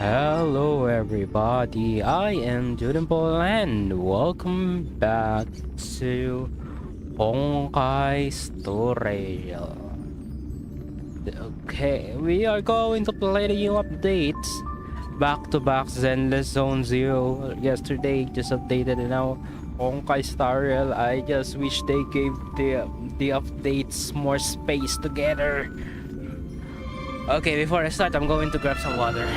Hello everybody, I am Judimple and welcome back to Honkai Star Rail. Okay, we are going to play the new updates. Back-to-back Zenless Zone Zero yesterday just updated and now Honkai Star Rail. I just wish they gave the updates more space together. Okay, before I start, I'm going to grab some water.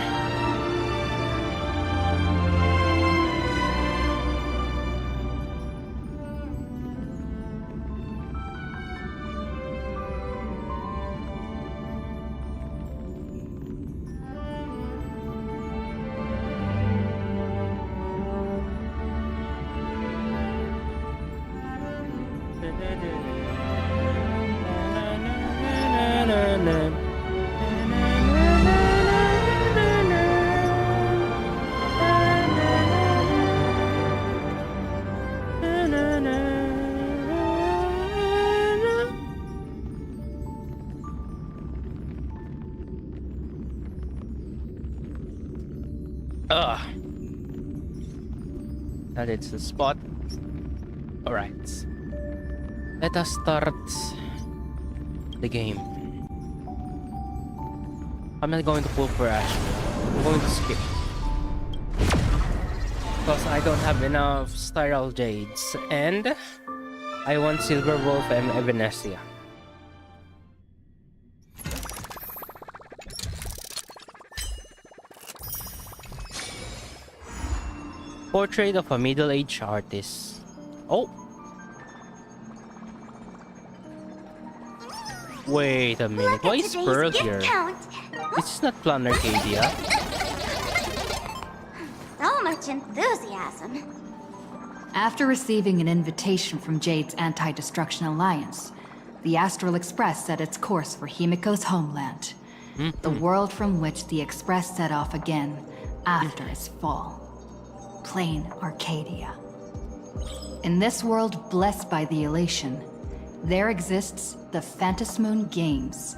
That is the spot. Alright. Let us start the game. I'm not going to pull for Ashveil. I'm going to skip. Because I don't have enough Spiral Jades. And I want Silver Wolf and Evanesia. Portrait of a middle-aged artist. Oh! Wait a minute, why is Pearl here? This is not Plan Arcadia. So much enthusiasm. After receiving an invitation from Jade's Anti-Destruction Alliance, the Astral Express set its course for Himiko's homeland. The world from which the Express set off again after its fall. Plain Arcadia. In this world blessed by the elation, there exists the Phantasmoon Games.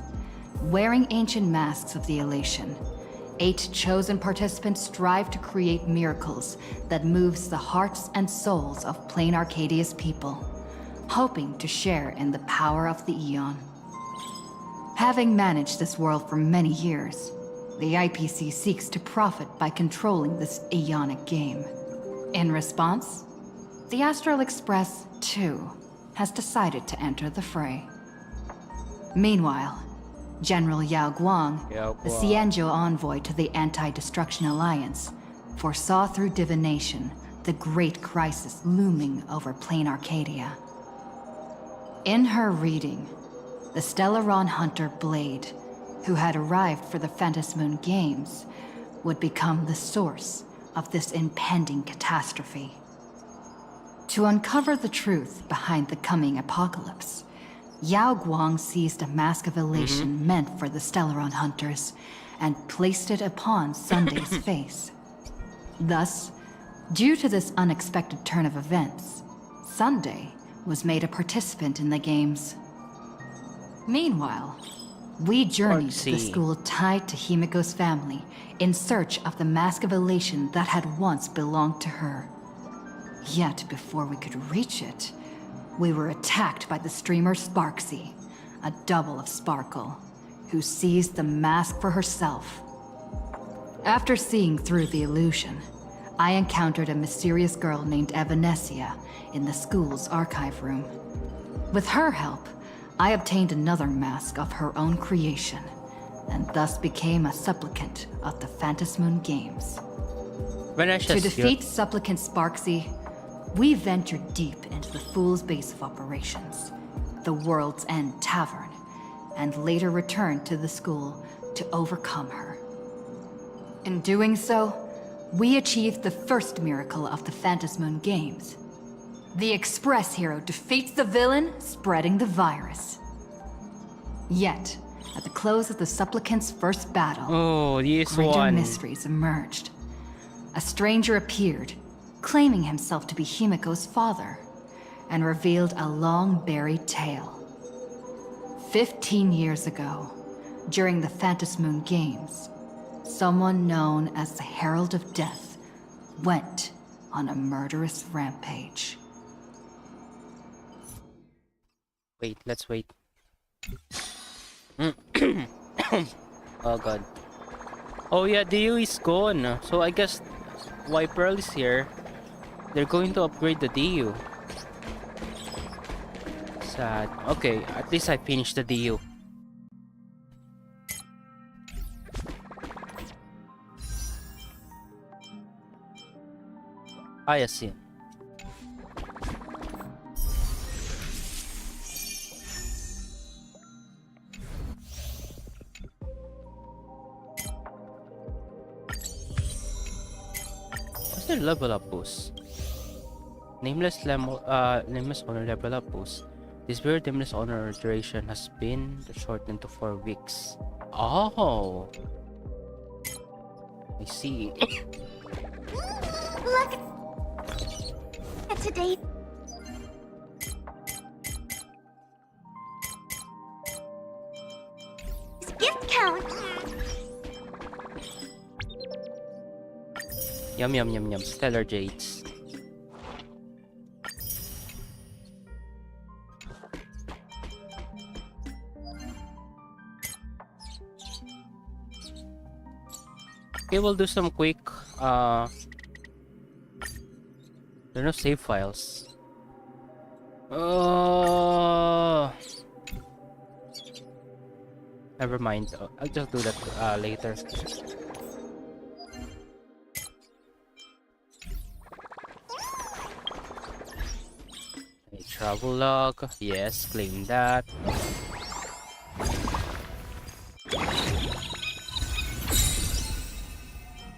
Wearing ancient masks of the elation, 8 chosen participants strive to create miracles that moves the hearts and souls of Plain Arcadia's people, hoping to share in the power of the Aeon. Having managed this world for many years, the IPC seeks to profit by controlling this Aeonic game. In response, the Astral Express, too, has decided to enter the fray. Meanwhile, General Yao Guang, the Xianzhou envoy to the Anti-Destruction Alliance, foresaw through divination the great crisis looming over Plain Arcadia. In her reading, the Stellaron hunter Blade, who had arrived for the Phantasmoon Games, would become the source of this impending catastrophe. To uncover the truth behind the coming apocalypse, Yao Guang seized a mask of elation meant for the Stellaron hunters and placed it upon Sunday's face. Thus, due to this unexpected turn of events, Sunday was made a participant in the games. Meanwhile, we journeyed to the school tied to Himiko's family in search of the mask of elation that had once belonged to her. Yet before we could reach it, we were attacked by the streamer Sparksy, a double of Sparkle, who seized the mask for herself. After seeing through the illusion, I encountered a mysterious girl named Evanesia in the school's archive room. With her help, I obtained another mask of her own creation, and thus became a supplicant of the Phantasmoon Games. To defeat supplicant Sparksy, we ventured deep into the Fool's base of operations, the World's End Tavern, and later returned to the school to overcome her. In doing so, we achieved the first miracle of the Phantasmoon Games. The Express hero defeats the villain, spreading the virus. Yet, at the close of the supplicant's first battle, greater mysteries emerged. A stranger appeared, claiming himself to be Himiko's father, and revealed a long-buried tale. 15 years ago, during the Phantasmoon Games, someone known as the Herald of Death went on a murderous rampage. Wait, let's wait. Oh god. Oh yeah, DU is gone. So I guess why Pearl is here, they're going to upgrade the DU. Sad. Okay, at least I finished the DU. I see. What's their level up boost? Nameless honor level up boost. This very nameless honor duration has been shortened to 4 weeks. Oh, I see. Look at today. Gift count. Yum yum yum yum. Stellar Jades. Okay, we'll do some quick there are no save files. Never mind. I'll just do that later. A travel log. Yes, claim that.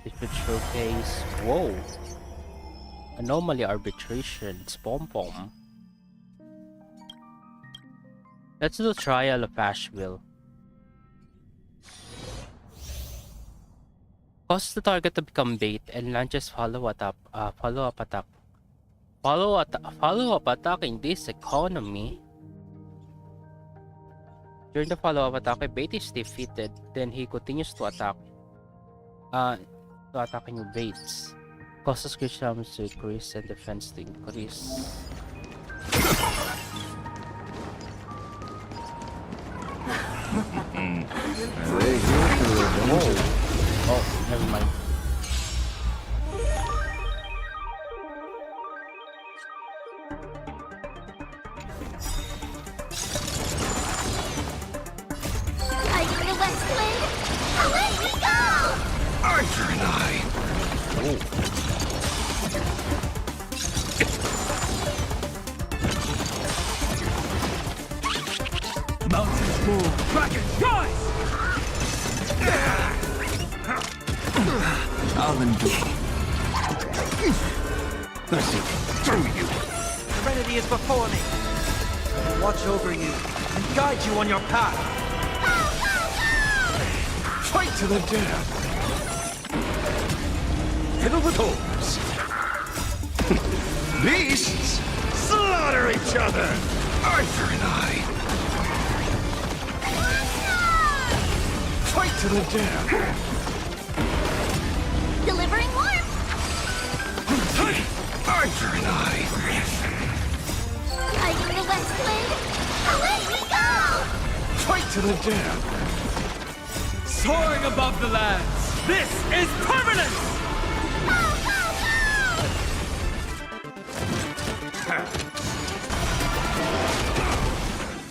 Secret showcase. Whoa. Anomaly arbitration. It's pom-pom. Let's do the trial of Ashveil. Cause the target to become bait and launches follow-up attack. Follow-up attack in this economy. During the follow-up attack, if bait is defeated, then he continues to attack. To attacking with baits. Causes creature damage to increase and defense to increase. Oh, never mind. Fighting the west wind. Away we go! Arthur and I. Mountains move. Dragons rise! I'll endure. Mercy, through you. Serenity is before me. I will watch over you and guide you on your path. Fight to the death. Fiddle with holes. Beasts slaughter each other. Arthur and I. Fight to the death. Delivering warmth. Arthur and I. Fighting the west wind. Away we go! Fight to the death. Soaring above the lands. This is permanence!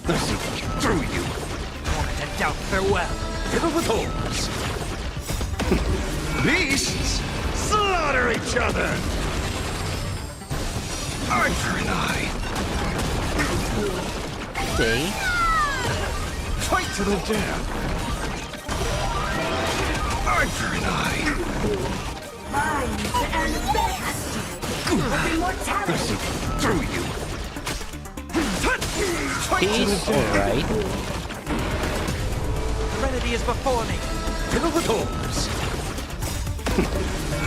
Mercy, through you. Moment and doubt farewell. Fiddle with holes. Beasts slaughter each other. Arthur and I. Okay. Fight to the death. Arthur and I. Mercy, through you. Fight to the He's death. alright. Serenity is before me. Fiddle with holes.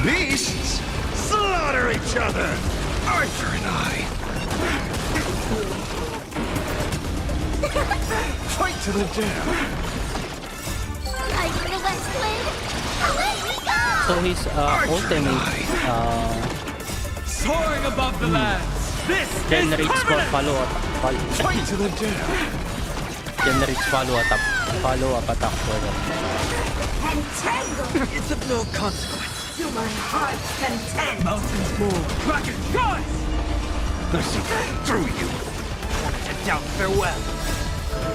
Beasts slaughter each other. Arthur and I. Fight to the death. Fighting the west wind. Away also his ultimate Soaring above the lands. This generates follow-up Fight to the death. generates follow-up attack for them. Entangled It's of no consequence. to my heart's content. Mountains move. Kraken, guys! Listen, through you. To doubt farewell.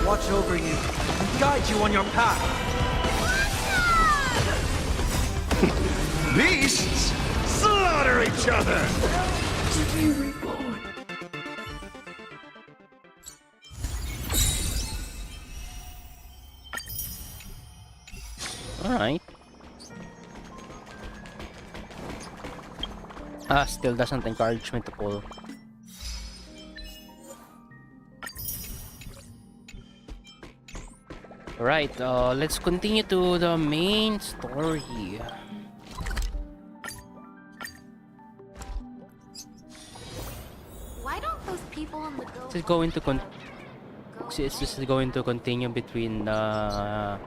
Watch over you and guide you on your path. Beasts, slaughter each other. Alright. Still doesn't encourage me to pull. Alright, let's continue to the main story. Why don't those people on the go? This is going to this is going to continue between the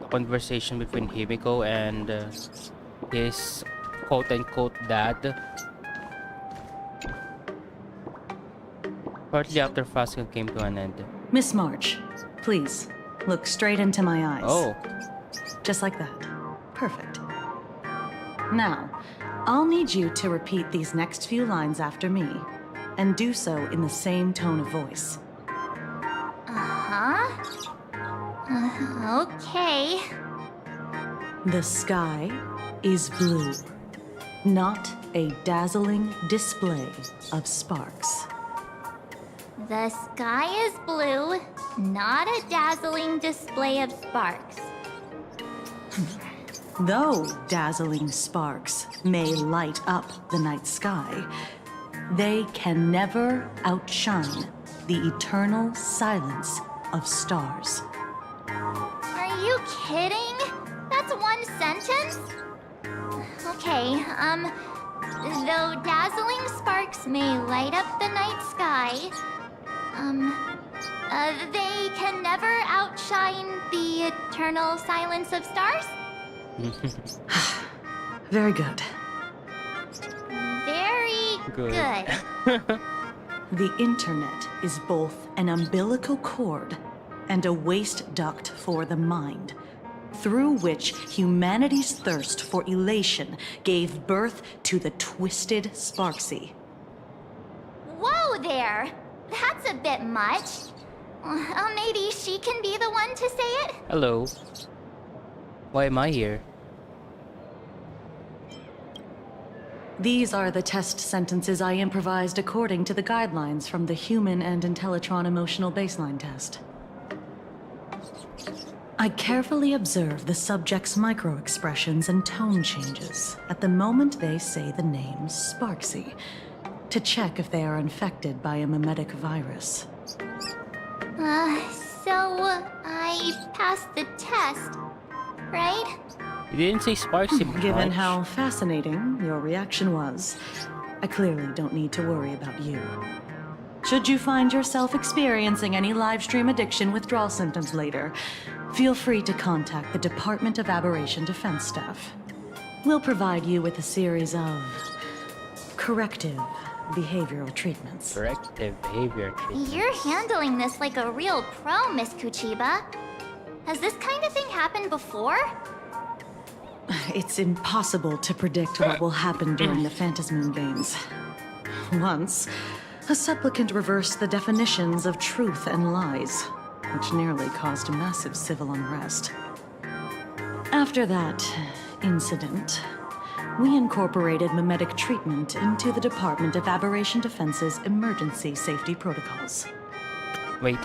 conversation between Himiko and his quote-unquote dad. Shortly after Fasco came to an end. Miss March, please, look straight into my eyes. Oh, Just like that. Perfect. Now, I'll need you to repeat these next few lines after me, and do so in the same tone of voice. Okay. The sky is blue, not a dazzling display of sparks. The sky is blue, not a dazzling display of sparks. Though dazzling sparks may light up the night sky, they can never outshine the eternal silence of stars. Are you kidding? That's one sentence? Okay, though dazzling sparks may light up the night sky, they can never outshine the eternal silence of stars? Very good. Very Good. good. The internet is both an umbilical cord and a waste duct for the mind, through which humanity's thirst for elation gave birth to the twisted Sparksy. Whoa there! That's a bit much. Maybe she can be the one to say it? Hello. Why am I here? These are the test sentences I improvised according to the guidelines from the Human and Intellitron Emotional Baseline Test. I carefully observe the subject's micro-expressions and tone changes at the moment they say the name Sparksy, to check if they are infected by a mimetic virus. So I passed the test, right? You didn't say Sparksy Given much. how fascinating your reaction was, I clearly don't need to worry about you. Should you find yourself experiencing any livestream addiction withdrawal symptoms later, feel free to contact the Department of Aberration Defense staff. We'll provide you with a series of corrective behavioral treatments. Corrective behavior treatment. You're handling this like a real pro, Miss Kuchiba. Has this kind of thing happened before? It's impossible to predict what will happen during the Phantasmoon Games. Once, a supplicant reversed the definitions of truth and lies, which nearly caused massive civil unrest. After that incident, we incorporated mimetic treatment into the Department of Aberration Defense's emergency safety protocols. Wait.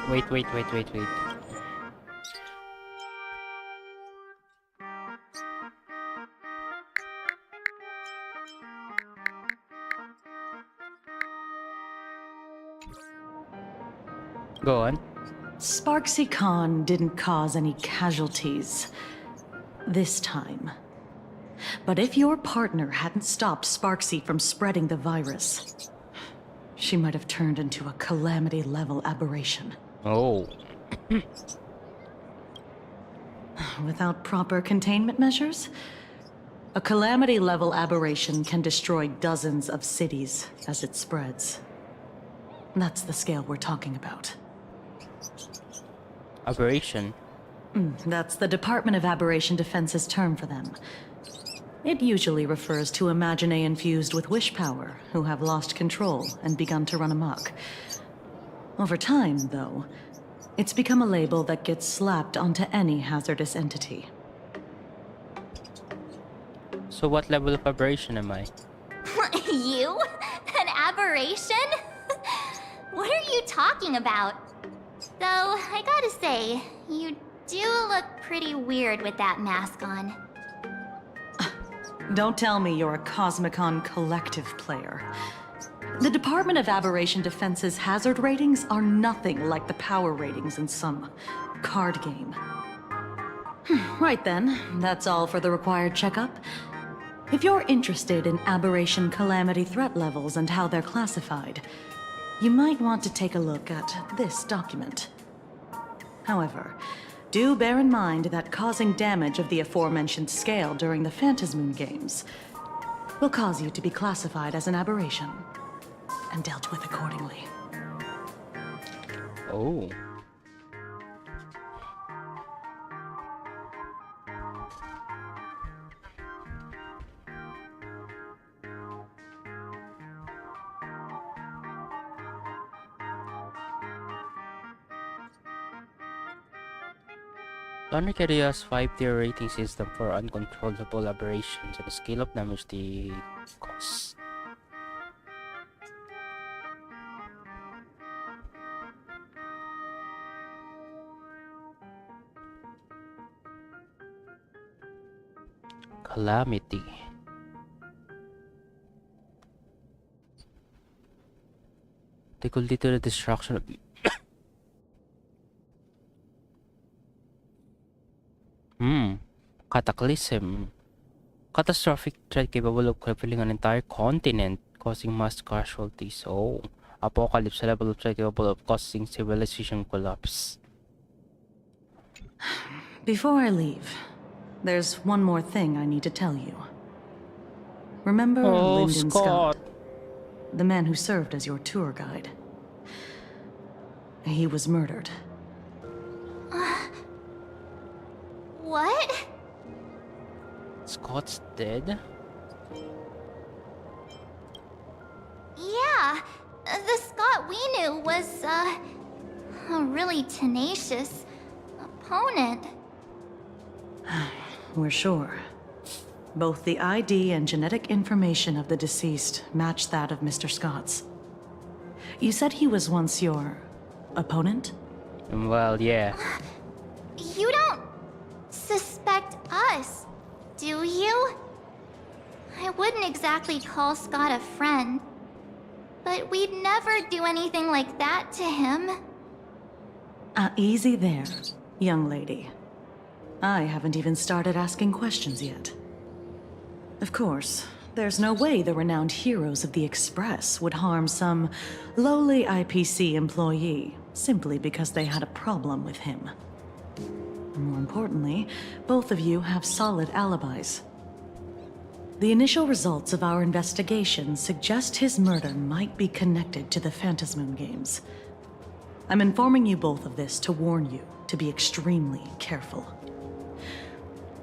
Go on. Sparksy Khan didn't cause any casualties this time. But if your partner hadn't stopped Sparksy from spreading the virus, she might have turned into a calamity-level aberration. Oh. without proper containment measures? A calamity-level aberration can destroy dozens of cities as it spreads. That's the scale we're talking about. Aberration. That's the Department of Aberration Defense's term for them. It usually refers to Imaginae infused with wish power who have lost control and begun to run amok. Over time, though, it's become a label that gets slapped onto any hazardous entity. So what level of aberration am I? You? An aberration? What are you talking about? Though, I gotta say, you do look pretty weird with that mask on. Don't tell me you're a Cosmicon collective player. The Department of Aberration Defense's hazard ratings are nothing like the power ratings in some card game. Right then, that's all for the required checkup. If you're interested in aberration calamity threat levels and how they're classified, you might want to take a look at this document. However, do bear in mind that causing damage of the aforementioned scale during the Phantasmoon games will cause you to be classified as an aberration and dealt with accordingly. Oh. Unreal has 5-tier rating system for uncontrollable aberrations and a scale of damage they cause. Calamity. They could lead to the destruction of Cataclysm. Catastrophic threat capable of crippling an entire continent, causing mass casualties. Oh. Apocalypse, a level of threat capable of causing civilization collapse. Before I leave, there's one more thing I need to tell you. Remember Lyndon Scott, the man who served as your tour guide? He was murdered. What? Scott's dead? Yeah, the Scott we knew was, a really tenacious opponent. We're sure. Both the ID and genetic information of the deceased match that of Mr. Scott's. You said he was once your opponent? Well, yeah. You don't suspect us, do you? I wouldn't exactly call Scott a friend, but we'd never do anything like that to him. Easy there, young lady. I haven't even started asking questions yet. Of course, there's no way the renowned heroes of the Express would harm some lowly IPC employee simply because they had a problem with him. More importantly, both of you have solid alibis. The initial results of our investigation suggest his murder might be connected to the Phantasmoon games. I'm informing you both of this to warn you to be extremely careful.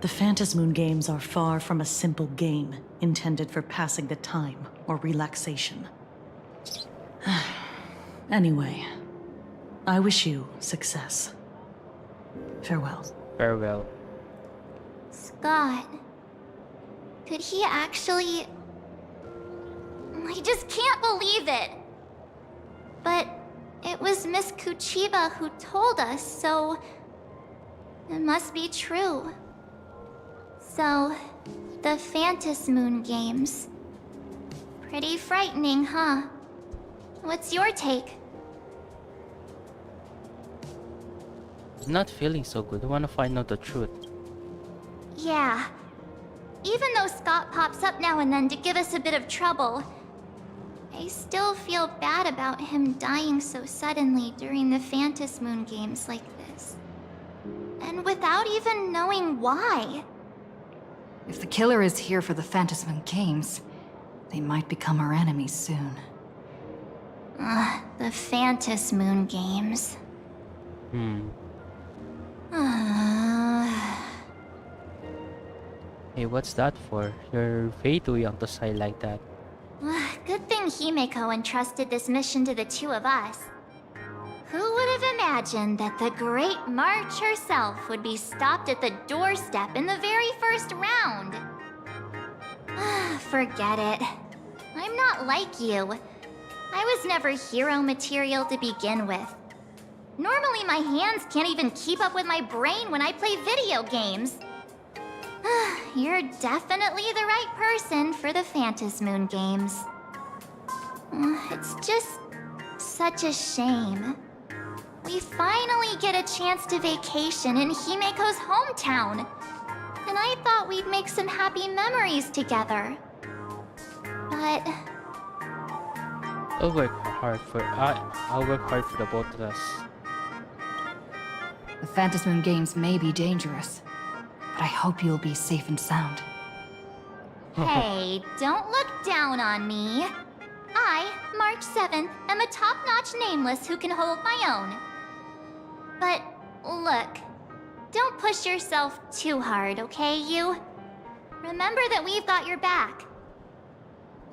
The Phantasmoon games are far from a simple game intended for passing the time or relaxation. Anyway, I wish you success. Farewell. Farewell. Scott. Could he actually... I just can't believe it! But it was Miss Kuchiba who told us, so... it must be true. So, the Phantasmoon games. Pretty frightening, huh? What's your take? I'm not feeling so good. I want to find out the truth. Yeah. Even though Scott pops up now and then to give us a bit of trouble, I still feel bad about him dying so suddenly during the Phantasmoon games like this. And without even knowing why. If the killer is here for the Phantasm Games, they might become our enemies soon. The Phantasmoon Games. Hey, what's that for? You're way too young to sigh like that. Good thing Himeko entrusted this mission to the two of us. Who would have imagined that the Great March herself would be stopped at the doorstep in the very first round? Forget it. I'm not like you. I was never hero material to begin with. Normally my hands can't even keep up with my brain when I play video games. You're definitely the right person for the Phantasmoon Games. It's just such a shame. We finally get a chance to vacation in Himeko's hometown. And I thought we'd make some happy memories together. But I'll work hard for the both of us. The Phantasmoon Games may be dangerous, but I hope you'll be safe and sound. hey, don't look down on me. I, March 7th, am a top-notch nameless who can hold my own. But look, don't push yourself too hard, okay, you? Remember that we've got your back.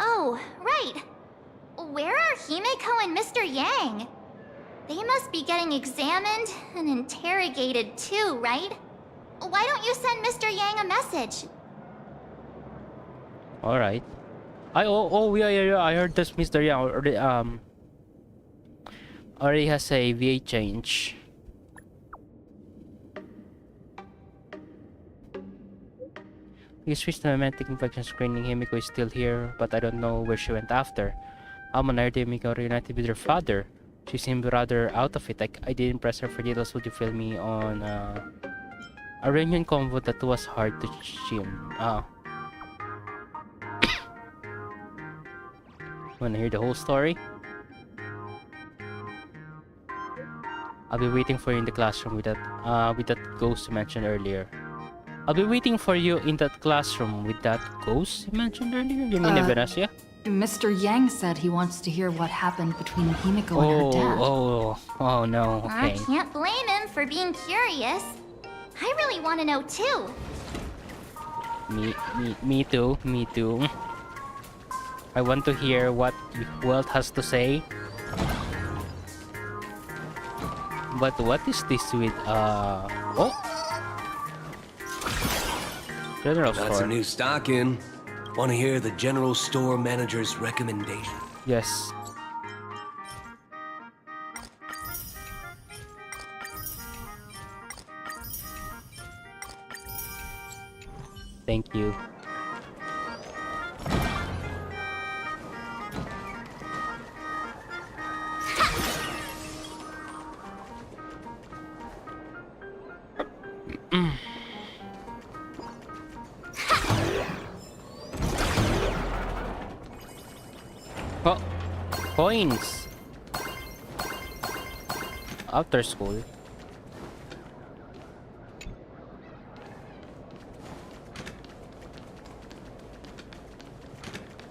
Oh, right. Where are Himeko and Mr. Yang? They must be getting examined and interrogated too, right? Why don't you send Mr. Yang a message? All right. Yeah. I heard this Mr. Yang already has a VA change. We switched to romantic infection screening. Himeko is still here, but I don't know where she went after. I'm heard Himeko reunited with her father. She seemed rather out of it. I didn't press her for details. Would you fill me on a reunion convo that was hard to chim? Wanna hear the whole story? I'll be waiting for you in the classroom with that ghost you mentioned earlier. I'll be waiting for you in that classroom with that ghost you mentioned earlier? You mean Venezia? Mr. Yang said he wants to hear what happened between Himeko and her dad. Oh no, okay. I can't blame him for being curious. I really want to know too. Me too. I want to hear what Welt has to say. But what is this with General Got some store? new stock in. Want to hear the general store manager's recommendation? Yes. Thank you. Oh, coins. After school.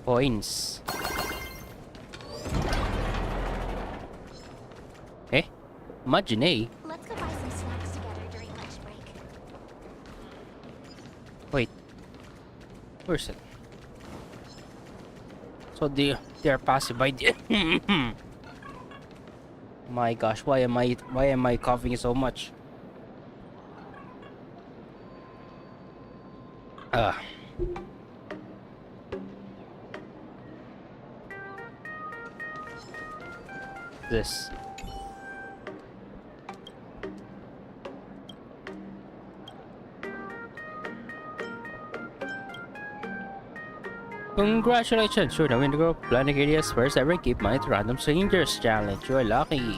Coins. Eh? Imagine, eh? Let's go buy some snacks together during lunch break. Wait. Where's it? So they are passive by the My gosh, why am I coughing so much? This. Congratulations, you're the winner group. Planning areas first ever keep money to random strangers challenge. You're lucky.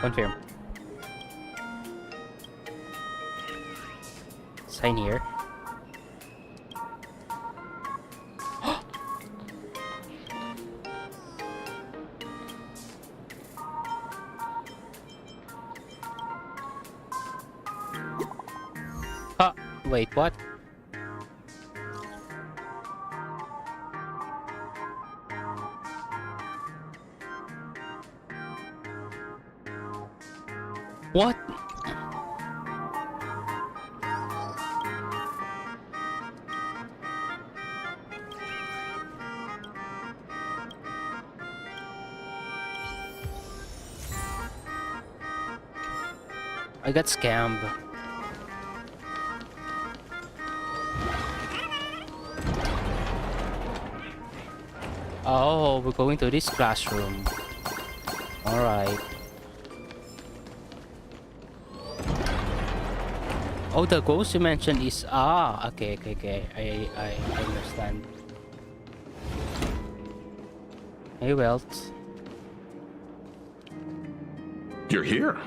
Confirm. Sign here. Wait, what? What? I got scammed. Oh, we're going to this classroom. Alright. Oh, the ghost you mentioned is... Ah, okay. I understand. Hey, Welt. You're here.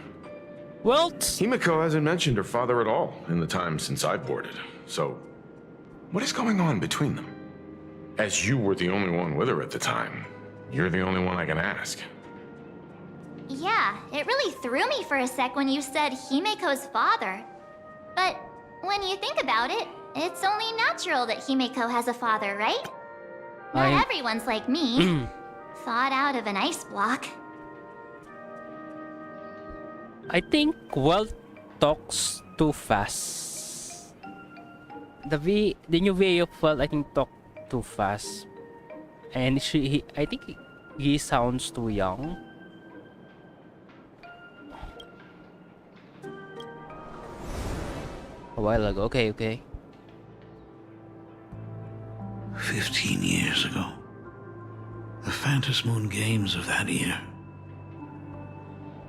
Welt! Himiko hasn't mentioned her father at all in the time since I boarded. So, what is going on between them? As you were the only one with her at the time, you're the only one I can ask. Yeah, it really threw me for a sec when you said Himiko's father. But when you think about it, it's only natural that Himiko has a father, right? Not everyone's like me. Thought out of an ice block. I think Welt talks too fast. The new way of Welt, I think, talk too fast, and I think he sounds too young. A while ago, okay. 15 years ago. The Phantom Moon Games of that year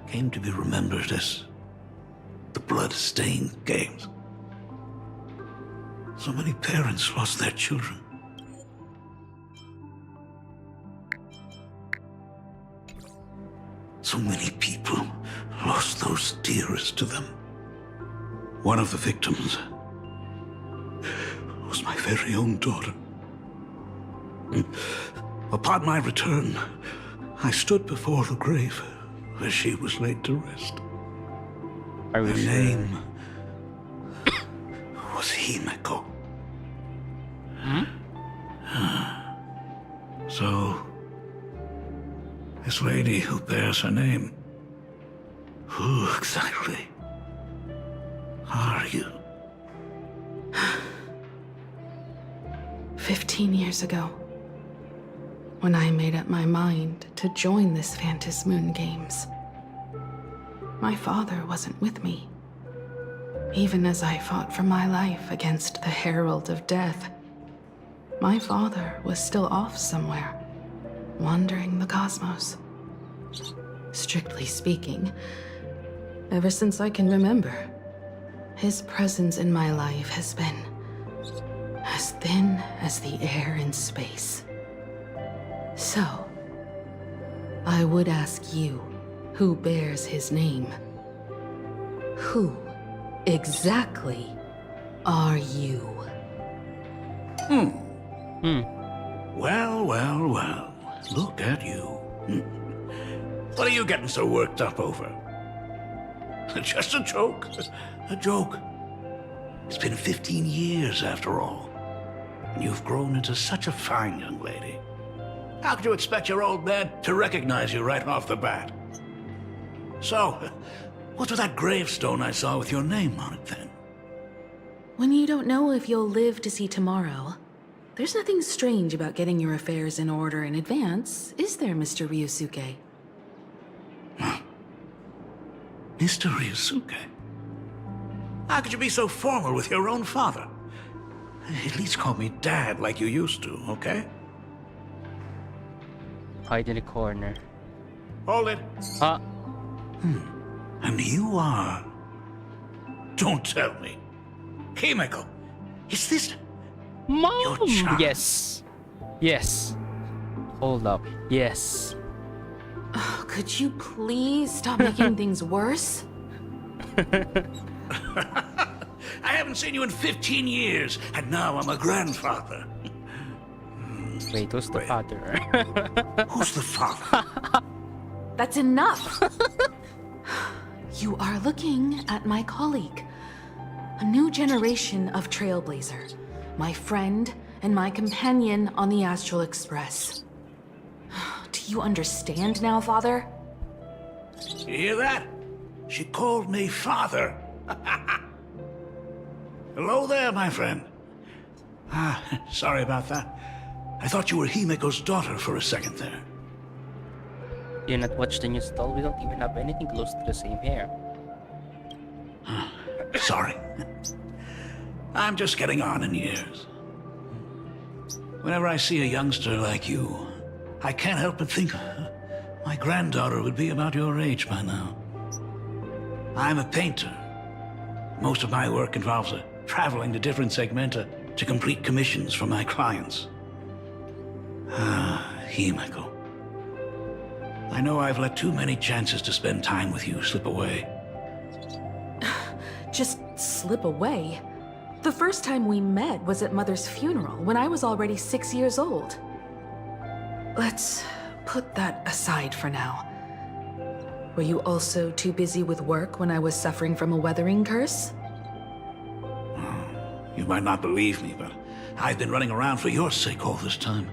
came to be remembered as the Blood-Stained Games. So many parents lost their children. So many people lost those dearest to them. One of the victims was my very own daughter. Upon my return, I stood before the grave where she was laid to rest. Her name was Himiko. So, this lady who bears her name, who exactly are you? 15 years ago, when I made up my mind to join this Phantom Moon Games, my father wasn't with me. Even as I fought for my life against the Herald of Death, my father was still off somewhere, wandering the cosmos. Strictly speaking, ever since I can remember, his presence in my life has been as thin as the air in space. So, I would ask you, who bears his name, who exactly are you? Well, look at you. What are you getting so worked up over? Just a joke. A joke. It's been 15 years after all. And you've grown into such a fine young lady. How could you expect your old man to recognize you right off the bat? So, what's with that gravestone I saw with your name on it then? When you don't know if you'll live to see tomorrow, there's nothing strange about getting your affairs in order in advance, is there, Mr. Ryusuke? Mr. Ryusuke? How could you be so formal with your own father? At least call me Dad like you used to, okay? Hide in the corner. Hold it. And you are... Don't tell me. Himiko, is this... Mom! Your child? Yes. Hold up. Yes. Oh, could you please stop making things worse? I haven't seen you in 15 years, and now I'm a grandfather. Wait, who's the father? Who's the father? That's enough! You are looking at my colleague. A new generation of Trailblazer. My friend and my companion on the Astral Express. Do you understand now, Father? You hear that? She called me father. Hello there, my friend. Sorry about that. I thought you were Himiko's daughter for a second there. You not watch the news at all? We don't even have anything close to the same hair. Sorry. I'm just getting on in years. Whenever I see a youngster like you, I can't help but think my granddaughter would be about your age by now. I'm a painter. Most of my work involves traveling to different segmenta to complete commissions for my clients. Himiko. I know I've let too many chances to spend time with you slip away. Just slip away? The first time we met was at Mother's funeral, when I was already 6 years old. Let's put that aside for now. Were you also too busy with work when I was suffering from a weathering curse? You might not believe me, but I've been running around for your sake all this time.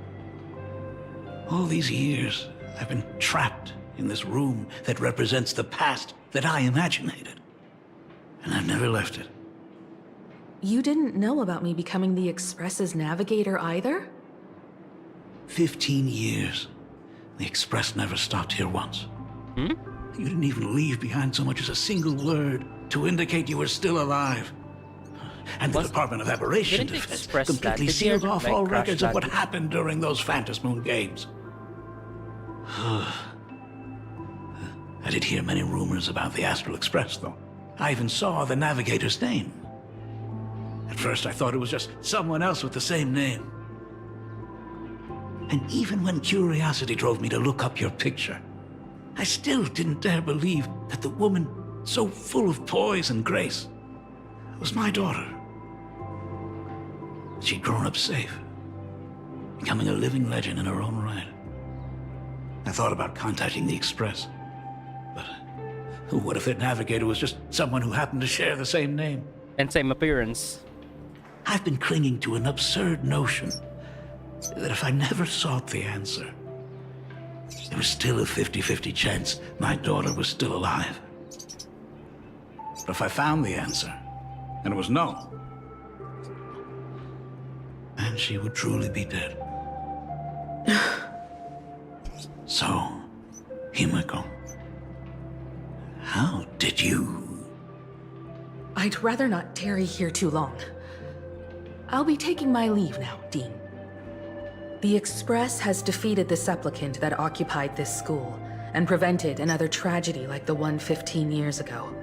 All these years, I've been trapped in this room that represents the past that I imaginated. And I've never left it. You didn't know about me becoming the Express's navigator either? 15 years. The Express never stopped here once. You didn't even leave behind so much as a single word to indicate you were still alive. And the Department of Aberration didn't Defense Express completely that? Did you sealed off like all crash records of what landing? happened during those Phantom Moon games. I did hear many rumors about the Astral Express, though. I even saw the navigator's name. At first, I thought it was just someone else with the same name. And even when curiosity drove me to look up your picture, I still didn't dare believe that the woman so full of poise and grace was my daughter. She'd grown up safe, becoming a living legend in her own right. I thought about contacting the Express, but what if their navigator was just someone who happened to share the same name? And same appearance. I've been clinging to an absurd notion that if I never sought the answer, there was still a 50-50 chance my daughter was still alive. But if I found the answer, and it was no, then she would truly be dead. So, Himiko, how did you... I'd rather not tarry here too long. I'll be taking my leave now, Dean. The Express has defeated the supplicant that occupied this school and prevented another tragedy like the one 15 years ago.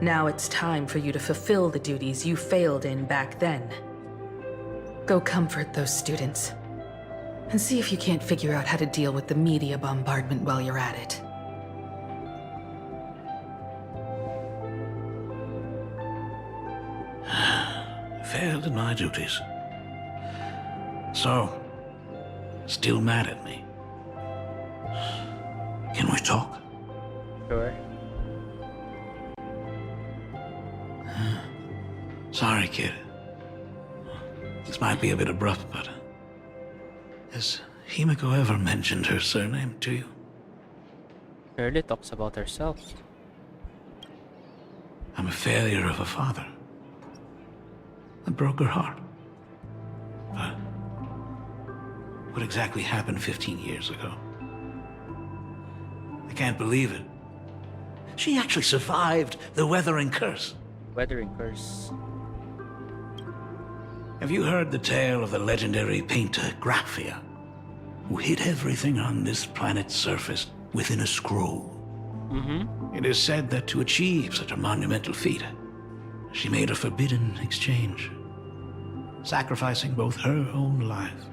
Now it's time for you to fulfill the duties you failed in back then. Go comfort those students, and see if you can't figure out how to deal with the media bombardment while you're at it. Failed in my duties. So, still mad at me. Can we talk? Sure. Sorry, kid. This might be a bit abrupt, but... has Himiko ever mentioned her surname to you? Shirley talks about herself. I'm a failure of a father. I broke her heart. But... what exactly happened 15 years ago? I can't believe it. She actually survived the weathering curse. Weathering curse. Have you heard the tale of the legendary painter Graphia, who hid everything on this planet's surface within a scroll? It is said that to achieve such a monumental feat, she made a forbidden exchange, sacrificing both her own life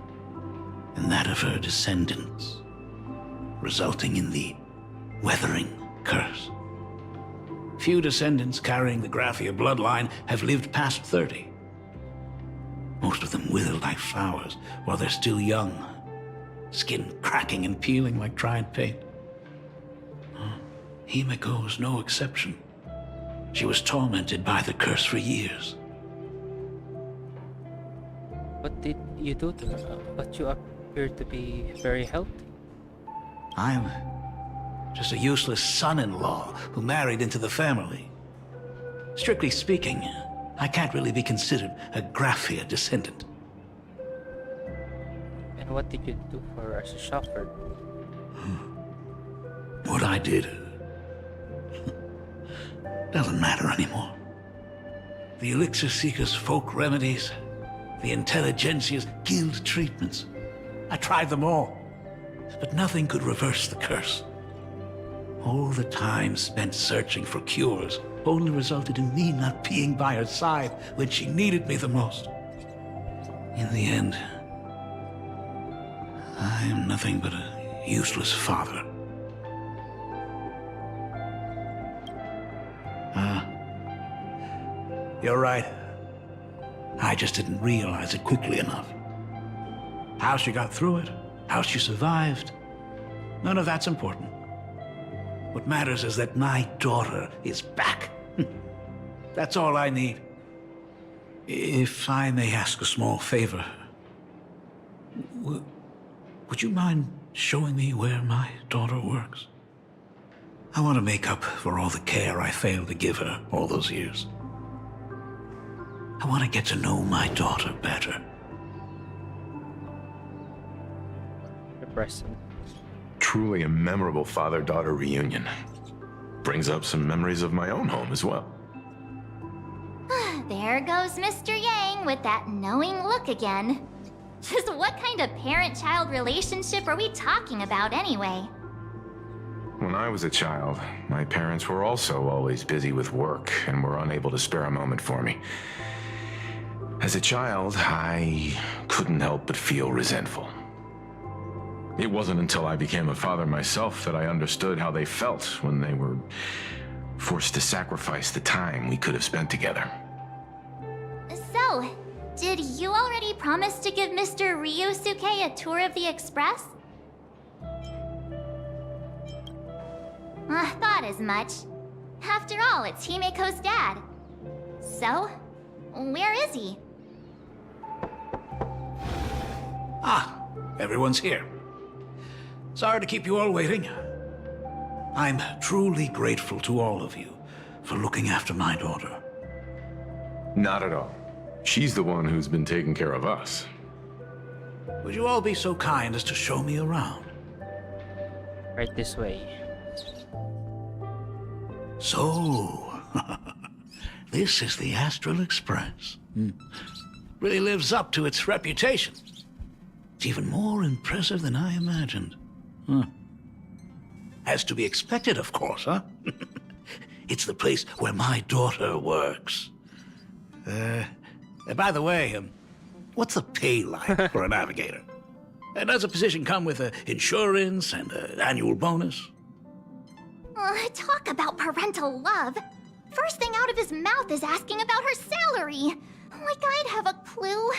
and that of her descendants, resulting in the weathering curse. Few descendants carrying the Graphia bloodline have lived past 30. Most of them wither like flowers while they're still young, skin cracking and peeling like dried paint. Himiko is no exception. She was tormented by the curse for years. What did you do to her? But you appear to be very healthy. I'm just a useless son-in-law who married into the family. Strictly speaking, I can't really be considered a Graphia descendant. And what did you do for her as a shepherd? What I did doesn't matter anymore. The Elixir Seekers' folk remedies, the Intelligentsia's guild treatments. I tried them all, but nothing could reverse the curse. All the time spent searching for cures only resulted in me not being by her side when she needed me the most. In the end, I am nothing but a useless father. You're right. I just didn't realize it quickly enough. How she got through it, how she survived, none of that's important. What matters is that my daughter is back. That's all I need. If I may ask a small favor, would you mind showing me where my daughter works? I want to make up for all the care I failed to give her all those years. I want to get to know my daughter better. Depressing. Truly a memorable father-daughter reunion. Brings up some memories of my own home as well. There goes Mr. Yang with that knowing look again. Just what kind of parent-child relationship are we talking about anyway? When I was a child, my parents were also always busy with work and were unable to spare a moment for me. As a child, I couldn't help but feel resentful. It wasn't until I became a father myself that I understood how they felt when they were forced to sacrifice the time we could have spent together. So, did you already promise to give Mr. Ryusuke a tour of the Express? Thought as much. After all, it's Himeko's dad. So, where is he? Ah, everyone's here. Sorry to keep you all waiting. I'm truly grateful to all of you for looking after my daughter. Not at all. She's the one who's been taking care of us. Would you all be so kind as to show me around? Right this way. So, this is the Astral Express. Really lives up to its reputation. It's even more impressive than I imagined. As to be expected, of course, huh? It's the place where my daughter works. By the way, what's the pay like for a navigator? Does a position come with insurance and an annual bonus? Talk about parental love. First thing out of his mouth is asking about her salary. Like I'd have a clue.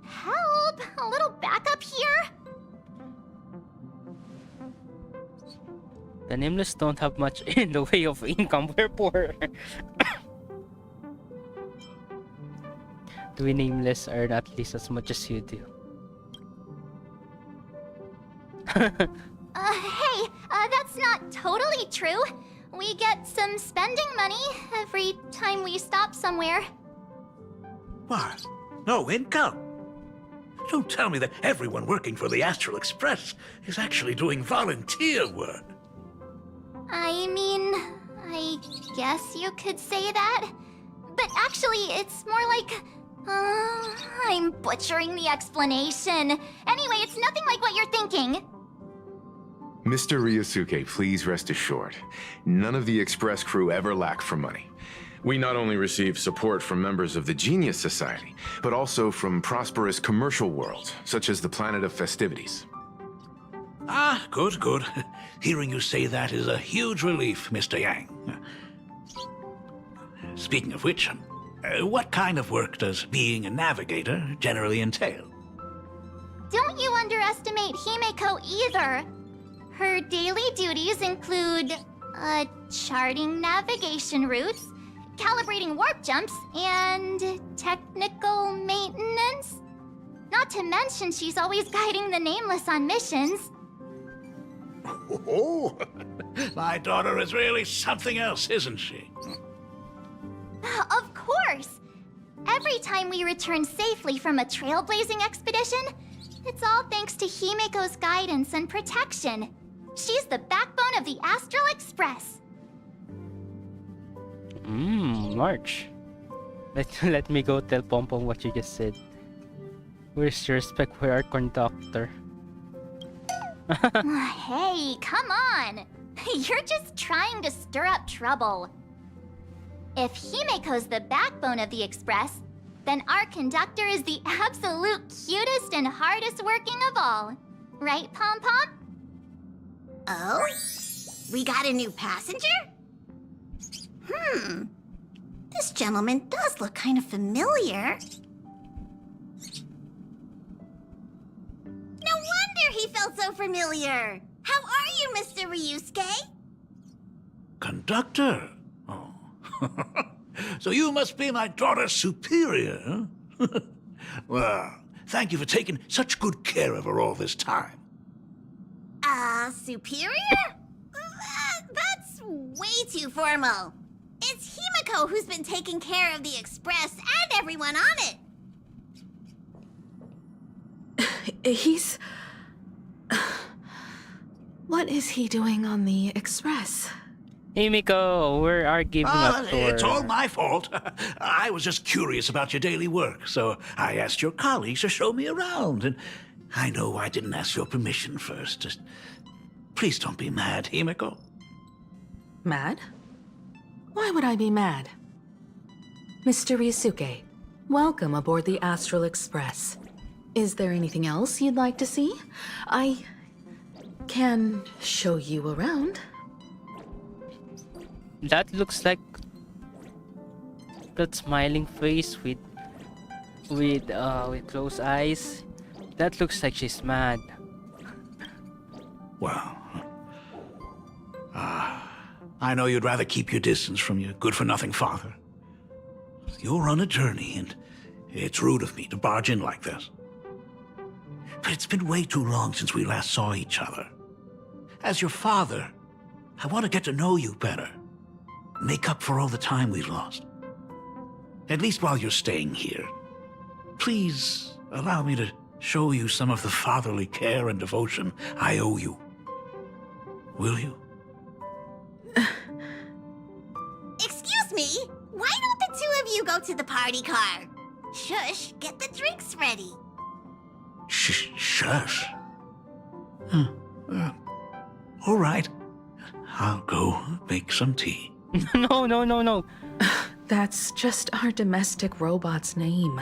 Help! A little backup here? The Nameless don't have much in the way of income. We're poor. We Nameless earn at least as much as you do. Hey, that's not totally true. We get some spending money every time we stop somewhere. What? No income? Don't tell me that everyone working for the Astral Express is actually doing volunteer work. I mean, I guess you could say that. But actually, it's more like... I'm butchering the explanation. Anyway, it's nothing like what you're thinking. Mr. Ryusuke, please rest assured. None of the Express crew ever lack for money. We not only receive support from members of the Genius Society, but also from prosperous commercial worlds, such as the Planet of Festivities. Ah, good, good. Hearing you say that is a huge relief, Mr. Yang. Speaking of which, what kind of work does being a navigator generally entail? Don't you underestimate Himeko either. Her daily duties include, charting navigation routes, calibrating warp jumps, and technical maintenance. Not to mention she's always guiding the Nameless on missions. Oh, my daughter is really something else, isn't she? Of course! Every time we return safely from a trailblazing expedition, it's all thanks to Himiko's guidance and protection. She's the backbone of the Astral Express. March. Let me go tell Pompom what you just said. Where's your respect for our conductor? Hey, come on! You're just trying to stir up trouble. If Himiko's the backbone of the Express, then our conductor is the absolute cutest and hardest working of all. Right, Pom Pom? Oh? We got a new passenger? This gentleman does look kind of familiar. No wonder he felt so familiar! How are you, Mr. Ryusuke? Conductor? Oh. So you must be my daughter's superior, huh? Well, thank you for taking such good care of her all this time. Superior? That's way too formal. It's Himiko who's been taking care of the Express and everyone on it. He's... What is he doing on the Express? Himiko, we are giving up to her. It's all my fault. I was just curious about your daily work, so I asked your colleagues to show me around. And I know I didn't ask your permission first. Just please don't be mad, Himiko. Mad? Why would I be mad? Mr. Ryusuke, welcome aboard the Astral Express. Is there anything else you'd like to see? I can show you around. That looks like that smiling face with closed eyes. That looks like she's mad. Well, I know you'd rather keep your distance from your good-for-nothing father. You're on a journey, and it's rude of me to barge in like this. But it's been way too long since we last saw each other. As your father, I want to get to know you better. Make up for all the time we've lost. At least while you're staying here. Please allow me to show you some of the fatherly care and devotion I owe you. Will you? Excuse me? Why don't the two of you go to the party car? Shush, get the drinks ready. Shush. All right. I'll go make some tea. No. That's just our domestic robot's name.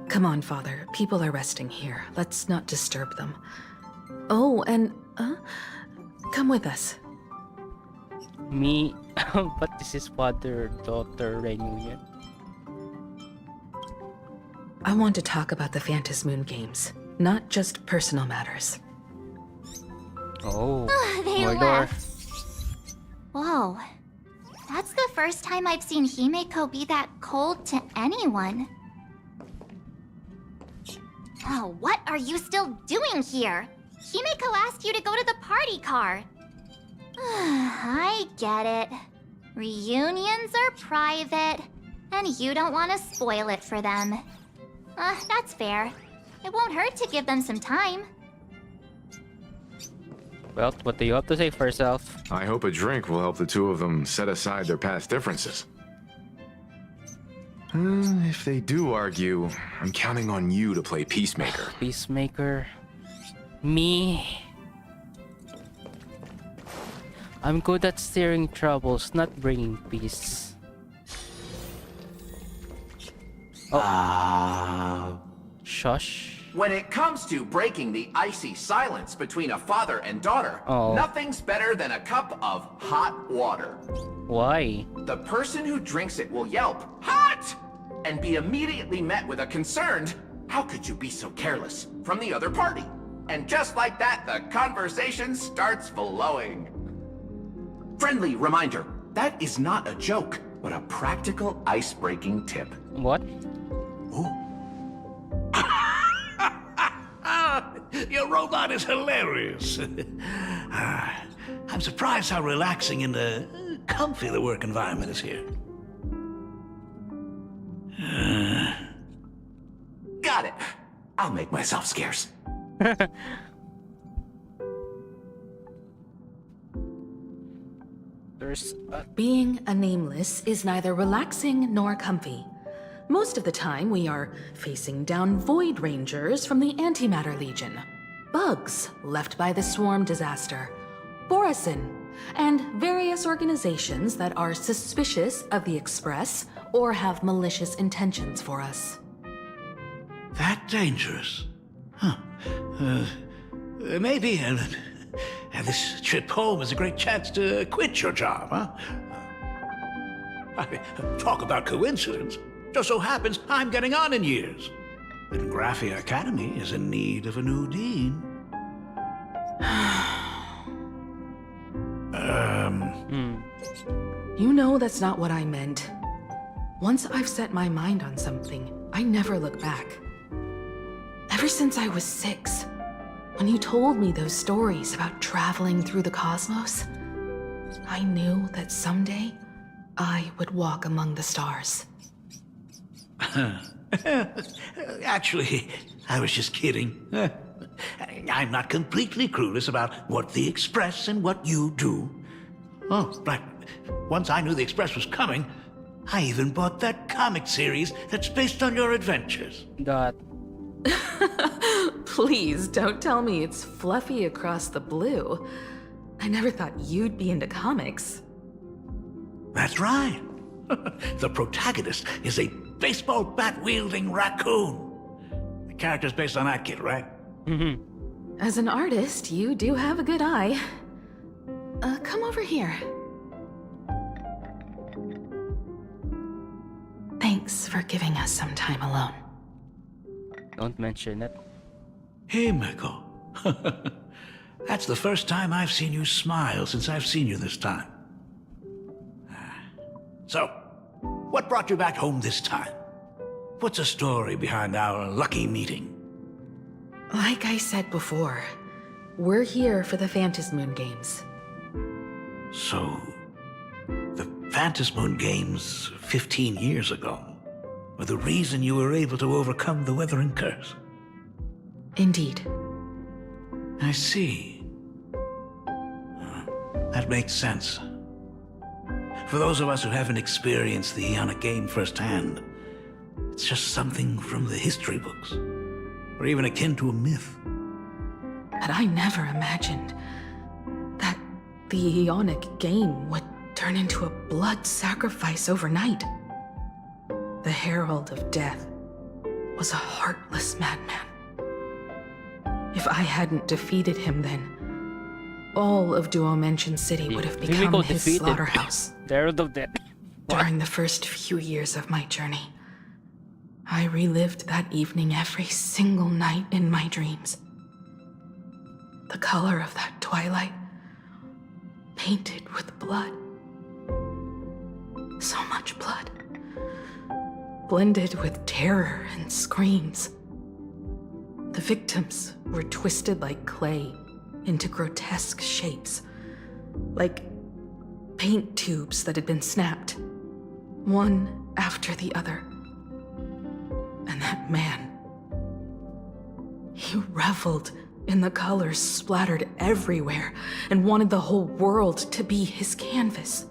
Come on, Father. People are resting here. Let's not disturb them. Oh, and, come with us. Me, but this is father-daughter reunion. I want to talk about the Phantom Moon games, not just personal matters. Oh, They Mordor. left. Whoa. That's the first time I've seen Himiko be that cold to anyone. Oh, what are you still doing here? Himiko asked you to go to the party car. I get it. Reunions are private, and you don't want to spoil it for them. That's fair. It won't hurt to give them some time. Well, what do you have to say for yourself? I hope a drink will help the two of them set aside their past differences. If they do argue, I'm counting on you to play peacemaker. Peacemaker. Me. I'm good at steering troubles, not bringing peace. Shush. When it comes to breaking the icy silence between a father and daughter, nothing's better than a cup of hot water. Why? The person who drinks it will yelp, "Hot!" and be immediately met with a concerned, "How could you be so careless?" from the other party. And just like that, the conversation starts flowing. Friendly reminder, that is not a joke. What a practical ice-breaking tip. What? Your robot is hilarious. I'm surprised how relaxing and comfy the work environment is here. Got it. I'll make myself scarce. There's Being a nameless is neither relaxing nor comfy. Most of the time, we are facing down Void Rangers from the Antimatter Legion, bugs left by the Swarm disaster, Borisin, and various organizations that are suspicious of the Express or have malicious intentions for us. That dangerous? Huh. Maybe this trip home is a great chance to quit your job, huh? Talk about coincidence. Just so happens I'm getting on in years. And Graphia Academy is in need of a new dean. You know that's not what I meant. Once I've set my mind on something, I never look back. Ever since I was 6, when you told me those stories about traveling through the cosmos, I knew that someday I would walk among the stars. Actually, I was just kidding. I'm not completely clueless about what the Express and what you do. Oh, but once I knew the Express was coming, I even bought that comic series that's based on your adventures. that. Please don't tell me it's fluffy across the blue. I never thought you'd be into comics. That's right. The protagonist is a baseball bat-wielding raccoon. The character's based on that kid, right? As an artist, you do have a good eye. Come over here. Thanks for giving us some time alone. Don't mention it. Hey, Miko. That's the first time I've seen you smile since I've seen you this time. So, what brought you back home this time? What's the story behind our lucky meeting? Like I said before, we're here for the Phantasmoon Games. So, the Phantasmoon Games 15 years ago were the reason you were able to overcome the Weathering Curse? Indeed. I see. That makes sense. For those of us who haven't experienced the Ionic game firsthand, it's just something from the history books, or even akin to a myth. But I never imagined that the Ionic game would turn into a blood sacrifice overnight. The Herald of Death was a heartless madman. If I hadn't defeated him then, all of Duomension City would have become his slaughterhouse. Herald of Death. During the first few years of my journey, I relived that evening every single night in my dreams. The color of that twilight, painted with blood. So much blood. Blended with terror and screams. The victims were twisted like clay into grotesque shapes, like paint tubes that had been snapped, one after the other. And that man, he reveled in the colors splattered everywhere and wanted the whole world to be his canvas.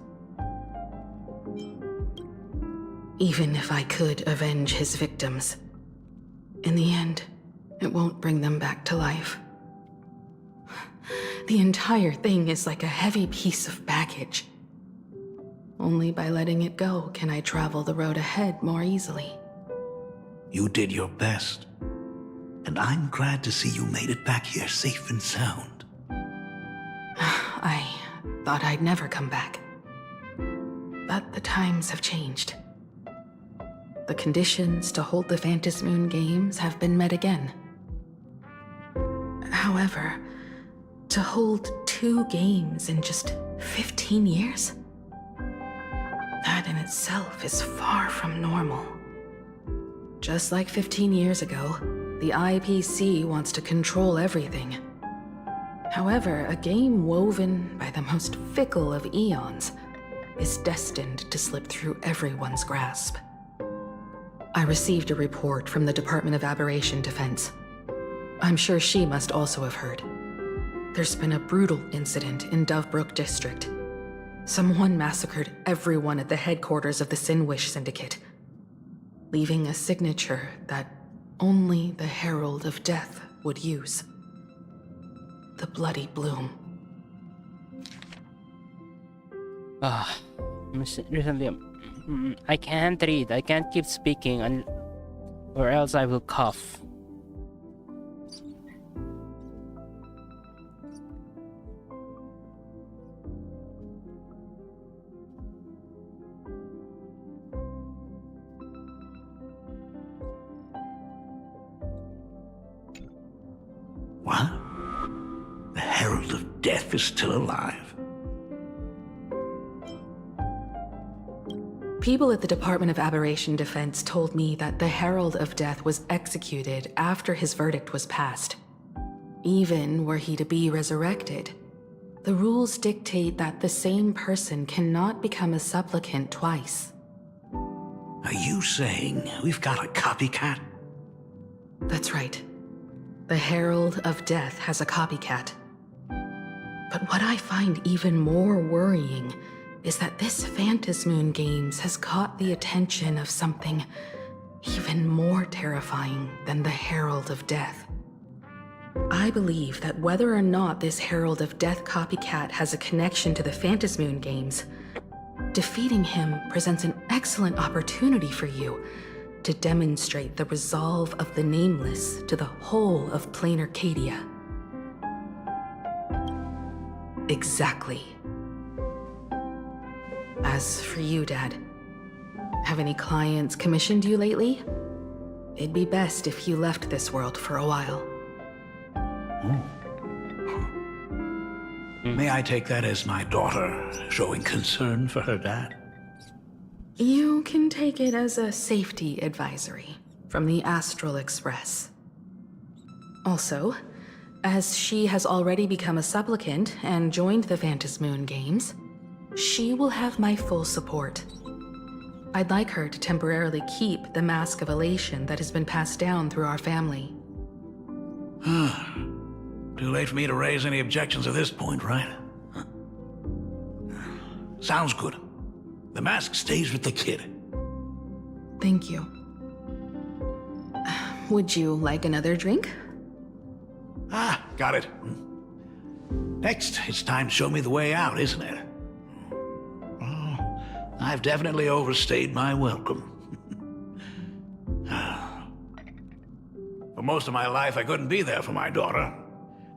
Even if I could avenge his victims, in the end, it won't bring them back to life. The entire thing is like a heavy piece of baggage. Only by letting it go can I travel the road ahead more easily. You did your best, and I'm glad to see you made it back here safe and sound. I thought I'd never come back. But the times have changed. The conditions to hold the Phantasmoon Games have been met again. However, to hold 2 games in just 15 years? That in itself is far from normal. Just like 15 years ago, the IPC wants to control everything. However, a game woven by the most fickle of eons is destined to slip through everyone's grasp. I received a report from the Department of Aberration Defense. I'm sure she must also have heard. There's been a brutal incident in Dovebrook District. Someone massacred everyone at the headquarters of the Sinwish Syndicate, leaving a signature that only the Herald of Death would use. The Bloody Bloom. Recently, I can't read. I can't keep speaking, or else I will cough. What? The Herald of Death is still alive? People at the Department of Aberration Defense told me that the Herald of Death was executed after his verdict was passed. Even were he to be resurrected, the rules dictate that the same person cannot become a supplicant twice. Are you saying we've got a copycat? That's right. The Herald of Death has a copycat. But what I find even more worrying is that this Phantasmoon Games has caught the attention of something even more terrifying than the Herald of Death. I believe that whether or not this Herald of Death copycat has a connection to the Phantasmoon Games, defeating him presents an excellent opportunity for you to demonstrate the resolve of the Nameless to the whole of Plain Arcadia. Exactly. As for you, Dad, have any clients commissioned you lately? It'd be best if you left this world for a while. May I take that as my daughter showing concern for her dad? You can take it as a safety advisory from the Astral Express. Also, as she has already become a supplicant and joined the Phantasmoon Games, she will have my full support. I'd like her to temporarily keep the Mask of Elation that has been passed down through our family. Too late for me to raise any objections at this point, right? Sounds good. The mask stays with the kid. Thank you. Would you like another drink? Got it. Next, it's time to show me the way out, isn't it? I've definitely overstayed my welcome. For most of my life, I couldn't be there for my daughter.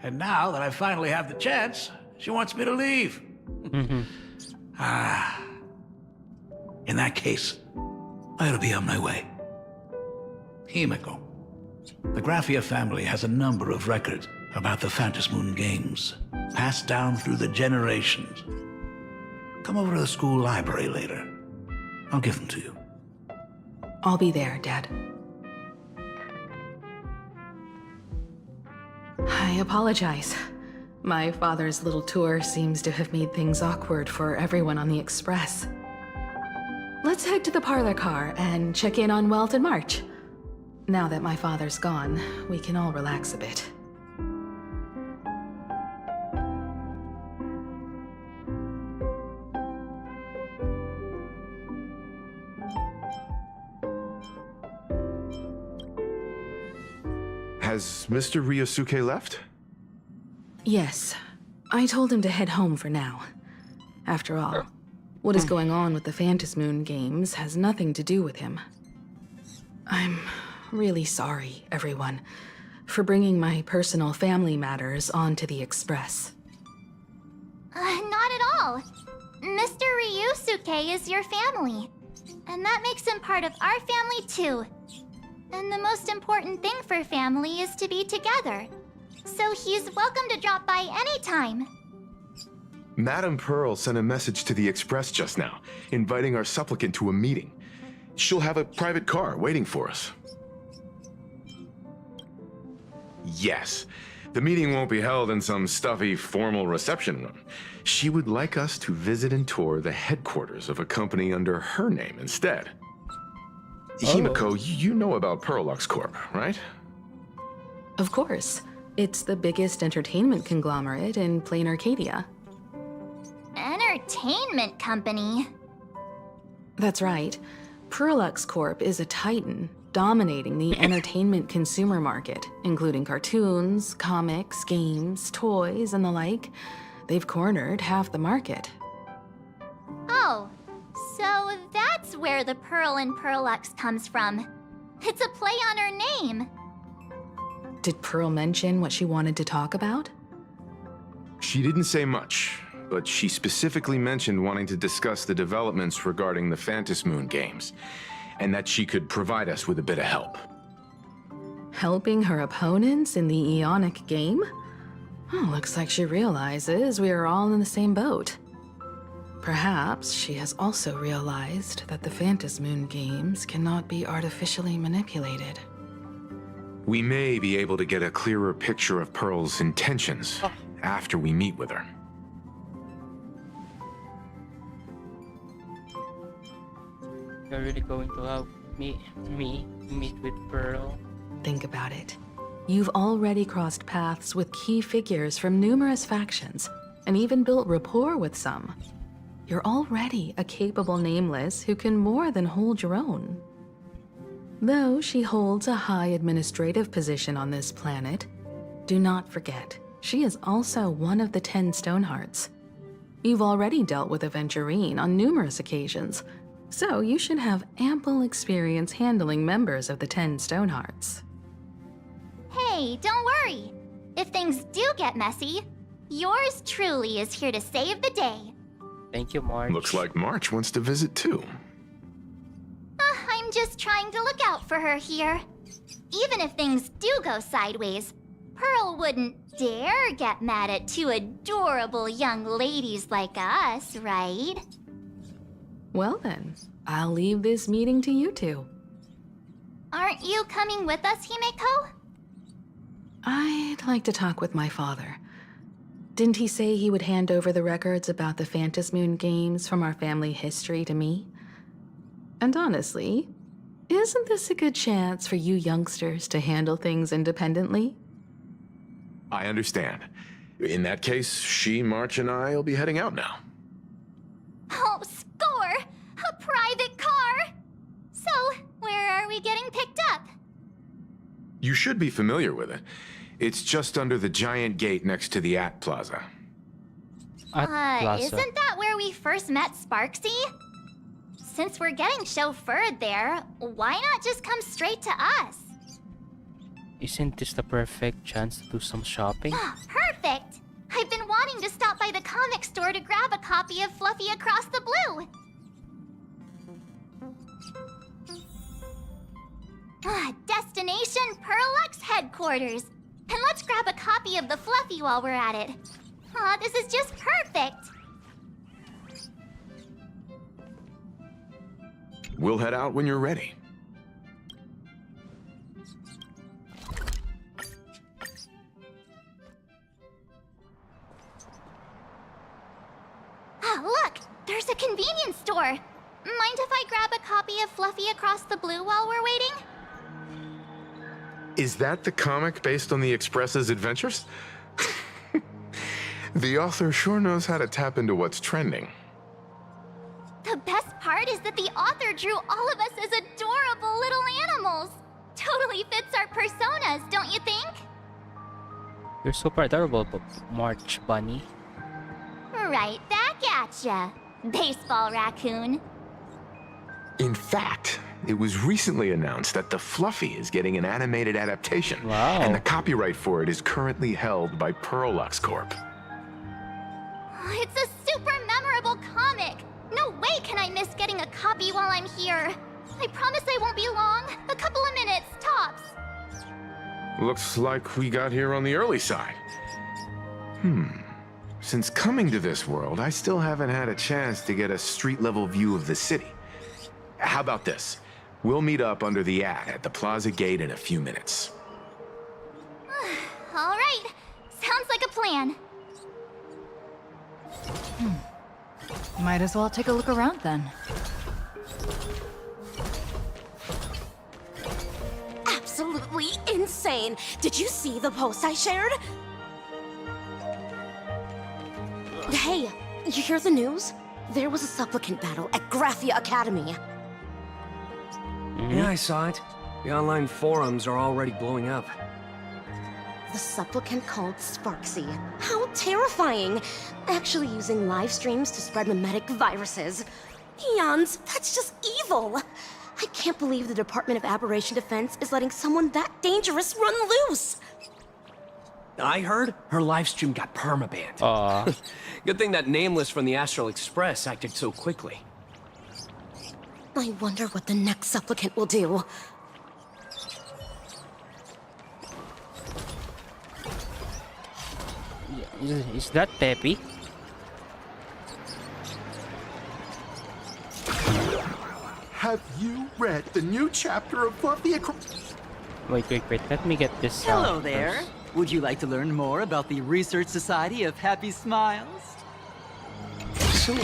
And now that I finally have the chance, she wants me to leave. In that case, I ought to be on my way. Himiko. The Graphia family has a number of records about the Phantasmoon Games, passed down through the generations. Come over to the school library later. I'll give them to you. I'll be there, Dad. I apologize. My father's little tour seems to have made things awkward for everyone on the Express. Let's head to the parlor car and check in on Welt and March. Now that my father's gone, we can all relax a bit. Has Mr. Ryosuke left? Yes. I told him to head home for now. After all, what is going on with the Phantasmoon Games has nothing to do with him. I'm really sorry, everyone, for bringing my personal family matters onto the Express. Not at all. Mr. Ryusuke is your family. And that makes him part of our family too. And the most important thing for family is to be together. So he's welcome to drop by anytime. Madame Pearl sent a message to the Express just now, inviting our supplicant to a meeting. She'll have a private car waiting for us. Yes. The meeting won't be held in some stuffy, formal reception room. She would like us to visit and tour the headquarters of a company under her name instead. Himiko, you know about Perlux Corp, right? Of course. It's the biggest entertainment conglomerate in plain Arcadia. Entertainment company? That's right. Perlux Corp is a titan, dominating the entertainment consumer market, including cartoons, comics, games, toys, and the like. They've cornered half the market. Oh, so that's where the Pearl in Perlux comes from. It's a play on her name. Did Pearl mention what she wanted to talk about? She didn't say much, but she specifically mentioned wanting to discuss the developments regarding the Phantasmoon games, and that she could provide us with a bit of help. Helping her opponents in the Eonic game? Oh, looks like she realizes we are all in the same boat. Perhaps she has also realized that the Phantasmoon games cannot be artificially manipulated. We may be able to get a clearer picture of Pearl's intentions after we meet with her. You're really going to have me meet with Pearl? Think about it. You've already crossed paths with key figures from numerous factions, and even built rapport with some. You're already a capable Nameless who can more than hold your own. Though she holds a high administrative position on this planet, do not forget, she is also one of the 10 Stonehearts. You've already dealt with Aventurine on numerous occasions, so you should have ample experience handling members of the 10 Stonehearts. Hey, don't worry. If things do get messy, yours truly is here to save the day. Thank you, March. Looks like March wants to visit too. I'm just trying to look out for her here. Even if things do go sideways, Pearl wouldn't dare get mad at two adorable young ladies like us, right? Well then, I'll leave this meeting to you two. Aren't you coming with us, Himeko? I'd like to talk with my father. Didn't he say he would hand over the records about the Phantasmoon games from our family history to me? And honestly, isn't this a good chance for you youngsters to handle things independently? I understand. In that case, she, March, and I will be heading out now. Oh, score! A private car! So, where are we getting picked up? You should be familiar with it. It's just under the giant gate next to the At Plaza. Plaza. Isn't that where we first met Sparksy? Since we're getting chauffeured there, why not just come straight to us? Isn't this the perfect chance to do some shopping? Perfect! I've been wanting to stop by the comic store to grab a copy of Fluffy Across the Blue. Destination Perlux headquarters. And let's grab a copy of the Fluffy while we're at it. Aw, this is just perfect. We'll head out when you're ready. Look! There's a convenience store. Mind if I grab a copy of Fluffy Across the Blue while we're waiting? Is that the comic based on the Express's adventures? The author sure knows how to tap into what's trending. The best part is that the author drew all of us as adorable little animals. Totally fits our personas, don't you think? You're super adorable, March Bunny. Right back at ya, baseball raccoon. In fact, it was recently announced that the Fluffy is getting an animated adaptation. Wow. And the copyright for it is currently held by Perlux Corp. It's a super memorable comic. No way can I miss getting a copy while I'm here. I promise I won't be long. A couple of minutes, tops. Looks like we got here on the early side. Since coming to this world, I still haven't had a chance to get a street-level view of the city. How about this? We'll meet up under the at the plaza gate in a few minutes. All right. Sounds like a plan. Might as well take a look around then. Absolutely insane. Did you see the post I shared? Hey, you hear the news? There was a supplicant battle at Graphia Academy. Yeah, I saw it. The online forums are already blowing up. The supplicant called Sparksy. How terrifying! Actually using live streams to spread mimetic viruses. Eons, that's just evil! I can't believe the Department of Aberration Defense is letting someone that dangerous run loose! I heard her livestream got permabanned. Aw. Good thing that Nameless from the Astral Express acted so quickly. I wonder what the next supplicant will do. Is that Peppy? Have you read the new chapter of Fluffy Wait. Let me get this. Hello there. Would you like to learn more about the Research Society of Happy Smiles? So,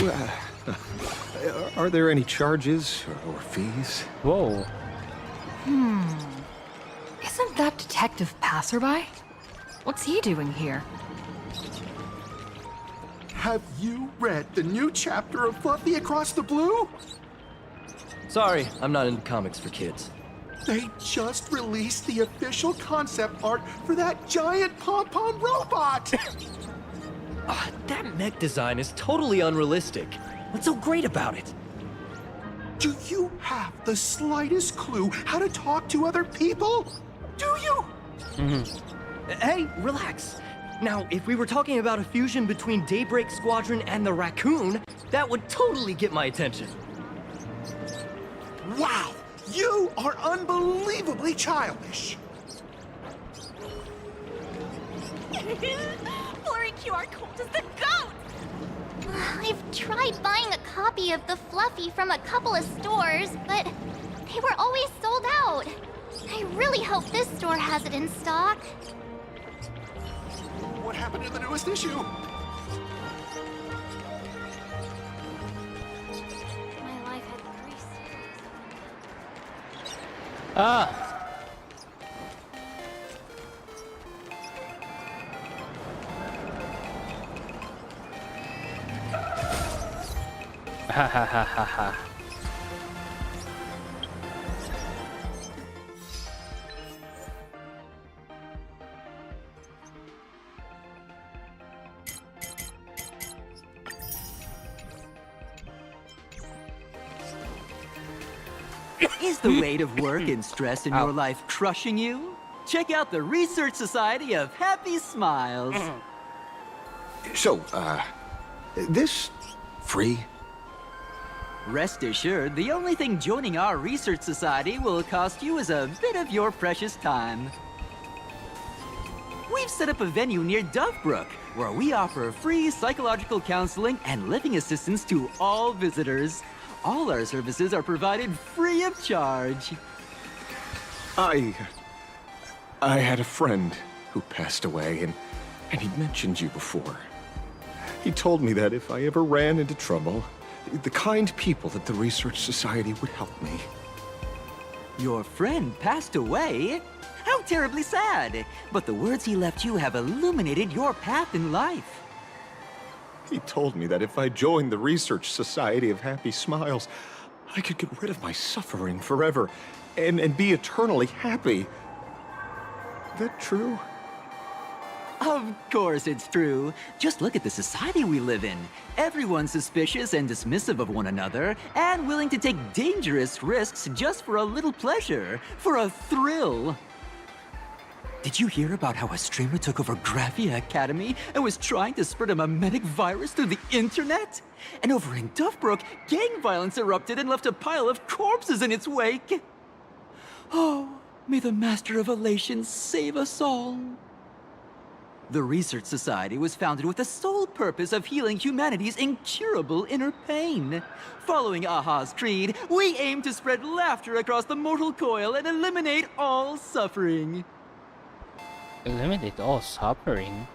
are there any charges or fees? Whoa. Isn't that Detective Passerby? What's he doing here? Have you read the new chapter of Fluffy Across the Blue? Sorry, I'm not into comics for kids. They just released the official concept art for that giant pom-pom robot! That mech design is totally unrealistic. What's so great about it? Do you have the slightest clue how to talk to other people? Do you? Hey, relax. Now, if we were talking about a fusion between Daybreak Squadron and the Raccoon, that would totally get my attention. Wow! You are unbelievably childish! Blurry QR code is the goat! I've tried buying a copy of the Fluffy from a couple of stores, but they were always sold out. I really hope this store has it in stock. What happened in the newest issue? My life had very serious. Ah. Ha ha ha ha ha. Is the weight of work and stress in your life crushing you? Check out the Research Society of Happy Smiles. So, this free? Rest assured, the only thing joining our Research Society will cost you is a bit of your precious time. We've set up a venue near Dovebrook, where we offer free psychological counseling and living assistance to all visitors. All our services are provided free of charge. I had a friend who passed away, and he'd mentioned you before. He told me that if I ever ran into trouble, the kind people at the Research Society would help me. Your friend passed away? How terribly sad! But the words he left you have illuminated your path in life. He told me that if I joined the Research Society of Happy Smiles, I could get rid of my suffering forever and be eternally happy. That true? Of course it's true. Just look at the society we live in. Everyone's suspicious and dismissive of one another, and willing to take dangerous risks just for a little pleasure, for a thrill. Did you hear about how a streamer took over Graphia Academy and was trying to spread a mimetic virus through the internet? And over in Dovebrook, gang violence erupted and left a pile of corpses in its wake. Oh, may the Master of Elation save us all. The Research Society was founded with the sole purpose of healing humanity's incurable inner pain. Following Aha's creed, we aim to spread laughter across the mortal coil and eliminate all suffering. Eliminate all suffering?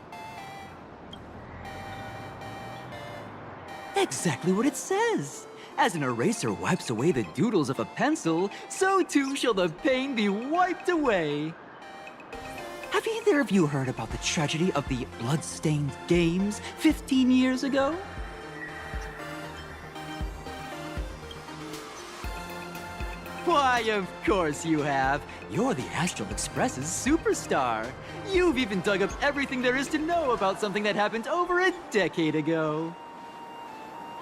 Exactly what it says. As an eraser wipes away the doodles of a pencil, so too shall the pain be wiped away. Have either of you heard about the tragedy of the Bloodstained Games 15 years ago? Why, of course you have. You're the Astral Express's superstar. You've even dug up everything there is to know about something that happened over a decade ago.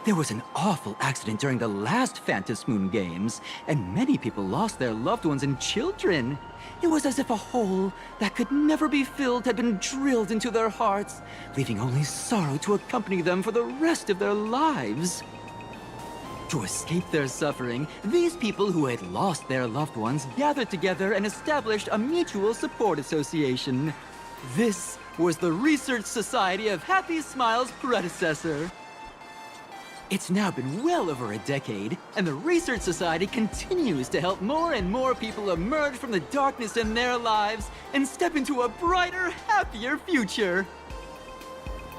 There was an awful accident during the last Phantom Moon Games, and many people lost their loved ones and children. It was as if a hole that could never be filled had been drilled into their hearts, leaving only sorrow to accompany them for the rest of their lives. To escape their suffering, these people who had lost their loved ones gathered together and established a mutual support association. This was the Research Society of Happy Smile's predecessor. It's now been well over a decade, and the Research Society continues to help more and more people emerge from the darkness in their lives and step into a brighter, happier future.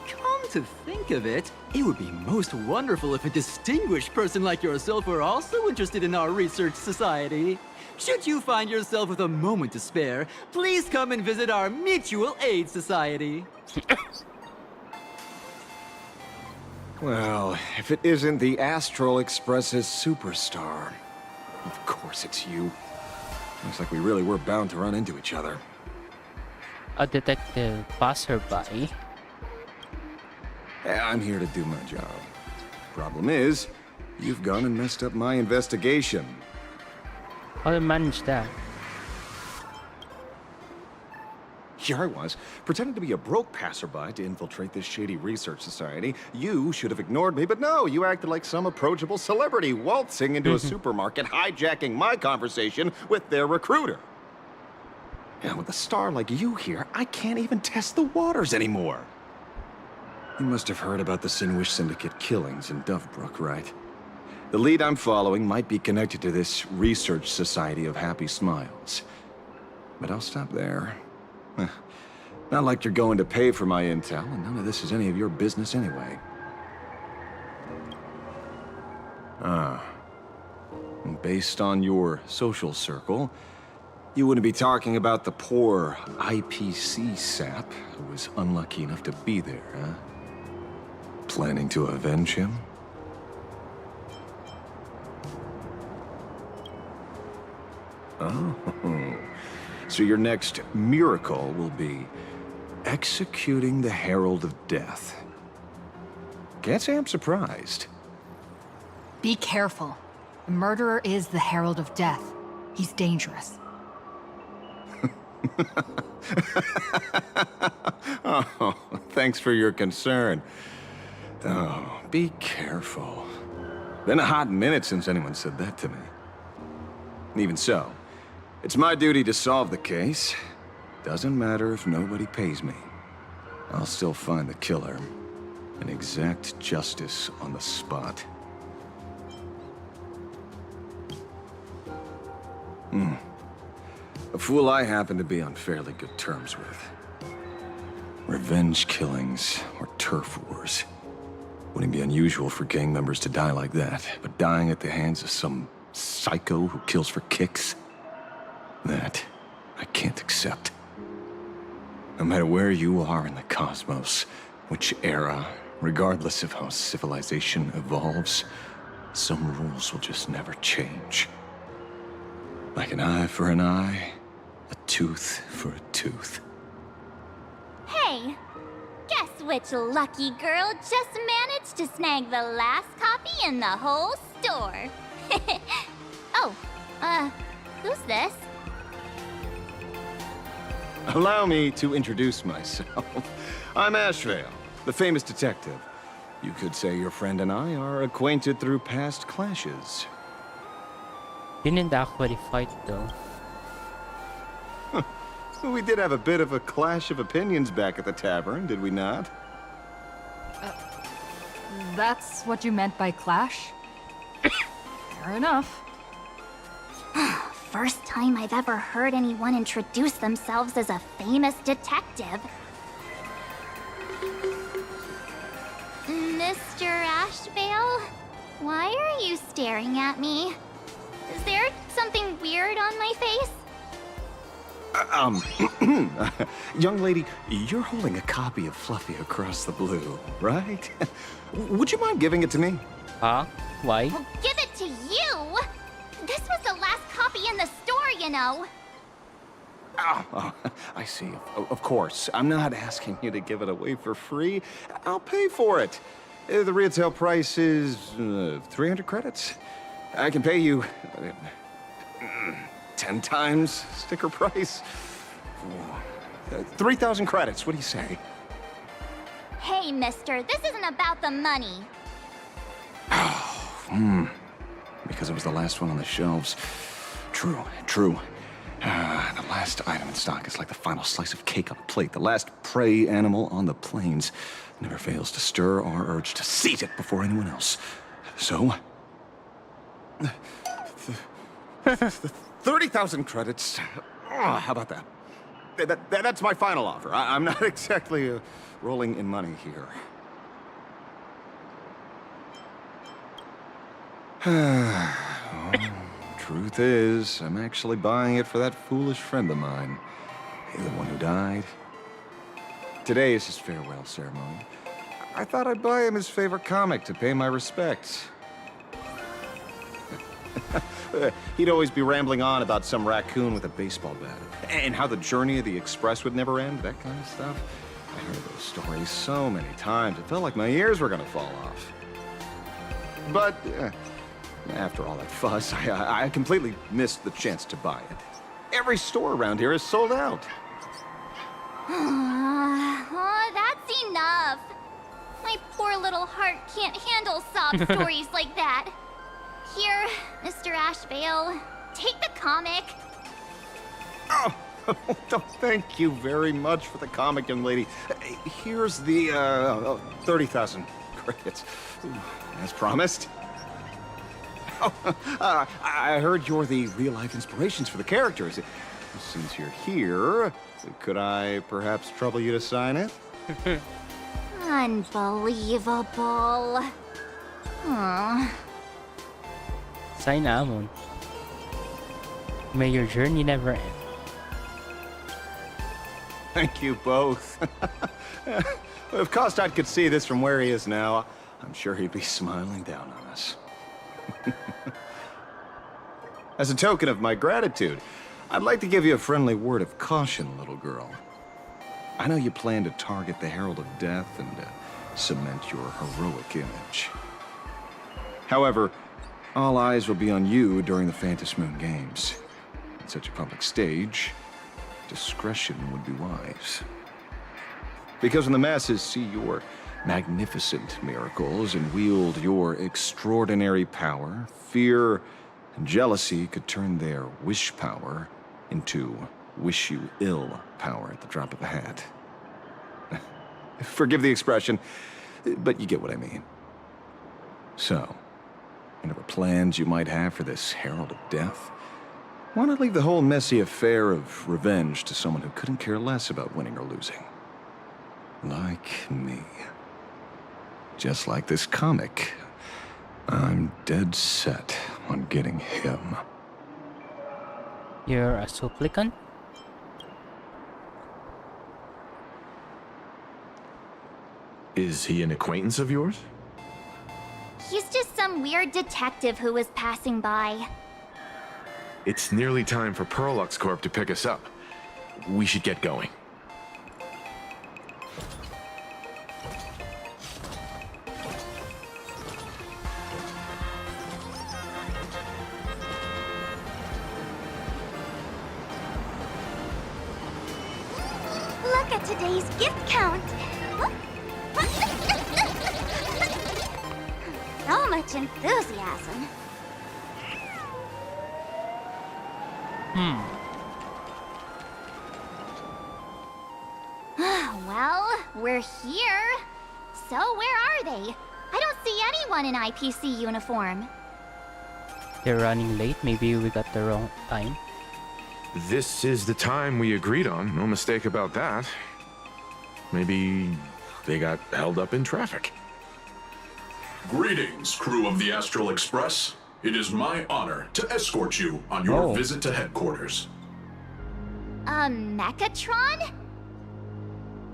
Come to think of it, it would be most wonderful if a distinguished person like yourself were also interested in our Research Society. Should you find yourself with a moment to spare, please come and visit our Mutual Aid Society. Well, if it isn't the Astral Express's superstar. Of course it's you. Looks like we really were bound to run into each other. A detective passerby. I'm here to do my job. Problem is, you've gone and messed up my investigation. How do you manage that? Here I was, pretending to be a broke passerby to infiltrate this shady research society. You should have ignored me, but no, you acted like some approachable celebrity waltzing into a supermarket, hijacking my conversation with their recruiter. And with a star like you here, I can't even test the waters anymore. You must have heard about the Sinwish Syndicate killings in Dovebrook, right? The lead I'm following might be connected to this Research Society of Happy Smiles. But I'll stop there. Not like you're going to pay for my intel, and none of this is any of your business anyway. Based on your social circle, you wouldn't be talking about the poor IPC sap who was unlucky enough to be there, huh? Planning to avenge him? Oh. So your next miracle will be executing the Herald of Death. Can't say I'm surprised. Be careful. The murderer is the Herald of Death. He's dangerous. Oh, thanks for your concern. Oh, be careful. Been a hot minute since anyone said that to me. Even so, it's my duty to solve the case. Doesn't matter if nobody pays me. I'll still find the killer and exact justice on the spot. A fool I happen to be on fairly good terms with. Revenge killings or turf wars. Wouldn't be unusual for gang members to die like that, but dying at the hands of some psycho who kills for kicks? That I can't accept. No matter where you are in the cosmos, which era, regardless of how civilization evolves, some rules will just never change. Like an eye for an eye, a tooth for a tooth. Hey, guess which lucky girl just managed to snag the last copy in the whole store? Who's this? Allow me to introduce myself. I'm Ashveil, the famous detective. You could say your friend and I are acquainted through past clashes. You didn't actually fight though. We did have a bit of a clash of opinions back at the tavern, did we not? That's what you meant by clash? Fair enough. First time I've ever heard anyone introduce themselves as a famous detective. Mr. Ashveil? Why are you staring at me? Is there something weird on my face? Young lady, you're holding a copy of Fluffy Across the Blue, right? Would you mind giving it to me? Huh? Why? Well, give it to you! This was the last copy in the store, you know. Oh, I see. Of course. I'm not asking you to give it away for free. I'll pay for it. The retail price is 300 credits. I can pay you 10 times sticker price. 3,000 credits. What do you say? Hey, mister, this isn't about the money. Because it was the last one on the shelves. True. The last item in stock is like the final slice of cake on a plate. The last prey animal on the plains never fails to stir our urge to seize it before anyone else. So... 30,000 credits. Oh, how about that? That's my final offer. I'm not exactly rolling in money here. Truth is, I'm actually buying it for that foolish friend of mine. The one who died. Today is his farewell ceremony. I thought I'd buy him his favorite comic to pay my respects. He'd always be rambling on about some raccoon with a baseball bat, and how the journey of the Express would never end, that kind of stuff. I heard those stories so many times, it felt like my ears were gonna fall off. But, after all that fuss, I completely missed the chance to buy it. Every store around here is sold out. Oh, that's enough. My poor little heart can't handle sob stories like that. Here, Mr. Ashveil, take the comic. Oh, thank you very much for the comic, young lady. Here's the 30,000 credits, as promised. Oh, I heard you're the real-life inspirations for the characters. Since you're here, could I perhaps trouble you to sign it? Unbelievable. Aww. Sign Amon. May your journey never end. Thank you both. If Kostat could see this from where he is now, I'm sure he'd be smiling down on us. As a token of my gratitude, I'd like to give you a friendly word of caution, little girl. I know you plan to target the Herald of Death and cement your heroic image. However, all eyes will be on you during the Phantasmoon Games. On such a public stage, discretion would be wise. Because when the masses see your magnificent miracles and wield your extraordinary power, fear and jealousy could turn their wish power into wish you ill power at the drop of a hat. Forgive the expression, but you get what I mean. So, whatever plans you might have for this Herald of Death, why not leave the whole messy affair of revenge to someone who couldn't care less about winning or losing? Like me. Just like this comic, I'm dead set on getting him. You're a supplicant? Is he an acquaintance of yours? He's just some weird detective who was passing by. It's nearly time for Perlux Corp to pick us up. We should get going. Look at today's gift count. So much enthusiasm. Well, we're here. So where are they? I don't see anyone in IPC uniform. They're running late. Maybe we got the wrong time. This is the time we agreed on. No mistake about that. Maybe they got held up in traffic. Greetings, crew of the Astral Express. It is my honor to escort you on your visit to headquarters. Mechatron?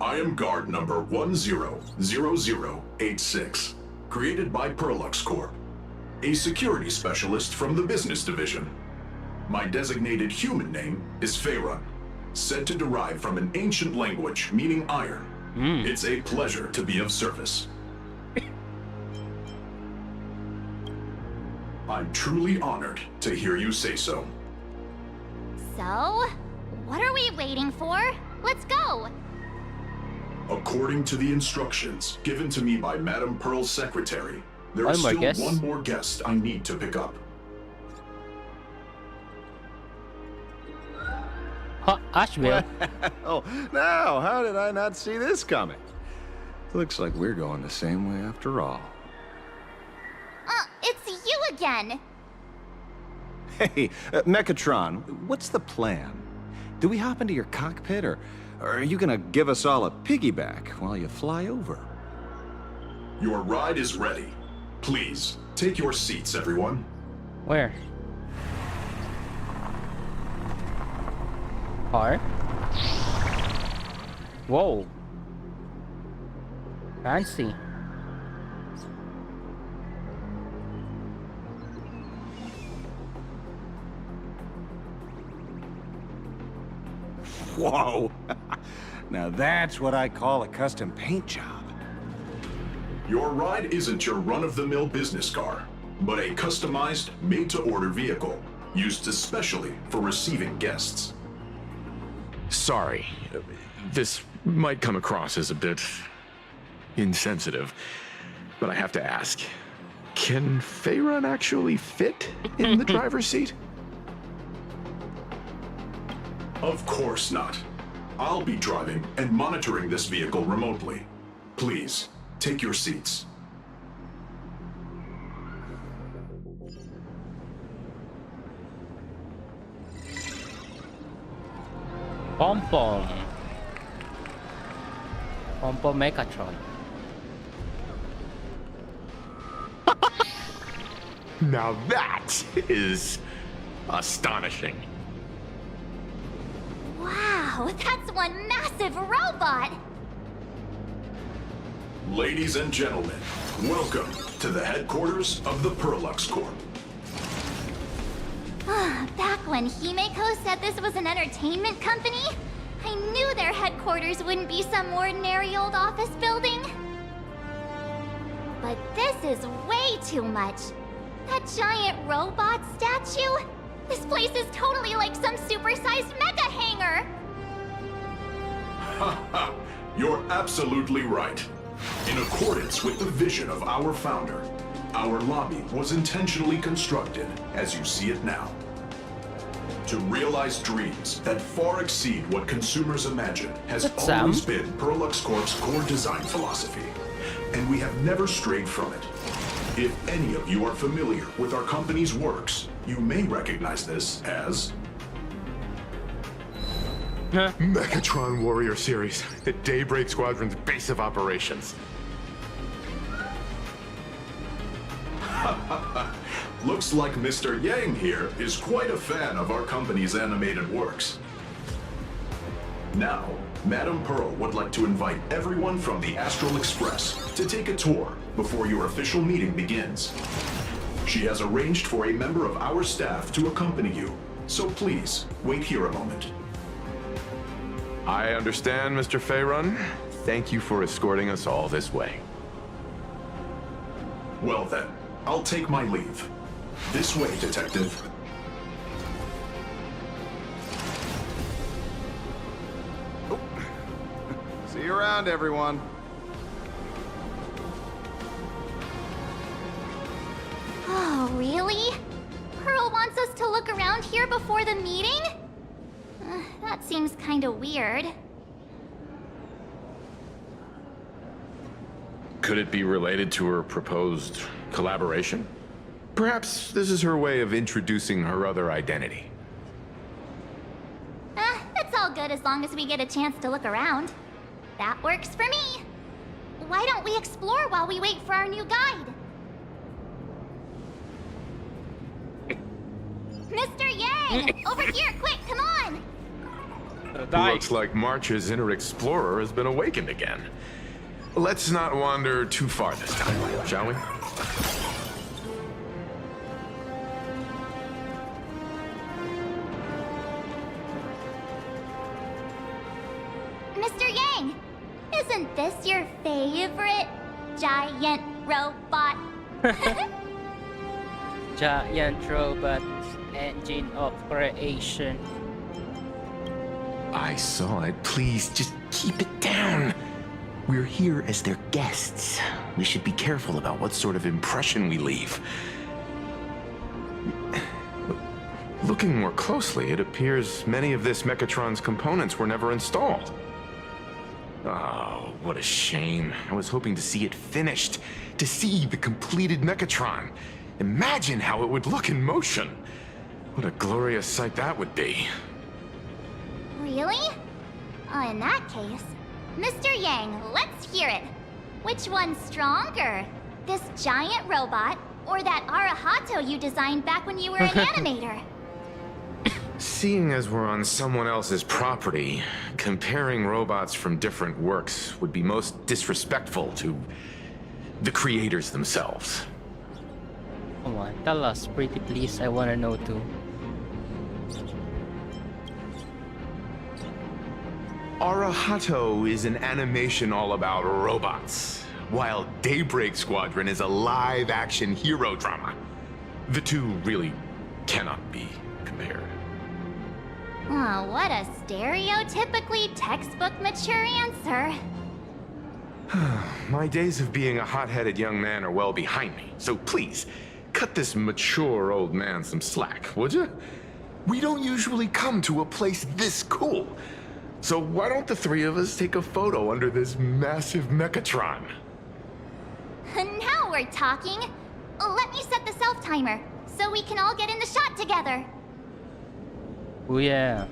I am guard number 100086, created by Perlux Corp, a security specialist from the business division. My designated human name is Faerun, said to derive from an ancient language meaning iron. It's a pleasure to be of service. I'm truly honored to hear you say so. So, what are we waiting for? Let's go! According to the instructions given to me by Madame Pearl's secretary, there is One more still guest. one more guest I need to pick up. Ashveil. Oh, now, how did I not see this coming? Looks like we're going the same way after all. It's you again! Hey, Mechatron, what's the plan? Do we hop into your cockpit, or are you gonna give us all a piggyback while you fly over? Your ride is ready. Please, take your seats, everyone. Where? Car? Whoa. Fancy. Whoa! Now that's what I call a custom paint job. Your ride isn't your run-of-the-mill business car, but a customized, made-to-order vehicle, used especially for receiving guests. Sorry. This might come across as a bit insensitive, but I have to ask. Can Faerun actually fit in the driver's seat? Of course not. I'll be driving and monitoring this vehicle remotely. Please, take your seats. Pom-pom. Pom-pom Mechatron. Now that is astonishing. Wow, that's one massive robot! Ladies and gentlemen, welcome to the headquarters of the Perlux Corp. Back when Himeko said this was an entertainment company, I knew their headquarters wouldn't be some ordinary old office building. But this is way too much. That giant robot statue? This place is totally like some supersized mega hangar! Ha! You're absolutely right. In accordance with the vision of our founder, our lobby was intentionally constructed as you see it now. To realize dreams that far exceed what consumers imagine has always been Perlux Corp's core design philosophy, and we have never strayed from it. If any of you are familiar with our company's works, you may recognize this as... Mechatron Warrior Series, the Daybreak Squadron's base of operations. Looks like Mr. Yang here is quite a fan of our company's animated works. Now, Madame Pearl would like to invite everyone from the Astral Express to take a tour before your official meeting begins. She has arranged for a member of our staff to accompany you, so please, wait here a moment. I understand, Mr. Faerun. Thank you for escorting us all this way. Well then, I'll take my leave. This way, Detective. See you around, everyone. Oh, really? Pearl wants us to look around here before the meeting? That seems kinda weird. Could it be related to her proposed collaboration? Perhaps this is her way of introducing her other identity. It's all good as long as we get a chance to look around. That works for me. Why don't we explore while we wait for our new guide? Mr. Yang! Over here, quick, come on! Looks like March's inner explorer has been awakened again. Let's not wander too far this time, shall we? Mr. Yang! Isn't this your favorite giant robot? Giant robot, engine of creation. I saw it. Please, just keep it down. We're here as their guests. We should be careful about what sort of impression we leave. Looking more closely, it appears many of this Mechatron's components were never installed. Oh, what a shame. I was hoping to see it finished, to see the completed Mechatron. Imagine how it would look in motion. What a glorious sight that would be. Really? In that case, Mr. Yang, let's hear it. Which one's stronger? This giant robot, or that Arahato you designed back when you were an animator? Seeing as we're on someone else's property, comparing robots from different works would be most disrespectful to the creators themselves. Come on, tell us, pretty please. I wanna know too. Arahato is an animation all about robots, while Daybreak Squadron is a live-action hero drama. The two really cannot be compared. Oh, what a stereotypically textbook mature answer. My days of being a hot-headed young man are well behind me, so please, cut this mature old man some slack, would you? We don't usually come to a place this cool. So why don't the three of us take a photo under this massive Mechatron? Now we're talking. Let me set the self-timer, so we can all get in the shot together. Oh yeah.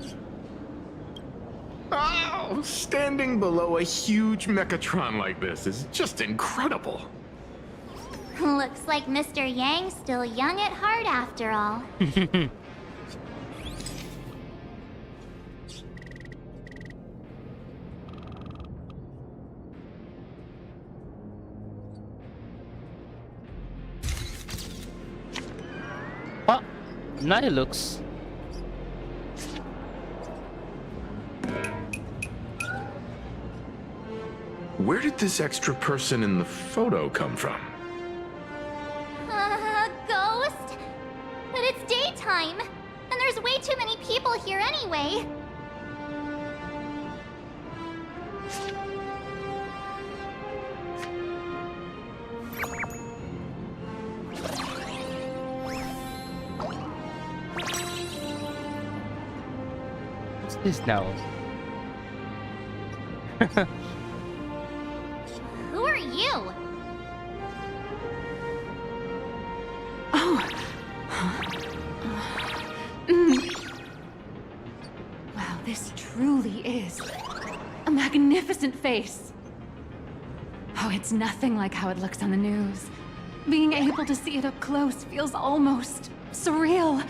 Oh, standing below a huge Mechatron like this is just incredible. Looks like Mr. Yang's still young at heart after all. Oh, now it looks. Where did this extra person in the photo come from? Ghost? But it's daytime, and there's way too many people here anyway. What's this now? Who are you? Oh. Wow, this truly is a magnificent face. Oh, it's nothing like how it looks on the news. Being able to see it up close feels almost surreal.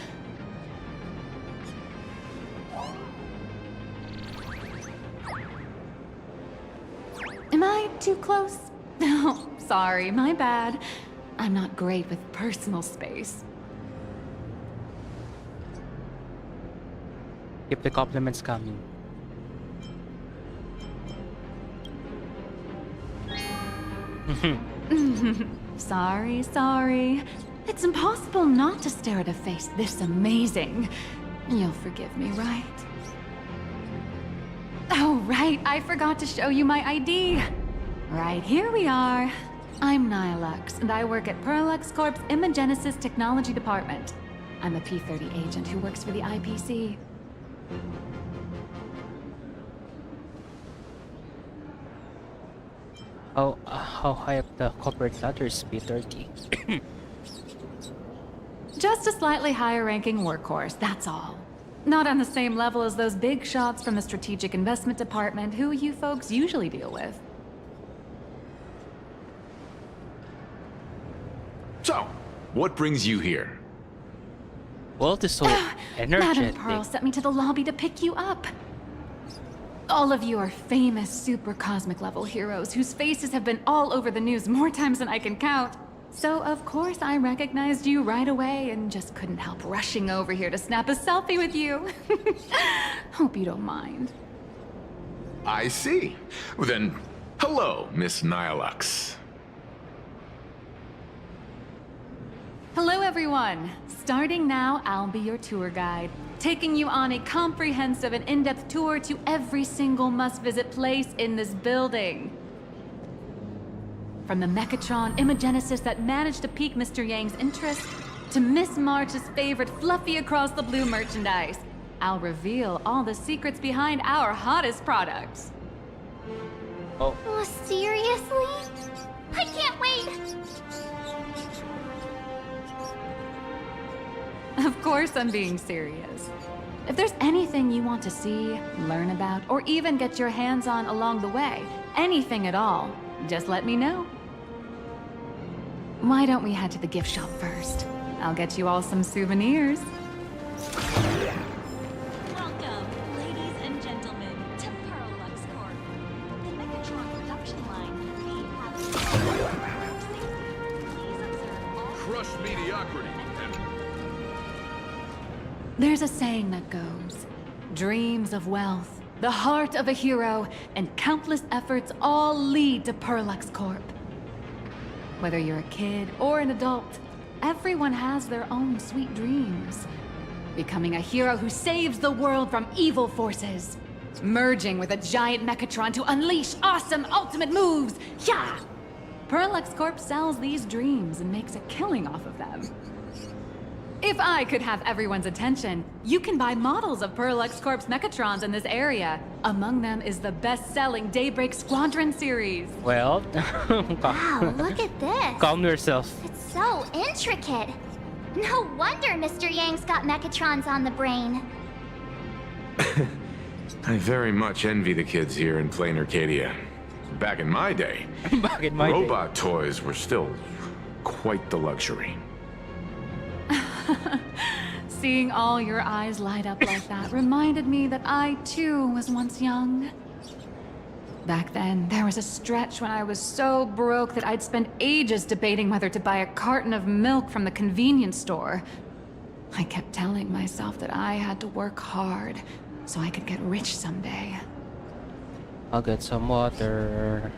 Am I too close? Oh, sorry, my bad. I'm not great with personal space. Keep the compliments coming. Sorry. It's impossible not to stare at a face this amazing. You'll forgive me, right? Oh, right, I forgot to show you my ID. Right, here we are. I'm Nihilux, and I work at Perlux Corp's Imagenesis Technology Department. I'm a P-30 agent who works for the IPC. How high up the corporate ladders be 30? Just a slightly higher ranking workhorse, that's all. Not on the same level as those big shots from the Strategic Investment Department who you folks usually deal with. So, what brings you here? Well, this so Madam energetic. Pearl sent me to the lobby to pick you up. All of you are famous super cosmic level heroes whose faces have been all over the news more times than I can count. So of course I recognized you right away and just couldn't help rushing over here to snap a selfie with you. Hope you don't mind. I see. Well, then, hello, Miss Nihilux. Hello everyone! Starting now, I'll be your tour guide, taking you on a comprehensive and in-depth tour to every single must-visit place in this building. From the Mechatron Imagenesis that managed to pique Mr. Yang's interest, to Miss March's favorite fluffy across the blue merchandise, I'll reveal all the secrets behind our hottest products. Oh, seriously? I can't wait! Of course I'm being serious. If there's anything you want to see, learn about, or even get your hands on along the way, anything at all, just let me know. Why don't we head to the gift shop first? I'll get you all some souvenirs. Welcome, ladies and gentlemen, to Pearl Corp. The Mechatron production line. We have Please observe all Crush mediocrity. There's a saying that goes, dreams of wealth, the heart of a hero, and countless efforts all lead to Perlux Corp. Whether you're a kid or an adult, everyone has their own sweet dreams. Becoming a hero who saves the world from evil forces. Merging with a giant Mechatron to unleash awesome ultimate moves. Yeah! Perlux Corp sells these dreams and makes a killing off of them. If I could have everyone's attention, you can buy models of Perlux Corp's Mechatrons in this area. Among them is the best-selling Daybreak Squadron series. Well, Wow, look at this. calm yourself. It's so intricate. No wonder Mr. Yang's got Mechatrons on the brain. I very much envy the kids here in Plain Arcadia. Back in my day, robot toys were still quite the luxury. Seeing all your eyes light up like that reminded me that I, too, was once young. Back then, there was a stretch when I was so broke that I'd spend ages debating whether to buy a carton of milk from the convenience store. I kept telling myself that I had to work hard so I could get rich someday. I'll get some water.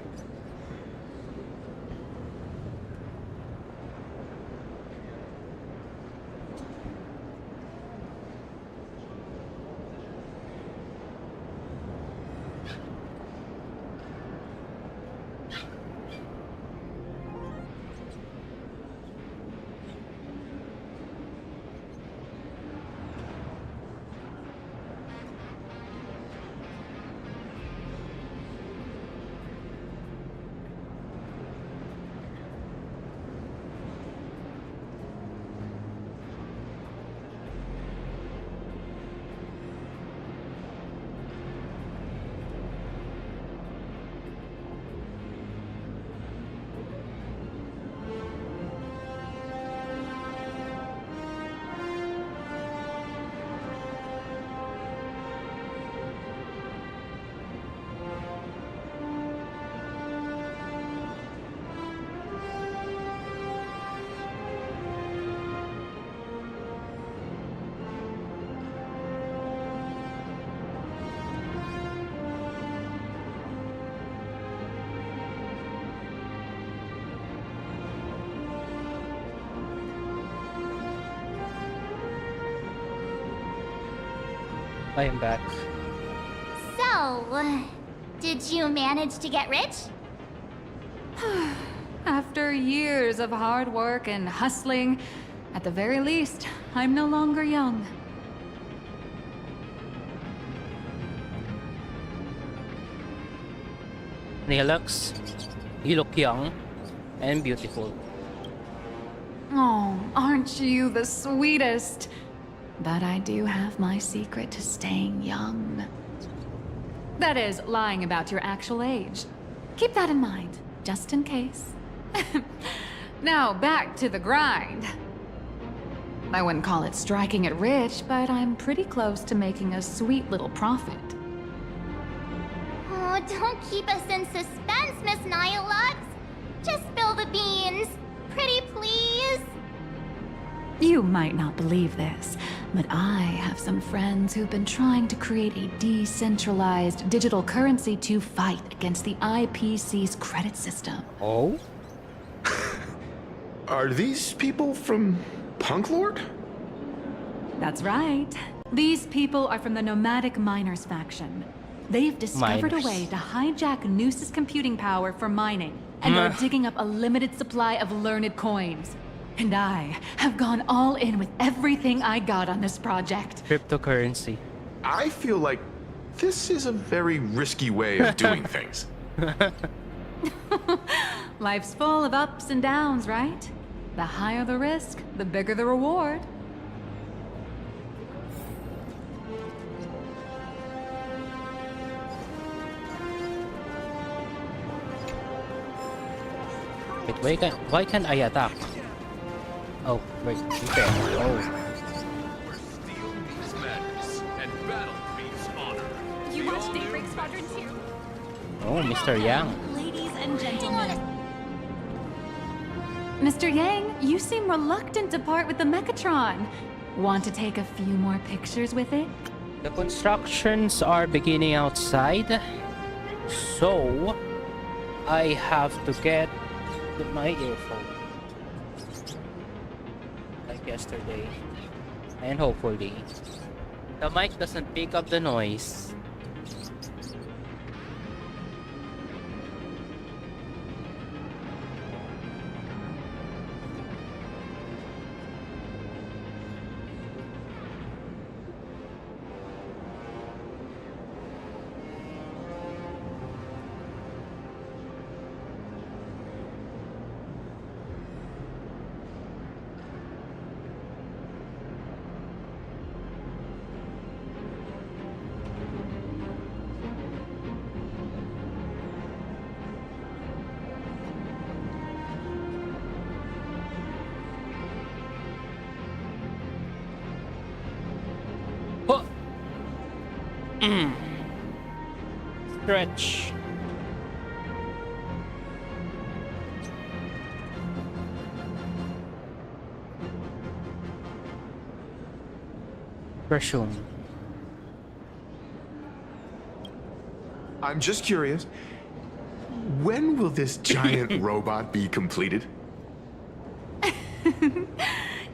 I am back. So, did you manage to get rich? After years of hard work and hustling, at the very least, I'm no longer young. Nihilux, You look young and beautiful. Oh, aren't you the sweetest? But I do have my secret to staying young. That is, lying about your actual age. Keep that in mind, just in case. Now, back to the grind. I wouldn't call it striking it rich, but I'm pretty close to making a sweet little profit. Oh, don't keep us in suspense, Miss Nihilux. Just spill the beans. Pretty please. You might not believe this, but I have some friends who've been trying to create a decentralized digital currency to fight against the IPC's credit system. Oh? Are these people from Punk Lord? That's right. These people are from the Nomadic Miners faction. They've discovered a way to hijack Noose's computing power for mining, and are digging up a limited supply of learned coins. And I have gone all in with everything I got on this project. Cryptocurrency. I feel like this is a very risky way of doing things. Life's full of ups and downs, right? The higher the risk, the bigger the reward. Wait, why can't I attack? Oh, wait, okay. Oh. You watch Daybreak Squadron too? Oh, Mr. Yang. Ladies and gentlemen. Mr. Yang, you seem reluctant to part with the Mechatron. Want to take a few more pictures with it? The constructions are beginning outside, so I have to get my earphone like yesterday, and hopefully the mic doesn't pick up the noise. Stretch. Presume. I'm just curious. When will this giant robot be completed?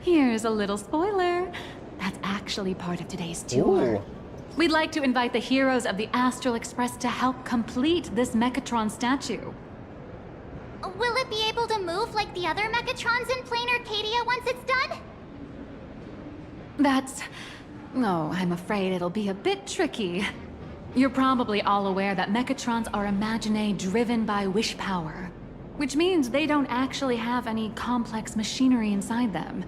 Here's a little spoiler. That's actually part of today's tour. Ooh. We'd like to invite the heroes of the Astral Express to help complete this Mechatron statue. Will it be able to move like the other Mechatrons in Plain Arcadia once it's done? Oh, I'm afraid it'll be a bit tricky. You're probably all aware that Mechatrons are imaginae driven by wish power, which means they don't actually have any complex machinery inside them.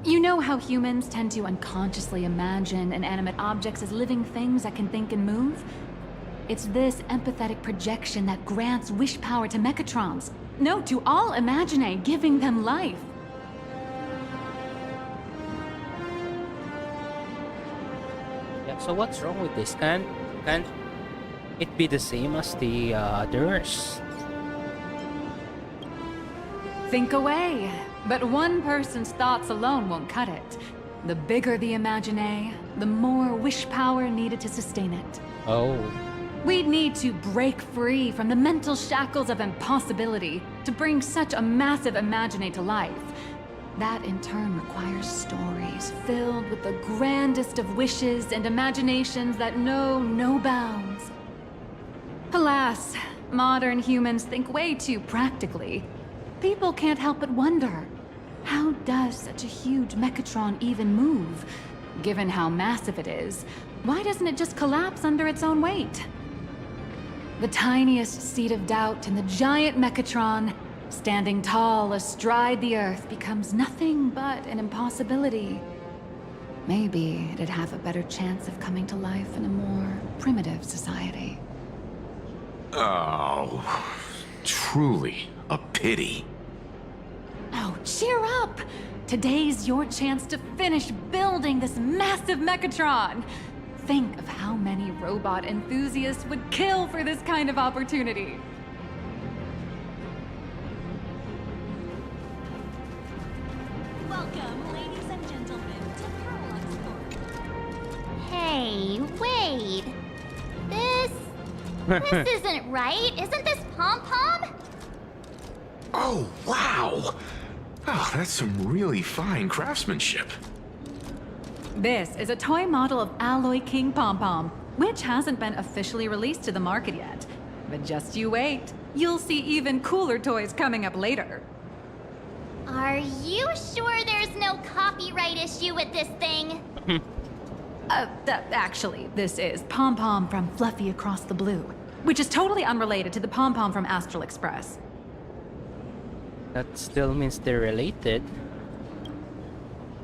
You know how humans tend to unconsciously imagine inanimate objects as living things that can think and move? It's this empathetic projection that grants wish power to Mechatrons. No, to all imaginae, giving them life. Yeah, so what's wrong with this? Can't it be the same as the others? Think away. But one person's thoughts alone won't cut it. The bigger the imaginae, the more wish power needed to sustain it. Oh. We'd need to break free from the mental shackles of impossibility to bring such a massive imaginae to life. That in turn requires stories filled with the grandest of wishes and imaginations that know no bounds. Alas, modern humans think way too practically. People can't help but wonder, how does such a huge Mechatron even move? Given how massive it is, why doesn't it just collapse under its own weight? The tiniest seed of doubt in the giant Mechatron, standing tall astride the Earth, becomes nothing but an impossibility. Maybe it'd have a better chance of coming to life in a more primitive society. Oh, truly a pity. Oh, cheer up! Today's your chance to finish building this massive Mechatron! Think of how many robot enthusiasts would kill for this kind of opportunity. Welcome, ladies and gentlemen, to Parallax Corp. Hey, wait. This isn't right. Isn't this Pom-Pom? Oh, wow! Oh, that's some really fine craftsmanship. This is a toy model of Alloy King Pom-Pom, which hasn't been officially released to the market yet. But just you wait. You'll see even cooler toys coming up later. Are you sure there's no copyright issue with this thing? Actually, this is Pom-Pom from Fluffy Across the Blue, which is totally unrelated to the Pom-Pom from Astral Express. That still means they're related.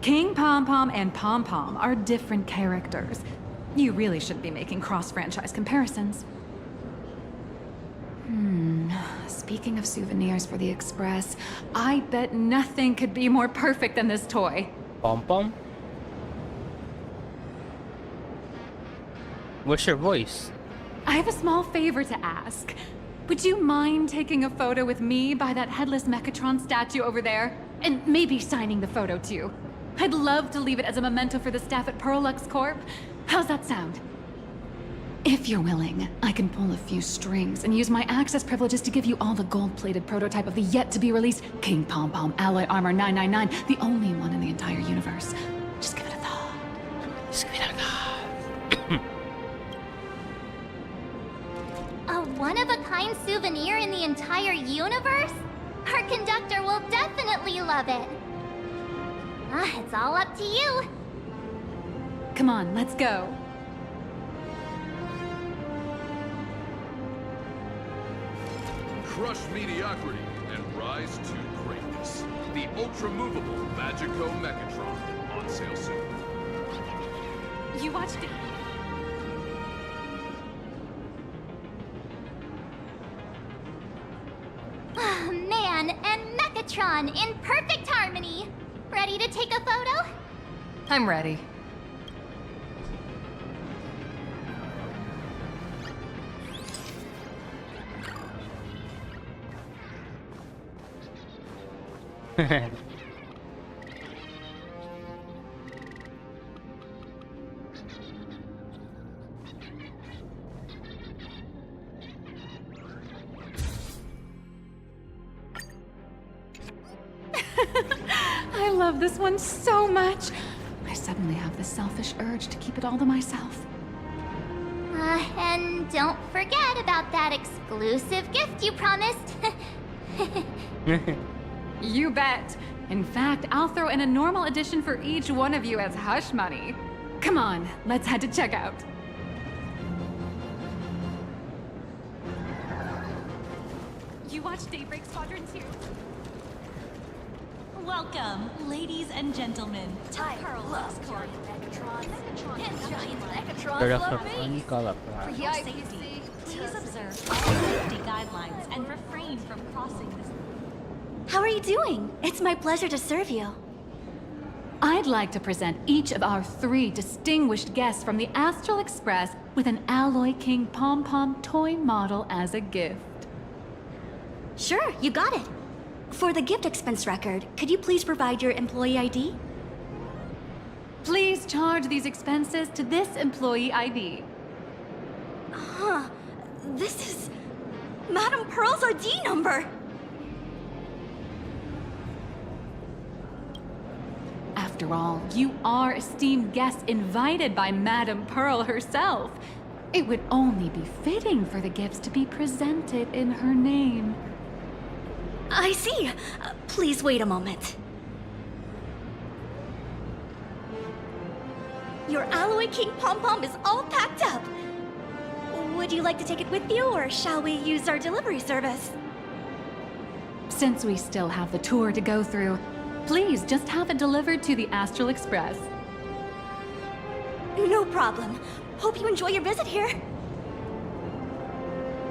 King Pom-Pom and Pom-Pom are different characters. You really shouldn't be making cross-franchise comparisons. Speaking of souvenirs for the Express, I bet nothing could be more perfect than this toy. Pom-Pom? What's your voice? I have a small favor to ask. Would you mind taking a photo with me by that headless Mechatron statue over there? And maybe signing the photo too. I'd love to leave it as a memento for the staff at Parallax Corp. How's that sound? If you're willing, I can pull a few strings and use my access privileges to give you all the gold-plated prototype of the yet-to-be-released King Pom-Pom Alloy Armor 999, the only one in the entire universe. Just give it a thought. Just give it a thought. A one-of-a-kind souvenir in the entire universe? Our conductor will definitely love it. It's all up to you. Come on, let's go. Crush mediocrity and rise to greatness. The ultra-movable Magico Mechatron, on sale soon. You watched it. Man and Mechatron in perfect harmony. Ready to take a photo? I'm ready. I love this one so much. I suddenly have this selfish urge to keep it all to myself. And don't forget about that exclusive gift you promised. You bet. In fact, I'll throw in a normal edition for each one of you as hush money. Come on, let's head to checkout. You watched Daybreak Squadron 2? Welcome, ladies and gentlemen, to Parallax Corp. Pero sa funny color. For your safety, please observe all safety guidelines and refrain from crossing this. How are you doing? It's my pleasure to serve you. I'd like to present each of our 3 distinguished guests from the Astral Express with an Alloy King Pom-Pom toy model as a gift. Sure, you got it. For the gift expense record, could you please provide your employee ID? Please charge these expenses to this employee ID. Huh. This is Madame Pearl's ID number. After all, you are esteemed guests invited by Madame Pearl herself. It would only be fitting for the gifts to be presented in her name. I see. Please wait a moment. Your Alloy King Pom-Pom is all packed up. Would you like to take it with you, or shall we use our delivery service? Since we still have the tour to go through, please just have it delivered to the Astral Express. No problem. Hope you enjoy your visit here.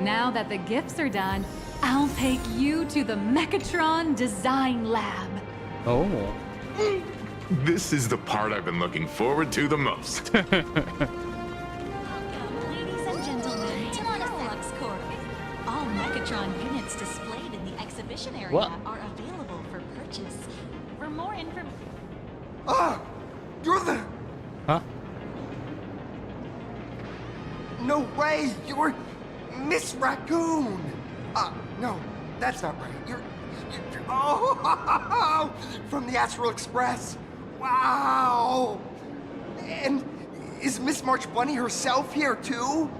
Now that the gifts are done, I'll take you to the Mechatron Design Lab. Oh. This is the part I've been looking forward to the most. Ladies and gentlemen, to Lux Corp. All Mechatron units displayed in the exhibition area What? are available for purchase. For more information... Ah! You're the... Huh? No way! You're Miss Raccoon! No, that's not right. You're oh! From the Astral Express! Wow! And is Miss March Bunny herself here, too?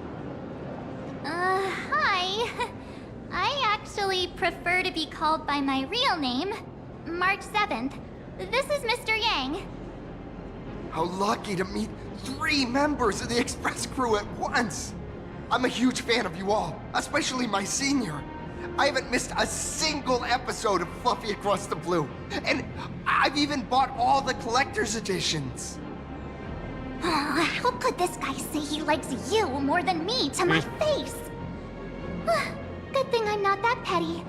Hi. I actually prefer to be called by my real name, March 7th. This is Mr. Yang. How lucky to meet 3 members of the Express crew at once! I'm a huge fan of you all, especially my senior. I haven't missed a single episode of Fluffy Across the Blue. And I've even bought all the collector's editions. Oh, how could this guy say he likes you more than me to my face? Good thing I'm not that petty.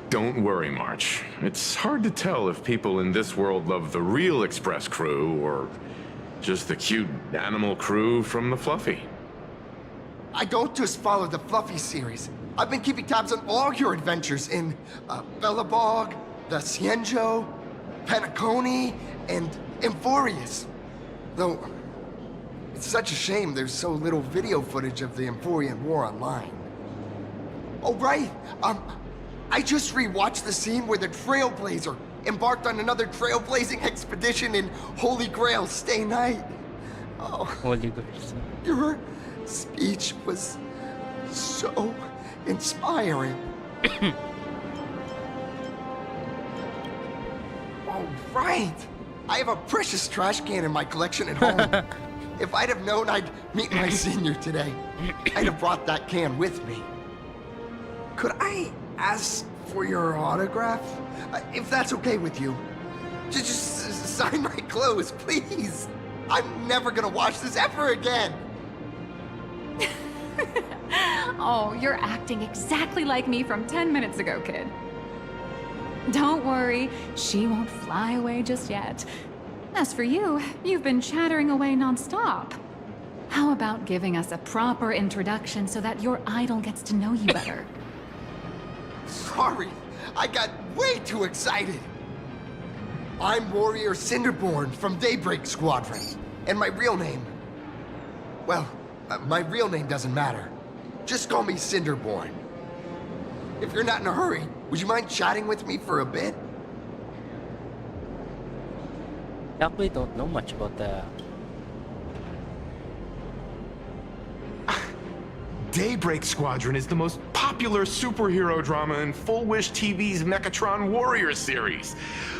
Don't worry, March. It's hard to tell if people in this world love the real Express crew or just the cute animal crew from the Fluffy. I don't just follow the Fluffy series. I've been keeping tabs on all your adventures in Bellabog, the Cienjo, Penacony, and Emphorius. Though, it's such a shame there's so little video footage of the Emphorian War online. Oh, right! I just rewatched the scene where the Trailblazer embarked on another trailblazing expedition in Holy Grail Stay Night. Oh, Holy Grail. Your speech was so inspiring. Oh, right! I have a precious trash can in my collection at home. If I'd have known I'd meet my senior today, I'd have brought that can with me. Could I ask for your autograph? If that's okay with you. Just sign my clothes, please. I'm never gonna watch this ever again. Oh, you're acting exactly like me from 10 minutes ago, kid. Don't worry, she won't fly away just yet. As for you, you've been chattering away nonstop. How about giving us a proper introduction so that your idol gets to know you better? Sorry, I got way too excited. I'm Warrior Cinderborn from Daybreak Squadron, and my real name... Well, my real name doesn't matter. Just call me Cinderborn. If you're not in a hurry, would you mind chatting with me for a bit? Actually, don't know much about the... Daybreak Squadron is the most popular superhero drama in Full Wish TV's Mechatron Warrior series,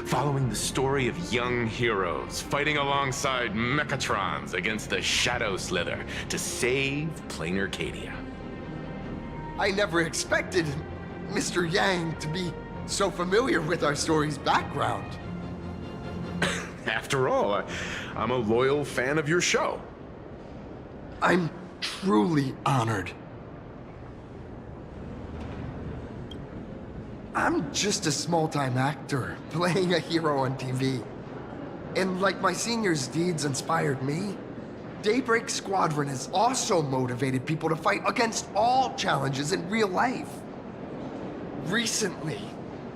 following the story of young heroes fighting alongside Mechatrons against the Shadow Slither to save Plain Arcadia. I never expected Mr. Yang to be so familiar with our story's background. After all, I'm a loyal fan of your show. I'm truly honored. I'm just a small-time actor playing a hero on TV. And like my senior's deeds inspired me, Daybreak Squadron has also motivated people to fight against all challenges in real life. Recently,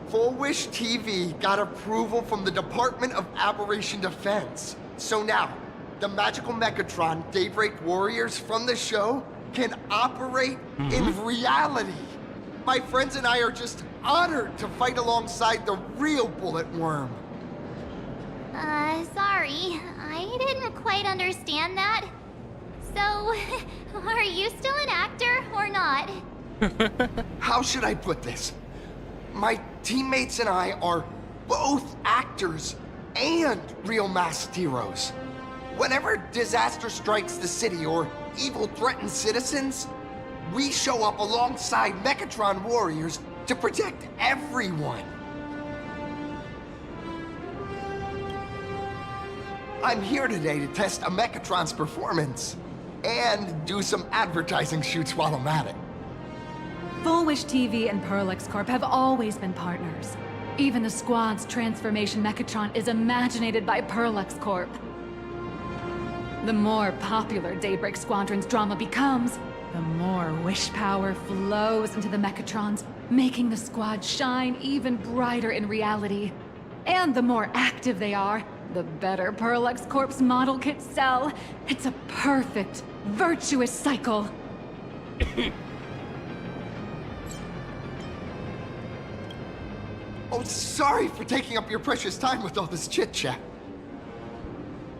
Full Wish TV got approval from the Department of Aberration Defense. So now, the magical Mechatron Daybreak Warriors from the show can operate in reality. My friends and I are just honored to fight alongside the real Bullet Worm. Sorry. I didn't quite understand that. So, are you still an actor or not? How should I put this? My teammates and I are both actors and real masked heroes. Whenever disaster strikes the city or evil threatens citizens, we show up alongside Mechatron warriors to protect everyone. I'm here today to test a Mechatron's performance and do some advertising shoots while I'm at it. Full Wish TV and Parallax Corp have always been partners. Even the squad's transformation Mechatron is imaginated by Parallax Corp. The more popular Daybreak Squadron's drama becomes, the more wish power flows into the Mechatrons, making the squad shine even brighter in reality. And the more active they are, the better Parallax Corp's model kits sell. It's a perfect, virtuous cycle. Oh, sorry for taking up your precious time with all this chit-chat.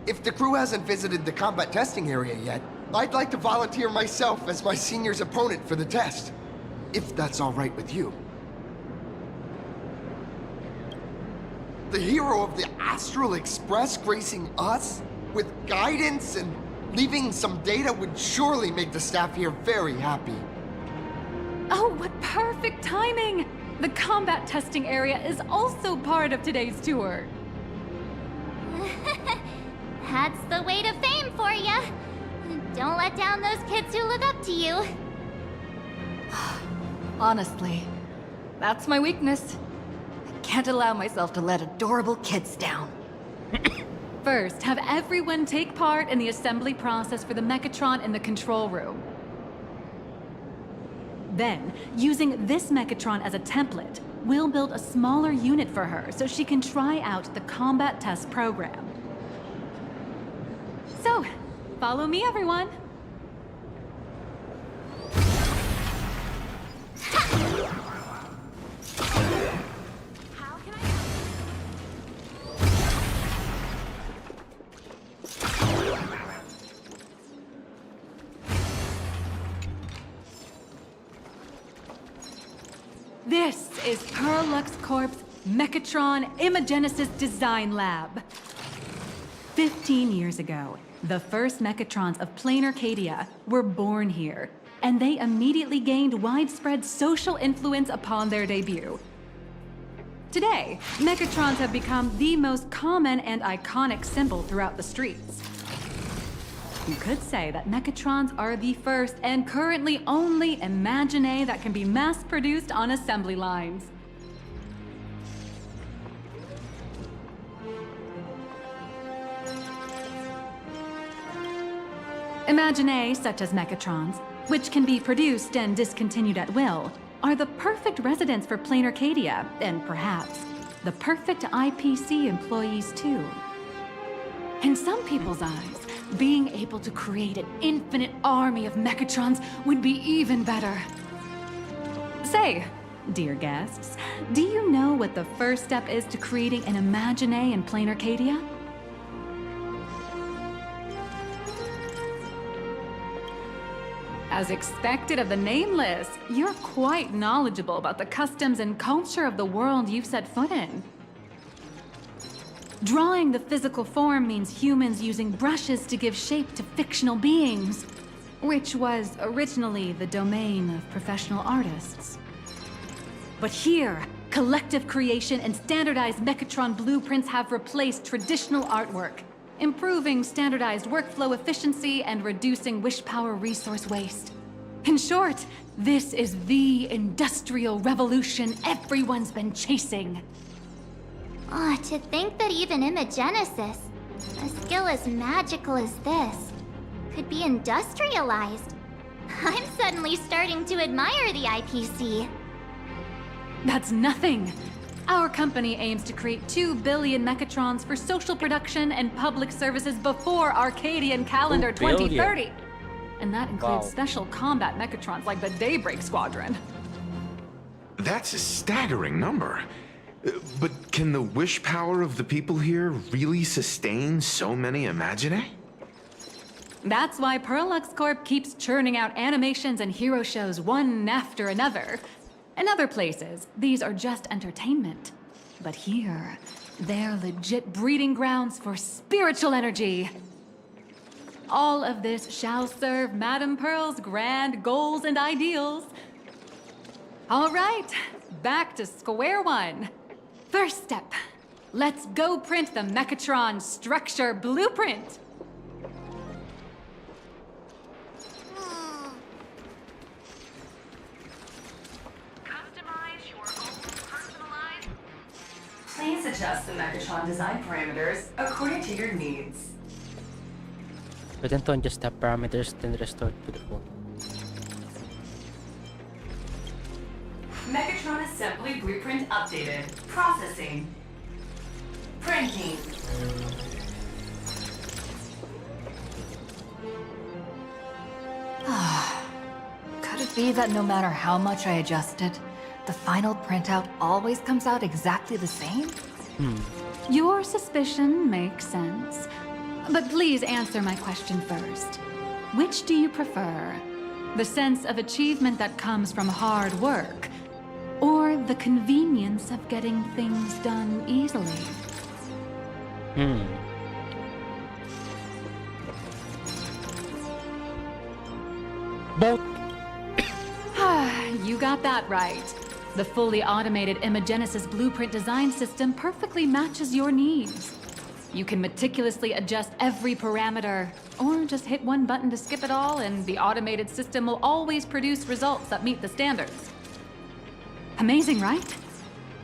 If the crew hasn't visited the combat testing area yet, I'd like to volunteer myself as my senior's opponent for the test. If that's all right with you. The hero of the Astral Express gracing us with guidance and leaving some data would surely make the staff here very happy. Oh, what perfect timing! The combat testing area is also part of today's tour. That's the way to fame for ya. Don't let down those kids who look up to you. Honestly, that's my weakness. I can't allow myself to let adorable kids down. First, have everyone take part in the assembly process for the Mechatron in the control room. Then, using this Mechatron as a template, we'll build a smaller unit for her so she can try out the combat test program. So, follow me, everyone. This is Parallax Corp's Mechatron Imagenesis Design Lab. 15 years ago, the first Mechatrons of plain Arcadia were born here, and they immediately gained widespread social influence upon their debut. Today, Mechatrons have become the most common and iconic symbol throughout the streets. You could say that Mechatrons are the first and currently only Imagine that can be mass-produced on assembly lines. Imagine such as Mechatrons, which can be produced and discontinued at will, are the perfect residents for plain Arcadia, and perhaps the perfect IPC employees too. In some people's eyes, being able to create an infinite army of Mechatrons would be even better. Say, dear guests, do you know what the first step is to creating an Imagine in plain Arcadia? As expected of the Nameless, you're quite knowledgeable about the customs and culture of the world you've set foot in. Drawing the physical form means humans using brushes to give shape to fictional beings, which was originally the domain of professional artists. But here, collective creation and standardized Mechatron blueprints have replaced traditional artwork, improving standardized workflow efficiency and reducing wish power resource waste. In short, this is the industrial revolution everyone's been chasing. Oh, to think that even Imagenesis, a skill as magical as this, could be industrialized. I'm suddenly starting to admire the IPC. That's nothing. Our company aims to create 2 billion Mechatrons for social production and public services before Arcadian calendar 2030. And that includes special combat Mechatrons like the Daybreak Squadron. That's a staggering number. But can the wish power of the people here really sustain so many Imagine? That's why Parallax Corp keeps churning out animations and hero shows one after another. In other places, these are just entertainment. But here, they're legit breeding grounds for spiritual energy. all of this shall serve Madame Pearl's grand goals and ideals. All right, back to square one. First step, let's go print the Mechatron structure blueprint. Please adjust the Mechatron design parameters according to your needs. Pwede to adjust the parameters then restore to the floor. Mechatron assembly blueprint updated. Processing. Printing. Could it be that no matter how much I adjust it, the final printout always comes out exactly the same? Your suspicion makes sense. But please answer my question first. Which do you prefer? The sense of achievement that comes from hard work, or the convenience of getting things done easily? Both. You got that right. The fully automated Imogenesis blueprint design system perfectly matches your needs. You can meticulously adjust every parameter, or just hit one button to skip it all, and the automated system will always produce results that meet the standards. Amazing, right?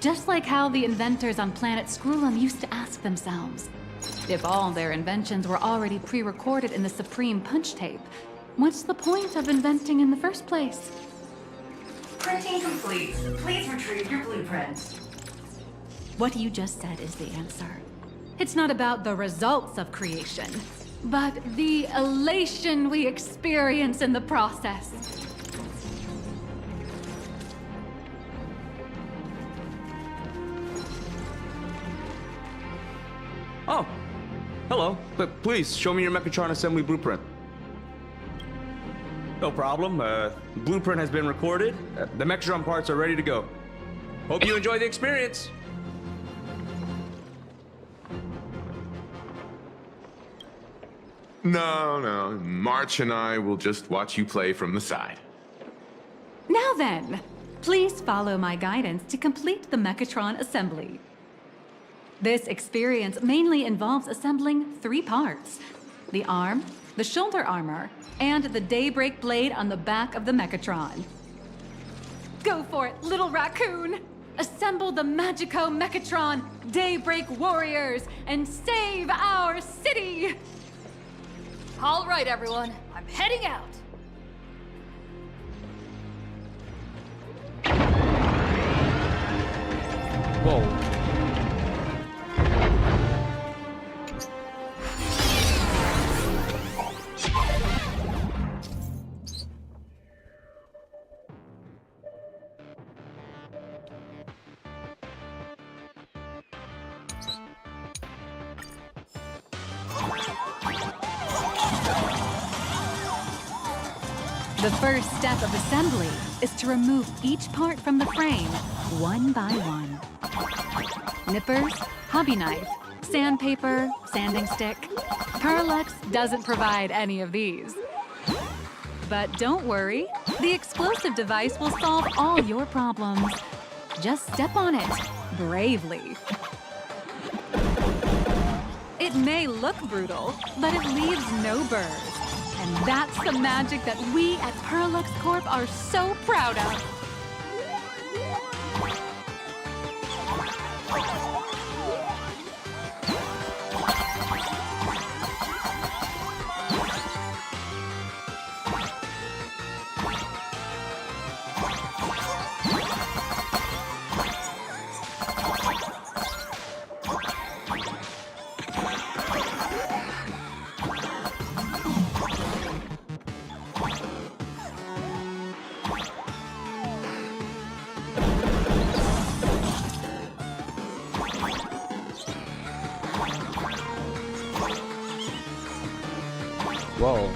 Just like how the inventors on planet Scrulum used to ask themselves, if all their inventions were already pre-recorded in the Supreme Punch Tape, what's the point of inventing in the first place? Printing complete. Please retrieve your blueprint. What you just said is the answer. It's not about the results of creation, but the elation we experience in the process. Oh, hello. But please, show me your Mechatron assembly blueprint. No problem. Blueprint has been recorded. The Mechatron parts are ready to go. Hope you enjoy the experience. No. March and I will just watch you play from the side. Now then, please follow my guidance to complete the Mechatron assembly. This experience mainly involves assembling 3 parts: the arm, the shoulder armor, and the Daybreak blade on the back of the Mechatron. Go for it, little raccoon! Assemble the Magico Mechatron Daybreak warriors and save our city! All right, everyone, I'm heading out. Whoa. The first step of assembly is to remove each part from the frame, one by one. Nippers, hobby knife, sandpaper, sanding stick. Parallax doesn't provide any of these. But don't worry, the explosive device will solve all your problems. Just step on it, bravely. It may look brutal, but it leaves no burrs. And that's the magic that we at Parallax Corp are so proud of. Whoa.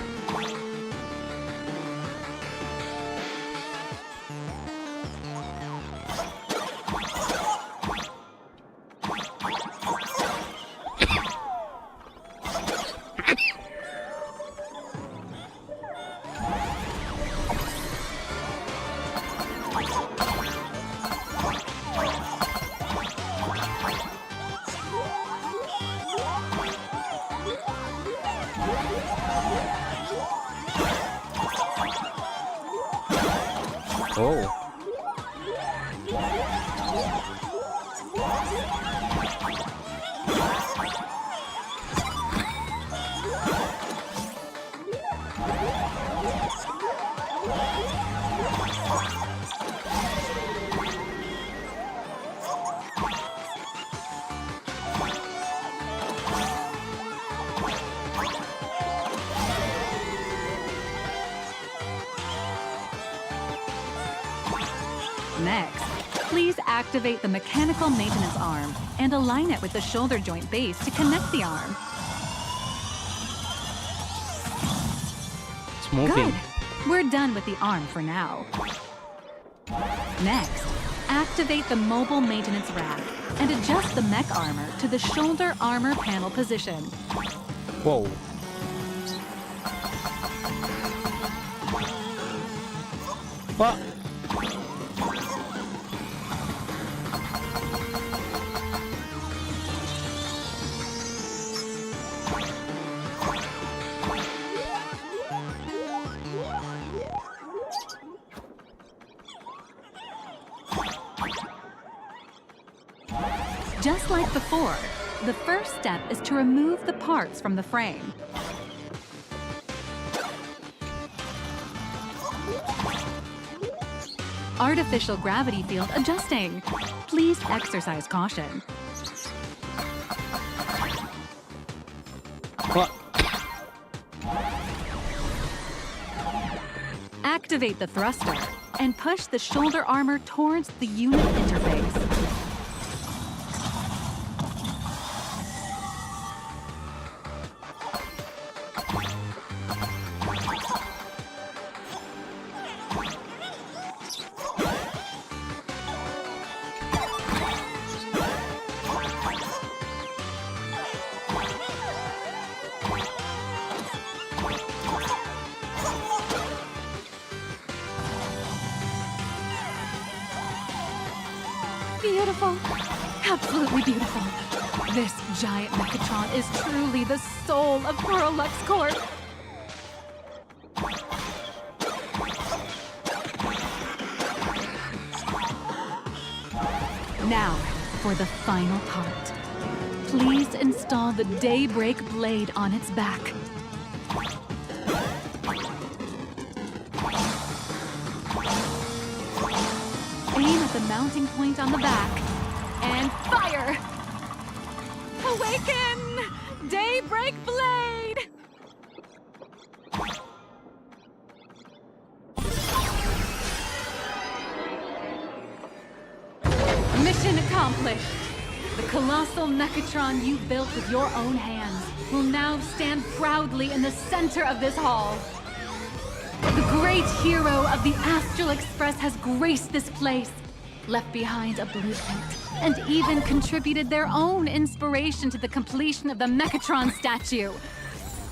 Oh. Next, please activate the mechanical maintenance arm and align it with the shoulder joint base to connect the arm. It's moving. Good. We're done with the arm for now. Next, activate the mobile maintenance rack and adjust the mech armor to the shoulder armor panel position. Whoa. What? Just like before, the first step is to remove the parts from the frame. Artificial gravity field adjusting. Please exercise caution. What? Activate the thruster and push the shoulder armor towards the unit interface. Beautiful. Absolutely beautiful. This giant Mechatron is truly the soul of Perlux Corp. Now, for the final part. Please install the Daybreak blade on its back. Aim at the mounting point on the back, and fire! Awaken! Daybreak blade! Mission accomplished! The colossal Mechatron you built with your own hands will now stand proudly in the center of this hall. The great hero of the Astral Express has graced this place, left behind a blueprint, and even contributed their own inspiration to the completion of the Mechatron statue.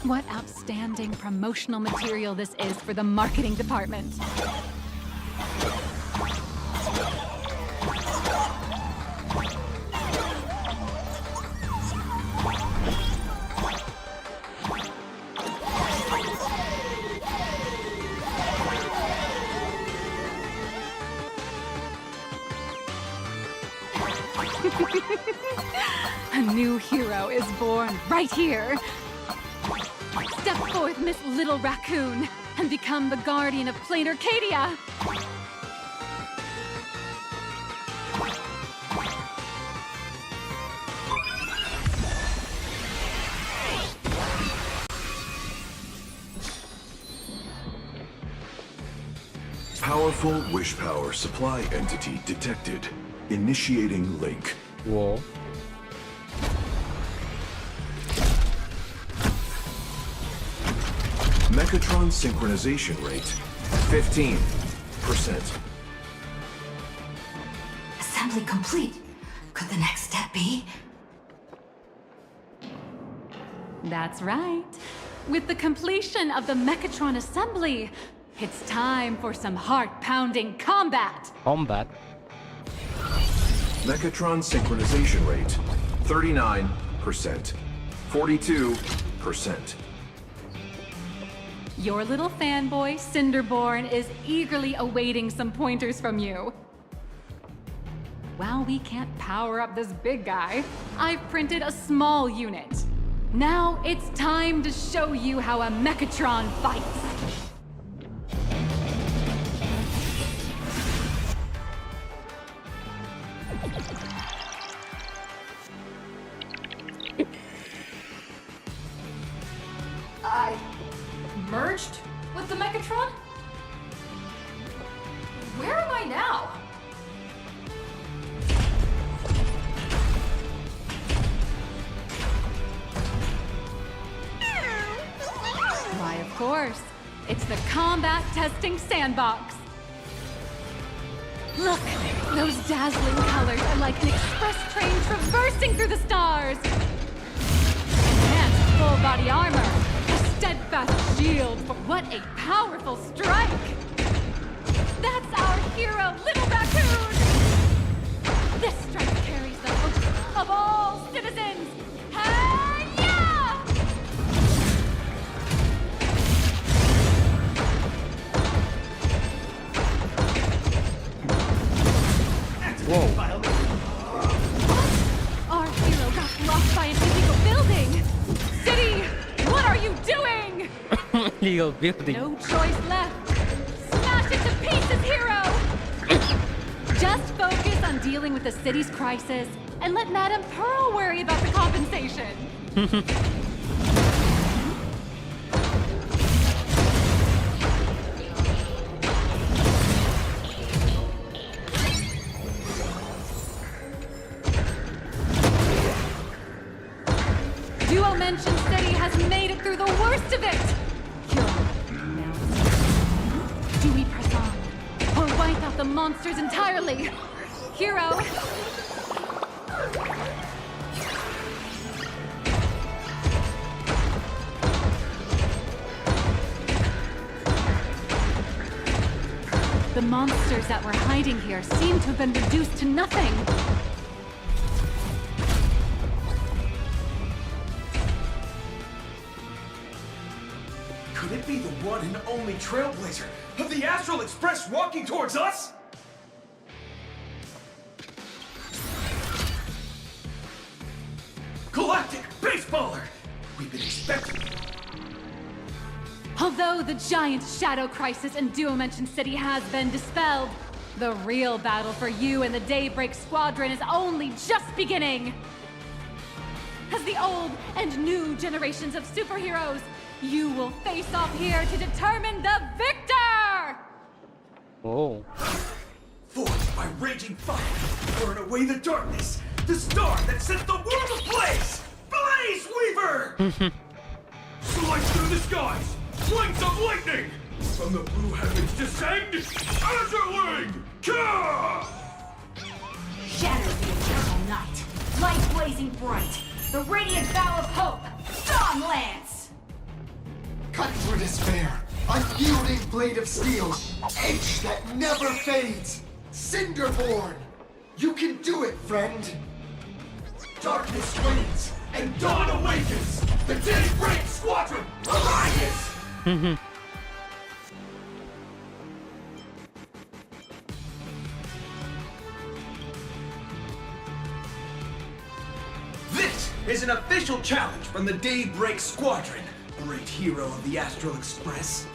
What outstanding promotional material this is for the marketing department. A new hero is born right here. Step forth, Miss Little Raccoon, and become the guardian of Plain Arcadia. Powerful wish power supply entity detected. Initiating link. Whoa. Mechatron synchronization rate 15%. Assembly complete. Could the next step be? That's right. With the completion of the Mechatron assembly, it's time for some heart-pounding combat. Combat? Mechatron synchronization rate 39%. 42%. Your little fanboy, Cinderborn, is eagerly awaiting some pointers from you. While we can't power up this big guy, I've printed a small unit. Now it's time to show you how a Mechatron fights. I merged with the Mechatron? Where am I now? Why, of course. It's the combat testing sandbox. Look, those dazzling colors are like an express train traversing through the stars. Enhanced full body armor, a steadfast shield. What a powerful strike! That's our hero, Little Raccoon! This strike carries the hope of all citizens. Hi-ya! Whoa. Our hero got blocked by an illegal building! City, what are you doing? Legal building. No choice left. Smash it to pieces, hero! Just focus on dealing with the city's crisis and let Madame Pearl worry about the compensation. Duo Mention City has made it through the worst of it! Now it's do we press on? Or wipe out the monsters entirely? Hero! The monsters that were hiding here seem to have been reduced to nothing. Could it be the one and only trailblazer of the Astral Express walking towards us? Galactic Baseballer! We've been expecting you. Although the giant shadow crisis in Duo Mention City has been dispelled, the real battle for you and the Daybreak Squadron is only just beginning! As the old and new generations of superheroes, you will face off here to determine the victor! Oh. Forged by raging fire, burn away the darkness, the star that sets the world ablaze! Blaze Weaver! Slice through the skies, flanks of lightning! From the blue heavens descend, Azurling! Ka! Shatter the eternal night, light blazing bright, the radiant bow of hope, Dawn Lance! Cut through despair, unyielding blade of steel, edge that never fades, Cinderborn! You can do it, friend! Darkness wanes, and dawn awakens! The Daybreak Squadron arises! This is an official challenge from the Daybreak Squadron, great hero of the Astral Express.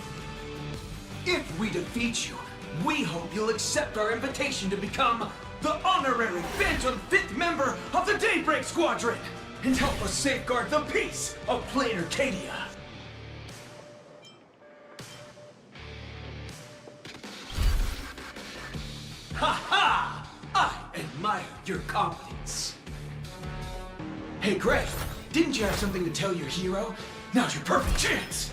If we defeat you, we hope you'll accept our invitation to become the honorary Phantom 5th member of the Daybreak Squadron and help us safeguard the peace of Plain Arcadia. Ha ha! I admire your confidence. Hey, Greg, didn't you have something to tell your hero? Now's your perfect chance!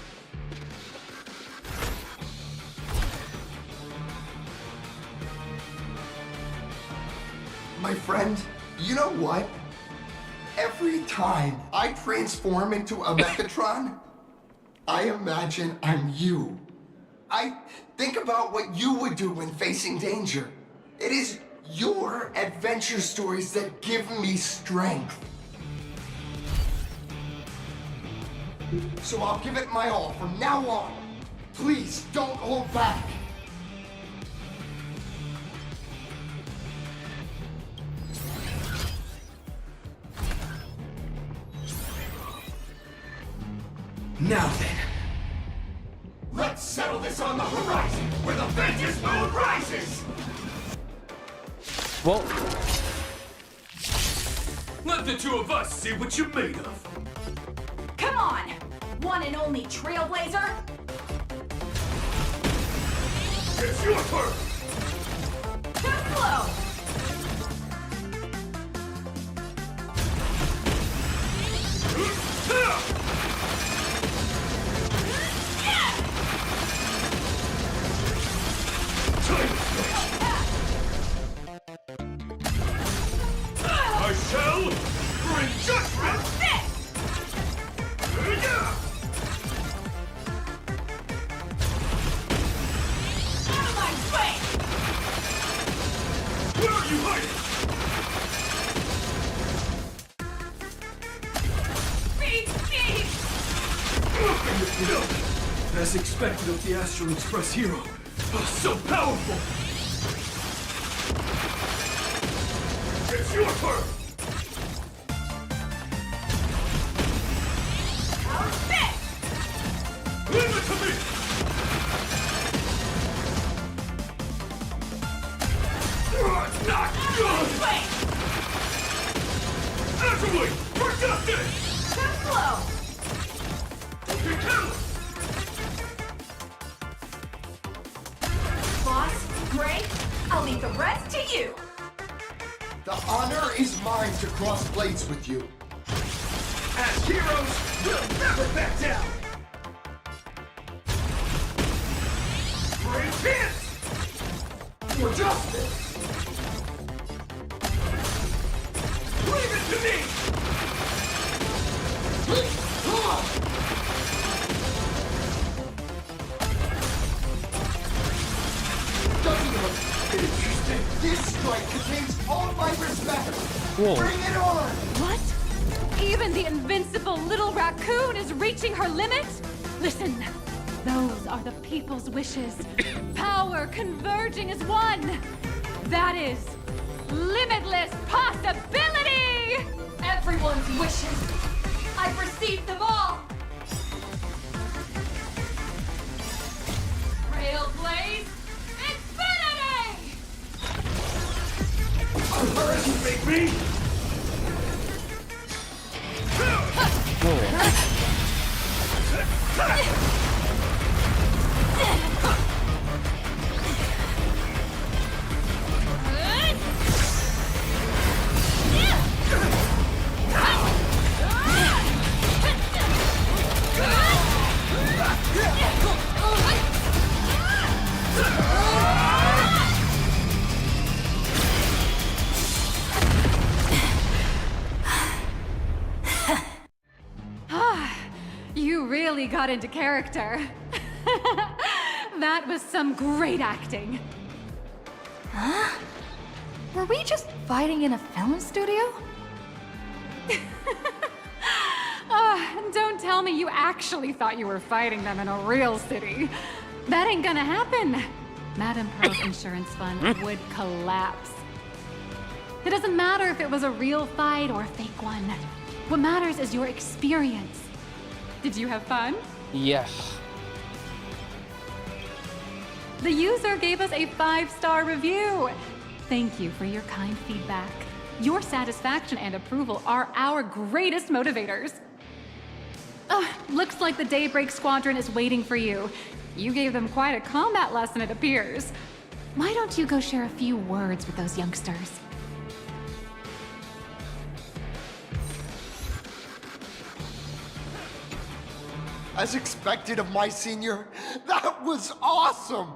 My friend, you know what? Every time I transform into a Mechatron, I imagine I'm you. I think about what you would do when facing danger. It is your adventure stories that give me strength. So I'll give it my all from now on. Please, don't hold back. Now then. Let's settle this on the horizon, where the vengeance moon rises! Whoa. Let the two of us see what you're made of. Come on! One and only Trailblazer! It's your turn! Too slow! I shall bring judgment! Out of my way! Where are you hiding? As expected of the Astral Express hero. So powerful! It's your turn! Leave it to me! Not good! Ashveil! Productive! Too slow! Okay, kill! Boss, Gray, I'll leave the rest to you! The honor is mine to cross blades with you. As heroes, we'll never back down! Brave chance! For justice! Leave it to me! Doesn't look interesting. This strike contains all my respect. Whoa. Bring it on! What? Even the invincible little raccoon is reaching her limit? Listen, those are the people's wishes. Power converging as one. That is limitless possibility! Everyone's wishes! I've received them all! Railblaze Infinity! You make me? You really got into character. That was some great acting. Huh? Were we just fighting in a film studio? Don't tell me you actually thought you were fighting them in a real city. That ain't gonna happen. Madame Pearl's insurance fund would collapse. It doesn't matter if it was a real fight or a fake one. What matters is your experience. Did you have fun? Yeah. The user gave us a 5-star review. Thank you for your kind feedback. Your satisfaction and approval are our greatest motivators. Looks like the Daybreak Squadron is waiting for you. You gave them quite a combat lesson, it appears. Why don't you go share a few words with those youngsters? As expected of my senior, that was awesome!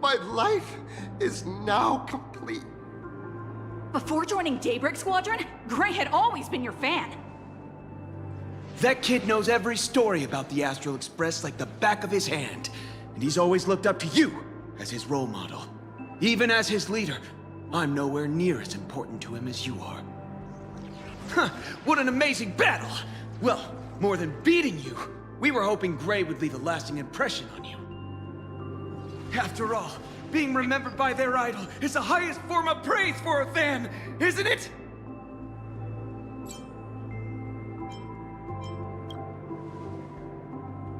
My life is now complete. Before joining Daybreak Squadron, Gray had always been your fan. That kid knows every story about the Astral Express like the back of his hand. And he's always looked up to you as his role model. Even as his leader, I'm nowhere near as important to him as you are. Huh, what an amazing battle! Well, more than beating you, We were hoping Gray would leave a lasting impression on you. After all, being remembered by their idol is the highest form of praise for a fan, isn't it?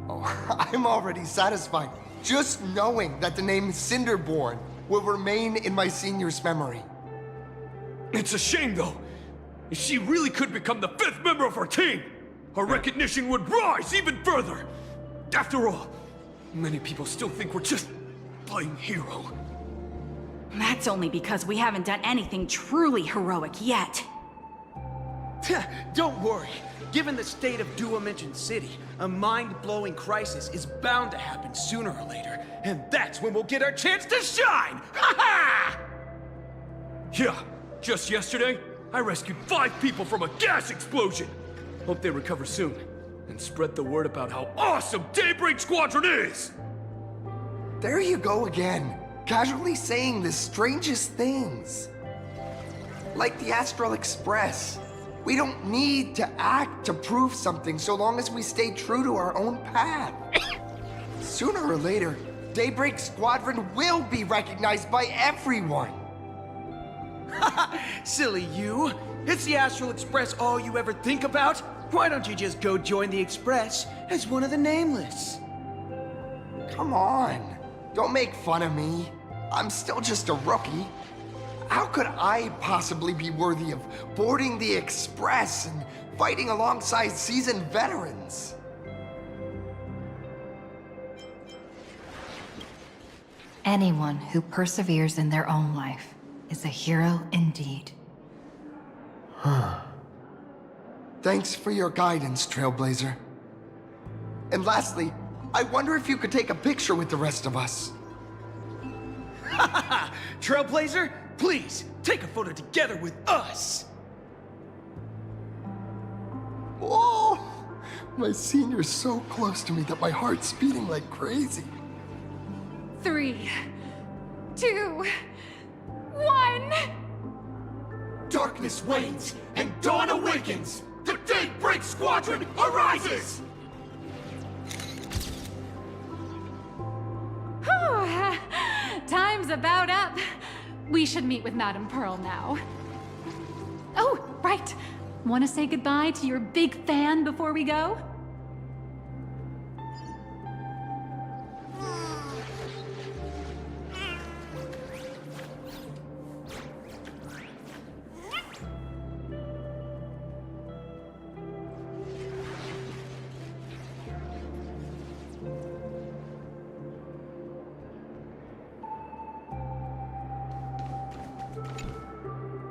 Oh, I'm already satisfied just knowing that the name Cinderborn will remain in my senior's memory. It's a shame, though. If she really could become the 5th member of our team, our recognition would rise even further. After all, many people still think we're just playing hero. That's only because we haven't done anything truly heroic yet. Don't worry. Given the state of Duo-Mention City, a mind-blowing crisis is bound to happen sooner or later, and that's when we'll get our chance to shine! Ha ha! Yeah, just yesterday, I rescued 5 people from a gas explosion. Hope they recover soon, and spread the word about how awesome Daybreak Squadron is! There you go again, casually saying the strangest things. Like the Astral Express. We don't need to act to prove something so long as we stay true to our own path. Sooner or later, Daybreak Squadron will be recognized by everyone. Silly you. Is the Astral Express all you ever think about? Why don't you just go join the Express as one of the Nameless? Come on. Don't make fun of me. I'm still just a rookie. How could I possibly be worthy of boarding the Express and fighting alongside seasoned veterans? Anyone who perseveres in their own life is a hero indeed. Thanks for your guidance, Trailblazer. And lastly, I wonder if you could take a picture with the rest of us. Trailblazer, please, take a photo together with us! Oh, my senior's so close to me that my heart's beating like crazy. 3, 2, 1. Darkness wanes and dawn awakens! The Daybreak Squadron arises! Whew. Time's about up. We should meet with Madame Pearl now. Oh, right. Want to say goodbye to your big fan before we go?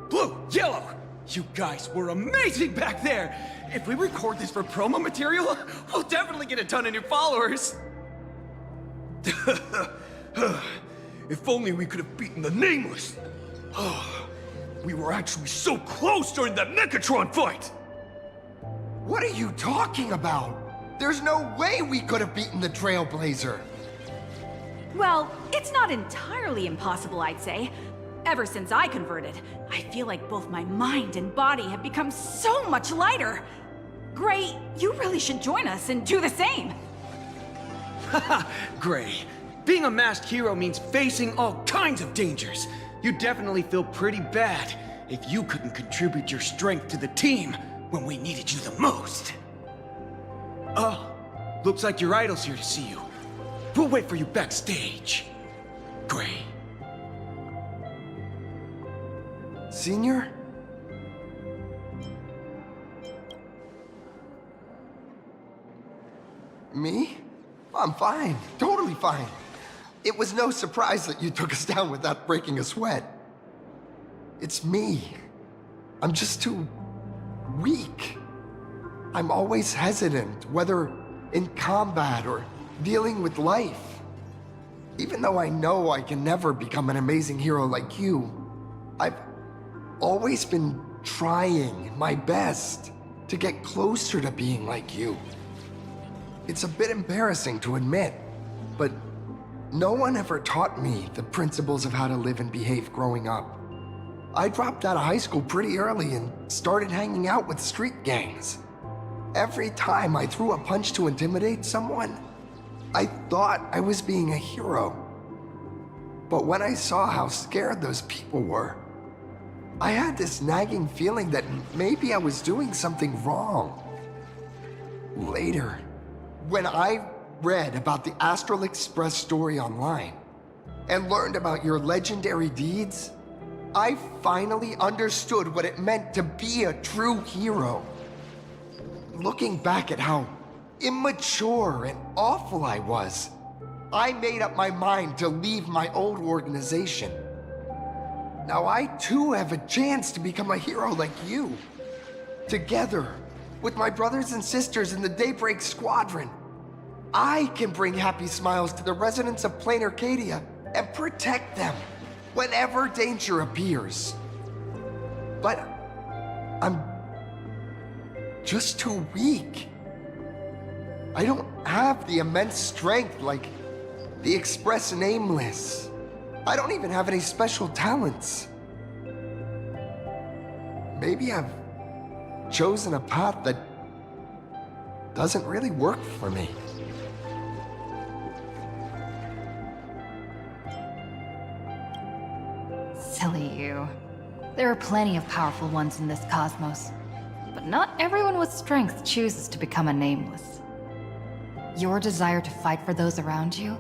Blue, yellow! You guys were amazing back there! If we record this for promo material, we'll definitely get a ton of new followers! If only we could have beaten the Nameless! We were actually so close during that Mechatron fight! What are you talking about? There's no way we could have beaten the Trailblazer. Well, it's not entirely impossible, I'd say. Ever since I converted, I feel like both my mind and body have become so much lighter. Gray, you really should join us and do the same. Haha, Gray. Being a masked hero means facing all kinds of dangers. You'd definitely feel pretty bad if you couldn't contribute your strength to the team when we needed you the most. Oh, looks like your idol's here to see you. We'll wait for you backstage. Gray. Senior? Me? I'm fine. Totally fine. It was no surprise that you took us down without breaking a sweat. It's me. I'm just too weak. I'm always hesitant, whether in combat or dealing with life. Even though I know I can never become an amazing hero like you, I've always been trying my best to get closer to being like you. It's a bit embarrassing to admit, but no one ever taught me the principles of how to live and behave growing up. I dropped out of high school pretty early and started hanging out with street gangs. every time I threw a punch to intimidate someone, I thought I was being a hero. But when I saw how scared those people were, I had this nagging feeling that maybe I was doing something wrong. Later, when I read about the Astral Express story online and learned about your legendary deeds, I finally understood what it meant to be a true hero. Looking back at how immature and awful I was, I made up my mind to leave my old organization. Now I too have a chance to become a hero like you. Together, with my brothers and sisters in the Daybreak Squadron, I can bring happy smiles to the residents of Plain Arcadia and protect them whenever danger appears. But I'm just too weak. I don't have the immense strength like the Express Nameless. I don't even have any special talents. Maybe I've chosen a path that doesn't really work for me. Silly you. There are plenty of powerful ones in this cosmos, but not everyone with strength chooses to become a nameless. Your desire to fight for those around you,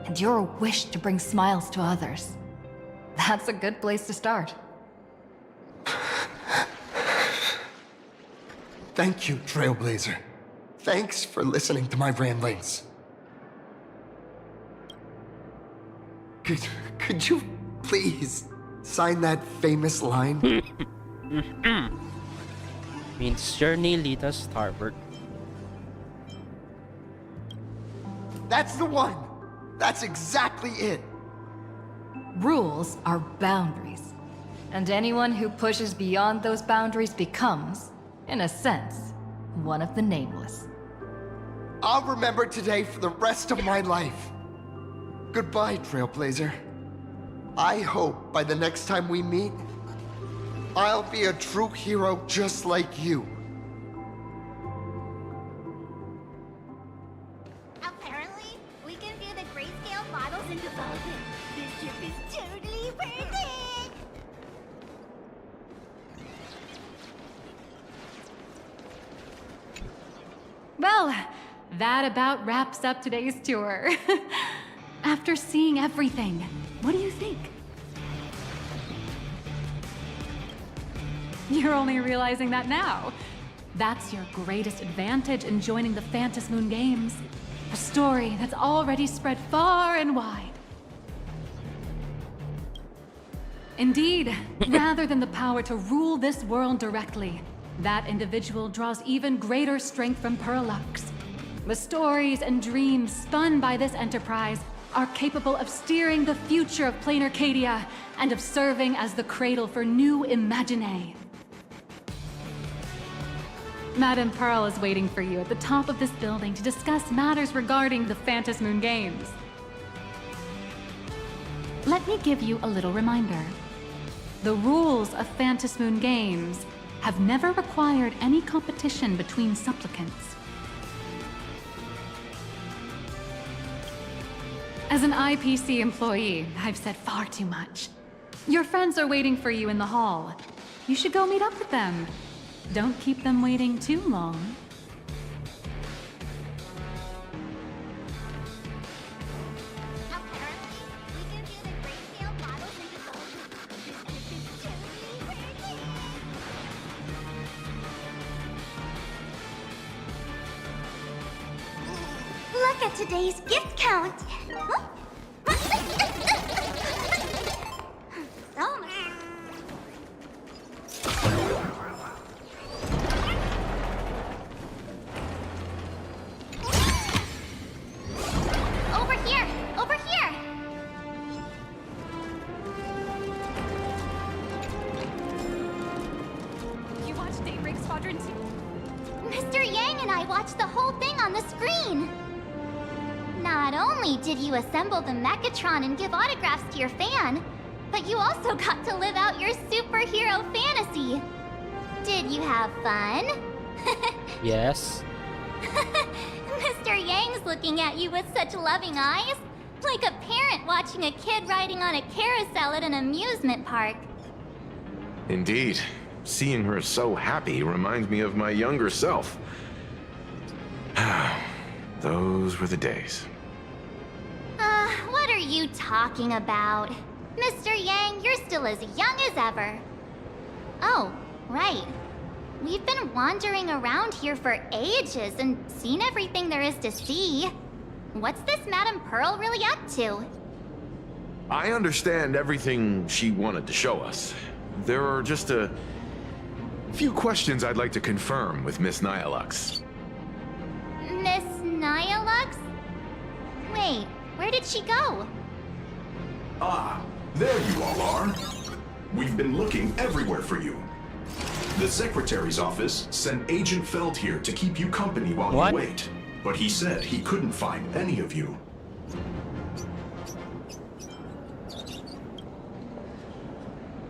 and your wish to bring smiles to others. That's a good place to start. Thank you, Trailblazer. Thanks for listening to my ramblings. Could you please sign that famous line? Means journey lead us starboard. That's the one! That's exactly it! Rules are boundaries, and anyone who pushes beyond those boundaries becomes, in a sense, one of the nameless. I'll remember today for the rest of my life. Goodbye, Trailblazer. I hope by the next time we meet, I'll be a true hero just like you. Apparently, we can view the grayscale models in development. This trip is totally worth it! Well, that about wraps up today's tour. After seeing everything, what do you think? You're only realizing that now. That's your greatest advantage in joining the Phantom Moon Games. A story that's already spread far and wide. Indeed, rather than the power to rule this world directly, that individual draws even greater strength from Parallax. The stories and dreams spun by this enterprise are capable of steering the future of Plain Arcadia and of serving as the cradle for new imaginae. Madame Pearl is waiting for you at the top of this building to discuss matters regarding the Phantom Moon Games. Let me give you a little reminder. The rules of Phantom Moon Games have never required any competition between supplicants. As an IPC employee, I've said far too much. Your friends are waiting for you in the hall. You should go meet up with them. Don't keep them waiting too long. Look at today's gift count. Huh? Oh my. Over here! Over here! You watched Daybreak Squadron 2? Mr. Yang and I watched the whole thing on the screen. Not only did you assemble the Mechatron and give autographs to your fan, but you also got to live out your superhero fantasy. Did you have fun? Yes. Mr. Yang's looking at you with such loving eyes. Like a parent watching a kid riding on a carousel at an amusement park. Indeed. Seeing her so happy reminds me of my younger self. Those were the days. What are you talking about? Mr. Yang, you're still as young as ever. Oh, right. We've been wandering around here for ages and seen everything there is to see. What's this Madame Pearl really up to? I understand everything she wanted to show us. There are just a few questions I'd like to confirm with Miss Nyalux. Miss Nyalux? Wait, where did she go? Ah, there you all are. We've been looking everywhere for you. The Secretary's office sent Agent Feld here to keep you company while you wait. But he said he couldn't find any of you.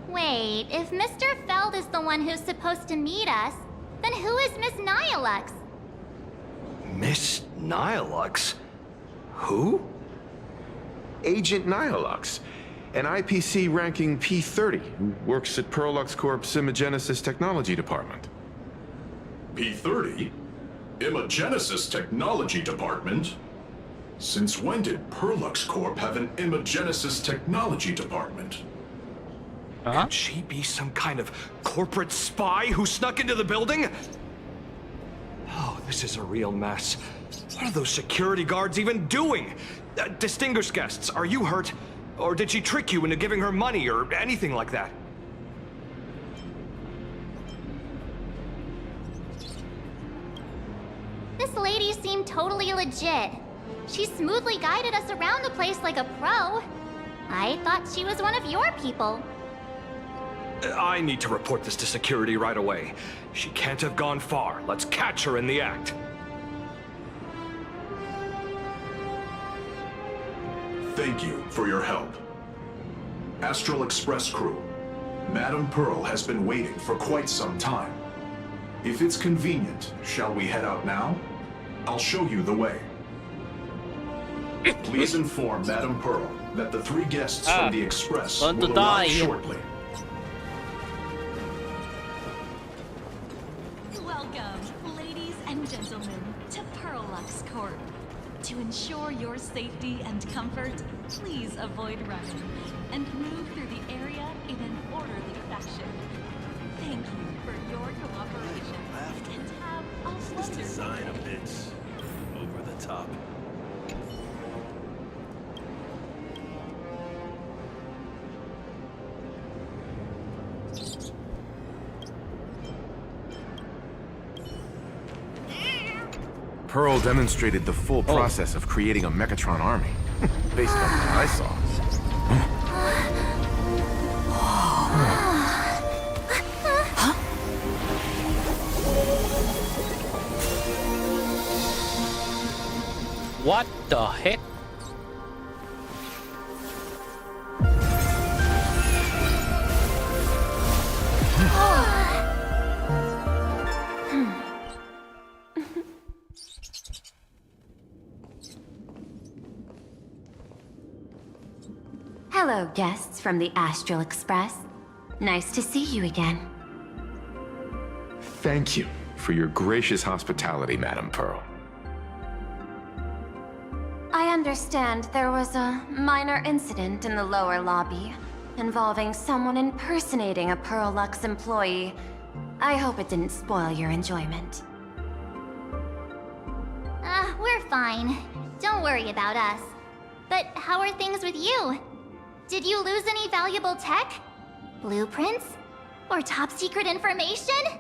Wait, if Mr. Feld is the one who's supposed to meet us, then who is Miss Nyalux? Miss Nyalux? Who? Agent Nyalux, an IPC ranking P30 who works at Perlux Corp's Imagenesis Technology Department. P30? Imagenesis Technology Department? Since when did Perlux Corp have an Imagenesis Technology Department? Could she be some kind of corporate spy who snuck into the building? Oh, this is a real mess. What are those security guards even doing? Distinguished guests, are you hurt? Or did she trick you into giving her money or anything like that? This lady seemed totally legit. She smoothly guided us around the place like a pro. I thought she was one of your people. I need to report this to security right away. She can't have gone far. Let's catch her in the act. Thank you for your help. Astral Express crew, Madame Pearl has been waiting for quite some time. If it's convenient, shall we head out now? I'll show you the way. Please inform Madame Pearl that the 3 guests from the Express will arrive shortly. Welcome, ladies and gentlemen, to Perlux Corp. To ensure your safety and comfort, please avoid running and move through the area in an orderly fashion. Thank you for your cooperation and have a wonderful Design a bit over the top. Pearl demonstrated the full process of creating a Mechatron army, based on what I saw. What the heck? Hello, guests from the Astral Express. Nice to see you again. Thank you for your gracious hospitality, Madame Pearl. I understand there was a minor incident in the lower lobby involving someone impersonating a Perlux employee. I hope it didn't spoil your enjoyment. We're fine. Don't worry about us. But how are things with you? Did you lose any valuable tech? Blueprints? Or top secret information?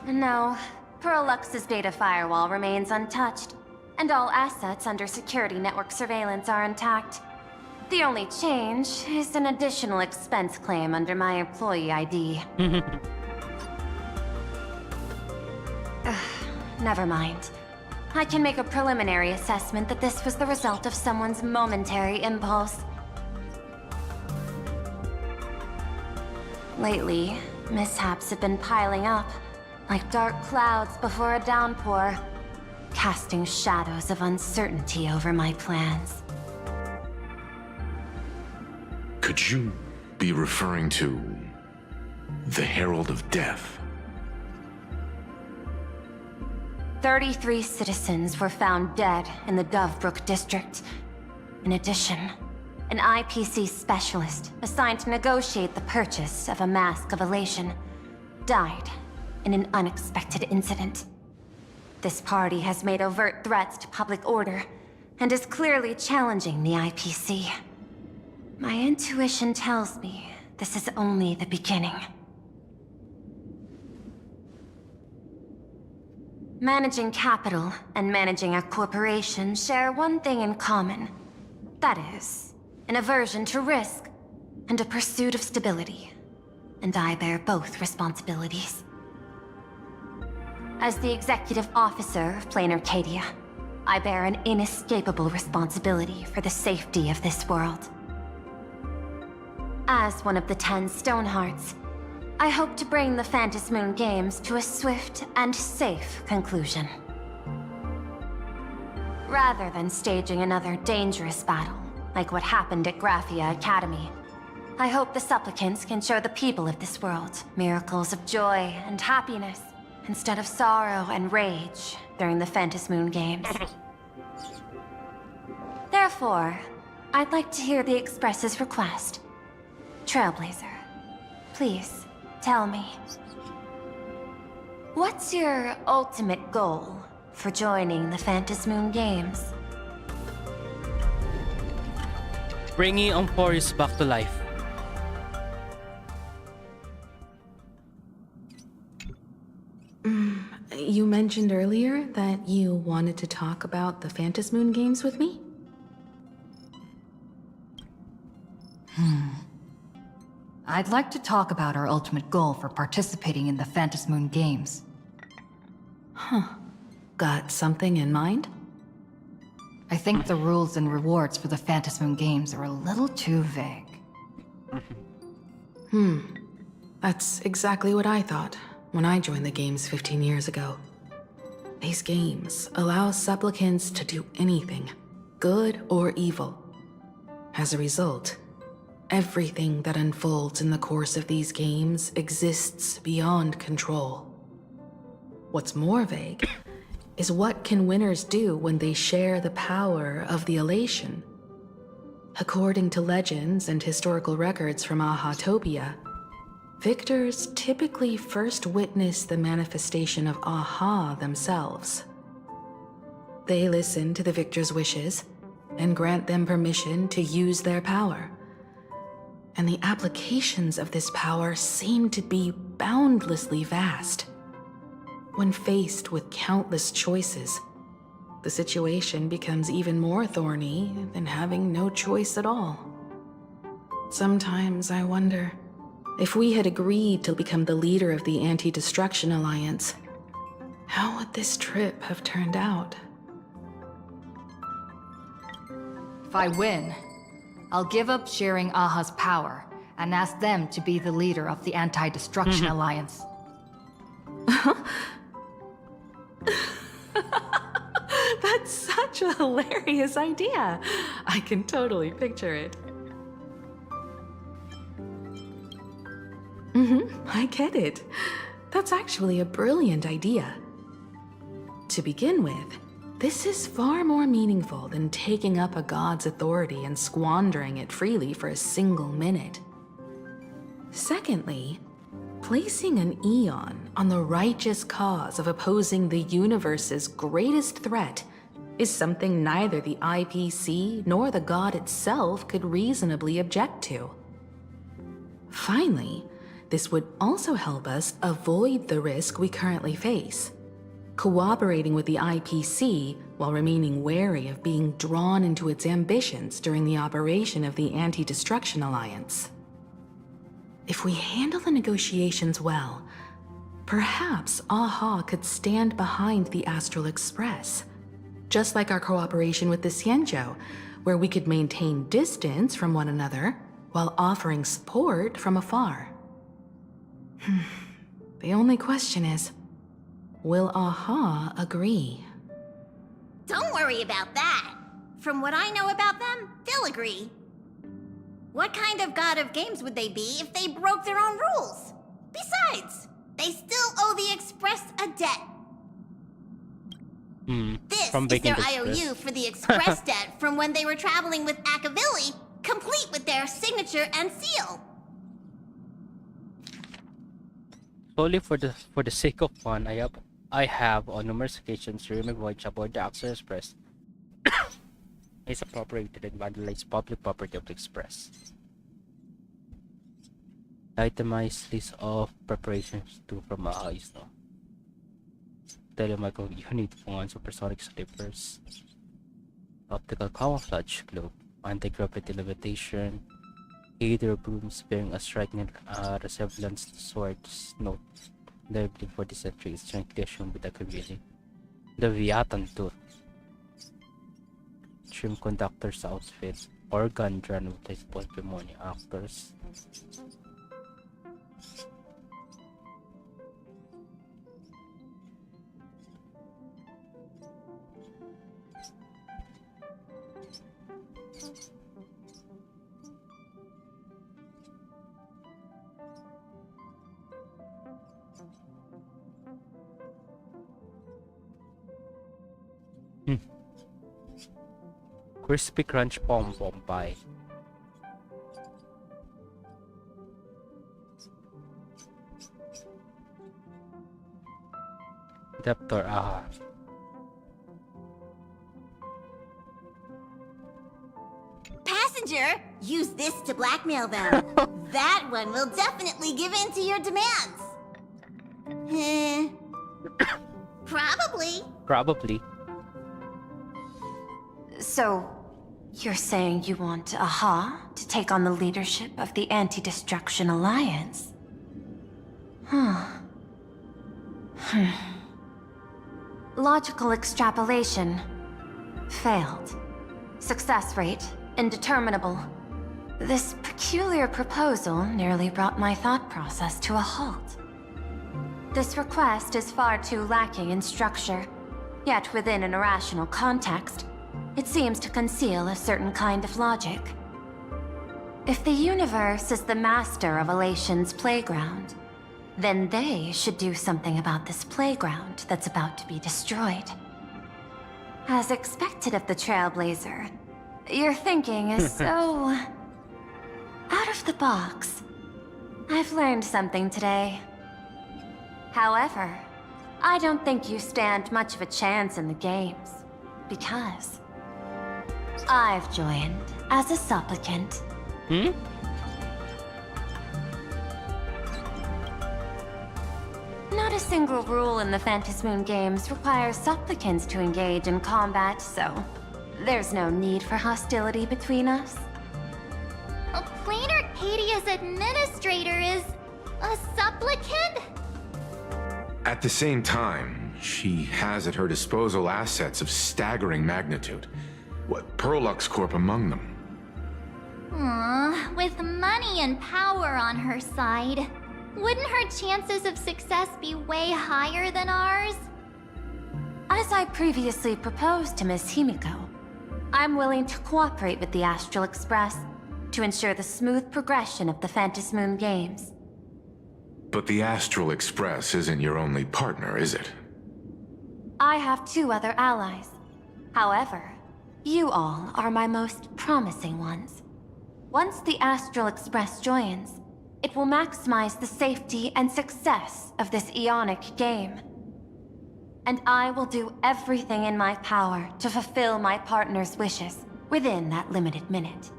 No, Perlux's data firewall remains untouched, and all assets under security network surveillance are intact. The only change is an additional expense claim under my employee ID. Never mind. I can make a preliminary assessment that this was the result of someone's momentary impulse. Lately, mishaps have been piling up, like dark clouds before a downpour, casting shadows of uncertainty over my plans. Could you be referring to the Herald of Death? 33 citizens were found dead in the Dovebrook district. In addition, an IPC specialist assigned to negotiate the purchase of a Mask of Elation died in an unexpected incident. This party has made overt threats to public order and is clearly challenging the IPC. My intuition tells me this is only the beginning. Managing capital and managing a corporation share one thing in common. That is, an aversion to risk and a pursuit of stability. And I bear both responsibilities. As the executive officer of Plain Arcadia, I bear an inescapable responsibility for the safety of this world. As one of the 10 Stonehearts, I hope to bring the Phantasmoon Games to a swift and safe conclusion. Rather than staging another dangerous battle, like what happened at Graphia Academy, I hope the supplicants can show the people of this world miracles of joy and happiness, instead of sorrow and rage during the Phantasmoon Games. Therefore, I'd like to hear the Express's request. Trailblazer, please, tell me. What's your ultimate goal for joining the Phantasmoon Games? Bringing Emporius back to life. You mentioned earlier that you wanted to talk about the Phantasmoon Games with me? I'd like to talk about our ultimate goal for participating in the Phantasmoon Games. Got something in mind? I think the rules and rewards for the Phantasmoon Games are a little too vague. That's exactly what I thought when I joined the games 15 years ago. These games allow supplicants to do anything, good or evil. As a result, everything that unfolds in the course of these games exists beyond control. What's more vague is what can winners do when they share the power of the elation. According to legends and historical records from Ahatopia, victors typically first witness the manifestation of Aha themselves. They listen to the victor's wishes and grant them permission to use their power. And the applications of this power seem to be boundlessly vast. When faced with countless choices, the situation becomes even more thorny than having no choice at all. Sometimes I wonder, if we had agreed to become the leader of the Anti-Destruction Alliance, how would this trip have turned out? If I win, I'll give up sharing Aha's power and ask them to be the leader of the Anti-Destruction Alliance. That's such a hilarious idea. I can totally picture it. I get it. That's actually a brilliant idea. To begin with, this is far more meaningful than taking up a god's authority and squandering it freely for a single minute. Secondly, placing an Eon on the righteous cause of opposing the universe's greatest threat is something neither the IPC nor the god itself could reasonably object to. Finally, this would also help us avoid the risk we currently face, cooperating with the IPC while remaining wary of being drawn into its ambitions during the operation of the Anti-Destruction Alliance. If we handle the negotiations well, perhaps Aha could stand behind the Astral Express, just like our cooperation with the Xianzhou, where we could maintain distance from one another while offering support from afar. The only question is, Will Aha agree? Don't worry about that. From what I know about them, they'll agree. What kind of god of games would they be if they broke their own rules? Besides, they still owe the Express a debt. This From is Bacon their Express. IOU for the Express debt from when they were traveling with Ashveil, complete with their signature and seal. Solely for the sake of fun, I have on numerous occasions during my voyage aboard the Axel Express misappropriated and vandalized public property of the Express. Itemized list of preparations to from is no. Telemicro unit on supersonic slippers, optical camouflage globe, anti-gravity levitation, either brooms bearing a striking resemblance to swords. Note, lively for the centuries, jointly assumed with the community. The Viatan Tour. Trim conductor's outfit, organ drum with multiple pneumonia actors. Crispy Crunch Pom Pom Pie. Deptor Aha. Passenger, use this to blackmail them. That one will definitely give in to your demands. Probably. Probably. So, you're saying you want Aha to take on the leadership of the Anti-Destruction Alliance? Logical extrapolation. Failed. Success rate indeterminable. This peculiar proposal nearly brought my thought process to a halt. This request is far too lacking in structure, yet within an irrational context, it seems to conceal a certain kind of logic. If the universe is the master of Elation's playground, then they should do something about this playground that's about to be destroyed. As expected of the Trailblazer, your thinking is so... out of the box. I've learned something today. However, I don't think you stand much of a chance in the games, because I've joined as a supplicant. Not a single rule in the Phantasmoon games requires supplicants to engage in combat, so there's no need for hostility between us. Plain Arcadia's administrator is a supplicant? At the same time, she has at her disposal assets of staggering magnitude. What, Perlux Corp among them. With money and power on her side, wouldn't her chances of success be way higher than ours? As I previously proposed to Miss Himiko, I'm willing to cooperate with the Astral Express to ensure the smooth progression of the Phantasmoon games. But the Astral Express isn't your only partner, is it? I have 2 other allies. However, you all are my most promising ones. Once the Astral Express joins, it will maximize the safety and success of this Ionic game. And I will do everything in my power to fulfill my partner's wishes within that limited minute.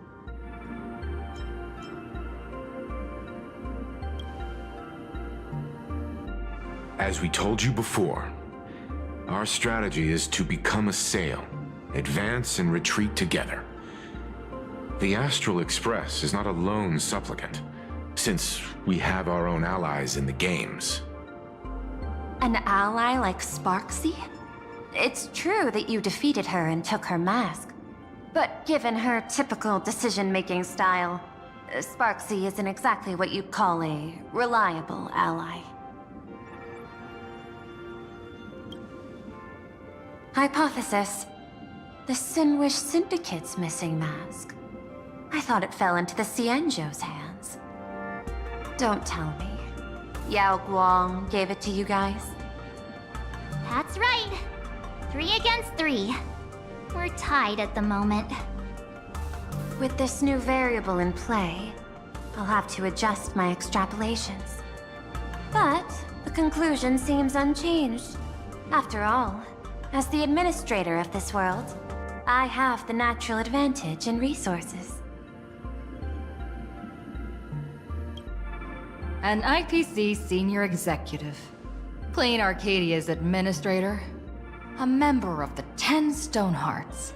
As we told you before, our strategy is to become a sail, advance and retreat together. The Astral Express is not a lone supplicant, since we have our own allies in the games. An ally like Sparksy? It's true that you defeated her and took her mask, but given her typical decision-making style, Sparksy isn't exactly what you'd call a reliable ally. Hypothesis. The Sinwish Syndicate's missing mask. I thought it fell into the Xianzhou's hands. Don't tell me. Yao Guang gave it to you guys? That's right. 3 against 3. We're tied at the moment. With this new variable in play, I'll have to adjust my extrapolations. But the conclusion seems unchanged. After all, as the administrator of this world, I have the natural advantage in resources. An IPC senior executive, Plain Arcadia's administrator, a member of the 10 Stonehearts,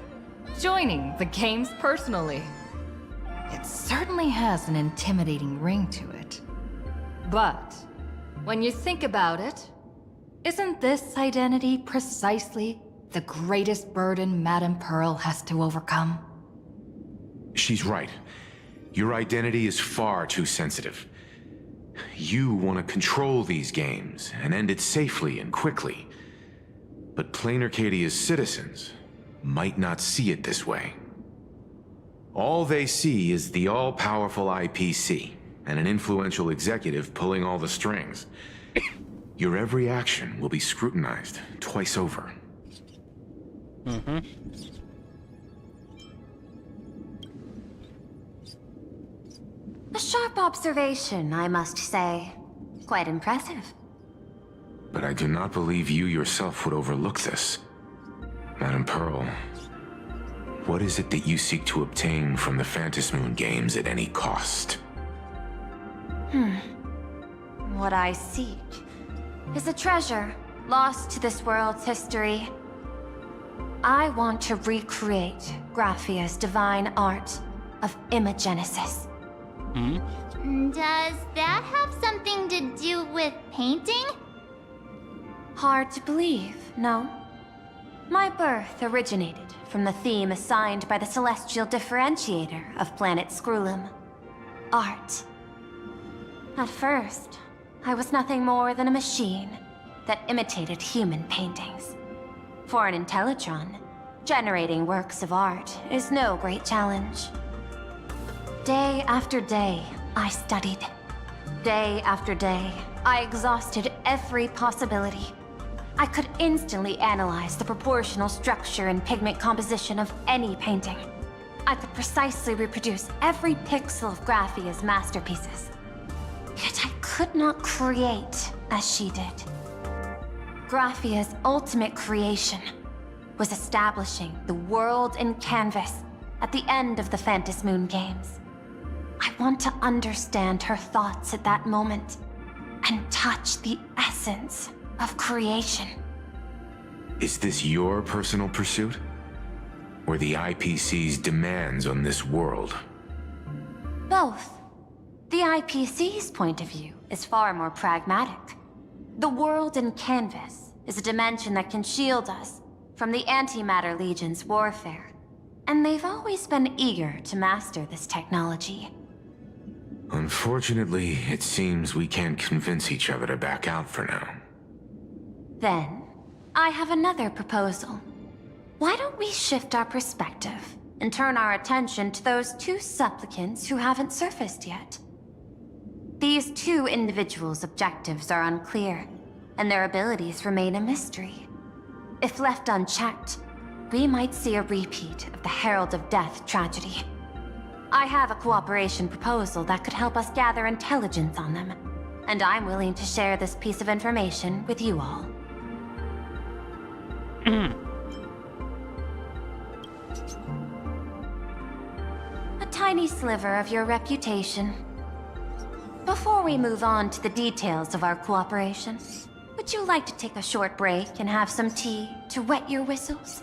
joining the games personally. It certainly has an intimidating ring to it. But when you think about it, isn't this identity precisely the greatest burden Madame Pearl has to overcome? She's right. Your identity is far too sensitive. You want to control these games and end it safely and quickly. But Plain Arcadia's citizens might not see it this way. All they see is the all-powerful IPC and an influential executive pulling all the strings. Your every action will be scrutinized twice over. A sharp observation, I must say. Quite impressive. But I do not believe you yourself would overlook this. Madame Pearl, what is it that you seek to obtain from the Phantasmoon games at any cost? What I seek is a treasure lost to this world's history. I want to recreate Graphia's divine art of imagenesis. Does that have something to do with painting? Hard to believe, no? My birth originated from the theme assigned by the celestial differentiator of planet Scrulum. Art. At first, I was nothing more than a machine that imitated human paintings. For an Intellitron, generating works of art is no great challenge. Day after day, I studied. Day after day, I exhausted every possibility. I could instantly analyze the proportional structure and pigment composition of any painting. I could precisely reproduce every pixel of Graphia's masterpieces. Yet I could not create as she did. Graphia's ultimate creation was establishing the world in canvas at the end of the Phantasmoon games. I want to understand her thoughts at that moment and touch the essence of creation. Is this your personal pursuit? Or the IPC's demands on this world? Both. The IPC's point of view is far more pragmatic. The world in canvas is a dimension that can shield us from the Antimatter Legion's warfare, and they've always been eager to master this technology. Unfortunately, it seems we can't convince each other to back out for now. Then, I have another proposal. Why don't we shift our perspective and turn our attention to those 2 supplicants who haven't surfaced yet? These 2 individuals' objectives are unclear, and their abilities remain a mystery. If left unchecked, we might see a repeat of the Herald of Death tragedy. I have a cooperation proposal that could help us gather intelligence on them, and I'm willing to share this piece of information with you all. A tiny sliver of your reputation. Before we move on to the details of our cooperation, would you like to take a short break and have some tea to wet your whistles?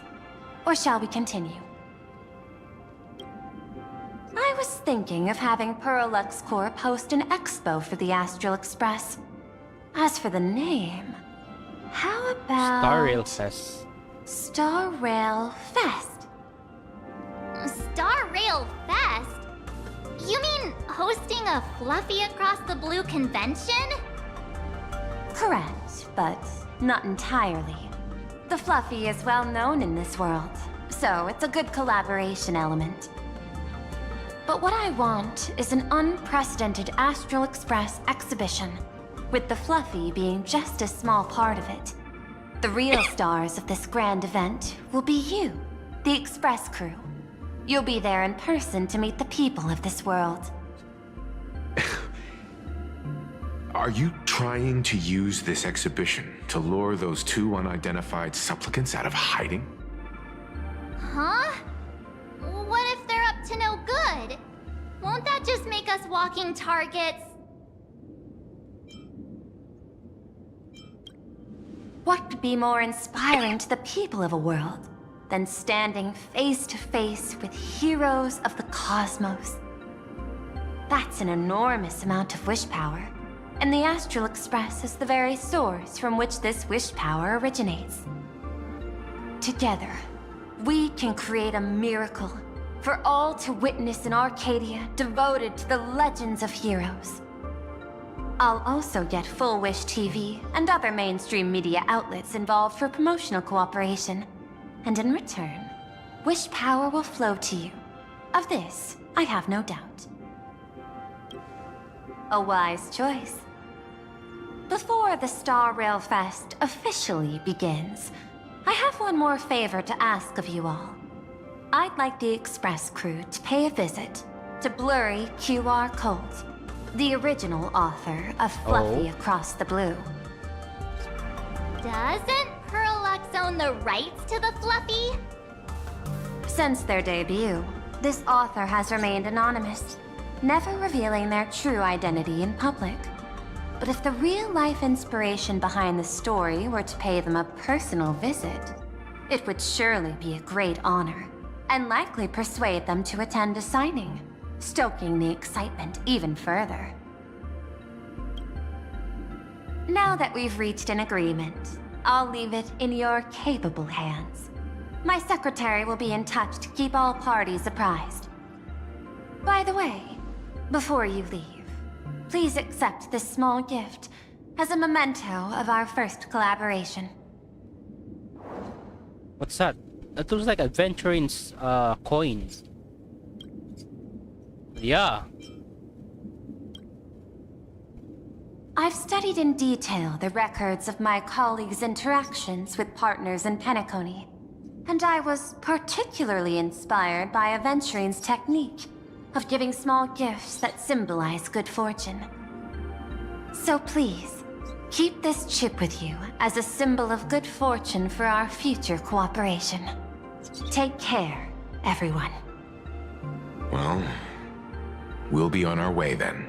Or shall we continue? I was thinking of having Perlux Corp host an expo for the Astral Express. As for the name, how about... Star Rail Fest. Star Rail Fest. Star Rail Fest? You mean hosting a Fluffy Across the Blue convention? Correct, but not entirely. The Fluffy is well known in this world, so it's a good collaboration element. But what I want is an unprecedented Astral Express exhibition, with the Fluffy being just a small part of it. The real stars of this grand event will be you, the Express crew. You'll be there in person to meet the people of this world. Are you trying to use this exhibition to lure those two unidentified supplicants out of hiding? Huh? What if they're up to no good? Won't that just make us walking targets? What could be more inspiring to the people of a world than standing face to face with heroes of the cosmos? That's an enormous amount of wish power, and the Astral Express is the very source from which this wish power originates. Together, we can create a miracle for all to witness in Arcadia devoted to the legends of heroes. I'll also get Full Wish TV and other mainstream media outlets involved for promotional cooperation. And in return, wish power will flow to you. Of this, I have no doubt. A wise choice. Before the Star Rail Fest officially begins, I have one more favor to ask of you all. I'd like the Express crew to pay a visit to Blurry QR Colt, the original author of Fluffy Across the Blue. Doesn't Perlux own the rights to the Fluffy? Since their debut, this author has remained anonymous, never revealing their true identity in public. But if the real-life inspiration behind the story were to pay them a personal visit, it would surely be a great honor, and likely persuade them to attend a signing, stoking the excitement even further. Now that we've reached an agreement, I'll leave it in your capable hands. My secretary will be in touch to keep all parties apprised. By the way, before you leave, please accept this small gift as a memento of our first collaboration. What's that? That looks like adventuring coins. Yeah. I've studied in detail the records of my colleagues' interactions with partners in Penacony, and I was particularly inspired by Aventurine's technique of giving small gifts that symbolize good fortune. So please, keep this chip with you as a symbol of good fortune for our future cooperation. Take care, everyone. Well, we'll be on our way then.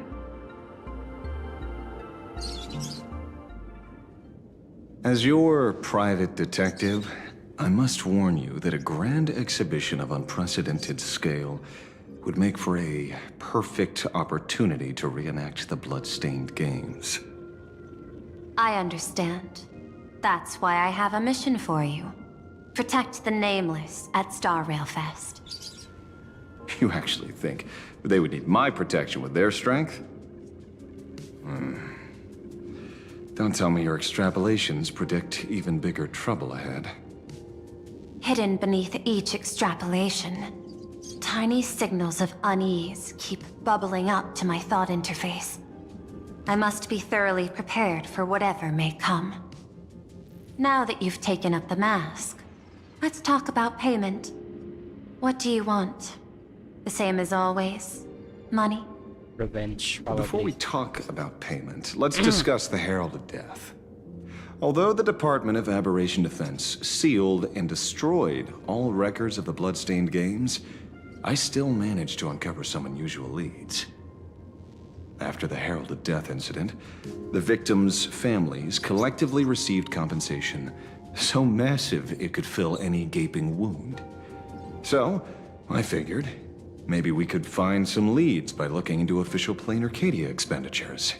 As your private detective, I must warn you that a grand exhibition of unprecedented scale would make for a perfect opportunity to reenact the blood-stained games. I understand. That's why I have a mission for you. Protect the Nameless at Star Rail Fest. You actually think they would need my protection with their strength? Don't tell me your extrapolations predict even bigger trouble ahead. Hidden beneath each extrapolation, tiny signals of unease keep bubbling up to my thought interface. I must be thoroughly prepared for whatever may come. Now that you've taken up the mask, let's talk about payment. What do you want? The same as always? Money? Revenge, probably. Before we talk about payment, let's discuss the Herald of Death. Although the Department of Aberration Defense sealed and destroyed all records of the blood-stained games, I still managed to uncover some unusual leads. After the Herald of Death incident, the victims' families collectively received compensation so massive it could fill any gaping wound. So, I figured, maybe we could find some leads by looking into official Plain Arcadia expenditures.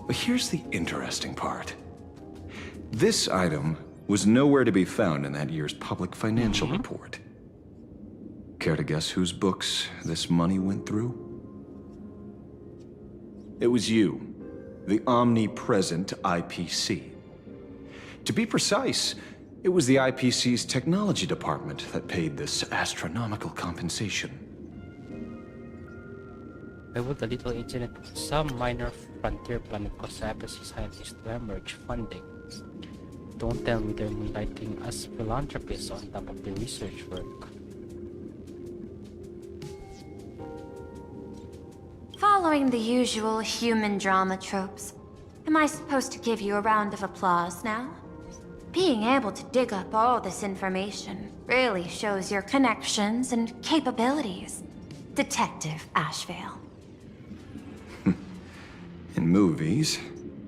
But here's the interesting part. This item was nowhere to be found in that year's public financial report. Care to guess whose books this money went through? It was you, the omnipresent IPC. To be precise, It was the IPC's technology department that paid this astronomical compensation. Why would a little incident with some minor frontier planet cause IPC scientists to hemorrhage funding? Don't tell me they're moonlighting as philanthropists on top of their research work. Following the usual human drama tropes, am I supposed to give you a round of applause now? Being able to dig up all this information really shows your connections and capabilities, Detective Ashveil. In movies,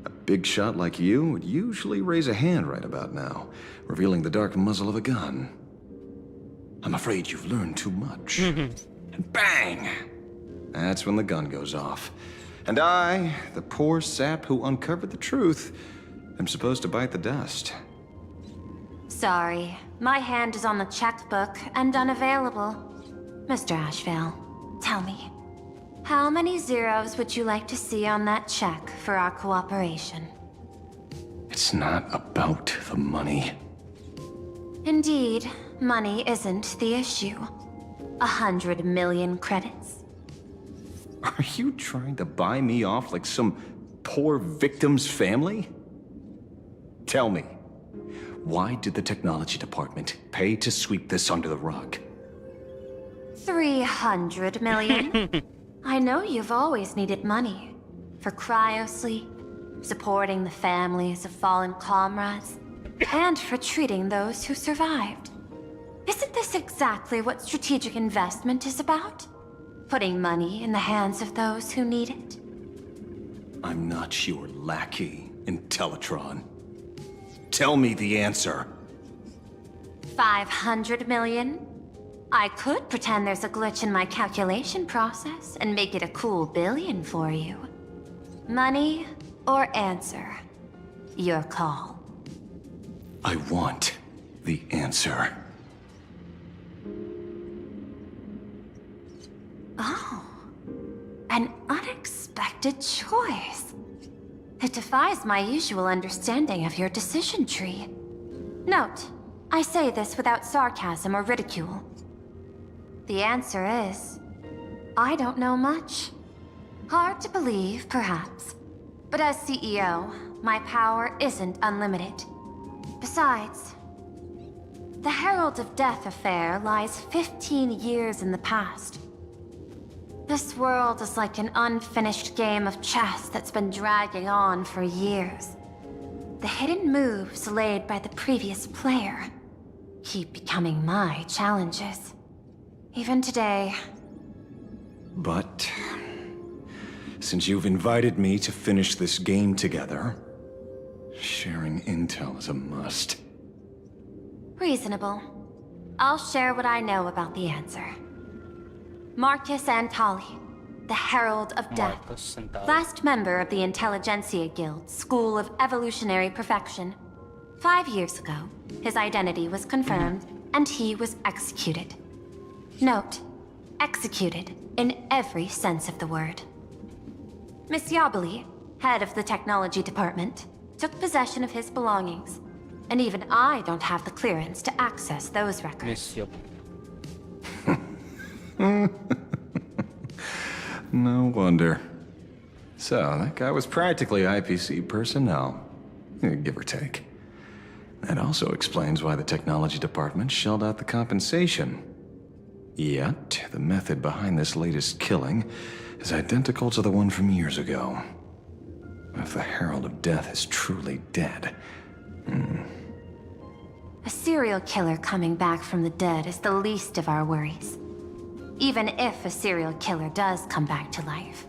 a big shot like you would usually raise a hand right about now, revealing the dark muzzle of a gun. I'm afraid you've learned too much. And bang! That's when the gun goes off. And I, the poor sap who uncovered the truth, am supposed to bite the dust. Sorry, my hand is on the checkbook and unavailable. Mr. Ashveil, tell me, how many zeros would you like to see on that check for our cooperation? It's not about the money. Indeed, money isn't the issue. 100 million credits. Are you trying to buy me off like some poor victim's family? Tell me, why did the technology department pay to sweep this under the rug? 300 million? I know you've always needed money. For cryosleep, supporting the families of fallen comrades, and for treating those who survived. Isn't this exactly what strategic investment is about? Putting money in the hands of those who need it? I'm not your lackey, Intellitron. Tell me the answer. 500 million? I could pretend there's a glitch in my calculation process and make it a cool billion for you. Money or answer? Your call. I want the answer. Oh, an unexpected choice. It defies my usual understanding of your decision tree. Note, I say this without sarcasm or ridicule. The answer is, I don't know much. Hard to believe, perhaps. But as CEO, my power isn't unlimited. Besides, the Herald of Death affair lies 15 years in the past. This world is like an unfinished game of chess that's been dragging on for years. The hidden moves laid by the previous player keep becoming my challenges. Even today. But since you've invited me to finish this game together, sharing intel is a must. Reasonable. I'll share what I know about the answer. Marcus Antali, the Herald of Death, last member of the Intelligentsia Guild School of Evolutionary Perfection. 5 years ago, his identity was confirmed, and he was executed. Note, executed in every sense of the word. Miss Yabali, head of the technology department, took possession of his belongings, and even I don't have the clearance to access those records. No wonder. So, that guy was practically IPC personnel, give or take. That also explains why the technology department shelled out the compensation. Yet, the method behind this latest killing is identical to the one from years ago. If the Herald of Death is truly dead... A serial killer coming back from the dead is the least of our worries. Even if a serial killer does come back to life,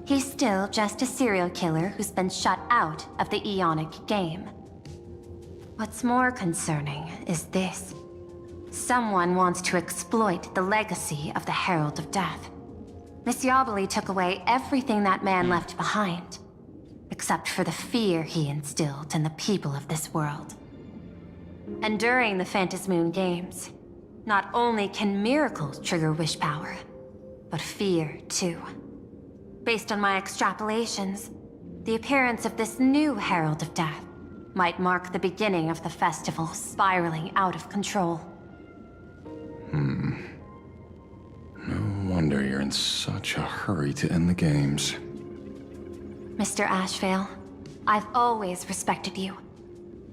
he's still just a serial killer who's been shut out of the Ionic game. What's more concerning is this. Someone wants to exploit the legacy of the Herald of Death. Miss Yabali took away everything that man left behind, except for the fear he instilled in the people of this world. And during the Phantasmoon Games, not only can miracles trigger wish power, but fear too. Based on my extrapolations, the appearance of this new Herald of Death might mark the beginning of the festival spiraling out of control. No wonder you're in such a hurry to end the games. Mr. Ashveil, I've always respected you.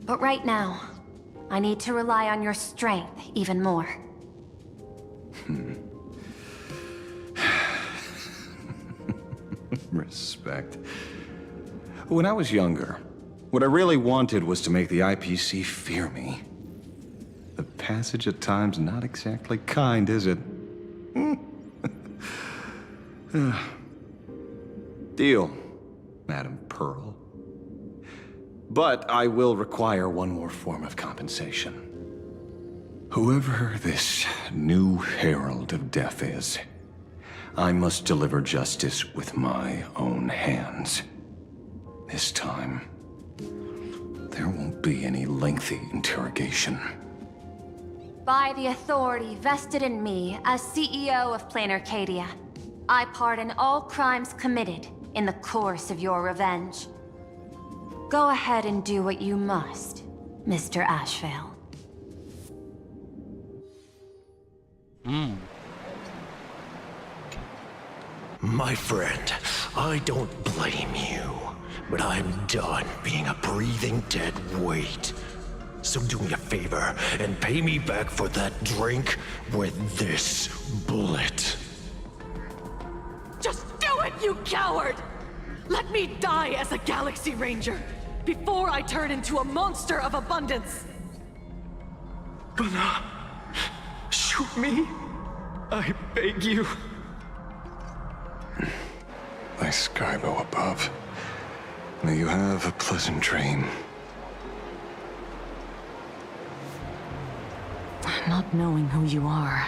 But right now, I need to rely on your strength even more. Respect. When I was younger, what I really wanted was to make the IPC fear me. The passage at times not exactly kind, is it? Deal, Madam Pearl. But I will require one more form of compensation. Whoever this new Herald of Death is, I must deliver justice with my own hands. This time, there won't be any lengthy interrogation. By the authority vested in me as CEO of Plain Arcadia, I pardon all crimes committed in the course of your revenge. Go ahead and do what you must, Mr. Ashveil. My friend, I don't blame you, but I'm done being a breathing dead weight. So do me a favor and pay me back for that drink with this bullet. Just do it, you coward! Let me die as a Galaxy Ranger before I turn into a monster of abundance! Bana, shoot me. I beg you. Thy Skybow above. May you have a pleasant dream. Not knowing who you are,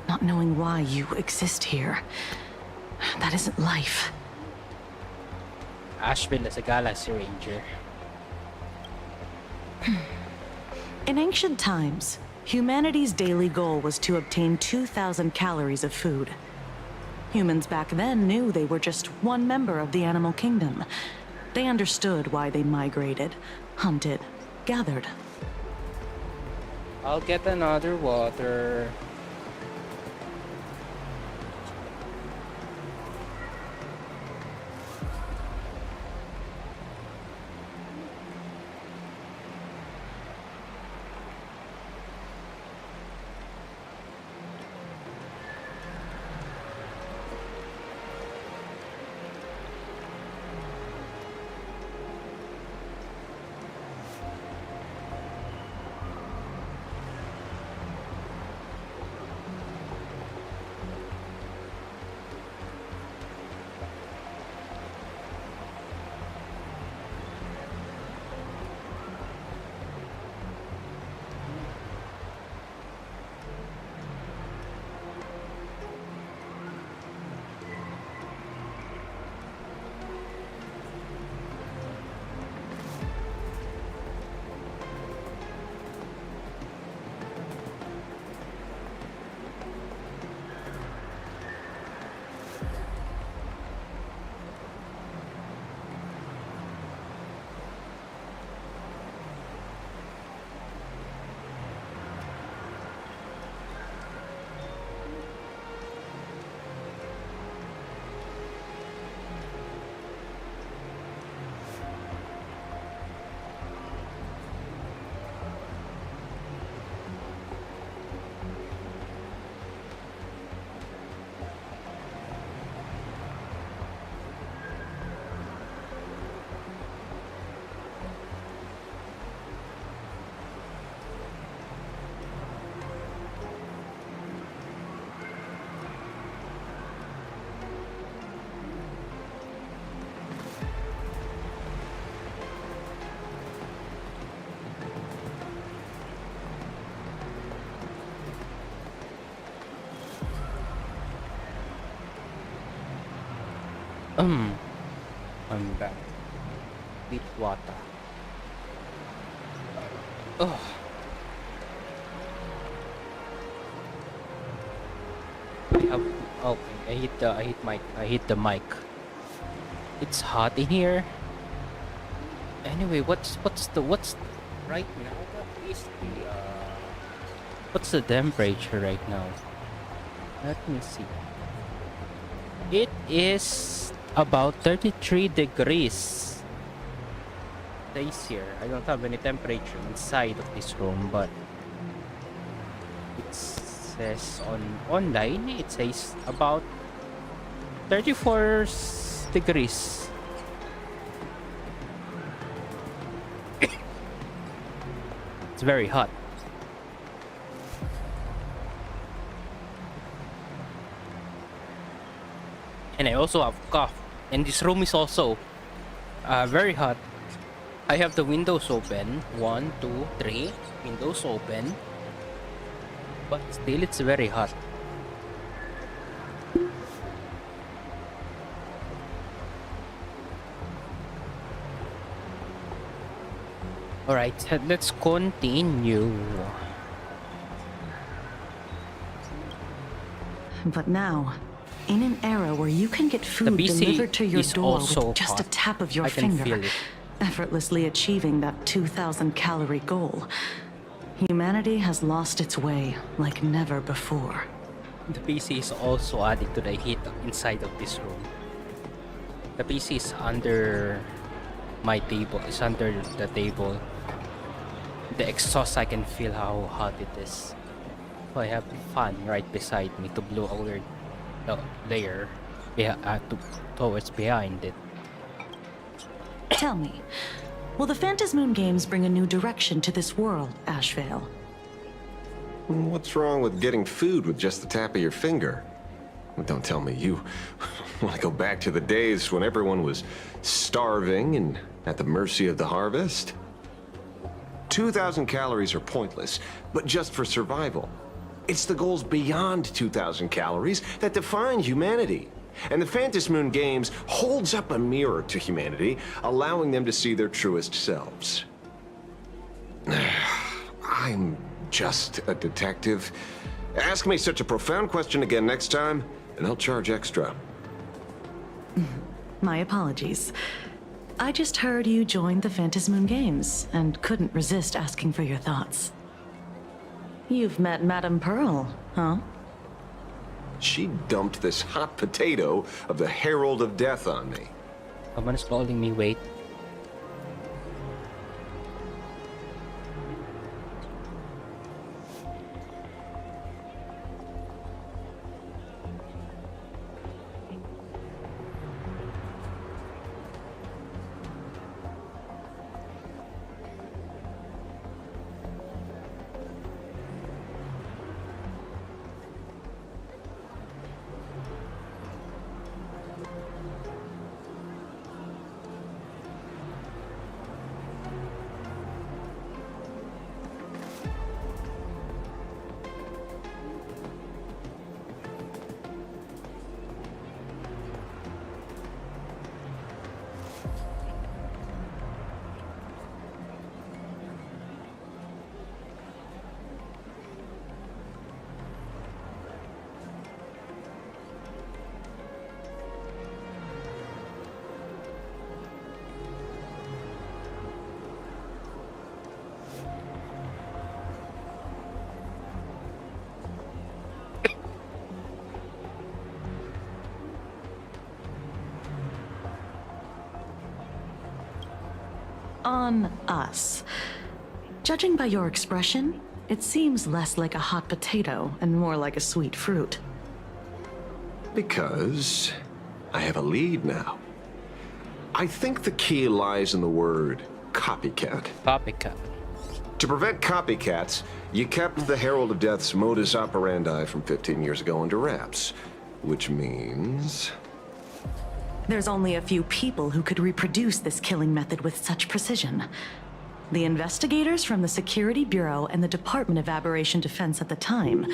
not knowing why you exist here, that isn't life. Ashveil is a Galaxy Ranger. In ancient times, humanity's daily goal was to obtain 2,000 calories of food. Humans back then knew they were just one member of the animal kingdom. They understood why they migrated, hunted, gathered. I'll get another water. I'm back. With water. Oh. I have okay. I hit the mic. It's hot in here. Anyway, what's right now? What's the temperature right now? Let me see. It is about 33 degrees. Days here. I don't have any temperature inside of this room, but it says online it says about 34 degrees. It's very hot. And I also have cough. And this room is also very hot. I have the windows open. 1, 2, 3. Windows open. But still it's very hot. Alright, let's continue. But now, in an era where you can get food delivered to your door with just a tap of your finger, effortlessly achieving that 2,000 calorie goal, humanity has lost its way like never before. The PC is also adding to the heat inside of this room. The PC is under my table, is under the table. The exhaust, I can feel how hot it is. So I have the fan right beside me to blow away the layer towards behind it. Tell me, will the Phantasmoon games bring a new direction to this world, Ashveil? What's wrong with getting food with just the tap of your finger? Don't tell me you want to go back to the days when everyone was starving and at the mercy of the harvest? 2,000 calories are pointless, but just for survival. It's the goals beyond 2,000 calories that define humanity. And the Phantasmoon games holds up a mirror to humanity, allowing them to see their truest selves. I'm just a detective. Ask me such a profound question again next time, and I'll charge extra. My apologies. I just heard you joined the Phantasmoon games and couldn't resist asking for your thoughts. You've met Madame Pearl, huh? She dumped this hot potato of the Herald of Death on me. Someone's calling me, wait. On us. Judging by your expression, it seems less like a hot potato and more like a sweet fruit. Because I have a lead now. I think the key lies in the word copycat. Copycat. To prevent copycats, you kept the Herald of Death's modus operandi from 15 years ago under wraps. Which means... There's only a few people who could reproduce this killing method with such precision. The investigators from the Security Bureau and the Department of Aberration Defense at the time,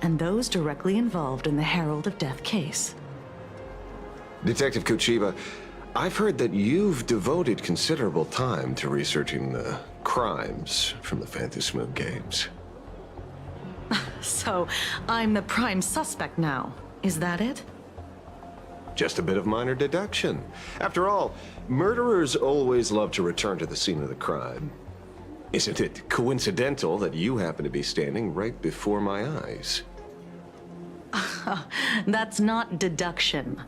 and those directly involved in the Herald of Death case. Detective Kuchiba, I've heard that you've devoted considerable time to researching the crimes from the Phantasmoon games. So, I'm the prime suspect now. Is that it? Just a bit of minor deduction. After all, murderers always love to return to the scene of the crime. Isn't it coincidental that you happen to be standing right before my eyes? That's not deduction.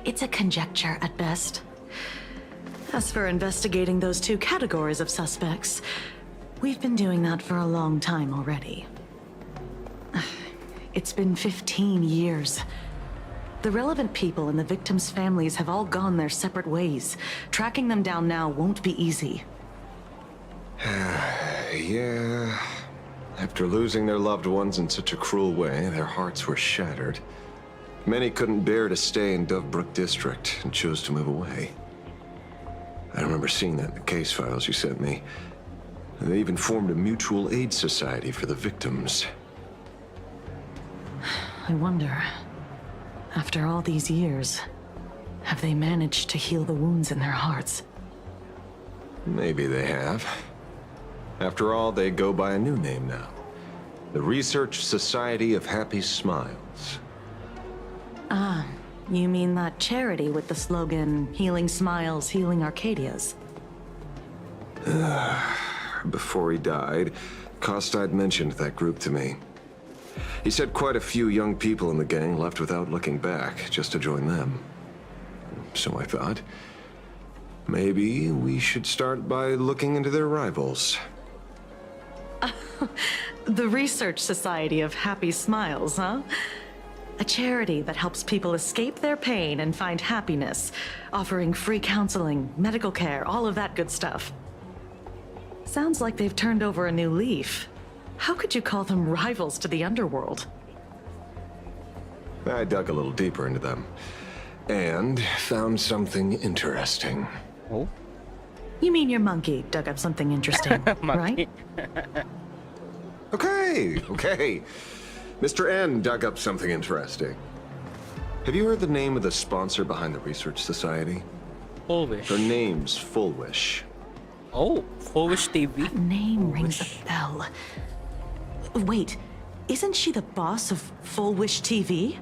It's a conjecture at best. As for investigating those two categories of suspects, we've been doing that for a long time already. It's been 15 years. The relevant people and the victims' families have all gone their separate ways. Tracking them down now won't be easy. Yeah. After losing their loved ones in such a cruel way, their hearts were shattered. Many couldn't bear to stay in Daybreak District and chose to move away. I remember seeing that in the case files you sent me. They even formed a mutual aid society for the victims. I wonder, after all these years, have they managed to heal the wounds in their hearts? Maybe they have. After all, they go by a new name now. The Research Society of Happy Smiles. Ah, you mean that charity with the slogan, Healing Smiles, Healing Arcadias? Before he died, Kostad mentioned that group to me. He said quite a few young people in the gang left without looking back, just to join them. So I thought, maybe we should start by looking into their rivals. The Research Society of Happy Smiles, huh? A charity that helps people escape their pain and find happiness, offering free counseling, medical care, all of that good stuff. Sounds like they've turned over a new leaf. How could you call them rivals to the underworld? I dug a little deeper into them, and found something interesting. Oh? You mean your monkey dug up something interesting, right? Okay. Mr. N dug up something interesting. Have you heard the name of the sponsor behind the Research Society? Fullwish. Her name's Fullwish. Oh, Fullwish TV. That name rings a bell. Wait, isn't she the boss of Fullwish TV?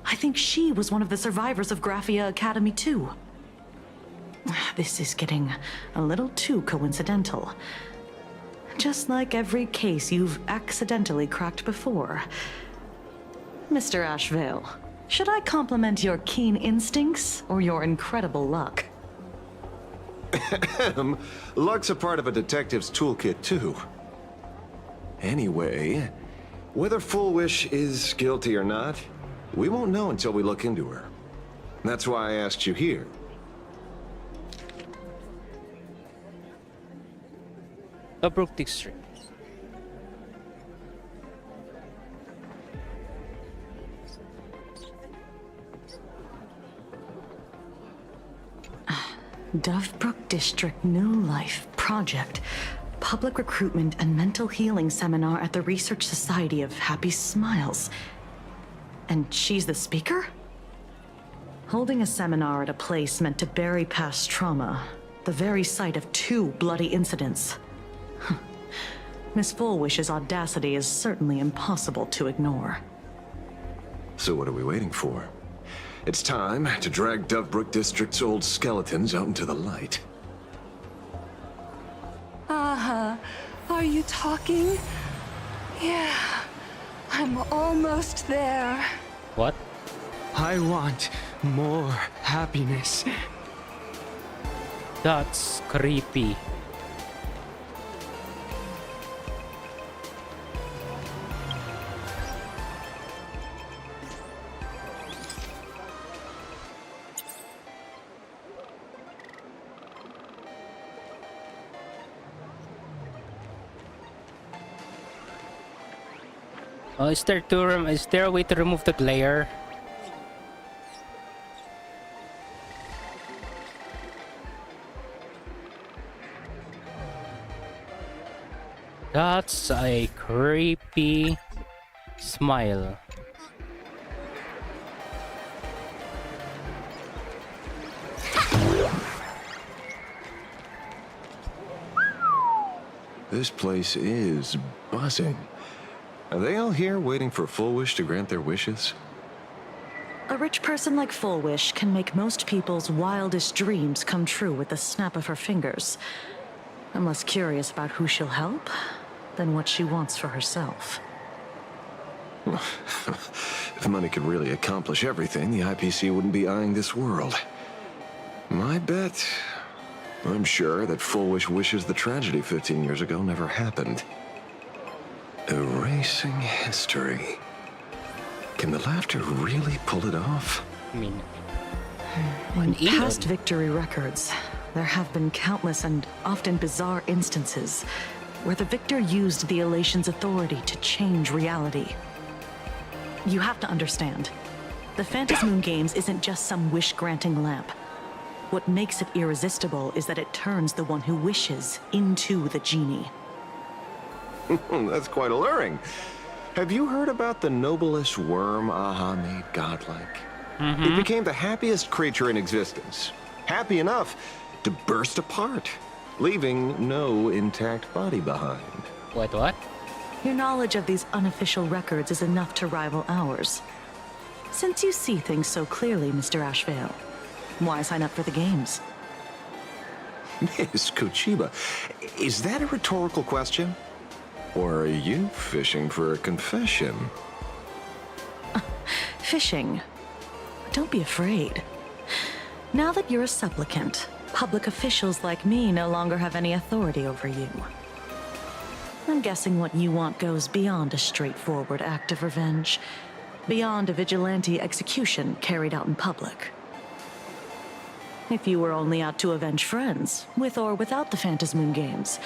I think she was one of the survivors of Graphia Academy too. This is getting a little too coincidental. Just like every case you've accidentally cracked before. Mr. Ashveil, should I compliment your keen instincts or your incredible luck? Luck's a part of a detective's toolkit too. Anyway, whether Fullwish is guilty or not, we won't know until we look into her. That's why I asked you here. Daybreak District. Dovebrook District New Life Project. Public Recruitment and Mental Healing Seminar at the Research Society of Happy Smiles. And she's the speaker? Holding a seminar at a place meant to bury past trauma. The very site of 2 bloody incidents. Miss Fullwish's audacity is certainly impossible to ignore. So what are we waiting for? It's time to drag Dovebrook District's old skeletons out into the light. Are you talking? Yeah, I'm almost there. What? I want more happiness. That's creepy. Is there a way to remove the glare? That's a creepy smile. This place is buzzing. Are they all here waiting for Fullwish to grant their wishes? A rich person like Full Wish can make most people's wildest dreams come true with the snap of her fingers. I'm less curious about who she'll help than what she wants for herself. If money could really accomplish everything, the IPC wouldn't be eyeing this world. My bet, I'm sure that Full Wish wishes the tragedy 15 years ago never happened. Erasing history. Can the laughter really pull it off? I mean, In past victory records, there have been countless and often bizarre instances where the victor used the elation's authority to change reality. You have to understand, the Phantasmoon Games isn't just some wish-granting lamp. What makes it irresistible is that it turns the one who wishes into the genie. That's quite alluring. Have you heard about the noblest worm Aha made godlike? It became the happiest creature in existence. Happy enough to burst apart, leaving no intact body behind. What? Your knowledge of these unofficial records is enough to rival ours. Since you see things so clearly, Mr. Ashveil, why sign up for the games? Miss Kochiba, is that a rhetorical question? Or are you fishing for a confession? Fishing? Don't be afraid. Now that you're a supplicant, public officials like me no longer have any authority over you. I'm guessing what you want goes beyond a straightforward act of revenge, beyond a vigilante execution carried out in public. If you were only out to avenge friends, with or without the Phantasmoon Games,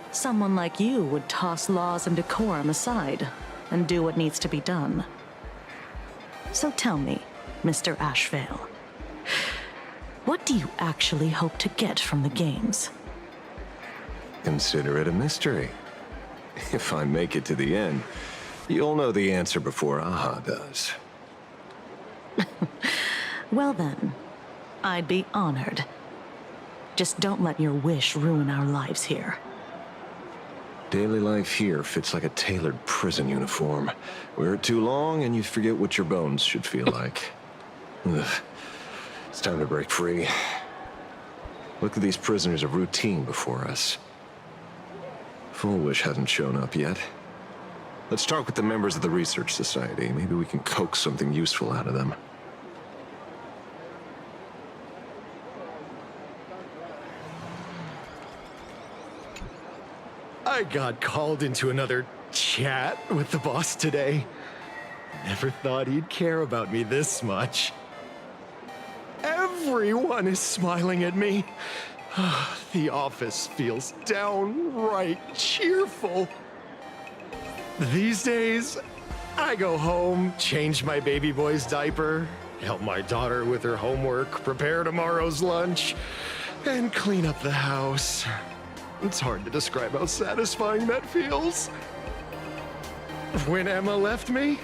someone like you would toss laws and decorum aside and do what needs to be done. So tell me, Mr. Ashveil, what do you actually hope to get from the games? Consider it a mystery. If I make it to the end, you'll know the answer before Aha does. Well then, I'd be honored. Just don't let your wish ruin our lives here. Daily life here fits like a tailored prison uniform. Wear it too long and you forget what your bones should feel like. Ugh. It's time to break free. Look at these prisoners of routine before us. Full Wish hasn't shown up yet. Let's talk with the members of the Research Society. Maybe we can coax something useful out of them. I got called into another chat with the boss today. Never thought he'd care about me this much. Everyone is smiling at me. The office feels downright cheerful. These days, I go home, change my baby boy's diaper, help my daughter with her homework, prepare tomorrow's lunch, and clean up the house. It's hard to describe how satisfying that feels. When Emma left me,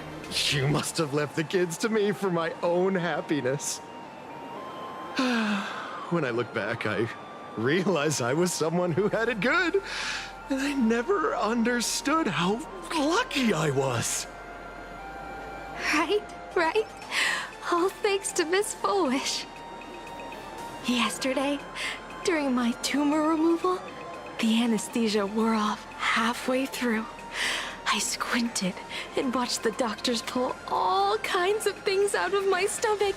you must have left the kids to me for my own happiness. When I look back, I realize I was someone who had it good, and I never understood how lucky I was. Right? All thanks to Miss Foolish. Yesterday, during my tumor removal, the anesthesia wore off halfway through. I squinted and watched the doctors pull all kinds of things out of my stomach.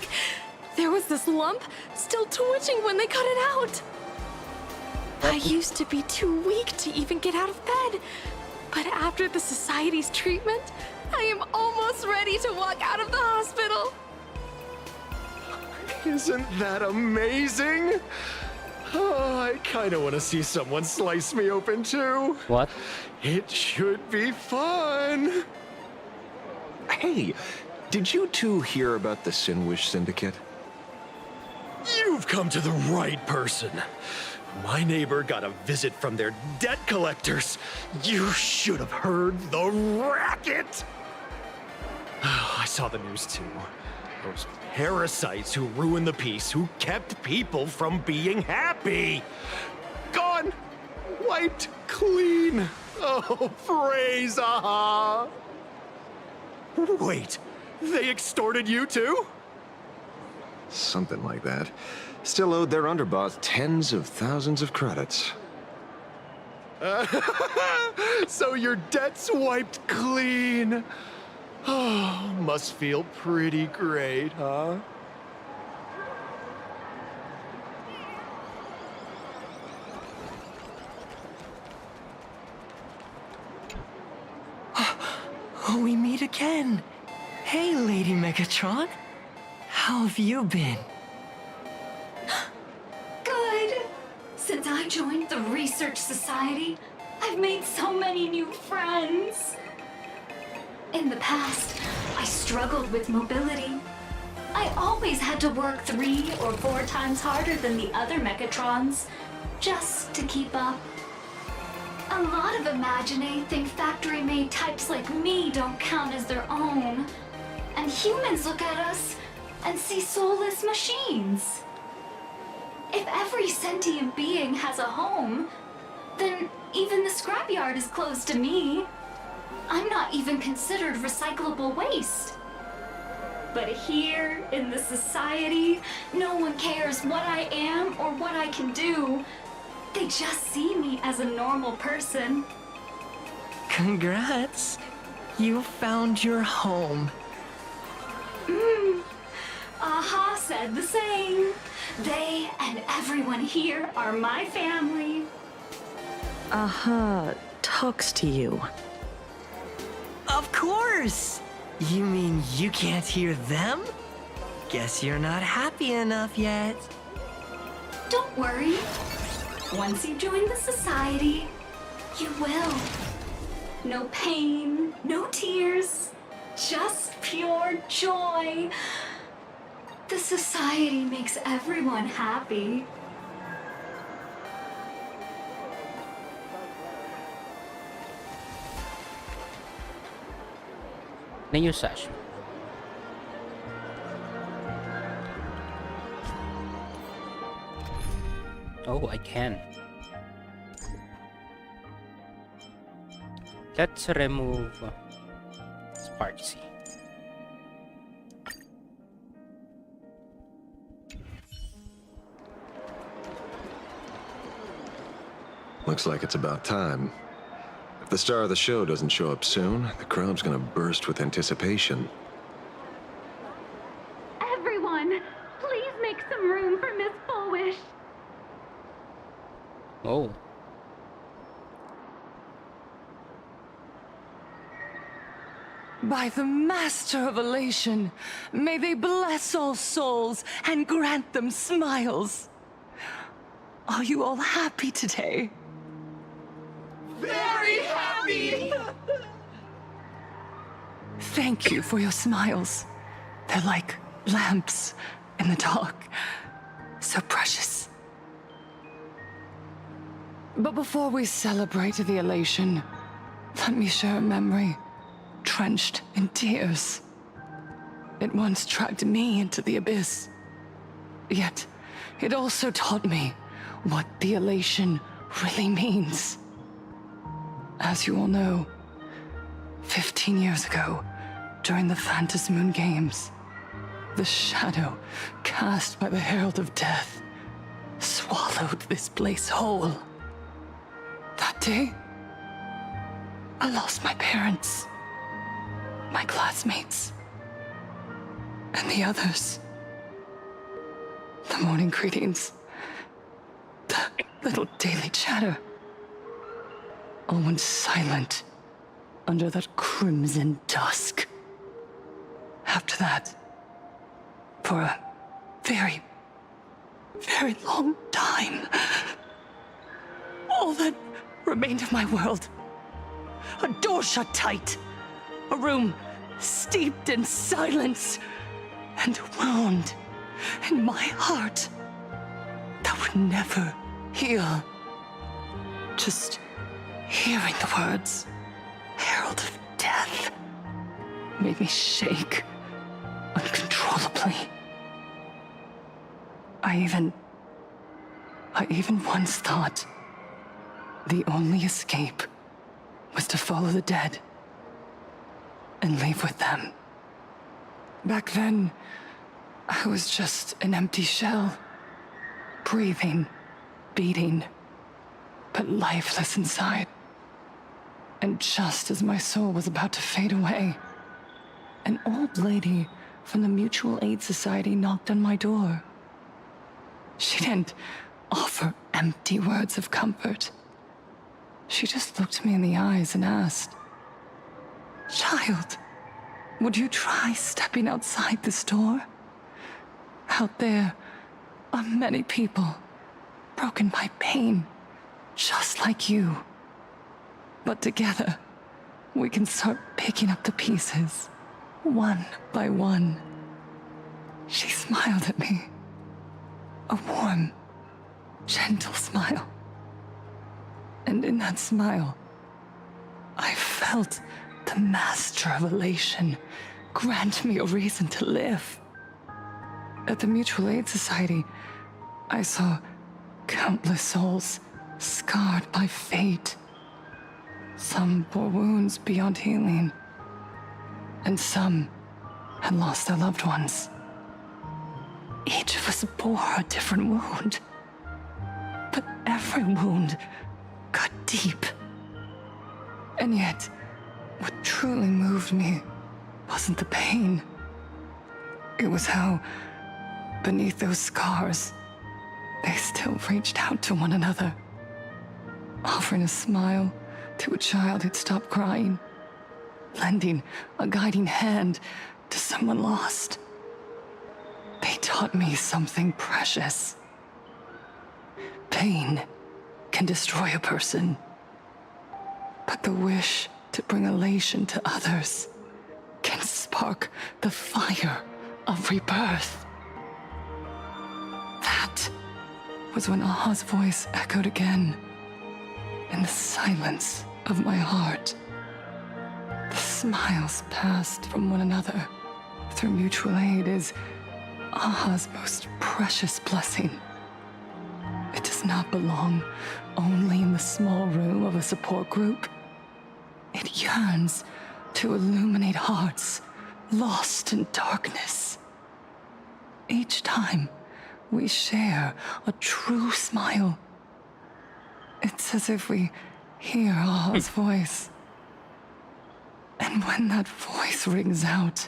There was this lump still twitching when they cut it out. I used to be too weak to even get out of bed. But after the Society's treatment, I am almost ready to walk out of the hospital. Isn't that amazing? Oh, I kind of want to see someone slice me open too. What? It should be fun. Hey, did you two hear about the Sinwish Syndicate? You've come to the right person. My neighbor got a visit from their debt collectors. You should have heard the racket. I saw the news too. Those parasites who ruined the peace, who kept people from being happy. Gone. Wiped clean. Oh, praise Aha. Wait, they extorted you too? Something like that. Still owed their underboss tens of thousands of credits. So your debt's wiped clean. Oh, must feel pretty great, huh? We meet again. Hey, Lady Megatron. How have you been? Good. Since I joined the Research Society, I've made so many new friends. In the past, I struggled with mobility. I always had to work 3 or 4 times harder than the other Megatrons, just to keep up. A lot of Imaginae think factory-made types like me don't count as their own. And humans look at us and see soulless machines. If every sentient being has a home, then even the scrapyard is closed to me. I'm not even considered recyclable waste. But here, in the society, no one cares what I am or what I can do. They just see me as a normal person. Congrats. You found your home. Aha said the same. They and everyone here are my family. Aha talks to you. Of course! You mean you can't hear them? Guess you're not happy enough yet. Don't worry. Once you join the society, you will. No pain, no tears, just pure joy. The society makes everyone happy. New session. Oh, I can. Let's remove Sparksy. Looks like it's about time. If the star of the show doesn't show up soon, the crowd's gonna burst with anticipation. Everyone, please make some room for Miss Fullwish. Oh. By the Master of Elation, may they bless all souls and grant them smiles. Are you all happy today? Very happy! Thank you for your smiles. They're like lamps in the dark. So precious. But before we celebrate the elation, let me share a memory drenched in tears. It once dragged me into the abyss. Yet, it also taught me what the elation really means. As you all know, 15 years ago, during the Phantasmoon Games, the shadow cast by the Herald of Death swallowed this place whole. That day, I lost my parents, my classmates, and the others. The morning greetings, the little daily chatter, all went silent under that crimson dusk. After that, for a very, very long time, all that remained of my world, a door shut tight, a room steeped in silence, and a wound in my heart that would never heal. Just hearing the words, Herald of Death, made me shake uncontrollably. I even once thought the only escape was to follow the dead and leave with them. Back then, I was just an empty shell. Breathing, beating, but lifeless inside. And just as my soul was about to fade away, an old lady from the Mutual Aid Society knocked on my door. She didn't offer empty words of comfort. She just looked me in the eyes and asked, "Child, would you try stepping outside this door? Out there are many people broken by pain, just like you. But together, we can start picking up the pieces, one by one." She smiled at me. A warm, gentle smile. And in that smile, I felt the Master of Elation grant me a reason to live. At the Mutual Aid Society, I saw countless souls scarred by fate. Some bore wounds beyond healing, and some had lost their loved ones. Each of us bore a different wound, but every wound cut deep. And yet, what truly moved me wasn't the pain. It was how, beneath those scars, they still reached out to one another, offering a smile to a child who'd stopped crying, lending a guiding hand to someone lost. They taught me something precious. Pain can destroy a person, but the wish to bring elation to others can spark the fire of rebirth. That was when Aha's voice echoed again in the silence of my heart. The smiles passed from one another through mutual aid is Aha's most precious blessing. It does not belong only in the small room of a support group. It yearns to illuminate hearts lost in darkness. Each time we share a true smile, it's as if we hear Aha's voice. And when that voice rings out,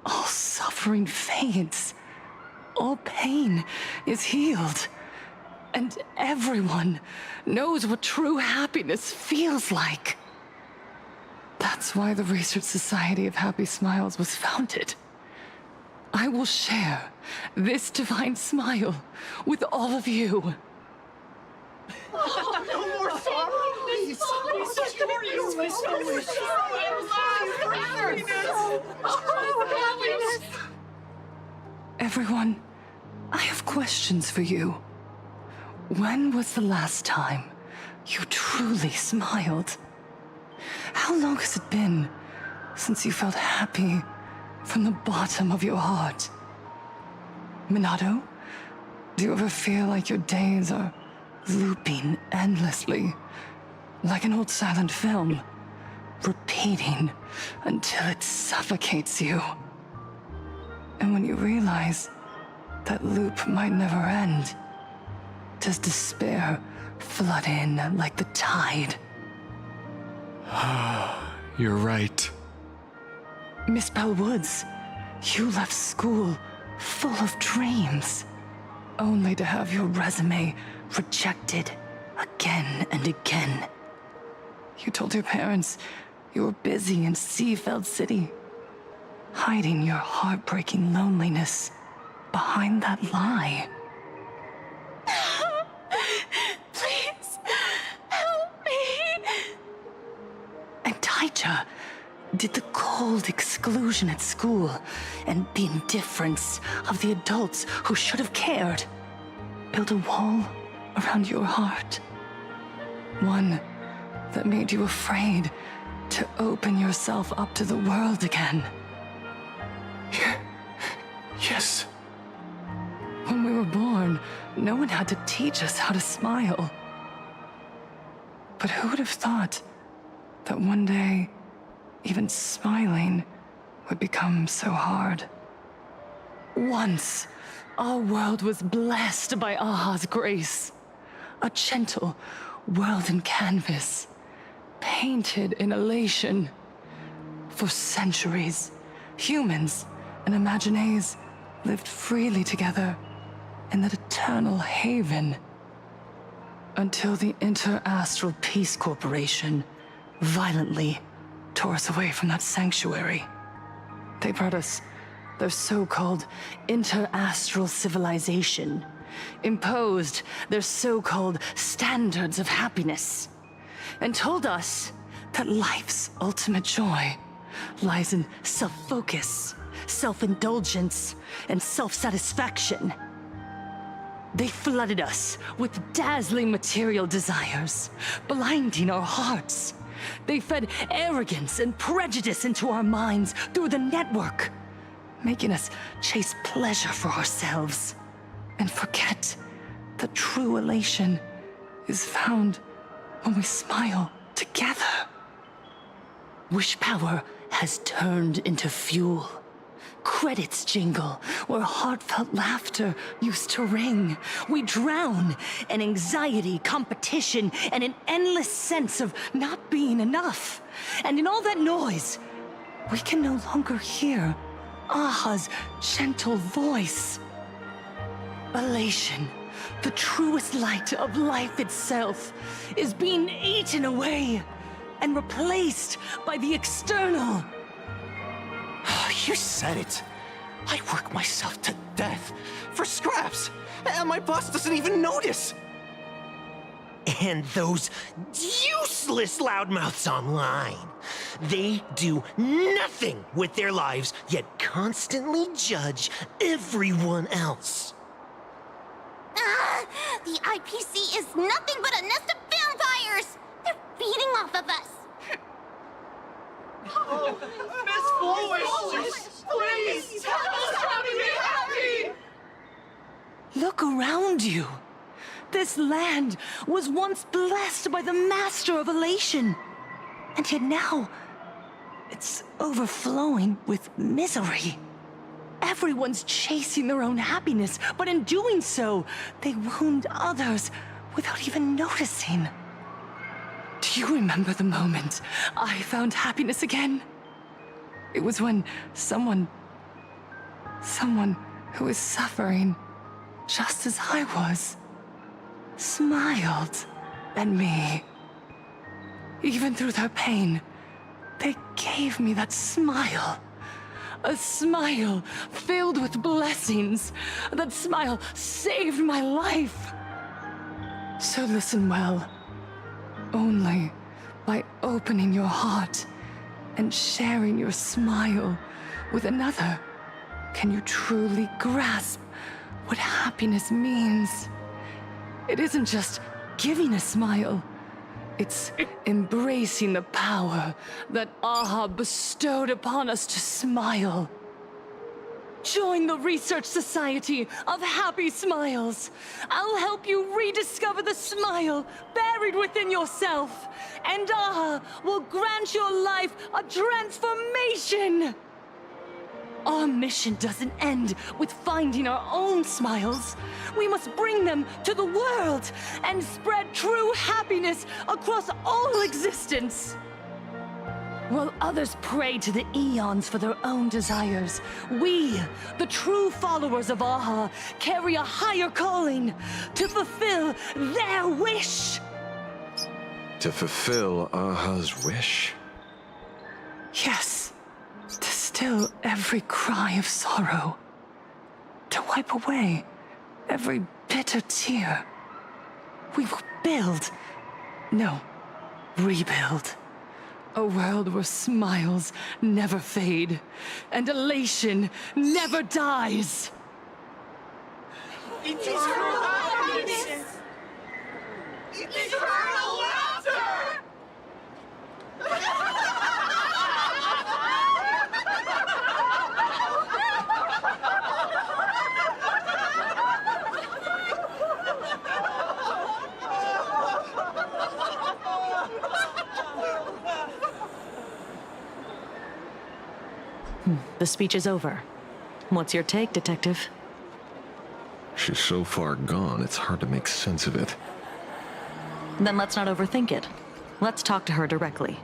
all suffering fades, all pain is healed, and everyone knows what true happiness feels like. That's why the Research Society of Happy Smiles was founded. I will share this divine smile with all of you. No more sorrow, please. Everyone, I have questions for you. When was the last time you truly smiled? How long has it been since you felt happy from the bottom of your heart? Minato, do you ever feel like your days are looping endlessly, like an old silent film, repeating until it suffocates you? And when you realize that loop might never end, does despair flood in like the tide? You're right. Miss Bellwoods, you left school full of dreams, only to have your resume rejected again and again. You told your parents you were busy in Seafeld City, hiding your heartbreaking loneliness behind that lie. Please, help me. And Taija did the cold exclusion at school and the indifference of the adults who should have cared build a wall around your heart. One that made you afraid to open yourself up to the world again. Yes. When we were born, no one had to teach us how to smile. But who would have thought that one day, even smiling would become so hard? Once, our world was blessed by Aha's grace. A gentle world in canvas, painted in elation. For centuries, humans and Imagines lived freely together in that eternal haven. Until the Inter-Astral Peace Corporation violently tore us away from that sanctuary. They brought us their so-called inter-astral civilization, imposed their so-called standards of happiness, and told us that life's ultimate joy lies in self-focus, self-indulgence, and self-satisfaction. They flooded us with dazzling material desires, blinding our hearts. They fed arrogance and prejudice into our minds through the network, making us chase pleasure for ourselves and forget that true elation is found when we smile together. Wish power has turned into fuel. Credits jingle where heartfelt laughter used to ring. We drown in anxiety, competition, and an endless sense of not being enough. And in all that noise, we can no longer hear Aha's gentle voice. Elation, the truest light of life itself, is being eaten away and replaced by the external. You said it. I work myself to death for scraps, and my boss doesn't even notice. And those useless loudmouths online. They do nothing with their lives, yet constantly judge everyone else. The IPC is nothing but a nest of vampires! They're feeding off of us! Oh, Miss Foolish, please tell us how to be happy! Look around you. This land was once blessed by the master of elation. And yet now, it's overflowing with misery. Everyone's chasing their own happiness, but in doing so, they wound others without even noticing. Do you remember the moment I found happiness again? It was when someone who was suffering just as I was, smiled at me. Even through their pain, they gave me that smile. A smile filled with blessings. That smile saved my life. So listen well. Only by opening your heart and sharing your smile with another can you truly grasp what happiness means. It isn't just giving a smile. It's embracing the power that Aha bestowed upon us to smile. Join the Research Society of Happy Smiles. I'll help you rediscover the smile buried within yourself. And Aha will grant your life a transformation. Our mission doesn't end with finding our own smiles. We must bring them to the world and spread true happiness across all existence. While others pray to the eons for their own desires, we, the true followers of Aha, carry a higher calling to fulfill their wish. To fulfill Aha's wish? Yes, to still every cry of sorrow. To wipe away every bitter tear. We will build, no, rebuild. A world where smiles never fade, and elation never dies. Eternal happiness! Eternal laughter! The speech is over. What's your take, Detective? She's so far gone, it's hard to make sense of it. Then let's not overthink it. Let's talk to her directly.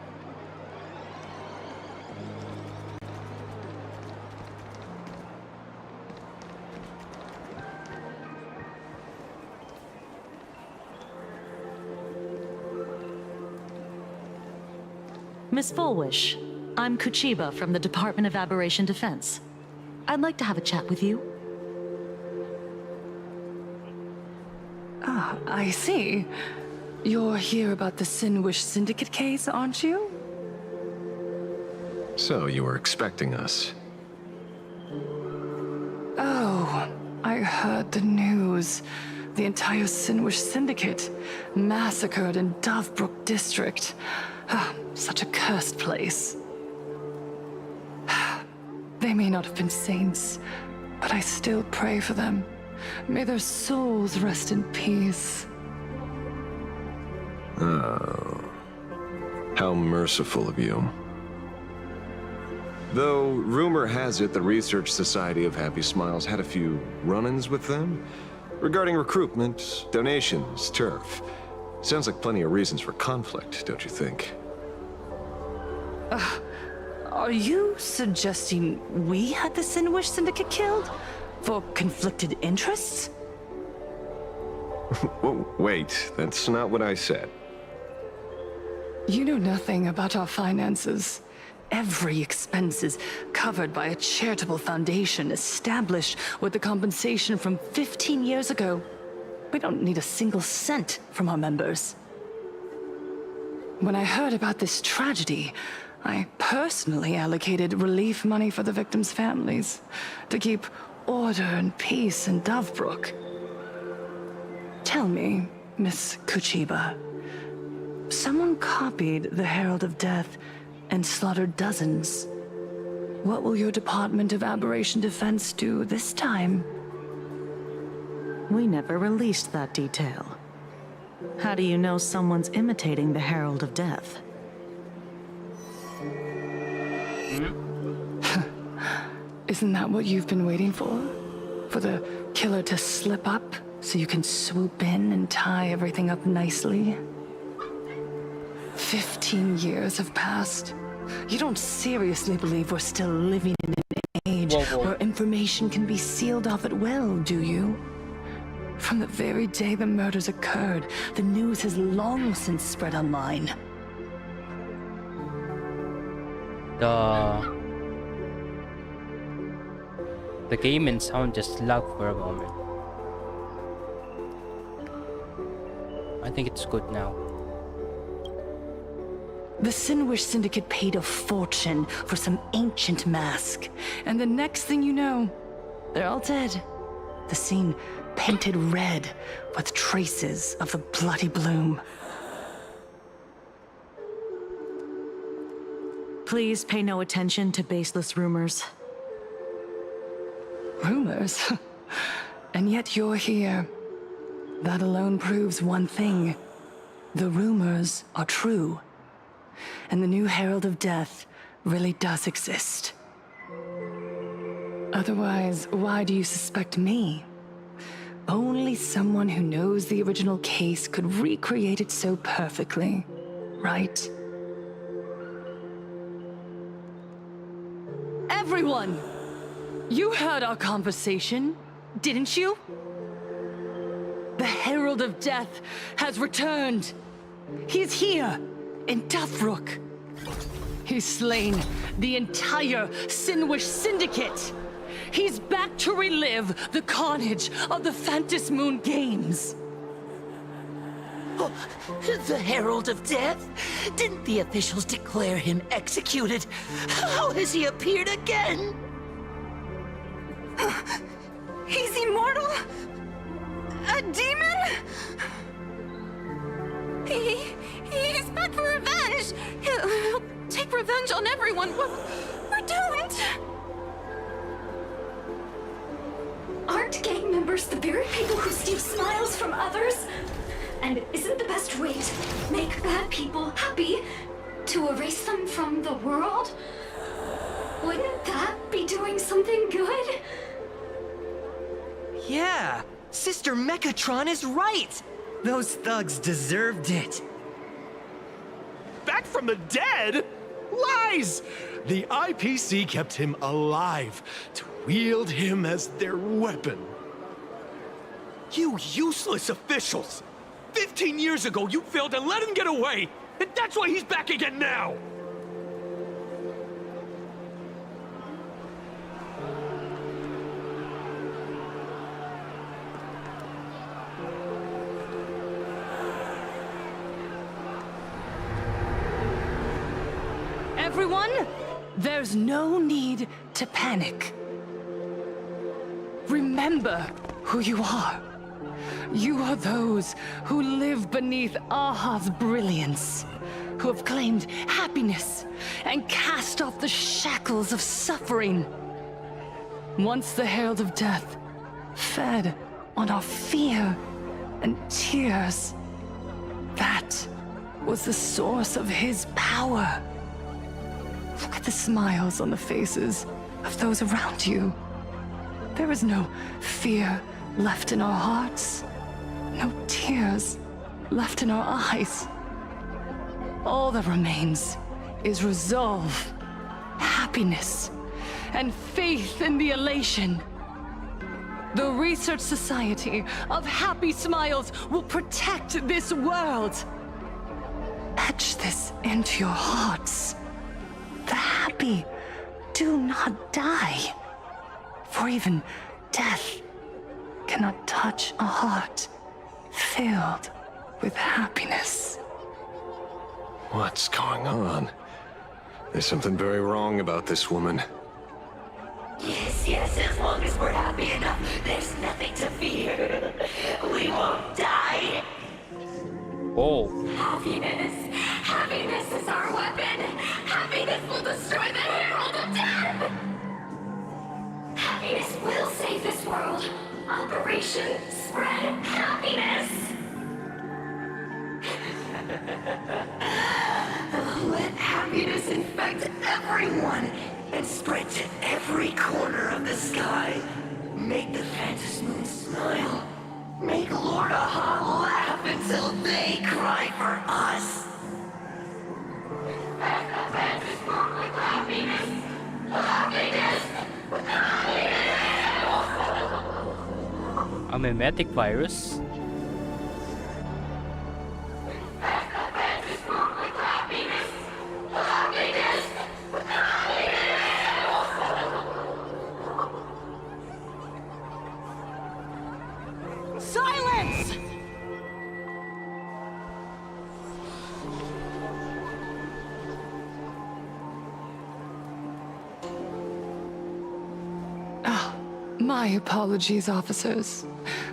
Miss Fullwish, I'm Kuchiba from the Department of Aberration Defense. I'd like to have a chat with you. Ah, I see. You're here about the Sinwish Syndicate case, aren't you? So, you were expecting us. Oh, I heard the news. The entire Sinwish Syndicate massacred in Dovebrook District. Ah, such a cursed place. They may not have been saints, but I still pray for them. May their souls rest in peace. Oh. How merciful of you. Though, rumor has it the Research Society of Happy Smiles had a few run-ins with them regarding recruitment, donations, turf. Sounds like plenty of reasons for conflict, don't you think? Are you suggesting we had the Sinwish Syndicate killed? For conflicted interests? Whoa, wait, that's not what I said. You know nothing about our finances. Every expense is covered by a charitable foundation established with the compensation from 15 years ago. We don't need a single cent from our members. When I heard about this tragedy, I personally allocated relief money for the victims' families to keep order and peace in Dovebrook. Tell me, Miss Kuchiba, someone copied the Herald of Death and slaughtered dozens. What will your Department of Aberration Defense do this time? We never released that detail. How do you know someone's imitating the Herald of Death? Isn't that what you've been waiting for? For the killer to slip up so you can swoop in and tie everything up nicely? 15 years have passed. You don't seriously believe we're still living in an age where information can be sealed off at will, do you? From the very day the murders occurred, the news has long since spread online. The game and sound just lagged for a moment. I think it's good now. The Sinwish Syndicate paid a fortune for some ancient mask, and the next thing you know, they're all dead. The scene painted red with traces of the bloody bloom. Please pay no attention to baseless rumors. Rumors? And yet you're here. That alone proves one thing. The rumors are true. And the new Herald of Death really does exist. Otherwise, why do you suspect me? Only someone who knows the original case could recreate it so perfectly, right? Everyone! You heard our conversation, didn't you? The Herald of Death has returned. He's here, in Dovebrook. He's slain the entire Sinwish Syndicate. He's back to relive the carnage of the Phantom Moon Games. Oh, the Herald of Death? Didn't the officials declare him executed? How has he appeared again? He's immortal? A demon? He's back for revenge! He'll take revenge on everyone. We're doomed! Aren't gang members the very people who steal smiles from others? And isn't the best way to make bad people happy to erase them from the world? Wouldn't that be doing something good? Yeah, Sister Mechatron is right. Those thugs deserved it. Back from the dead? Lies! The IPC kept him alive to wield him as their weapon. You useless officials! 15 years ago, you failed and let him get away! And that's why he's back again now! Everyone, there's no need to panic. Remember who you are. You are those who live beneath Aha's brilliance, who have claimed happiness and cast off the shackles of suffering. Once the Herald of Death fed on our fear and tears, that was the source of his power. Look at the smiles on the faces of those around you. There is no fear left in our hearts, no tears left in our eyes. All that remains is resolve, happiness, and faith in the elation. The Research Society of Happy Smiles will protect this world. Etch this into your hearts. The happy do not die, for even death cannot touch a heart filled with happiness. What's going on? There's something very wrong about this woman. Yes, as long as we're happy enough, there's nothing to fear. We won't die. Oh. Happiness is our weapon. Happiness will destroy the Herald of Death. Happiness will save this world. Operation Spread Happiness. Let happiness infect everyone and spread to every corner of the sky. Make the Phantom Moon smile. Make Lord Aha laugh until they cry for us. A mimetic virus? Silence! My apologies, officers.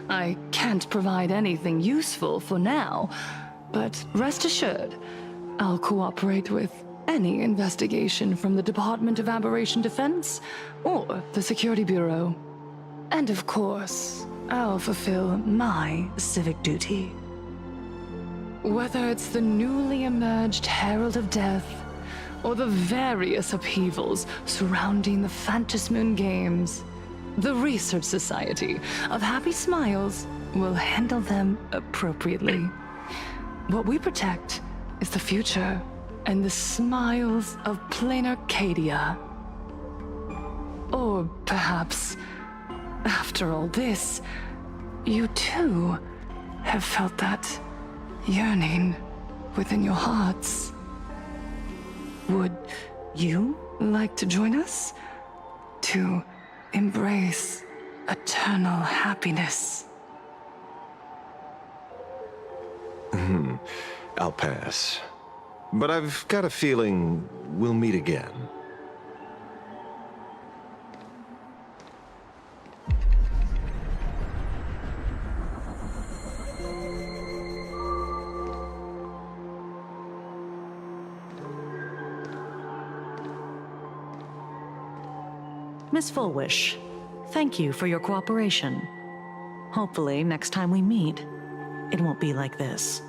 I can't provide anything useful for now, but rest assured, I'll cooperate with any investigation from the Department of Aberration Defense or the Security Bureau. And of course, I'll fulfill my civic duty. Whether it's the newly emerged Herald of Death or the various upheavals surrounding the Phantasmoon Games, the Research Society of Happy Smiles will handle them appropriately. What we protect is the future and the smiles of plain Arcadia. Or perhaps, after all this, you too have felt that yearning within your hearts. Would you like to join us to embrace eternal happiness? I'll pass. But I've got a feeling we'll meet again. Miss Fullwish, thank you for your cooperation. Hopefully, next time we meet, it won't be like this.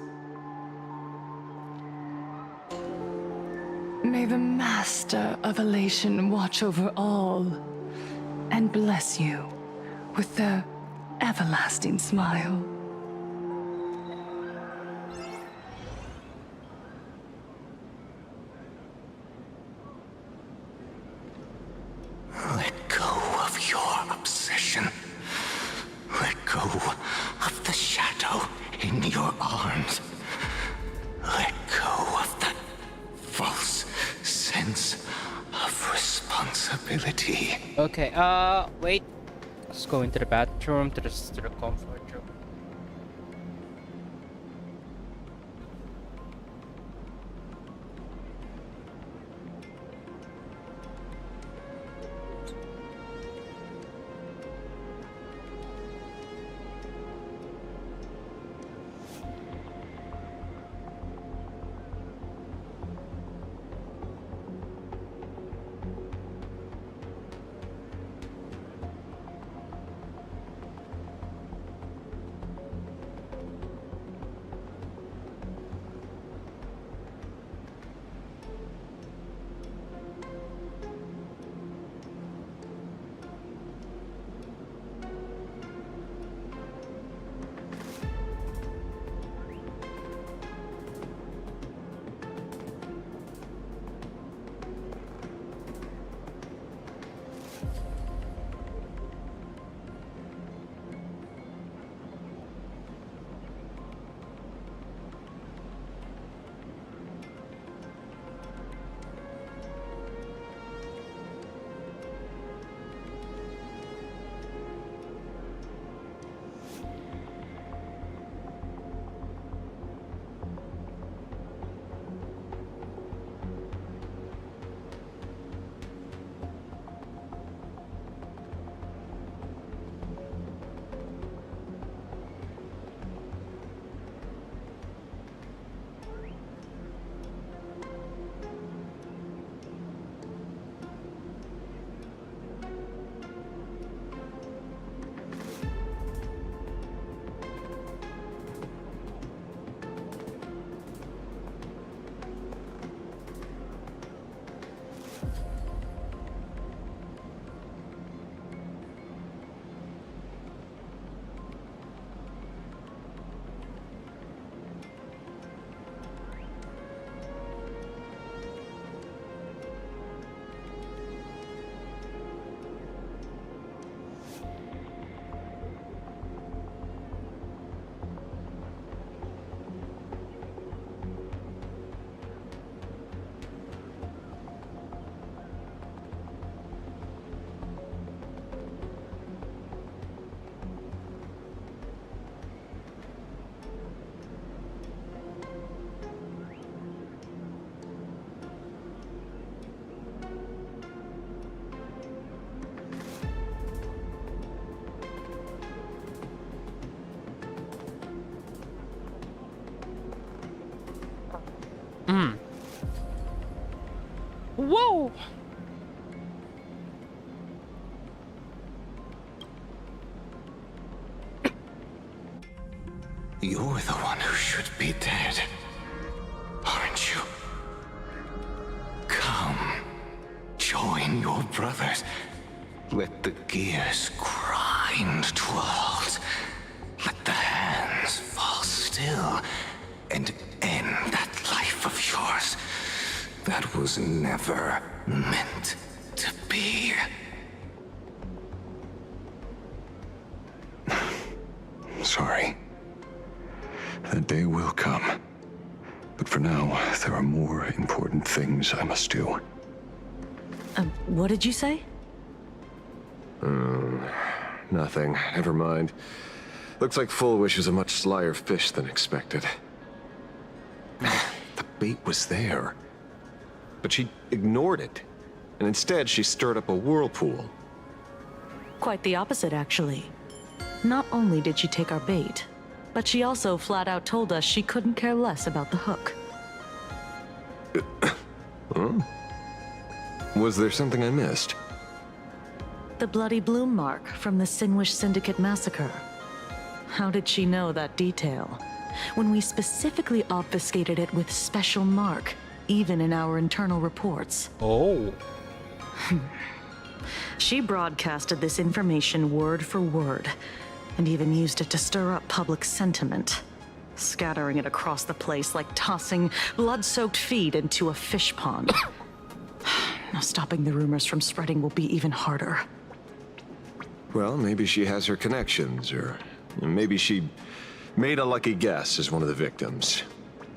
May the Master of Elation watch over all, and bless you with their everlasting smile. Let go of your obsession. Let go of the shadow in your arms. Let go of that false sense of responsibility. Okay, wait. Let's go into the bathroom, to the comfort room. Whoa! You're the one who should be dead, aren't you? Come, join your brothers. Let the gears grind to a halt. Let the hands fall still and end that life of yours that was never meant to be. Sorry. That day will come. But for now, there are more important things I must do. What did you say? Nothing. Never mind. Looks like Full Wish is a much slyer fish than expected. The bait was there. But she ignored it. And instead, she stirred up a whirlpool. Quite the opposite, actually. Not only did she take our bait, but she also flat out told us she couldn't care less about the hook. Huh? Was there something I missed? The bloody bloom mark from the Sinwish Syndicate massacre. How did she know that detail? When we specifically obfuscated it with special mark, even in our internal reports. Oh. She broadcasted this information word for word, and even used it to stir up public sentiment, scattering it across the place like tossing blood-soaked feed into a fish pond. Now stopping the rumors from spreading will be even harder. Well, maybe she has her connections, or maybe she made a lucky guess as one of the victims.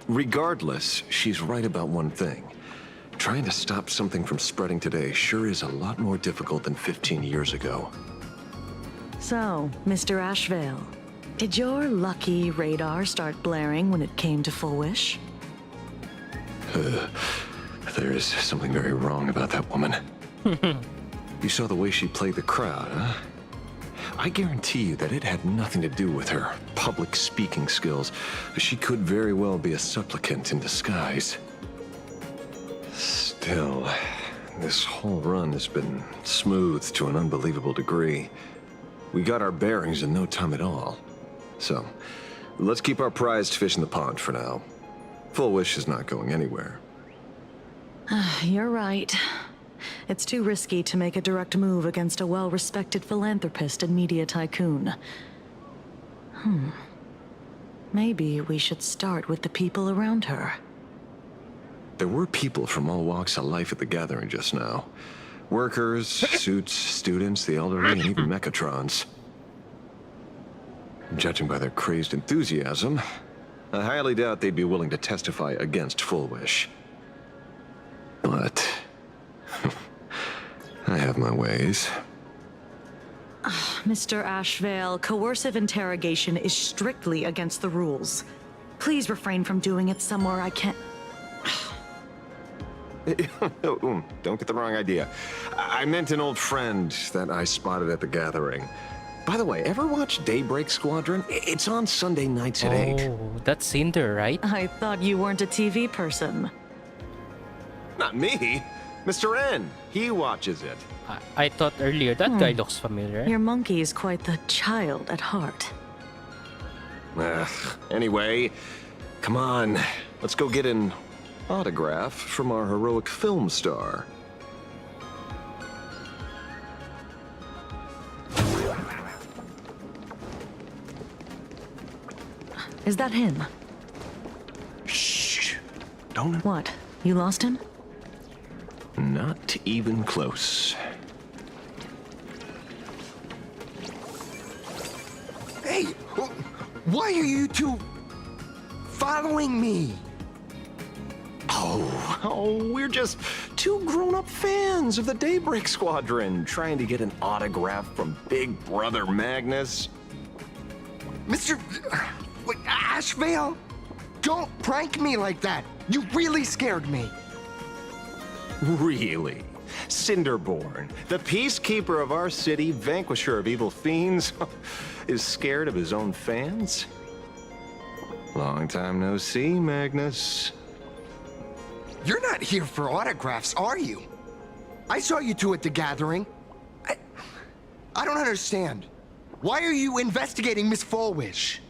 Regardless, she's right about one thing. Trying to stop something from spreading today sure is a lot more difficult than 15 years ago. So, Mr. Ashveil, did your lucky radar start blaring when it came to Full Wish? There is something very wrong about that woman. You saw the way she played the crowd, huh? I guarantee you that it had nothing to do with her public speaking skills. She could very well be a supplicant in disguise. Still, this whole run has been smooth to an unbelievable degree. We got our bearings in no time at all. So, let's keep our prized fish in the pond for now. Full Wish is not going anywhere. You're right. It's too risky to make a direct move against a well-respected philanthropist and media tycoon. Maybe we should start with the people around her. There were people from all walks of life at the gathering just now. Workers, suits, students, the elderly, and even Mechatrons. Judging by their crazed enthusiasm, I highly doubt they'd be willing to testify against Full Wish. But I have my ways. Mr. Ashveil, coercive interrogation is strictly against the rules. Please refrain from doing it somewhere I can't... Don't get the wrong idea. I meant an old friend that I spotted at the gathering. By the way, ever watch Daybreak Squadron? It's on Sunday nights at 8. Oh, that's Cinder, right? I thought you weren't a TV person. Not me. Mr. N. He watches it. I thought earlier that guy looks familiar. Your monkey is quite the child at heart. Anyway, come on. Let's go get an autograph from our heroic film star. Is that him? Shh. Don't... What? You lost him? Not even close. Hey! Why are you two following me? Oh, we're just two grown-up fans of the Daybreak Squadron trying to get an autograph from Big Brother Magnus. Mr. Ashveil? Don't prank me like that. You really scared me. Really? Cinderborn, the peacekeeper of our city, vanquisher of evil fiends, is scared of his own fans? Long time no see, Magnus. You're not here for autographs, are you? I saw you two at the gathering. I don't understand. Why are you investigating Miss Fullwish?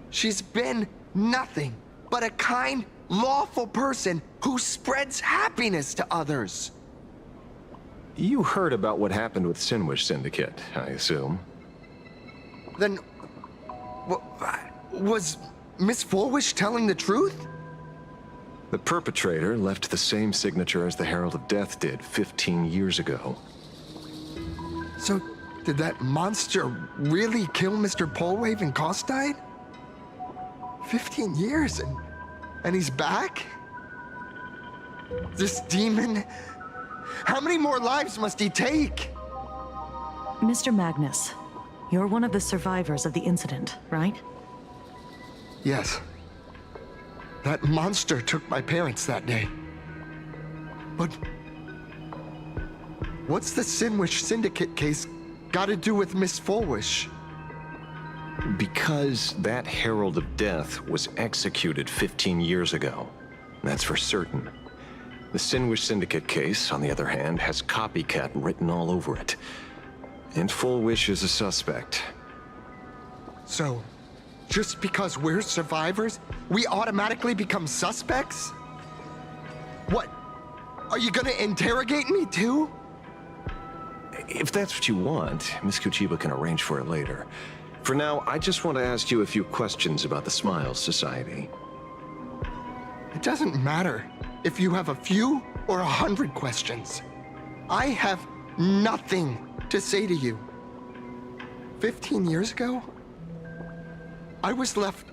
She's been nothing but a kind, lawful person who spreads happiness to others. You heard about what happened with Sinwish Syndicate, I assume. Then... was Miss Fullwish telling the truth? The perpetrator left the same signature as the Herald of Death did 15 years ago. So, did that monster really kill Mr. Polwave and Costide? 15 years and he's back? This demon? How many more lives must he take? Mr. Magnus, you're one of the survivors of the incident, right? Yes. That monster took my parents that day. But... what's the Sinwish Syndicate case got to do with Miss Fullwish? Because that Herald of Death was executed 15 years ago. That's for certain. The Sinwish Syndicate case, on the other hand, has copycat written all over it. And Fullwish is a suspect. So, just because we're survivors, we automatically become suspects? What? Are you gonna interrogate me too? if that's what you want, Miss Kuchiba can arrange for it later. For now, I just want to ask you a few questions about the Smiles Society. It doesn't matter if you have a few or 100 questions. I have nothing to say to you. 15 years ago, I was left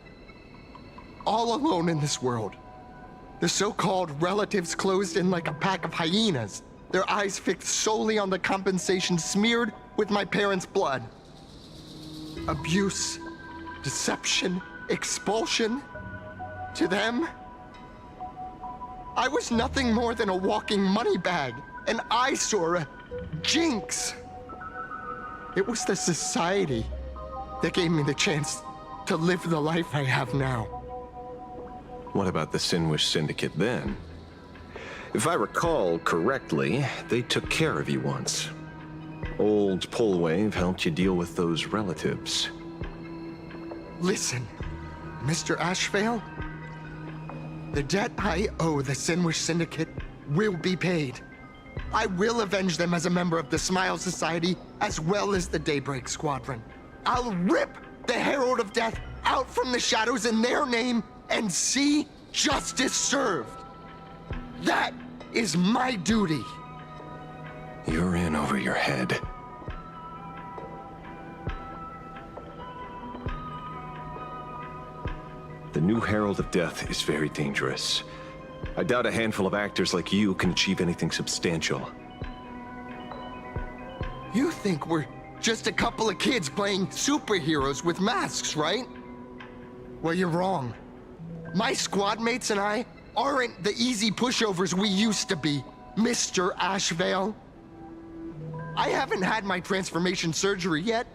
all alone in this world. The so-called relatives closed in like a pack of hyenas, their eyes fixed solely on the compensation smeared with my parents' blood. Abuse, deception, expulsion. To them, I was nothing more than a walking money bag, an eyesore, a jinx. It was the society that gave me the chance to live the life I have now. What about the Sinwish Syndicate then? If I recall correctly, they took care of you once. Old Polwave helped you deal with those relatives. Listen, Mr. Ashveil, the debt I owe the Sinwish Syndicate will be paid. I will avenge them as a member of the Smile Society as well as the Daybreak Squadron. I'll rip the Herald of Death out from the shadows in their name and see justice served. That is my duty. You're in over your head. The new Herald of Death is very dangerous. I doubt a handful of actors like you can achieve anything substantial. You think we're just a couple of kids playing superheroes with masks, right? Well, you're wrong. My squad mates and I aren't the easy pushovers we used to be, Mr. Ashveil. I haven't had my transformation surgery yet,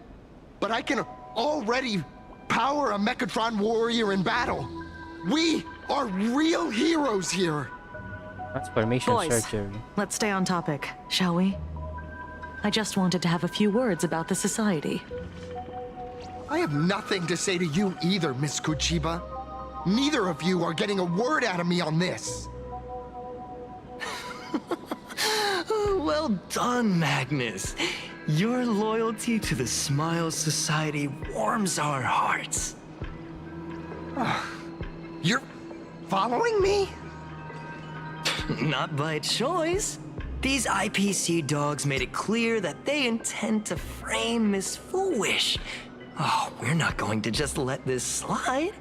but I can already power a Mechatron warrior in battle. We are real heroes here. Transformation Boys, surgery. let's stay on topic, shall we? I just wanted to have a few words about the society. I have nothing to say to you either, Miss Kuchiba. Neither of you are getting a word out of me on this. Well done, Magnus. Your loyalty to the Smile Society warms our hearts. You're following me? Not by choice. These IPC dogs made it clear that they intend to frame Miss Foolish. Oh, we're not going to just let this slide.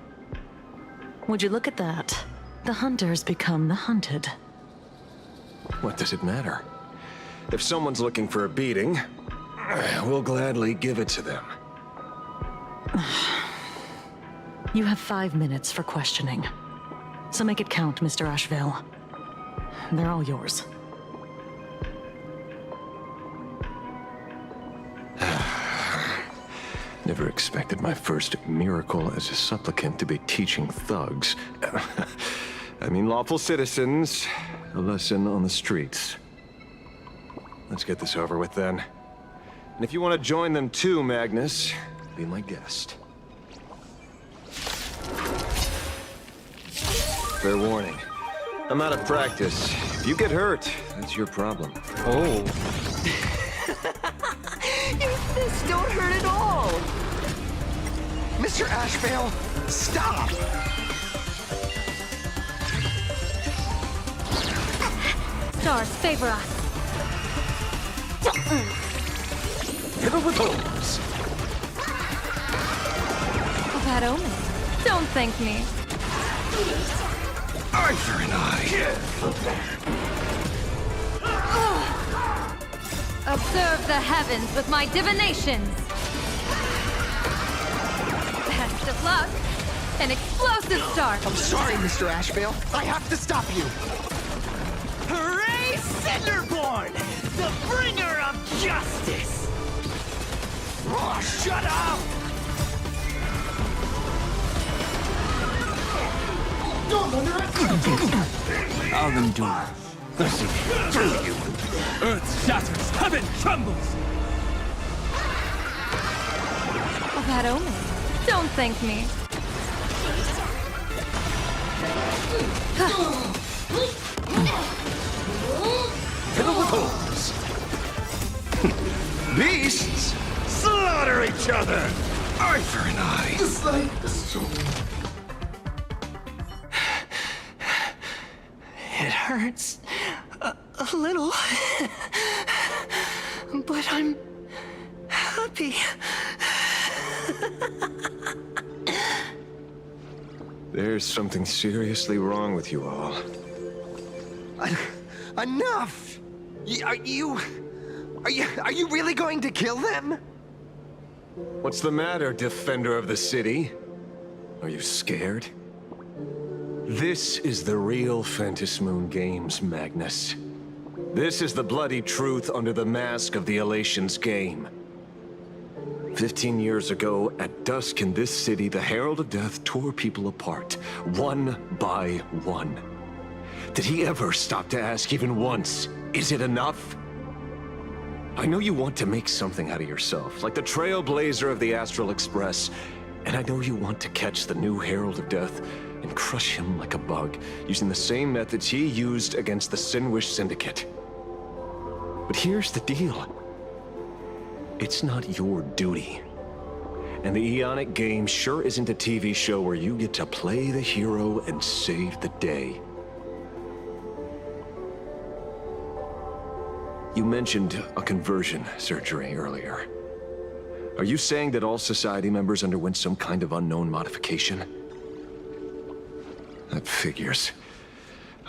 Would you look at that? The hunters become the hunted. What does it matter? If someone's looking for a beating, we'll gladly give it to them. You have 5 minutes for questioning. So make it count, Mr. Ashveil. They're all yours. Never expected my first miracle as a supplicant to be teaching thugs. I mean lawful citizens, a lesson on the streets. Let's get this over with then. And if you want to join them too, Magnus, be my guest. Fair warning. I'm out of practice. If you get hurt, that's your problem. Oh. Your fists don't hurt at all! Mr. Ashveil, stop! Stars favor us. Hit him with hose! Bad omen. Don't thank me. Eye for an eye! Observe the heavens with my divinations. Best of luck. An explosive start. I'm sorry, Mr. Ashveil. I have to stop you. Hooray, Cinderborn! The bringer of justice! Oh, shut up! Don't underestimate! I'll endure. Pushing through you. Earth shatters, heaven trembles. A bad omen. Don't thank me. Hit him with hose! each other! Eye for an eye! Just like the storm. It hurts a little, but I'm happy. There's something seriously wrong with you all. Enough! Are you really going to kill them? What's the matter, defender of the city? Are you scared? This is the real Phantasmoon Games, Magnus. This is the bloody truth under the mask of the Elations game. 15 years ago, at dusk in this city, the Herald of Death tore people apart, one by one. Did he ever stop to ask even once, is it enough? I know you want to make something out of yourself, like the trailblazer of the Astral Express, and I know you want to catch the new Herald of Death and crush him like a bug, using the same methods he used against the Sinwish Syndicate. But here's the deal. It's not your duty. And the Eonic game sure isn't a TV show where you get to play the hero and save the day. You mentioned a conversion surgery earlier. Are you saying that all Society members underwent some kind of unknown modification? That figures.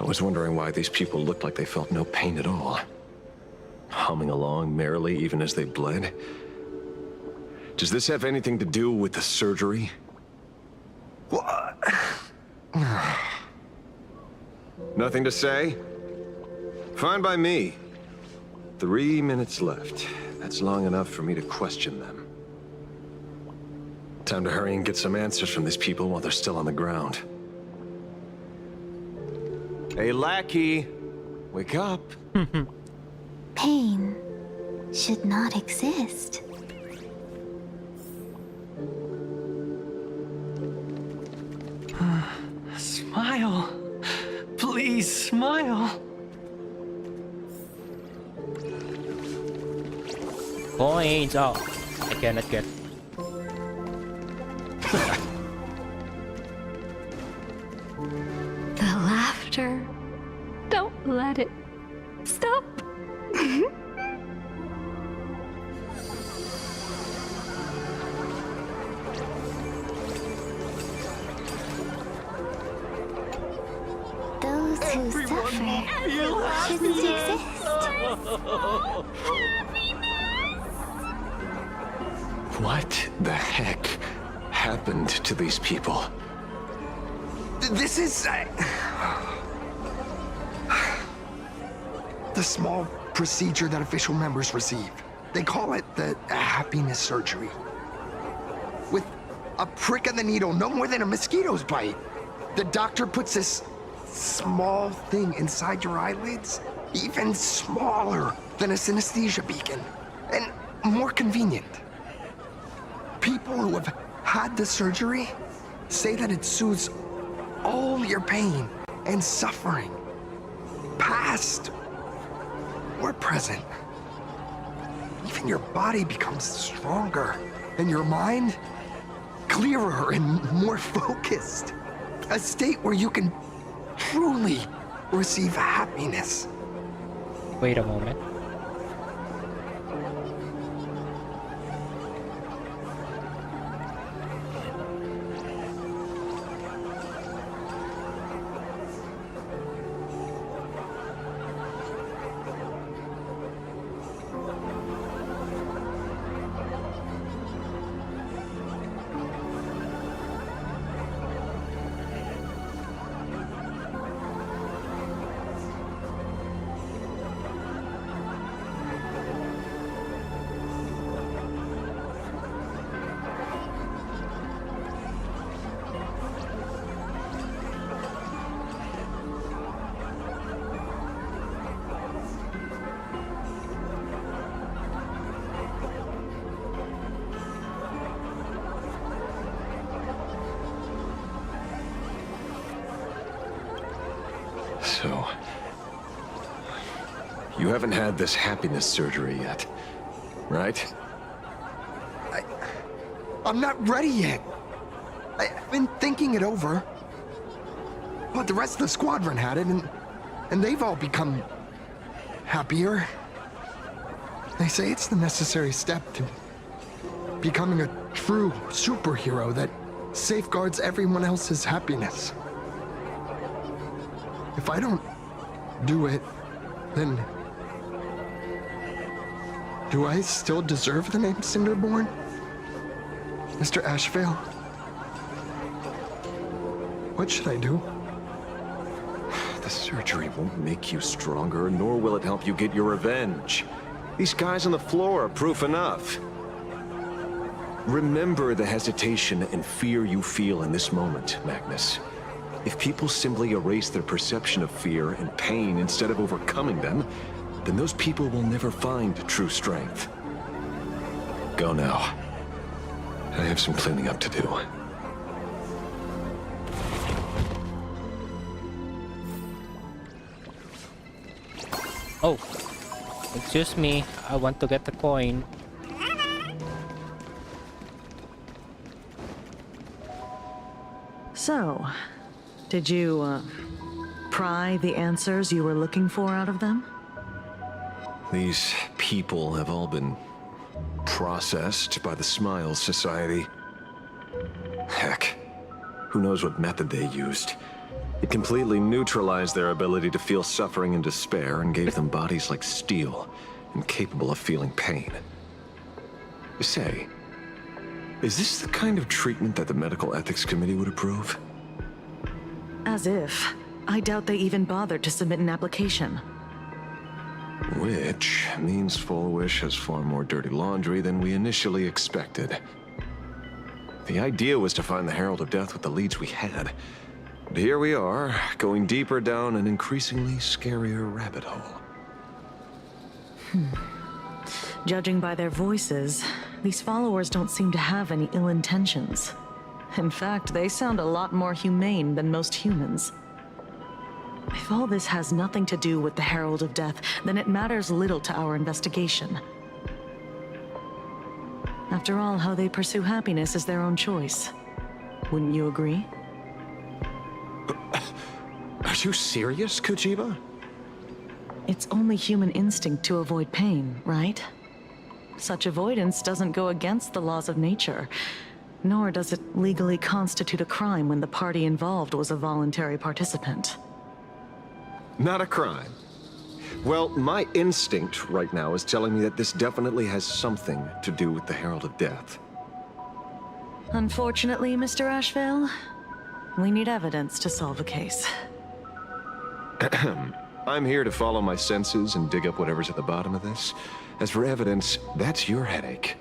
I was wondering why these people looked like they felt no pain at all. Humming along merrily even as they bled. Does this have anything to do with the surgery? What? Nothing to say? Fine by me. 3 minutes left. That's long enough for me to question them. Time to hurry and get some answers from these people while they're still on the ground. Hey, lackey! Wake up! Pain should not exist. Smile. Please, smile. Points! Oh, I cannot get. The laughter. Don't let it stop. Those who suffer shouldn't exist. What the heck happened to these people? This is... the small procedure that official members receive. They call it the happiness surgery. With a prick of the needle, no more than a mosquito's bite. The doctor puts this small thing inside your eyelids, even smaller than a synesthesia beacon, and more convenient. People who have had the surgery say that it soothes all your pain and suffering, past or present. Even your body becomes stronger, and your mind clearer and more focused. A state where you can truly receive happiness. Wait a moment. So, you haven't had this happiness surgery yet, right? I'm not ready yet. I've been thinking it over. But the rest of the squadron had it, and they've all become happier. They say it's the necessary step to becoming a true superhero that safeguards everyone else's happiness. If I don't do it, then do I still deserve the name Cinderborn? Mr. Ashveil? What should I do? The surgery won't make you stronger, nor will it help you get your revenge. These guys on the floor are proof enough. Remember the hesitation and fear you feel in this moment, Magnus. If people simply erase their perception of fear and pain instead of overcoming them, then those people will never find true strength. Go now. I have some cleaning up to do. Oh, excuse me. I want to get the coin. So, did you, pry the answers you were looking for out of them? These people have all been processed by the Smiles Society. Heck, who knows what method they used. It completely neutralized their ability to feel suffering and despair and gave them bodies like steel, incapable of feeling pain. Say, is this the kind of treatment that the Medical Ethics Committee would approve? As if. I doubt they even bothered to submit an application. Which means Folwish has far more dirty laundry than we initially expected. The idea was to find the Herald of Death with the leads we had. But here we are, going deeper down an increasingly scarier rabbit hole. Judging by their voices, these followers don't seem to have any ill intentions. In fact, they sound a lot more humane than most humans. If all this has nothing to do with the Herald of Death, then it matters little to our investigation. After all, how they pursue happiness is their own choice. Wouldn't you agree? Are you serious, Kujiba? It's only human instinct to avoid pain, right? Such avoidance doesn't go against the laws of nature, nor does it legally constitute a crime when the party involved was a voluntary participant. Not a crime. Well, my instinct right now is telling me that this definitely has something to do with the Herald of Death. Unfortunately, Mr. Ashveil, we need evidence to solve a case. I'm here to follow my senses and dig up whatever's at the bottom of this. As for evidence, that's your headache.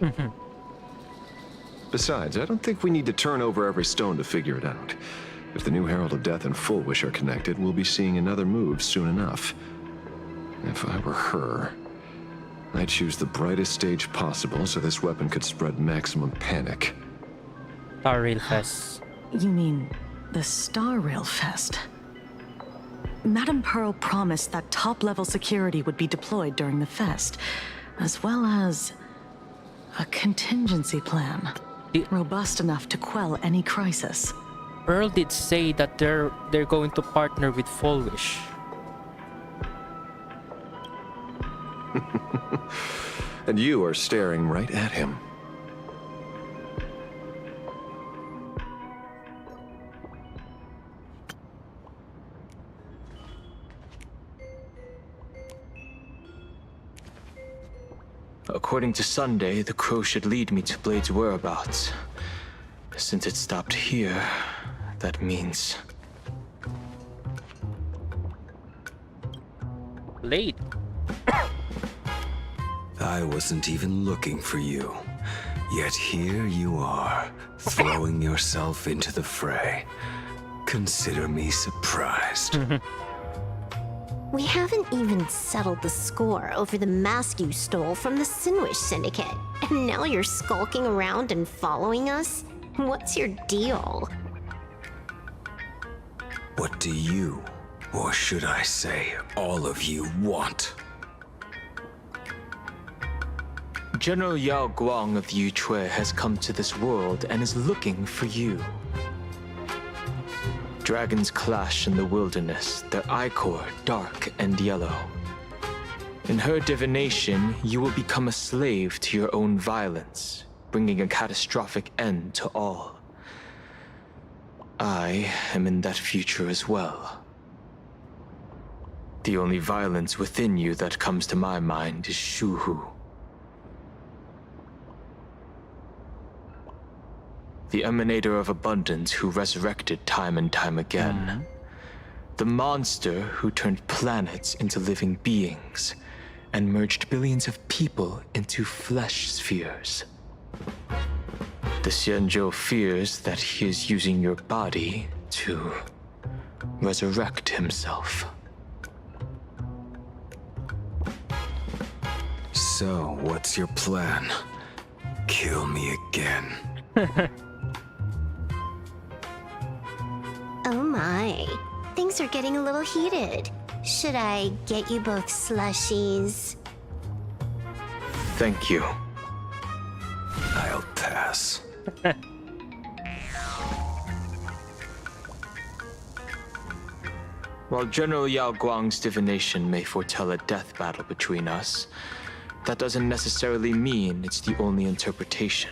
Besides, I don't think we need to turn over every stone to figure it out. If the new Herald of Death and Folwish are connected, we'll be seeing another move soon enough. If I were her, I'd choose the brightest stage possible so this weapon could spread maximum panic. Star Rail Fest. You mean the Star Rail Fest? Madame Pearl promised that top-level security would be deployed during the fest, as well as a contingency plan, robust enough to quell any crisis. Pearl did say that they're going to partner with Folwish. And you are staring right at him. According to Sunday, the crow should lead me to Blade's whereabouts. Since it stopped here, that means... Blade. I wasn't even looking for you. Yet here you are, throwing yourself into the fray. Consider me surprised. We haven't even settled the score over the mask you stole from the Sinwish Syndicate. And now you're skulking around and following us? What's your deal? What do you, or should I say, all of you want? General Yao Guang of the Yue has come to this world and is looking for you. Dragons clash in the wilderness, their ichor dark and yellow. In her divination, you will become a slave to your own violence, bringing a catastrophic end to all. I am in that future as well. The only violence within you that comes to my mind is Shuhu. The emanator of abundance who resurrected time and time again. The monster who turned planets into living beings and merged billions of people into flesh spheres. The Xianzhou fears that he is using your body to resurrect himself. So, what's your plan? Kill me again. Oh my. Things are getting a little heated. Should I get you both slushies? Thank you. I'll pass. While General Yao Guang's divination may foretell a death battle between us, that doesn't necessarily mean it's the only interpretation.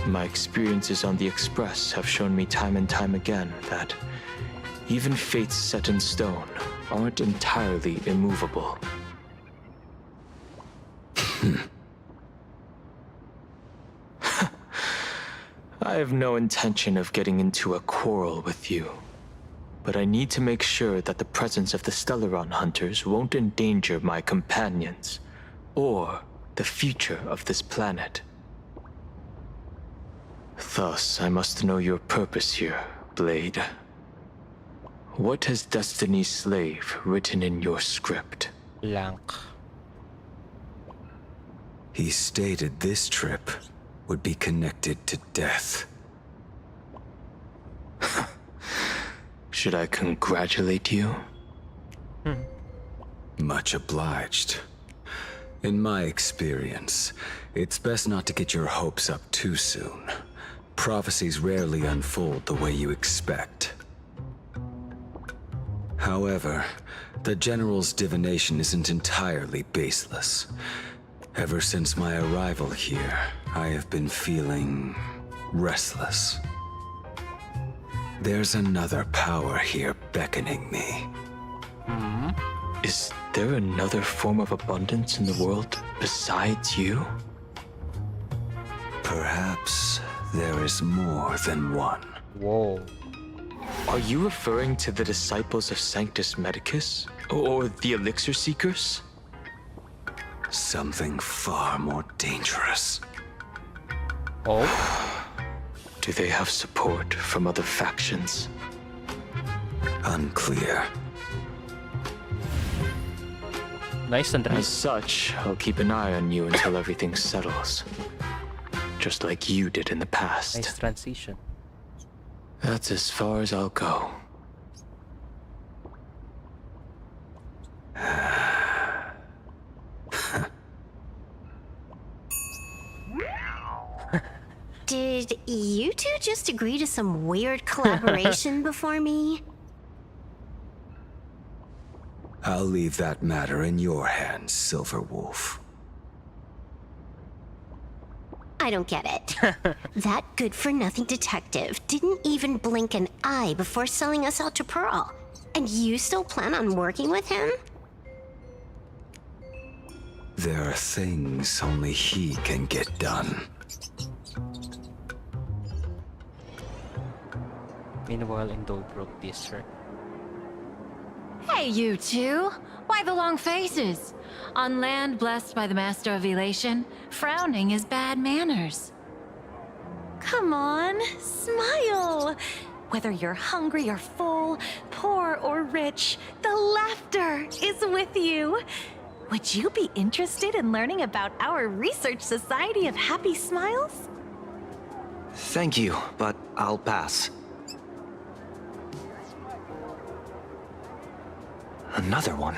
My experiences on the Express have shown me time and time again that even fates set in stone aren't entirely immovable. I have no intention of getting into a quarrel with you, but I need to make sure that the presence of the Stellaron hunters won't endanger my companions or the future of this planet. Thus, I must know your purpose here, Blade. What has Destiny's Slave written in your script? Blank. He stated this trip would be connected to death. Should I congratulate you? Much obliged. In my experience, it's best not to get your hopes up too soon. Prophecies rarely unfold the way you expect. However, the General's divination isn't entirely baseless. Ever since my arrival here, I have been feeling restless. There's another power here beckoning me. Is there another form of abundance in the world besides you? Perhaps there is more than one. Whoa. Are you referring to the disciples of Sanctus Medicus? Or the Elixir Seekers? Something far more dangerous. Oh? Do they have support from other factions? Unclear. Nice and As such, I'll keep an eye on you until everything settles. Just like you did in the past. nice transition. That's as far as I'll go. Did you two just agree to some weird collaboration before me? I'll leave that matter in your hands, Silverwolf. I don't get it. That good-for-nothing detective didn't even blink an eye before selling us out to Pearl. And you still plan on working with him? There are things only he can get done. Meanwhile, in Daybreak district. Hey, you two! Why the long faces? On land blessed by the Master of Elation, frowning is bad manners. Come on, smile! Whether you're hungry or full, poor or rich, the laughter is with you. Would you be interested in learning about our Research Society of Happy Smiles? Thank you, but I'll pass. Another one?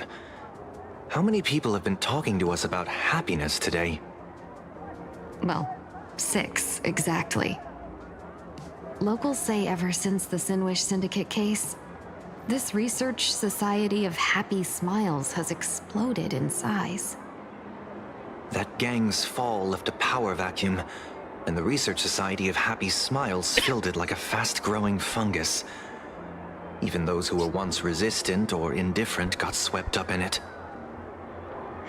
How many people have been talking to us about happiness today? Well, 6, exactly. Locals say ever since the Sinwish Syndicate case, this research society of happy smiles has exploded in size. That gang's fall left a power vacuum, and the Research Society of Happy Smiles filled it like a fast-growing fungus. Even those who were once resistant or indifferent got swept up in it.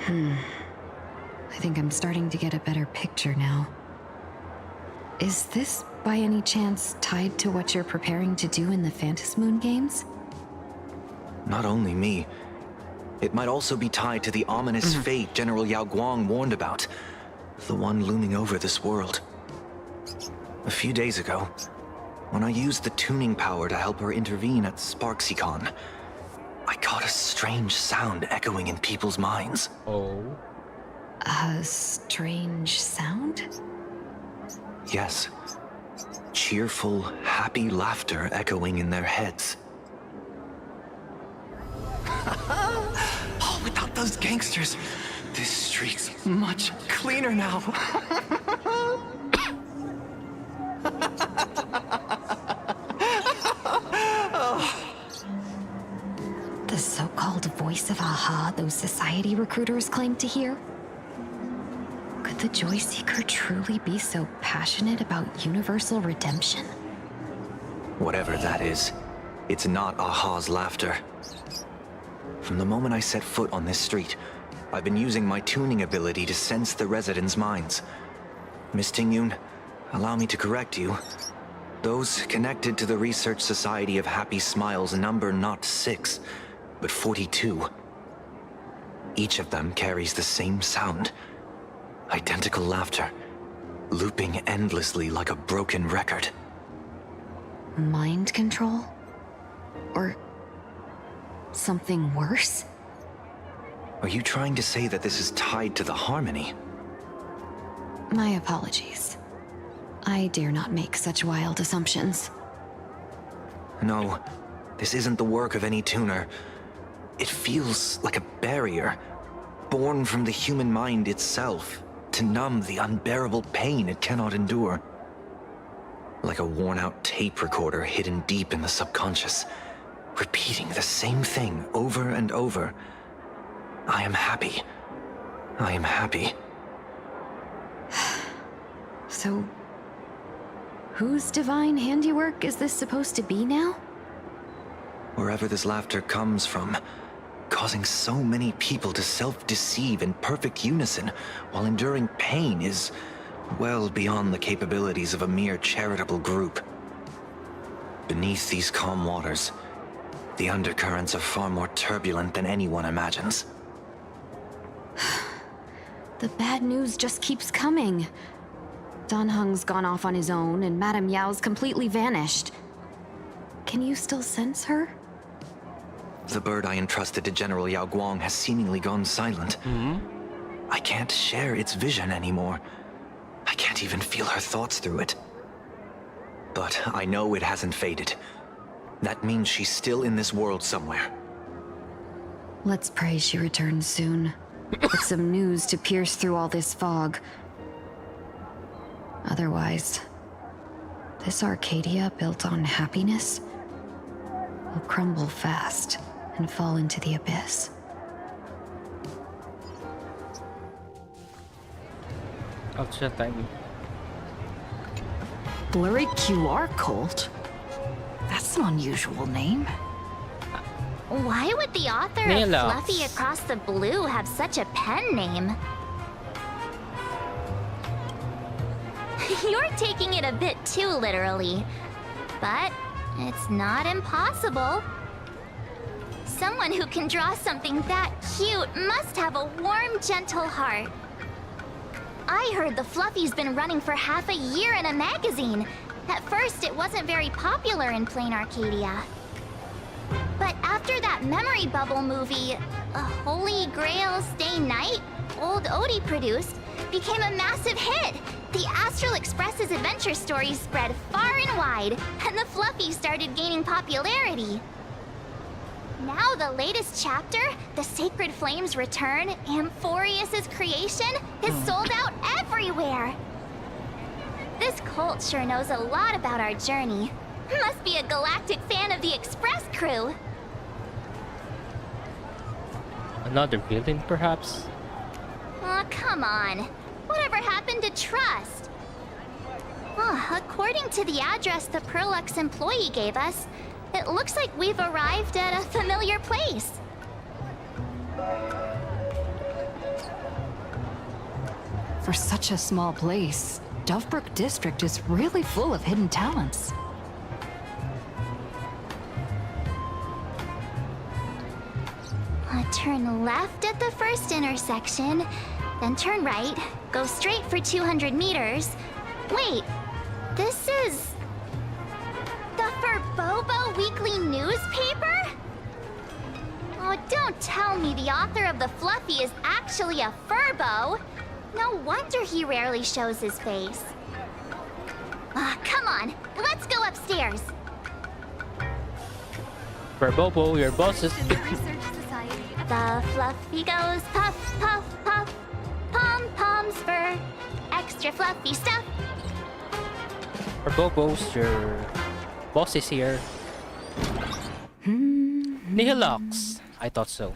I think I'm starting to get a better picture now. Is this, by any chance, tied to what you're preparing to do in the Phantasmoon games? Not only me. It might also be tied to the ominous fate General Yao Guang warned about. The one looming over this world. A few days ago, when I used the tuning power to help her intervene at SparksyCon, I caught a strange sound echoing in people's minds. Oh? A strange sound? Yes. Cheerful, happy laughter echoing in their heads. Oh, without those gangsters, this street's much cleaner now. The so-called voice of Aha those society recruiters claim to hear? Could the Joy Seeker truly be so passionate about universal redemption? Whatever that is, it's not Aha's laughter. From the moment I set foot on this street, I've been using my tuning ability to sense the residents' minds. Miss Tingyun, allow me to correct you. Those connected to the Research Society of Happy Smiles number not 6, but 42. Each of them carries the same sound. Identical laughter, looping endlessly like a broken record. Mind control? Or something worse? Are you trying to say that this is tied to the harmony? My apologies. I dare not make such wild assumptions. No, this isn't the work of any tuner. It feels like a barrier, born from the human mind itself, to numb the unbearable pain it cannot endure. Like a worn-out tape recorder hidden deep in the subconscious, repeating the same thing over and over. I am happy. I am happy. So, whose divine handiwork is this supposed to be now? Wherever this laughter comes from, causing so many people to self-deceive in perfect unison while enduring pain is well beyond the capabilities of a mere charitable group. Beneath these calm waters, the undercurrents are far more turbulent than anyone imagines. The bad news just keeps coming. Dan Heng's gone off on his own, and Madame Yao's completely vanished. Can you still sense her? The bird I entrusted to General Yao Guang has seemingly gone silent. I can't share its vision anymore. I can't even feel her thoughts through it. But I know it hasn't faded. That means she's still in this world somewhere. Let's pray she returns soon, with some news to pierce through all this fog. Otherwise, this Arcadia built on happiness will crumble fast and fall into the abyss. Outside time. Blurry QR cult? That's an unusual name. Why would the author of Nela. Fluffy Across the Blue have such a pen name? You're taking it a bit too literally. But it's not impossible. Someone who can draw something that cute must have a warm, gentle heart. I heard the Fluffy's been running for half a year in a magazine. At first, it wasn't very popular in Plain Arcadia. But after that memory bubble movie, A Holy Grail Stay Night, old Odie produced, became a massive hit. The Astral Express's adventure stories spread far and wide, and the Fluffy started gaining popularity. Now the latest chapter, The Sacred Flames Return, Amphorius's creation, is sold out everywhere. This cult sure knows a lot about our journey. Must be a galactic fan of the Express crew. Another villain, perhaps? Aw, come on. Whatever happened to trust? According to the address the Perlux employee gave us, it looks like we've arrived at a familiar place. For such a small place, Dovebrook District is really full of hidden talents. Turn left at the first intersection, then turn right, go straight for 200 meters. Wait, this is... the Furbobo Weekly newspaper? Oh, don't tell me the author of the Fluffy is actually a Furbo. No wonder he rarely shows his face. Come on, let's go upstairs. Furbobo, your bosses. The Fluffy goes puff, puff, puff. Pom-poms for extra fluffy stuff. Furbobo's, your boss is here. Nihilox. I thought so.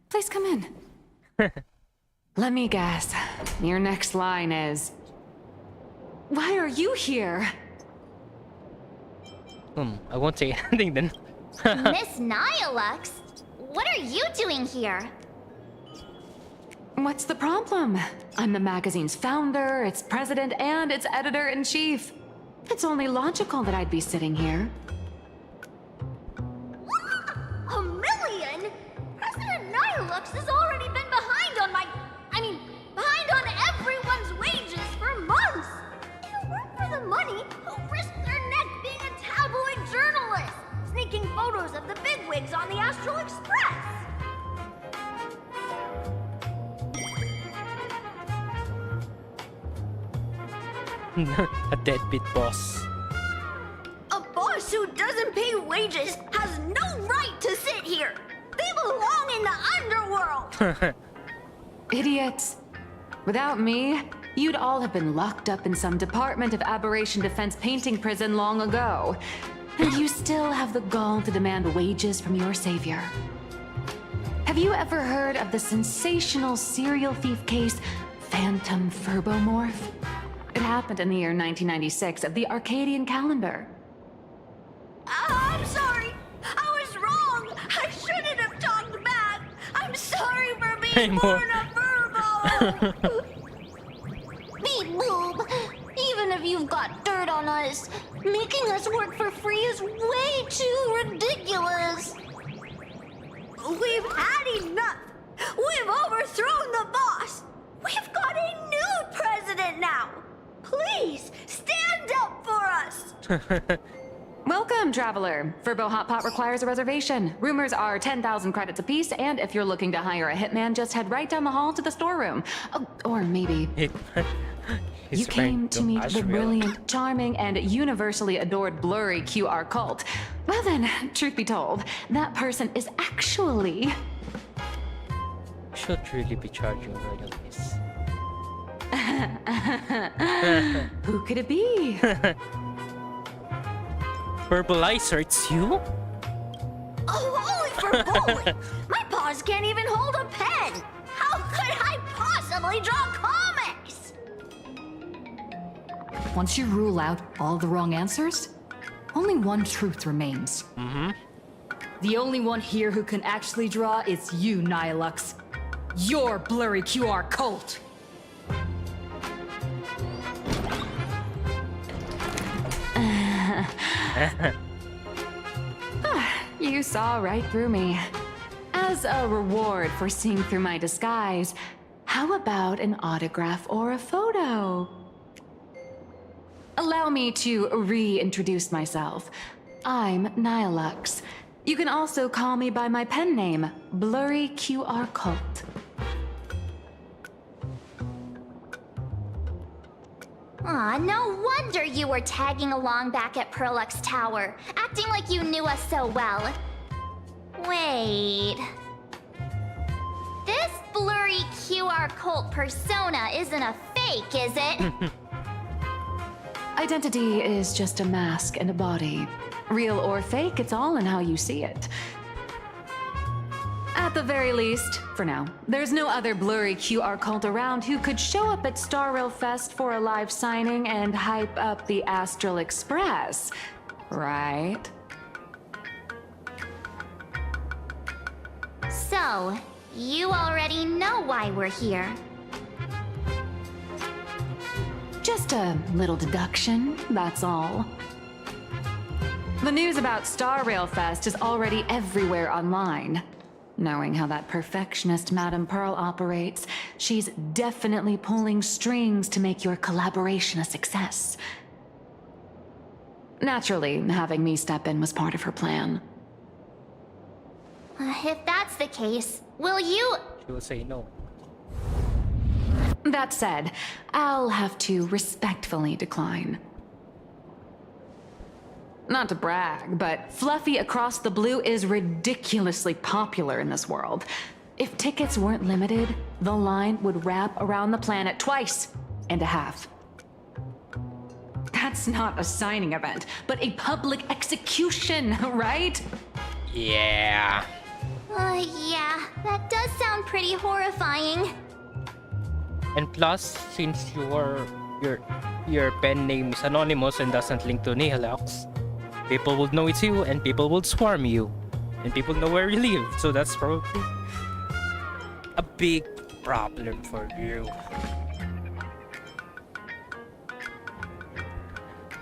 Please come in. Let me guess. Your next line is... Why are you here? I won't say anything then. Miss Nihilux, what are you doing here? What's the problem? I'm the magazine's founder, its president, and its editor-in-chief. It's only logical that I'd be sitting here. A million? President Nihilux has already been behind on behind on everyone's wages for months. If it weren't for the money, who risked their neck being a tabloid journalist, sneaking photos of the bigwigs on the Astral Express? A deadbeat boss. A boss who doesn't pay wages has no right to sit here. They belong in the underworld. Idiots. Without me, you'd all have been locked up in some Department of Aberration Defense painting prison long ago. And you still have the gall to demand wages from your savior. Have you ever heard of the sensational serial thief case, Phantom Furbomorph? It happened in the year 1996 of the Arcadian calendar. I'm sorry. I was wrong. I shouldn't have talked back. I'm sorry for being born a Furbo. Beep boop. Even if you've got dirt on us, making us work for free is way too ridiculous. We've had enough. We've overthrown the boss. We've got a new president now. Please, stand up for us! Welcome, traveler. Furbo Hot Pot requires a reservation. Rumors are 10,000 credits apiece, and if you're looking to hire a hitman, just head right down the hall to the storeroom. Oh, or maybe... You came to meet the brilliant, charming, and universally adored blurry QR cult. Well then, truth be told, that person is actually... Should really be charging royalties. Who could it be? Verbalizer, it's you? Oh, holy for my paws can't even hold a pen! How could I possibly draw comics? Once you rule out all the wrong answers, only one truth remains. The only one here who can actually draw is you, Nihilux. Your blurry QR cult. You saw right through me. As a reward for seeing through my disguise, How about an autograph or a photo? Allow me to reintroduce myself. I'm Nihilux. You can also call me by my pen name, Blurry QR Cult. Aw, no wonder you were tagging along back at Perlux Tower, acting like you knew us so well. Wait... This blurry QR cult persona isn't a fake, is it? Identity is just a mask and a body. Real or fake, it's all in how you see it. At the very least, for now, there's no other blurry QR cult around who could show up at Star Rail Fest for a live signing and hype up the Astral Express, right? So, you already know why we're here. Just a little deduction, that's all. The news about Star Rail Fest is already everywhere online. Knowing how that perfectionist Madame Pearl operates, she's definitely pulling strings to make your collaboration a success. Naturally, having me step in was part of her plan. If that's the case, will you... She will say no. That said, I'll have to respectfully decline. Not to brag, but Fluffy Across the Blue is ridiculously popular in this world. If tickets weren't limited, the line would wrap around the planet twice and a half. That's not a signing event, but a public execution, right? Yeah. Yeah, that does sound pretty horrifying. And plus, since your pen name is anonymous and doesn't link to Nihilux, people would know it's you, and people would swarm you, and people know where you live. So that's probably a big problem for you.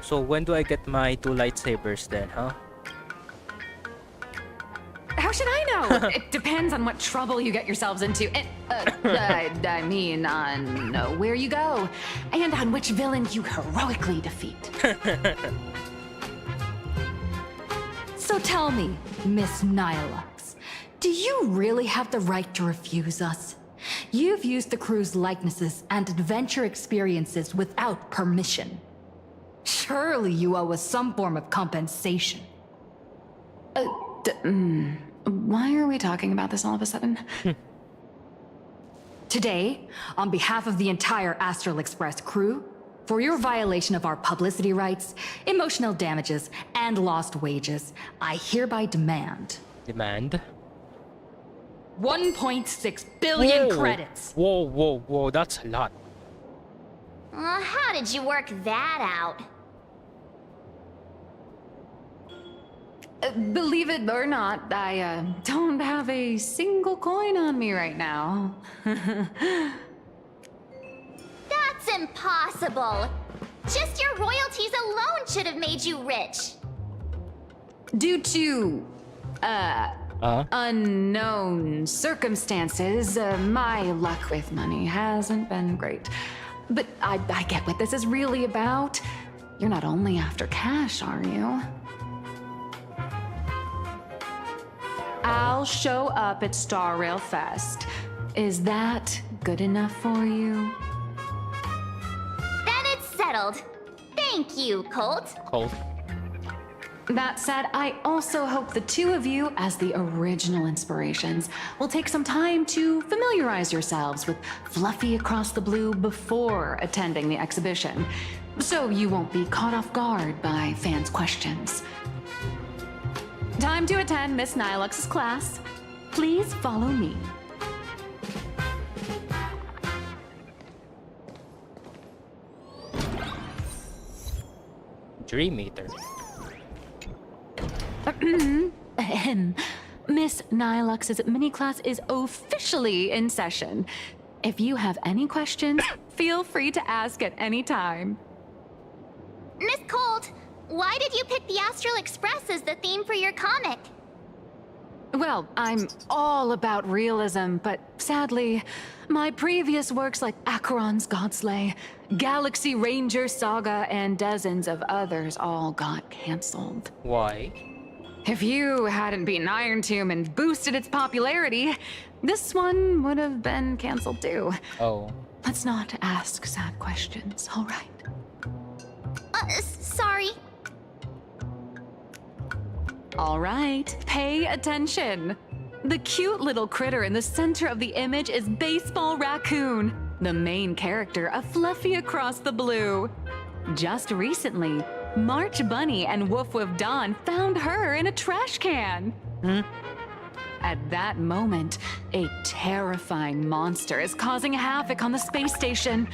So when do I get my 2 lightsabers then, huh? How should I know? It depends on what trouble you get yourselves into. And, I mean, on where you go, and on which villain you heroically defeat. So tell me, Miss Nihilux, do you really have the right to refuse us? You've used the crew's likenesses and adventure experiences without permission. Surely you owe us some form of compensation. Why are we talking about this all of a sudden? Today, on behalf of the entire Astral Express crew, for your violation of our publicity rights, emotional damages, and lost wages, I hereby demand... Demand? 1.6 billion credits! Whoa, that's a lot. How did you work that out? Believe it or not, I don't have a single coin on me right now. That's impossible! Just your royalties alone should have made you rich! Due to, unknown circumstances, my luck with money hasn't been great. But I get what this is really about. You're not only after cash, are you? I'll show up at Star Rail Fest. Is that good enough for you? Then it's settled. Thank you, Colt. Colt. That said, I also hope the two of you, as the original inspirations, will take some time to familiarize yourselves with Fluffy Across the Blue before attending the exhibition, so you won't be caught off guard by fans' questions. Time to attend Miss Nihilux's class. Please follow me. Dream Eater. Miss Nihilux's mini class is officially in session. If you have any questions, feel free to ask at any time. Miss Colt, why did you pick the Astral Express as the theme for your comic? Well, I'm all about realism, but sadly, my previous works like Acheron's Godslay, Galaxy Ranger Saga, and dozens of others all got cancelled. Why? If you hadn't beaten Iron Tomb and boosted its popularity, this one would have been cancelled too. Oh. Let's not ask sad questions, all right? Sorry. All right, pay attention. The cute little critter in the center of the image is Baseball Raccoon, the main character of Fluffy Across the Blue. Just recently, March Bunny and Woof Woof Dawn found her in a trash can. At that moment, a terrifying monster is causing havoc on the space station.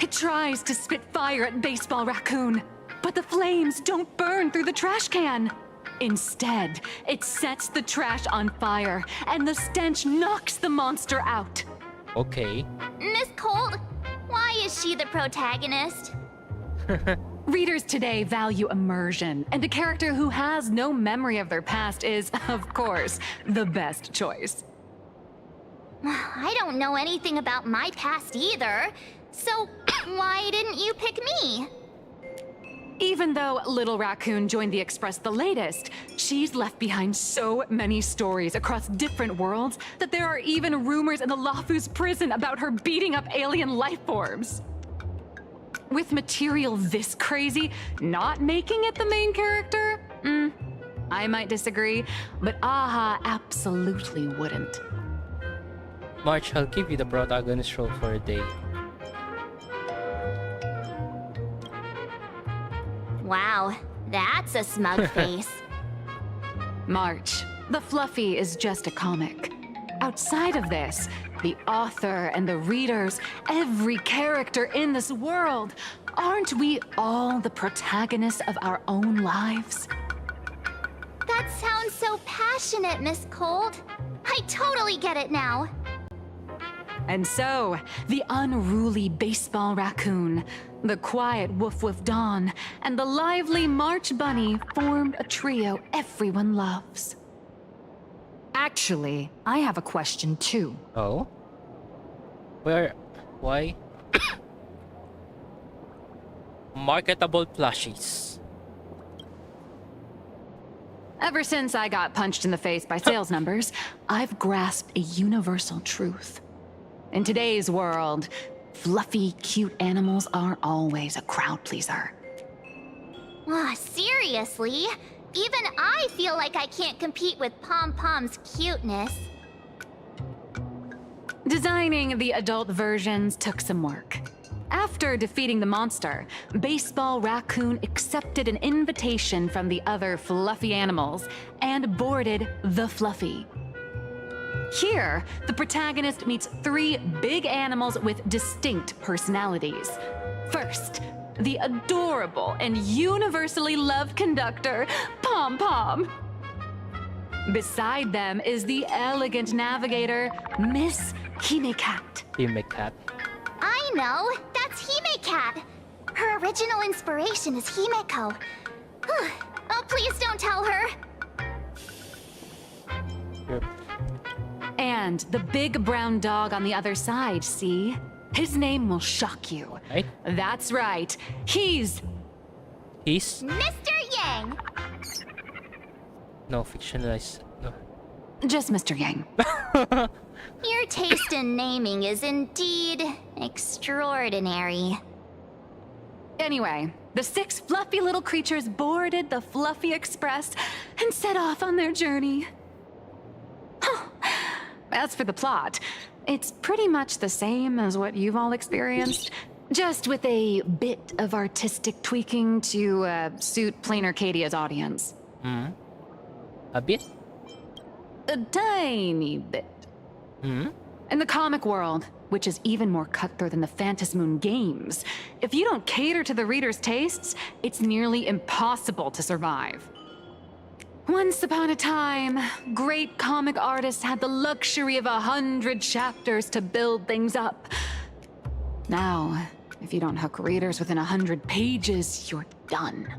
It tries to spit fire at Baseball Raccoon, but the flames don't burn through the trash can. Instead, it sets the trash on fire, and the stench knocks the monster out. Okay. Miss Colt, why is she the protagonist? Readers today value immersion, and a character who has no memory of their past is, of course, the best choice. I don't know anything about my past either, so why didn't you pick me? Even though Little Raccoon joined the Express the latest, she's left behind so many stories across different worlds that there are even rumors in the Lafu's prison about her beating up alien life forms. With material this crazy, not making it the main character? I might disagree, but Aha absolutely wouldn't. March, I'll give you the protagonist role for a day. Wow, that's a smug face. March, the Fluffy is just a comic. Outside of this, the author and the readers, every character in this world, aren't we all the protagonists of our own lives? That sounds so passionate, Miss Colt. I totally get it now. And so, the unruly Baseball Raccoon, the quiet Woof Woof Dawn, and the lively March Bunny formed a trio everyone loves. Actually, I have a question too. Oh? Why? Marketable plushies. Ever since I got punched in the face by sales numbers, I've grasped a universal truth. In today's world, fluffy, cute animals aren't always a crowd pleaser. Seriously? Even I feel like I can't compete with Pom Pom's cuteness. Designing the adult versions took some work. After defeating the monster, Baseball Raccoon accepted an invitation from the other fluffy animals and boarded the Fluffy. Here, the protagonist meets 3 big animals with distinct personalities. First, the adorable and universally loved conductor, Pom Pom. Beside them is the elegant navigator, Miss Himecat. Himecat. I know, that's Himecat. Her original inspiration is Himeko. Oh, please don't tell her. Yep. And the big brown dog on the other side, see? His name will shock you. Right? That's right. He's Mr. Yang. No, fictionalized. No. Just Mr. Yang. Your taste in naming is indeed extraordinary. Anyway, the 6 fluffy little creatures boarded the Fluffy Express and set off on their journey. As for the plot, it's pretty much the same as what you've all experienced, just with a bit of artistic tweaking to suit Plain Arcadia's audience. A bit? A tiny bit. In the comic world, which is even more cutthroat than the Phantasmoon games, if you don't cater to the reader's tastes, it's nearly impossible to survive. Once upon a time, great comic artists had the luxury of 100 chapters to build things up. Now, if you don't hook readers within 100 pages, you're done.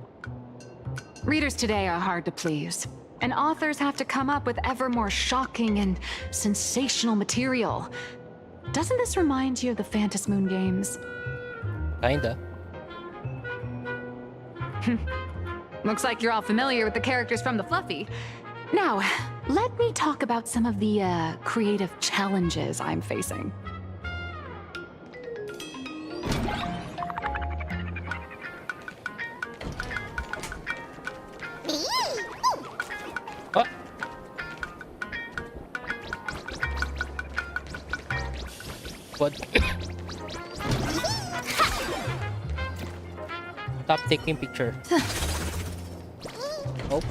Readers today are hard to please. and authors have to come up with ever more shocking and sensational material. Doesn't this remind you of the Phantom Moon games? Kinda. Looks like you're all familiar with the characters from the Fluffy. Now, let me talk about some of the creative challenges I'm facing. Oh. What? Stop taking picture. Oh.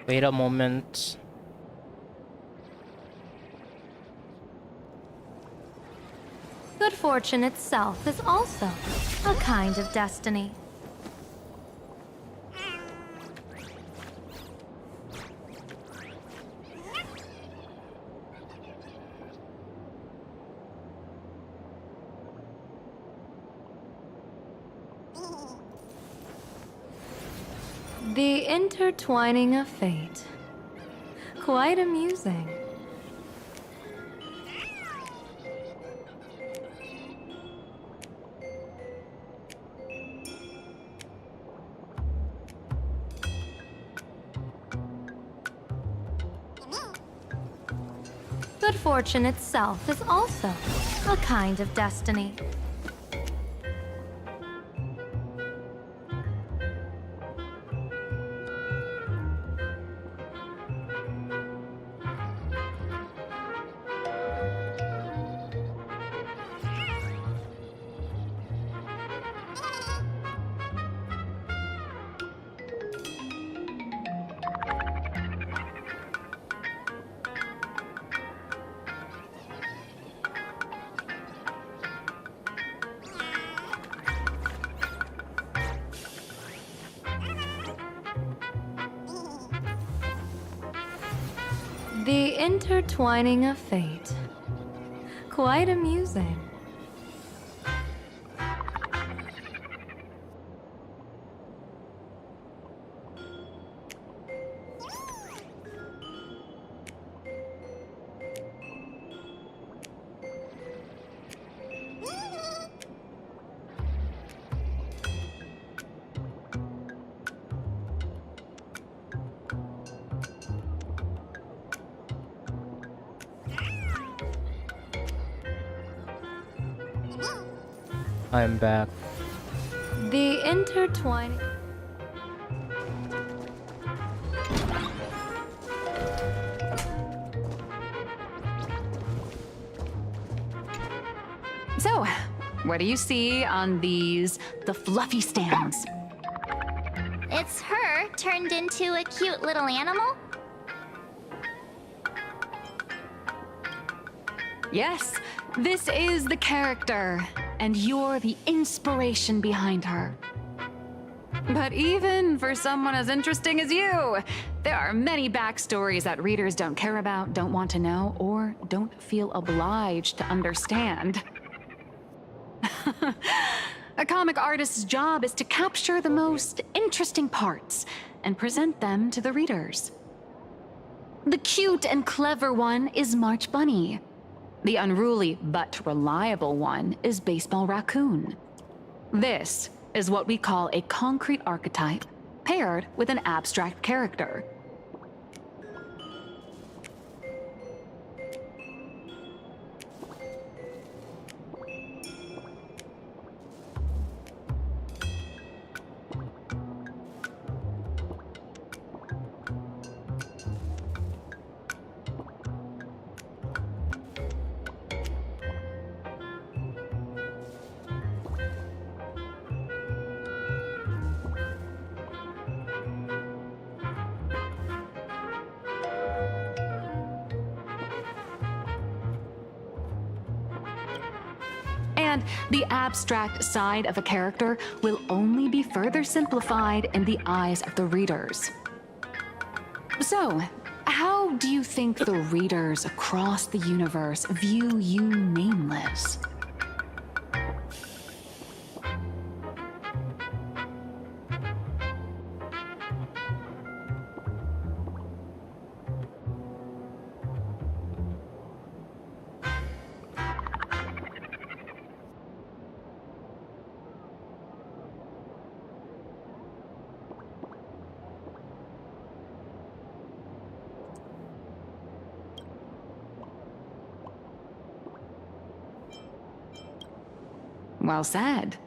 Wait a moment. Good fortune itself is also a kind of destiny. The intertwining of fate. Quite amusing. Good fortune itself is also a kind of destiny. The intertwining of fate. Quite amusing. I'm back. The intertwining. So, what do you see on the fluffy stands? It's her turned into a cute little animal? Yes, this is the character, and you're the inspiration behind her. But even for someone as interesting as you, there are many backstories that readers don't care about, don't want to know, or don't feel obliged to understand. A comic artist's job is to capture the most interesting parts and present them to the readers. The cute and clever one is March Bunny. The unruly but reliable one is Baseball Raccoon. This is what we call a concrete archetype paired with an abstract character. And the abstract side of a character will only be further simplified in the eyes of the readers. So, how do you think the readers across the universe view you nameless? Well said.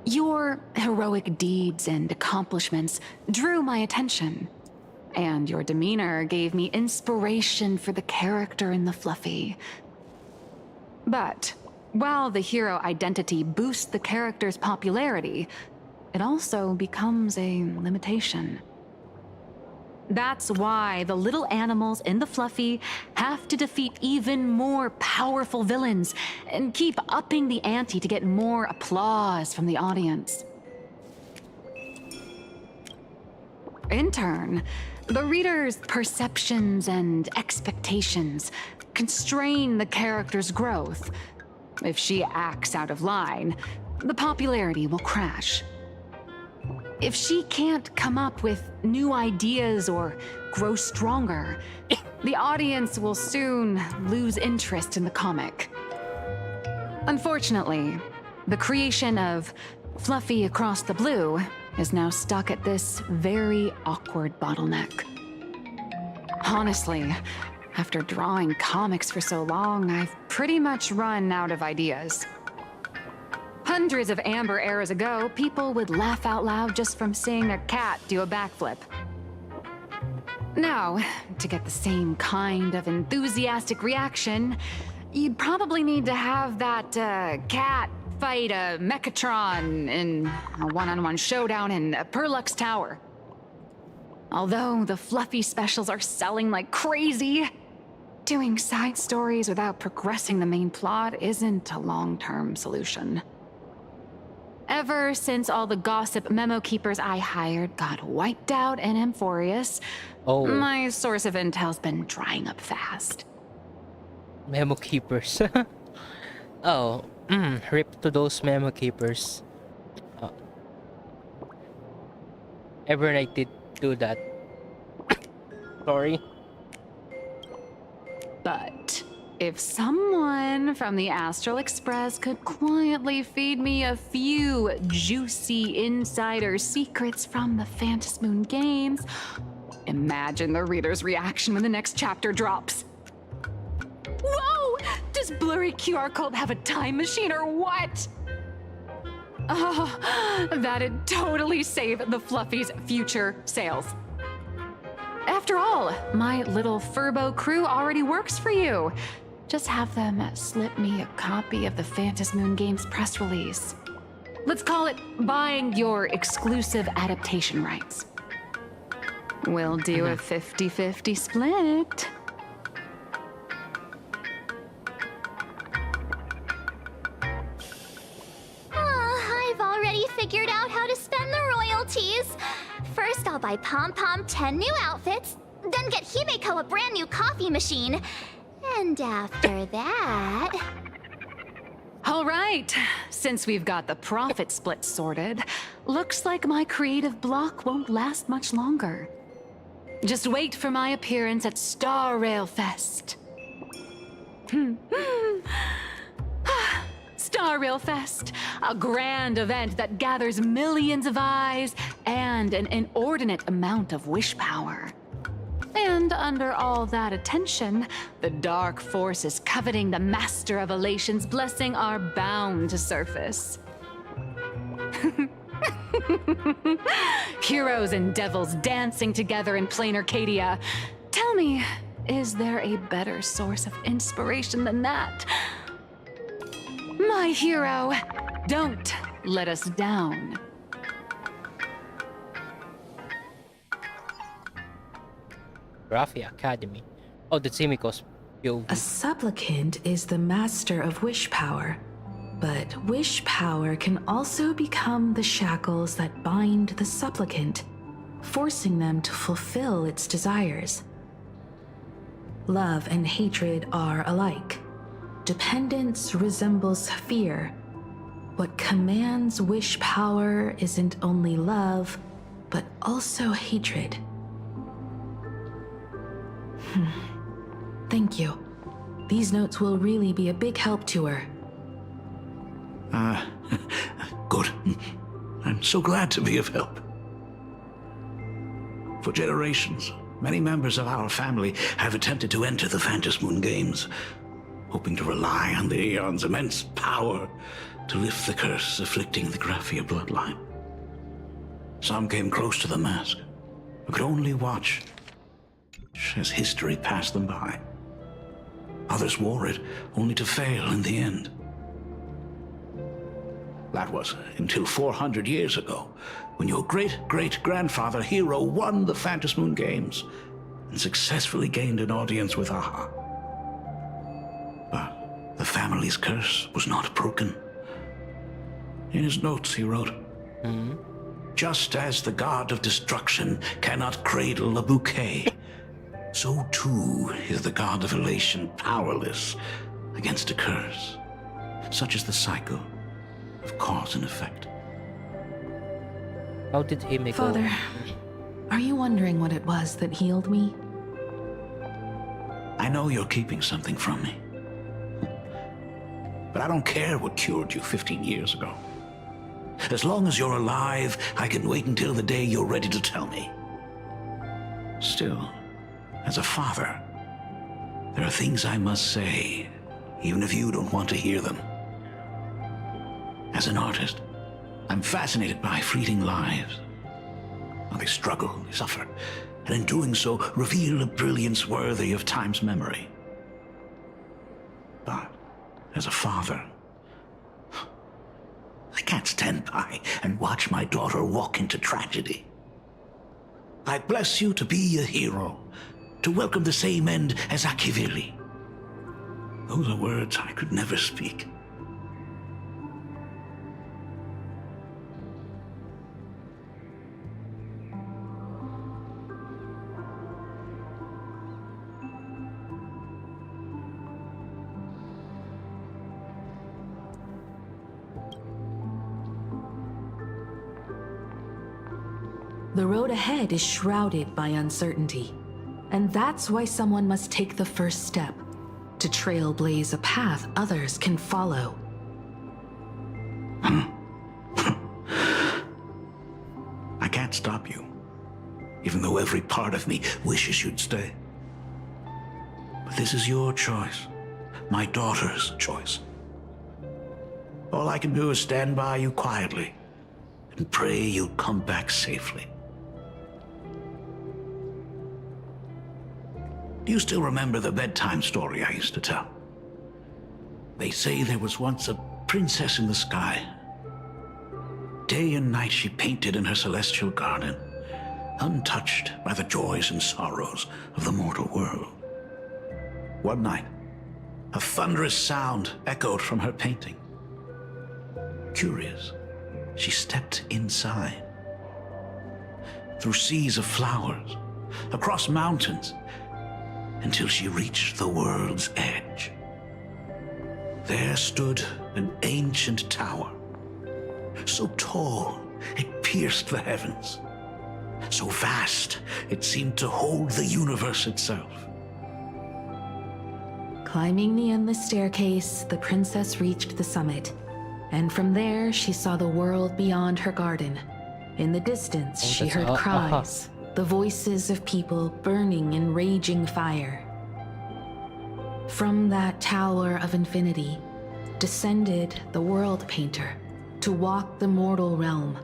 Your heroic deeds and accomplishments drew my attention, and your demeanor gave me inspiration for the character in the Fluffy. But while the hero identity boosts the character's popularity, it also becomes a limitation. That's why the little animals in the Fluffy have to defeat even more powerful villains and keep upping the ante to get more applause from the audience. In turn, the reader's perceptions and expectations constrain the character's growth. If she acts out of line, the popularity will crash. If she can't come up with new ideas or grow stronger, the audience will soon lose interest in the comic. Unfortunately, the creation of Fluffy Across the Blue is now stuck at this very awkward bottleneck. Honestly, after drawing comics for so long, I've pretty much run out of ideas. Hundreds of Amber eras ago, people would laugh out loud just from seeing a cat do a backflip. Now, to get the same kind of enthusiastic reaction, you'd probably need to have that cat fight a Mechatron in a one-on-one showdown in Perlux Tower. Although the Fluffy specials are selling like crazy, doing side stories without progressing the main plot isn't a long-term solution. Ever since all the gossip memo keepers I hired got wiped out in Amphorius, my source of intel's been drying up fast. Memo keepers. Rip to those memo keepers. Evernight did do that. Sorry. But if someone from the Astral Express could quietly feed me a few juicy insider secrets from the Phantasmoon games, imagine the reader's reaction when the next chapter drops. Whoa! Does Blurry QR Cult have a time machine or what? Oh, that'd totally save the Fluffy's future sales. After all, my little Furbo crew already works for you. Just have them slip me a copy of the Phantasmoon Games press release. Let's call it buying your exclusive adaptation rights. We'll do a 50-50 split. I've already figured out how to spend the royalties. First, I'll buy Pom Pom 10 new outfits, then get Himeko a brand new coffee machine. And after that... All right, since we've got the profit split sorted, looks like my creative block won't last much longer. Just wait for my appearance at Star Rail Fest. Star Rail Fest, a grand event that gathers millions of eyes and an inordinate amount of wish power. And under all that attention, the dark forces coveting the Master of Elation's blessing are bound to surface. Heroes and devils dancing together in plain Arcadia. Tell me, is there a better source of inspiration than that? My hero, don't let us down. Raffia Academy. Oh, that's Himiko's POV. A supplicant is the master of wish power, but wish power can also become the shackles that bind the supplicant, forcing them to fulfill its desires. Love and hatred are alike. Dependence resembles fear. What commands wish power isn't only love, but also hatred. Thank you. These notes will really be a big help to her. Good. I'm so glad to be of help. For generations, many members of our family have attempted to enter the Phantasmoon Games. hoping to rely on the Aeon's immense power to lift the curse afflicting the Graphia bloodline. Some came close to the mask, but could only watch as history passed them by. Others wore it, only to fail in the end. That was until 400 years ago, when your great-great-grandfather Hero won the Phantasmoon Games and successfully gained an audience with Aha. But the family's curse was not broken. In his notes, he wrote, "Just as the god of destruction cannot cradle a bouquet, so too is the god of elation powerless against a curse. Such is the cycle of cause and effect." How did he make Father, are you wondering what it was that healed me? I know you're keeping something from me. But I don't care what cured you 15 years ago. As long as you're alive, I can wait until the day you're ready to tell me. Still, as a father, there are things I must say, even if you don't want to hear them. As an artist, I'm fascinated by fleeting lives. They struggle, they suffer, and in doing so, reveal a brilliance worthy of time's memory. But as a father, I can't stand by and watch my daughter walk into tragedy. I bless you to be a hero, to welcome the same end as Ashveil. Those are words I could never speak. The road ahead is shrouded by uncertainty, and that's why someone must take the first step to trailblaze a path others can follow. I can't stop you, even though every part of me wishes you'd stay. But this is your choice, my daughter's choice. All I can do is stand by you quietly and pray you'll come back safely. Do you still remember the bedtime story I used to tell? They say there was once a princess in the sky. Day and night she painted in her celestial garden, untouched by the joys and sorrows of the mortal world. One night, a thunderous sound echoed from her painting. Curious, she stepped inside. Through seas of flowers, across mountains, until she reached the world's edge. There stood an ancient tower, so tall it pierced the heavens, so vast it seemed to hold the universe itself. Climbing the endless staircase, the princess reached the summit, and from there she saw the world beyond her garden. In the distance, she heard cries, the voices of people burning in raging fire. From that tower of infinity descended the world painter to walk the mortal realm.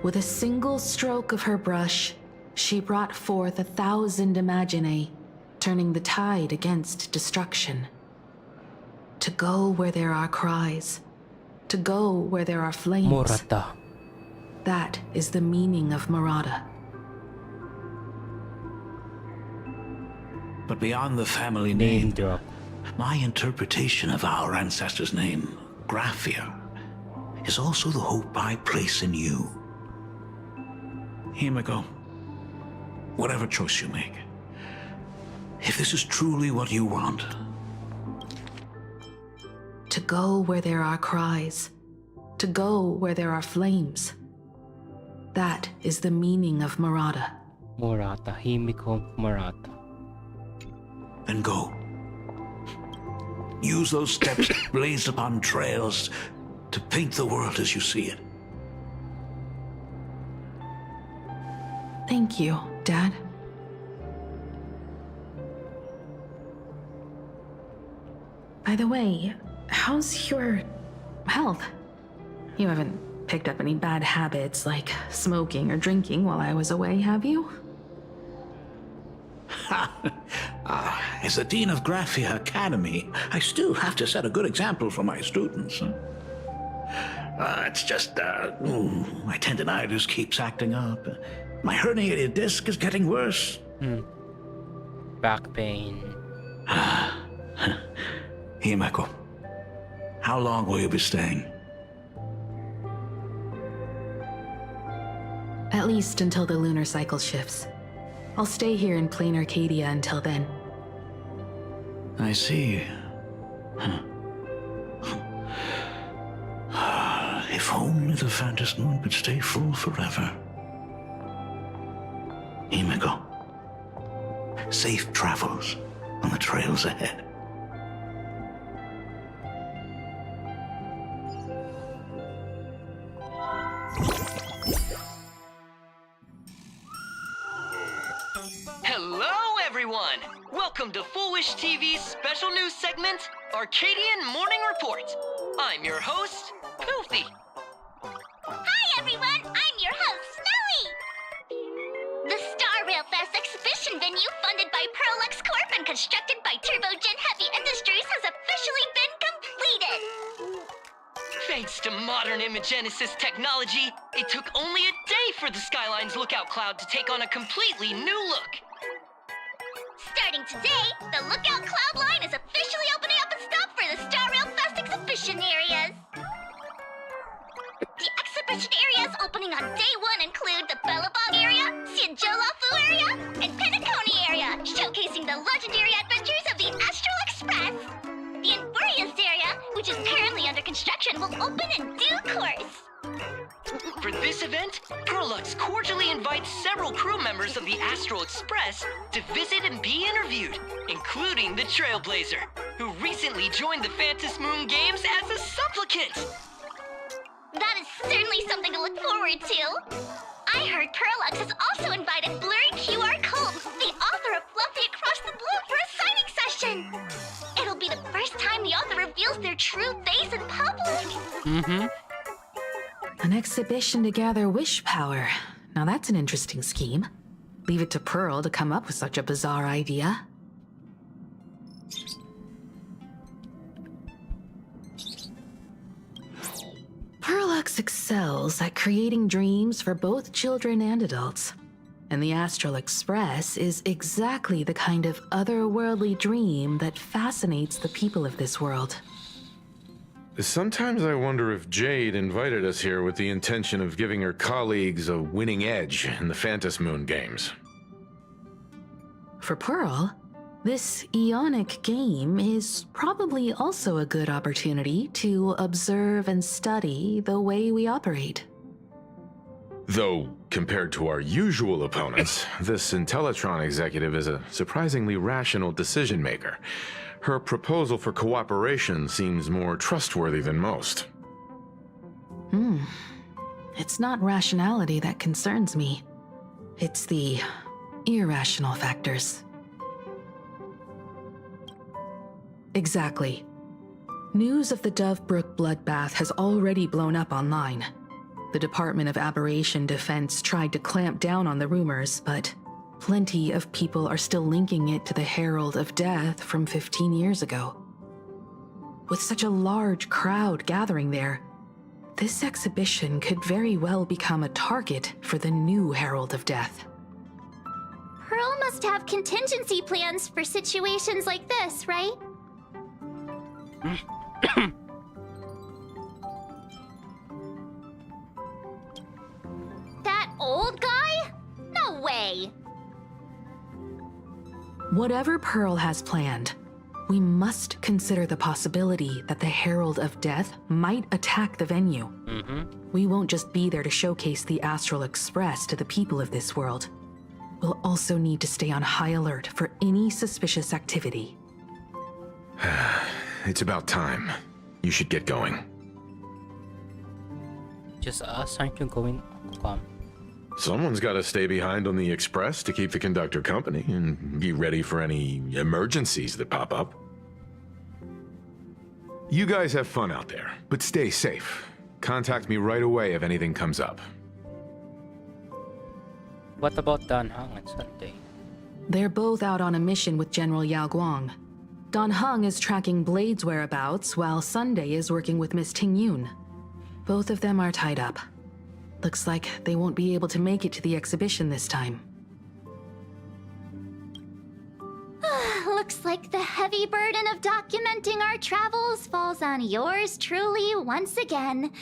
With a single stroke of her brush, she brought forth 1,000 imaginae, turning the tide against destruction. To go where there are cries, to go where there are flames. Murata. That is the meaning of Murata. But beyond the family name, my interpretation of our ancestors' name, Graphia, is also the hope I place in you. Himiko, whatever choice you make, if this is truly what you want, to go where there are cries, to go where there are flames. That is the meaning of Murata. Murata, Himiko Murata. Then go. Use those steps blazed upon trails to paint the world as you see it. Thank you, Dad. By the way, how's your health? You haven't picked up any bad habits like smoking or drinking while I was away, have you? As the Dean of Graphia Academy, I still have to set a good example for my students. It's just, my tendinitis keeps acting up. My herniated disc is getting worse. Back pain. Himeko, how long will you be staying? At least until the lunar cycle shifts. I'll stay here in plain Arcadia until then. I see. If only the Phantom Moon could stay full forever. Himeko, safe travels on the trails ahead. Hello, everyone! Welcome to Foolish TV's special news segment, Arcadian Morning Report. I'm your host, Poofy. Hi, everyone! I'm your host, Snowy! The Star Rail Fest exhibition venue, funded by Pearlux Corp and constructed by Turbogen Heavy Industries, has officially been completed! Thanks to modern imagenesis technology, it took only a day for the Skyline's lookout cloud to take on a completely new look. Starting today, the Lookout Cloud line is officially opening up its stop for the Star Rail Fest exhibition areas. The exhibition areas opening on day one include the Bellabog area, Siajolafu area, and Penacony area, showcasing the legendary adventures of the Astral Express. The Infurious area, which is currently under construction, will open in due course. For this event, Pearlux cordially invites several crew members of the Astral Express to visit and be interviewed, including the Trailblazer, who recently joined the Phantom Moon Games as a supplicant. That is certainly something to look forward to. I heard Pearlux has also invited Blurry QR Cole, the author of Fluffy Across the Blue, for a signing session. It'll be the first time the author reveals their true face in public. An exhibition to gather wish power. Now that's an interesting scheme. Leave it to Pearl to come up with such a bizarre idea. Pearlux excels at creating dreams for both children and adults. And the Astral Express is exactly the kind of otherworldly dream that fascinates the people of this world. Sometimes I wonder if Jade invited us here with the intention of giving her colleagues a winning edge in the Phantom Moon games. For Pearl, this Ionic game is probably also a good opportunity to observe and study the way we operate. Though, compared to our usual opponents, this Intellitron executive is a surprisingly rational decision maker. Her proposal for cooperation seems more trustworthy than most. It's not rationality that concerns me. It's the irrational factors. Exactly. News of the Dovebrook bloodbath has already blown up online. The Department of Aberration Defense tried to clamp down on the rumors, but plenty of people are still linking it to the Herald of Death from 15 years ago. With such a large crowd gathering there, this exhibition could very well become a target for the new Herald of Death. Pearl must have contingency plans for situations like this, right? That old guy? No way! Whatever Pearl has planned, we must consider the possibility that the Herald of Death might attack the venue. We won't just be there to showcase the Astral Express to the people of this world. We'll also need to stay on high alert for any suspicious activity. It's about time. You should get going. Just us, aren't you going? Come. Someone's got to stay behind on the express to keep the conductor company and be ready for any emergencies that pop up. You guys have fun out there, but stay safe. Contact me right away if anything comes up. What about Dan Heng and Sunday? They're both out on a mission with General Yao Guang. Dan Heng is tracking Blade's whereabouts, while Sunday is working with Miss Ting Yun. Both of them are tied up. Looks like they won't be able to make it to the exhibition this time. Looks like the heavy burden of documenting our travels falls on yours truly once again.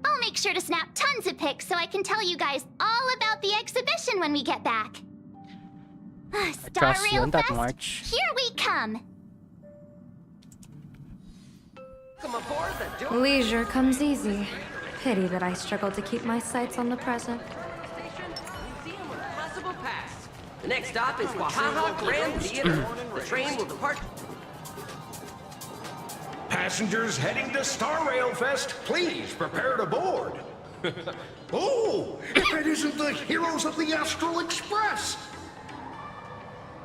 I'll make sure to snap tons of pics so I can tell you guys all about the exhibition when we get back. Star Rail Fest, here we come! Leisure comes easy. Pity that I struggle to keep my sights on the present. The next stop is Wahaha Grand Theater. The train will depart. Passengers heading to Star Rail Fest, please prepare to board. Oh, if it isn't the heroes of the Astral Express!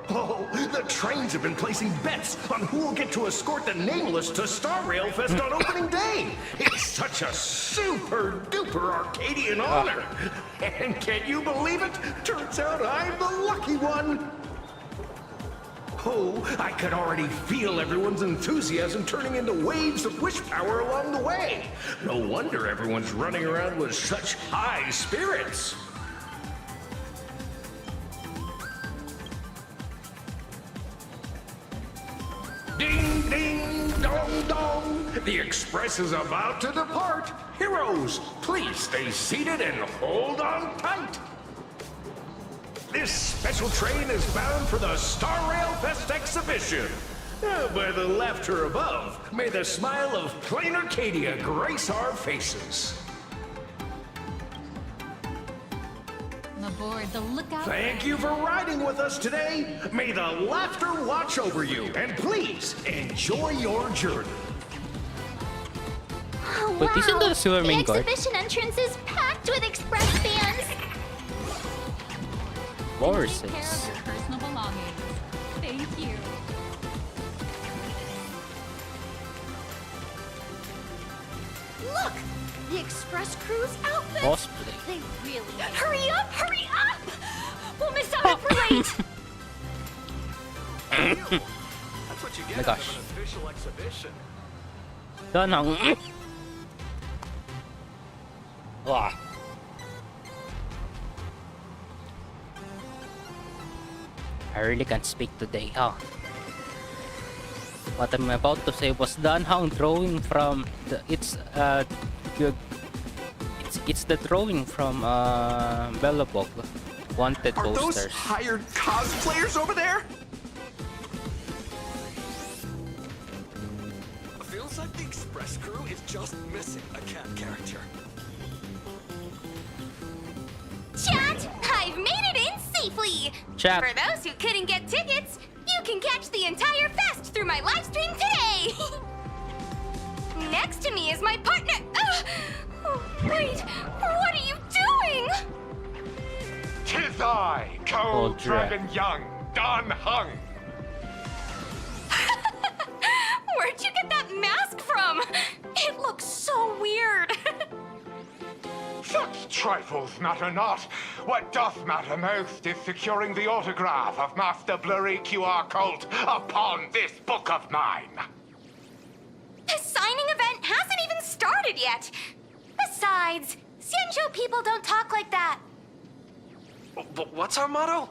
Oh, the trains have been placing bets on who will get to escort the Nameless to Star Rail Fest on opening day. It's such a super-duper Arcadian honor. And can you believe it? Turns out I'm the lucky one. Oh, I could already feel everyone's enthusiasm turning into waves of wish power along the way. No wonder everyone's running around with such high spirits. Ding, ding, dong, dong. The express is about to depart. Heroes, please stay seated and hold on tight. This special train is bound for the Star Rail Fest exhibition. By the laughter above, may the smile of plain Arcadia grace our faces. Aboard the lookout. Thank you for riding with us today. May the laughter watch over you, and please enjoy your journey. Oh, But isn't that a silver main the guard? exhibition entrance is packed with express fans. Horses. Personal belongings. Thank you. Look! The express crew's outfits! Cosplay. They really... Hurry up! Hurry up! We'll miss out if we're late! That's what you My gosh. from an official exhibition. Dan Heng. Wow. I really can't speak today, huh? What I'm about to say was Dan Heng drawing from the, it's the drawing from Bellabog wanted Are those posters. hired cosplayers over there? Feels like the express crew is just missing a cat character. Chat, I've made it in safely. Chat. For those who couldn't get tickets, you can catch the entire fest through my live stream today. Next to me is my partner. Wait, what are you doing? 'Tis I, Cold Dragon Young, Dan Heng. Where'd you get that mask from? It looks so weird. Such trifles matter not. What doth matter most is securing the autograph of Master Blurry QR Cult upon this book of mine. The signing event hasn't even started yet. Besides, Xianzhou people don't talk like that. What's our motto?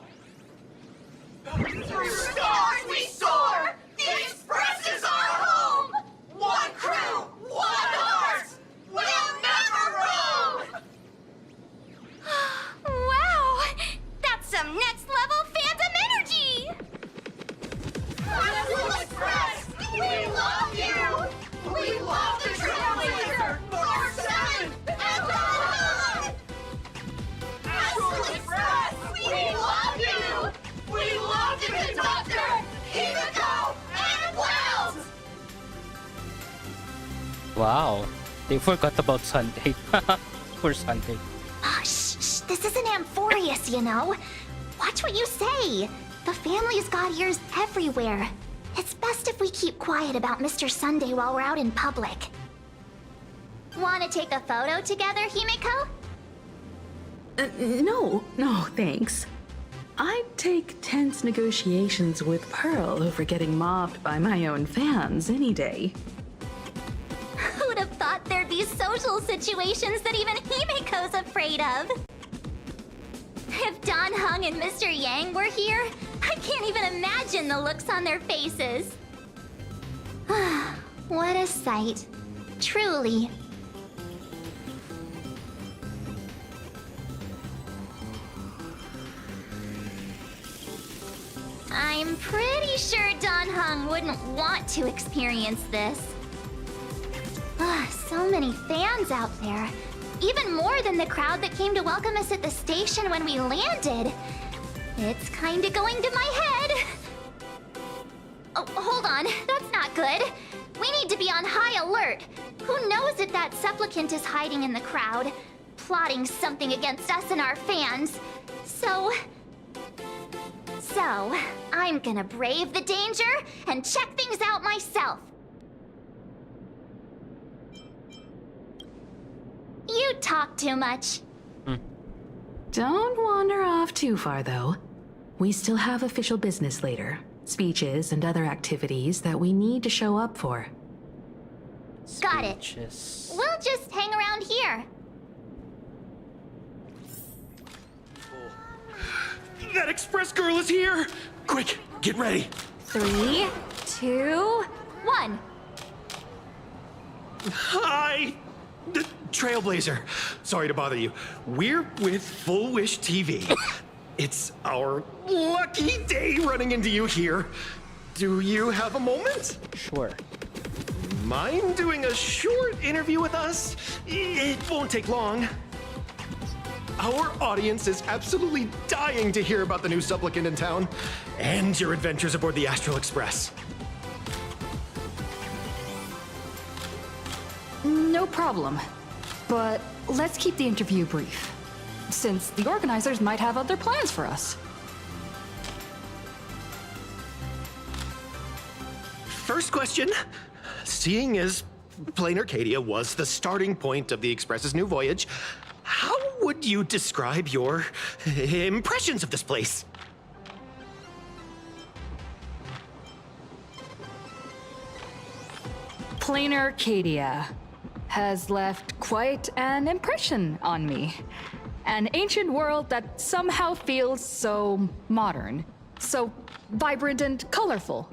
Through stars we soar! The Express is our home! One crew, one heart! We'll never roam! Wow! That's some next level phantom energy! Astral Express! We love you! We love the Trailblazer! 4-7 and beyond! Astral Express! We love you! We love the conductor! Himiko and Wells! Wow, they forgot about Sunday. Poor Sunday. Shh, this isn't Amphorius, you know. Watch what you say. The family's got ears everywhere. It's best if we keep quiet about Mr. Sunday while we're out in public. Wanna take a photo together, Himeko? No, thanks. I'd take tense negotiations with Pearl over getting mobbed by my own fans any day. Who'd have thought there'd be social situations that even Himeko's afraid of? If Don Hung and Mr. Yang were here, I can't even imagine the looks on their faces. What a sight. Truly. I'm pretty sure Don Hung wouldn't want to experience this. So many fans out there. Even more than the crowd that came to welcome us at the station when we landed. It's kinda going to my head. Oh, hold on. That's not good. We need to be on high alert. Who knows if that supplicant is hiding in the crowd, plotting something against us and our fans. So, I'm gonna brave the danger and check things out myself. You talk too much. Don't wander off too far, though. We still have official business later. Speeches and other activities that we need to show up for. Got it. We'll just hang around here. That express girl is here! Quick, get ready. 3, 2, 1. Hi! Trailblazer. Sorry to bother you. We're with Full Wish TV. It's our lucky day running into you here. Do you have a moment? Sure. Mind doing a short interview with us? It won't take long. Our audience is absolutely dying to hear about the new supplicant in town and your adventures aboard the Astral Express. No problem. But let's keep the interview brief, since the organizers might have other plans for us. First question. Seeing as Plain Arcadia was the starting point of the Express's new voyage, how would you describe your impressions of this place? Plain Arcadia has left quite an impression on me. An ancient world that somehow feels so modern, so vibrant and colorful.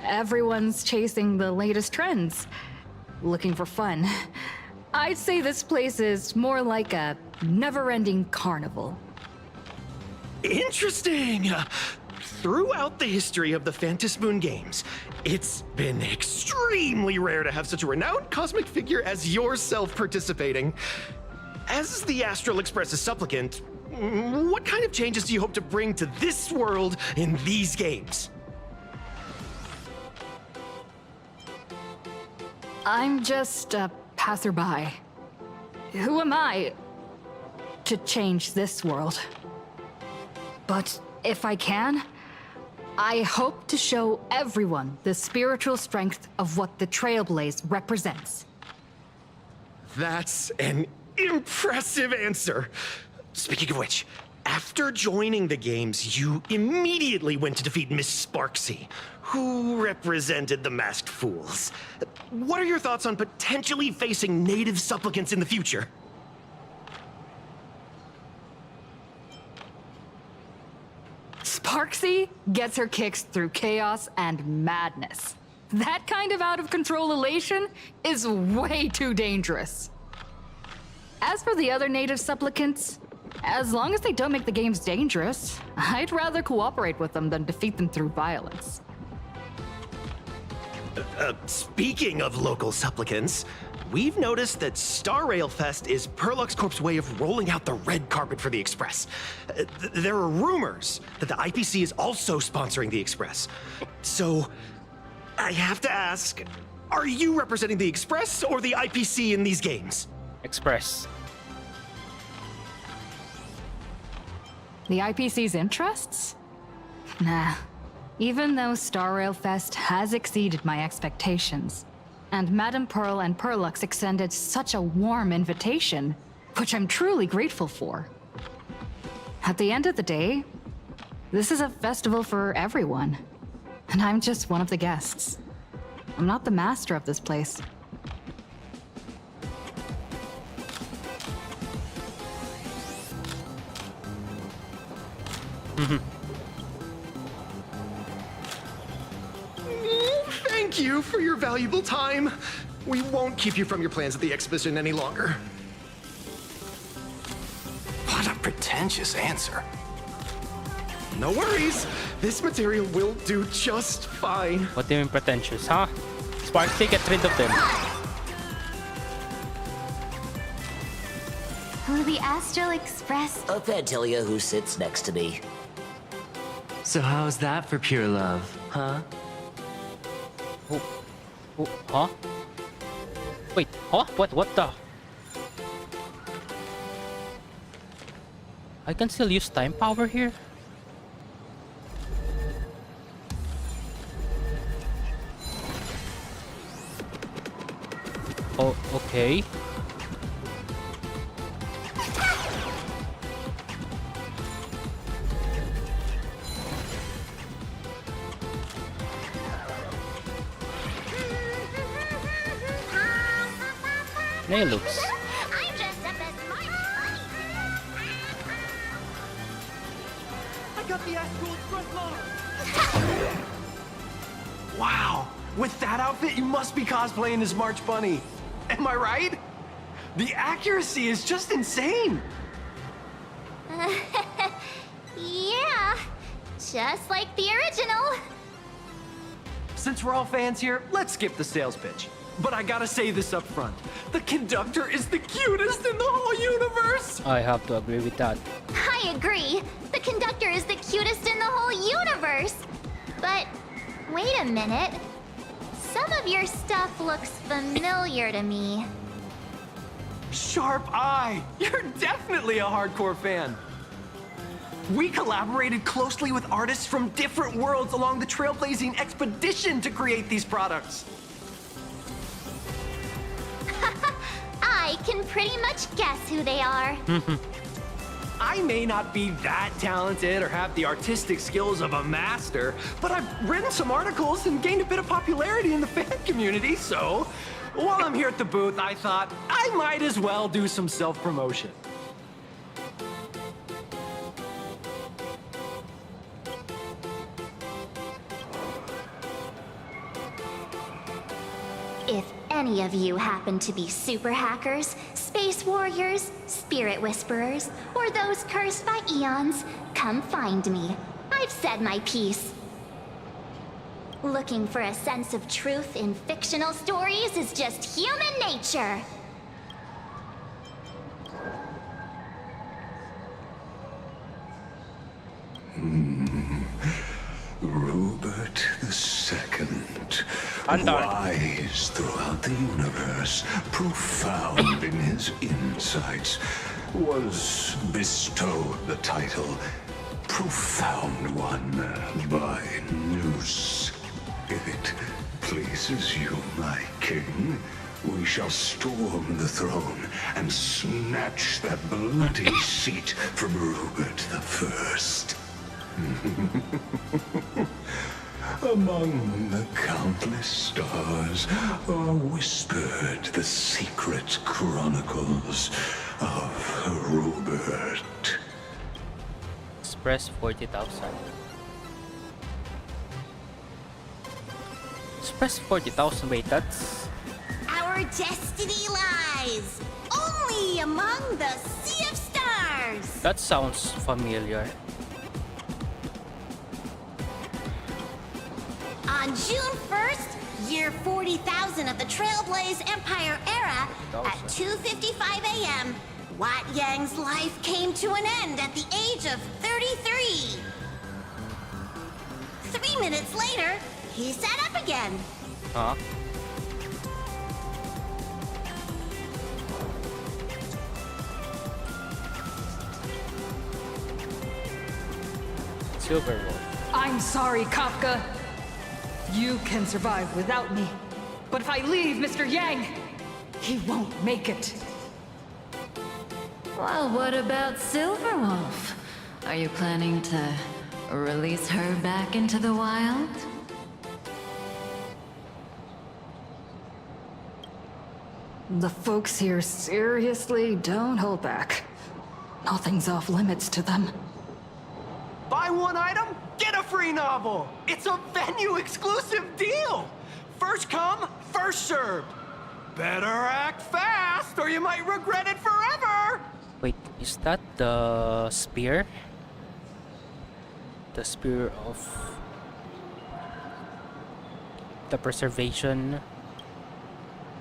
Everyone's chasing the latest trends, looking for fun. I'd say this place is more like a never-ending carnival. Interesting! Throughout the history of the Phantom Moon games, it's been extremely rare to have such a renowned cosmic figure as yourself participating. As the Astral Express's supplicant, what kind of changes do you hope to bring to this world in these games? I'm just a passerby. Who am I to change this world? But if I can, I hope to show everyone the spiritual strength of what the Trailblaze represents. That's an impressive answer. Speaking of which, after joining the games, you immediately went to defeat Miss Sparksy, who represented the Masked Fools. What are your thoughts on potentially facing native supplicants in the future? Sparksy gets her kicks through chaos and madness. That kind of out-of-control elation is way too dangerous. As for the other native supplicants, as long as they don't make the games dangerous, I'd rather cooperate with them than defeat them through violence. Speaking of local supplicants, we've noticed that Star Rail Fest is Perlux Corp's way of rolling out the red carpet for the Express. There are rumors that the IPC is also sponsoring the Express. So, I have to ask, are you representing the Express or the IPC in these games? Express. The IPC's interests? Nah. Even though Star Rail Fest has exceeded my expectations, and Madame Pearl and Perlux extended such a warm invitation, which I'm truly grateful for. At the end of the day, this is a festival for everyone, and I'm just one of the guests. I'm not the master of this place. Thank you for your valuable time. We won't keep you from your plans at the exhibition any longer. What a pretentious answer. No worries. This material will do just fine. What do you mean pretentious, huh? Sparky, get rid of them. Oh, the Astral Express. A Fantilia who sits next to me. So how's that for pure love, huh? Huh? Wait, huh? What the? I can still use time power here? Oh, okay. Nailux. I'm dressed up as Marty I got the Astral Express line! Wow! With that outfit, you must be cosplaying as March Bunny. Am I right? The accuracy is just insane! Yeah, just like the original. Since we're all fans here, let's skip the sales pitch. But I gotta say this up front. The conductor is the cutest in the whole universe! I have to agree with that. I agree. The conductor is the cutest in the whole universe. But wait a minute. Some of your stuff looks familiar to me. Sharp eye! You're definitely a hardcore fan. We collaborated closely with artists from different worlds along the trailblazing expedition to create these products. I can pretty much guess who they are. I may not be that talented or have the artistic skills of a master, but I've written some articles and gained a bit of popularity in the fan community, so while I'm here at the booth, I thought I might as well do some self-promotion. If any of you happen to be super hackers, space warriors, spirit whisperers, or those cursed by eons, come find me. I've said my piece. Looking for a sense of truth in fictional stories is just human nature. Rupert II, wise throughout the universe, profound in his insights, was bestowed the title Profound One by Noose. If it pleases you, my king, we shall storm the throne and snatch that bloody seat from Rupert I. Among the countless stars are whispered the secret chronicles of Rupert. Express 40,000. Express 40,000, wait, that's... Our destiny lies only among the sea of stars. That sounds familiar. On June 1st, year 40,000 of the Trailblaze Empire era, at 2:55 a.m., Wat Yang's life came to an end at the age of 33. 3 minutes later, he sat up again. Huh? Silver Wolf. I'm sorry, Kafka. You can survive without me. But if I leave Mr. Yang, he won't make it. Well, what about Silverwolf? Are you planning to release her back into the wild? The folks here seriously don't hold back. Nothing's off limits to them. Buy one item, get a free novel. It's a venue exclusive deal. First come, first served. Better act fast or you might regret it forever. Wait, is that the spear? The spear of the preservation.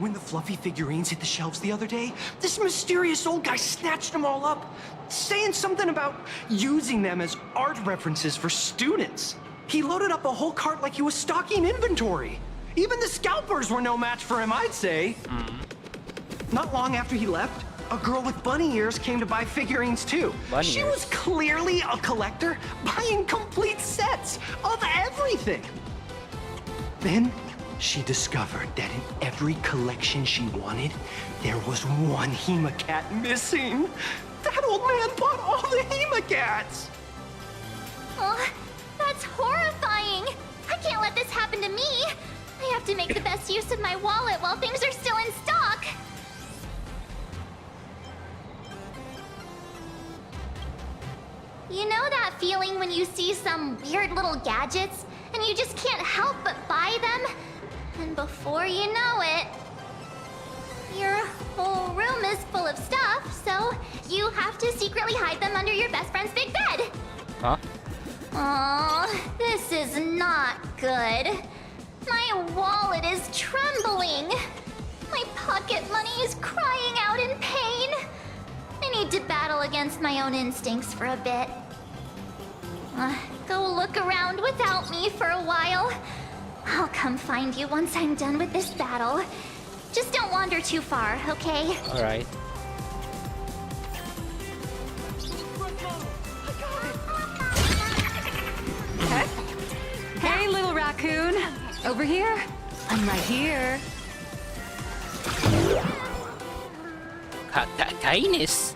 When the fluffy figurines hit the shelves the other day, this mysterious old guy snatched them all up, saying something about using them as art references for students. He loaded up a whole cart like he was stocking inventory. Even the scalpers were no match for him, I'd say. Not long after he left, a girl with bunny ears came to buy figurines too. She was clearly a collector, buying complete sets of everything. Then she discovered that in every collection she wanted, there was one Hemacat missing. That old man bought all the Hemacats! Oh, that's horrifying! I can't let this happen to me! I have to make the best use of my wallet while things are still in stock! You know that feeling when you see some weird little gadgets, and you just can't help but buy them? And before you know it, your whole room is full of stuff, so you have to secretly hide them under your best friend's big bed. Huh? Aw, this is not good. My wallet is trembling. My pocket money is crying out in pain. I need to battle against my own instincts for a bit. Go look around without me for a while. I'll come find you once I'm done with this battle. Just don't wander too far, okay? Alright. Hey, little raccoon. Over here. I'm right here. Kindness.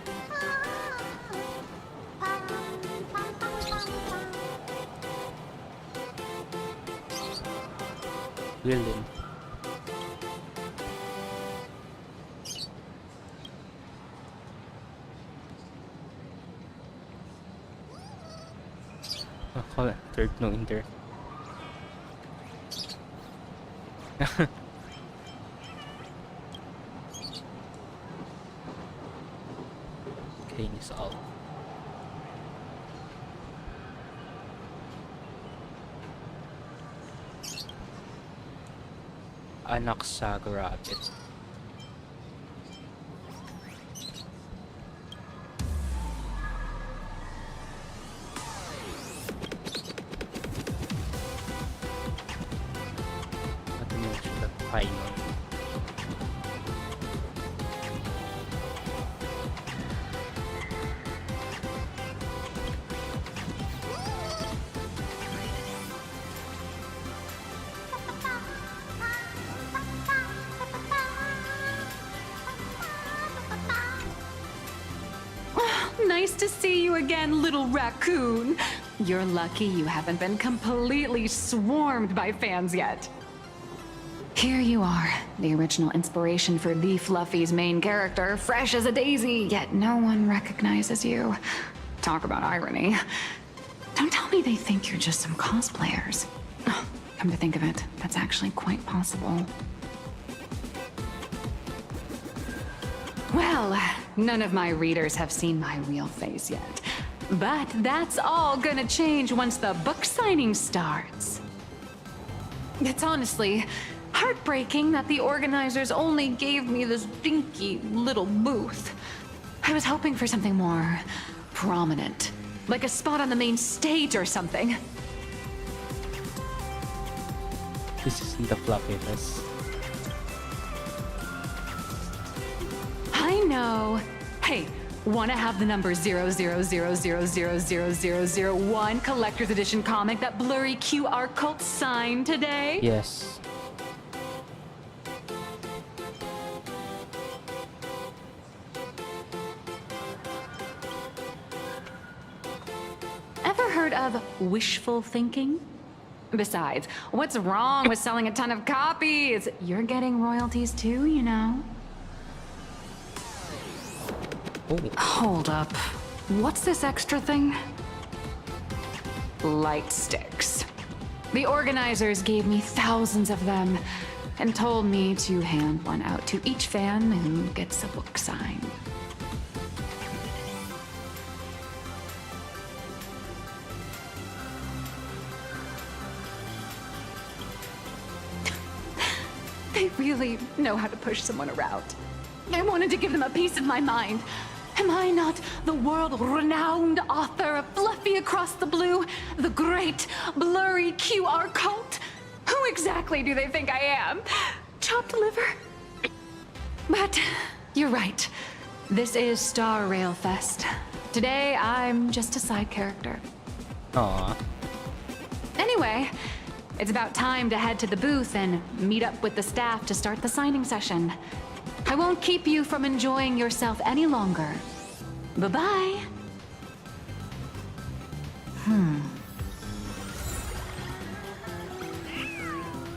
William. Oh, hold on. Third no inter. Kane is out. Anak sa rabbit. Ano yung siya? Final. Nice to see you again, little raccoon. You're lucky you haven't been completely swarmed by fans yet. Here you are, the original inspiration for the Fluffy's main character, fresh as a daisy, yet no one recognizes you. Talk about irony. Don't tell me they think you're just some cosplayers. Come to think of it, that's actually quite possible. Well, none of my readers have seen my real face yet. But that's all gonna change once the book signing starts. It's honestly heartbreaking that the organizers only gave me this dinky little booth. I was hoping for something more prominent, like a spot on the main stage or something. This isn't the fluffiness. I know. Hey, Want to have the number 000000001 collector's edition comic that blurry QR cult signed today? Yes. Ever heard of wishful thinking? Besides, what's wrong with selling a ton of copies? You're getting royalties too, you know. Hold up. What's this extra thing? Light sticks. The organizers gave me thousands of them and told me to hand one out to each fan who gets a book signed. They really know how to push someone around. I wanted to give them a piece of my mind. Am I not the world-renowned author of Fluffy Across the Blue, the great blurry QR cult? Who exactly do they think I am? Chopped liver? But you're right. This is Star Rail Fest. Today, I'm just a side character. Aww. Anyway, it's about time to head to the booth and meet up with the staff to start the signing session. I won't keep you from enjoying yourself any longer. Bye-bye.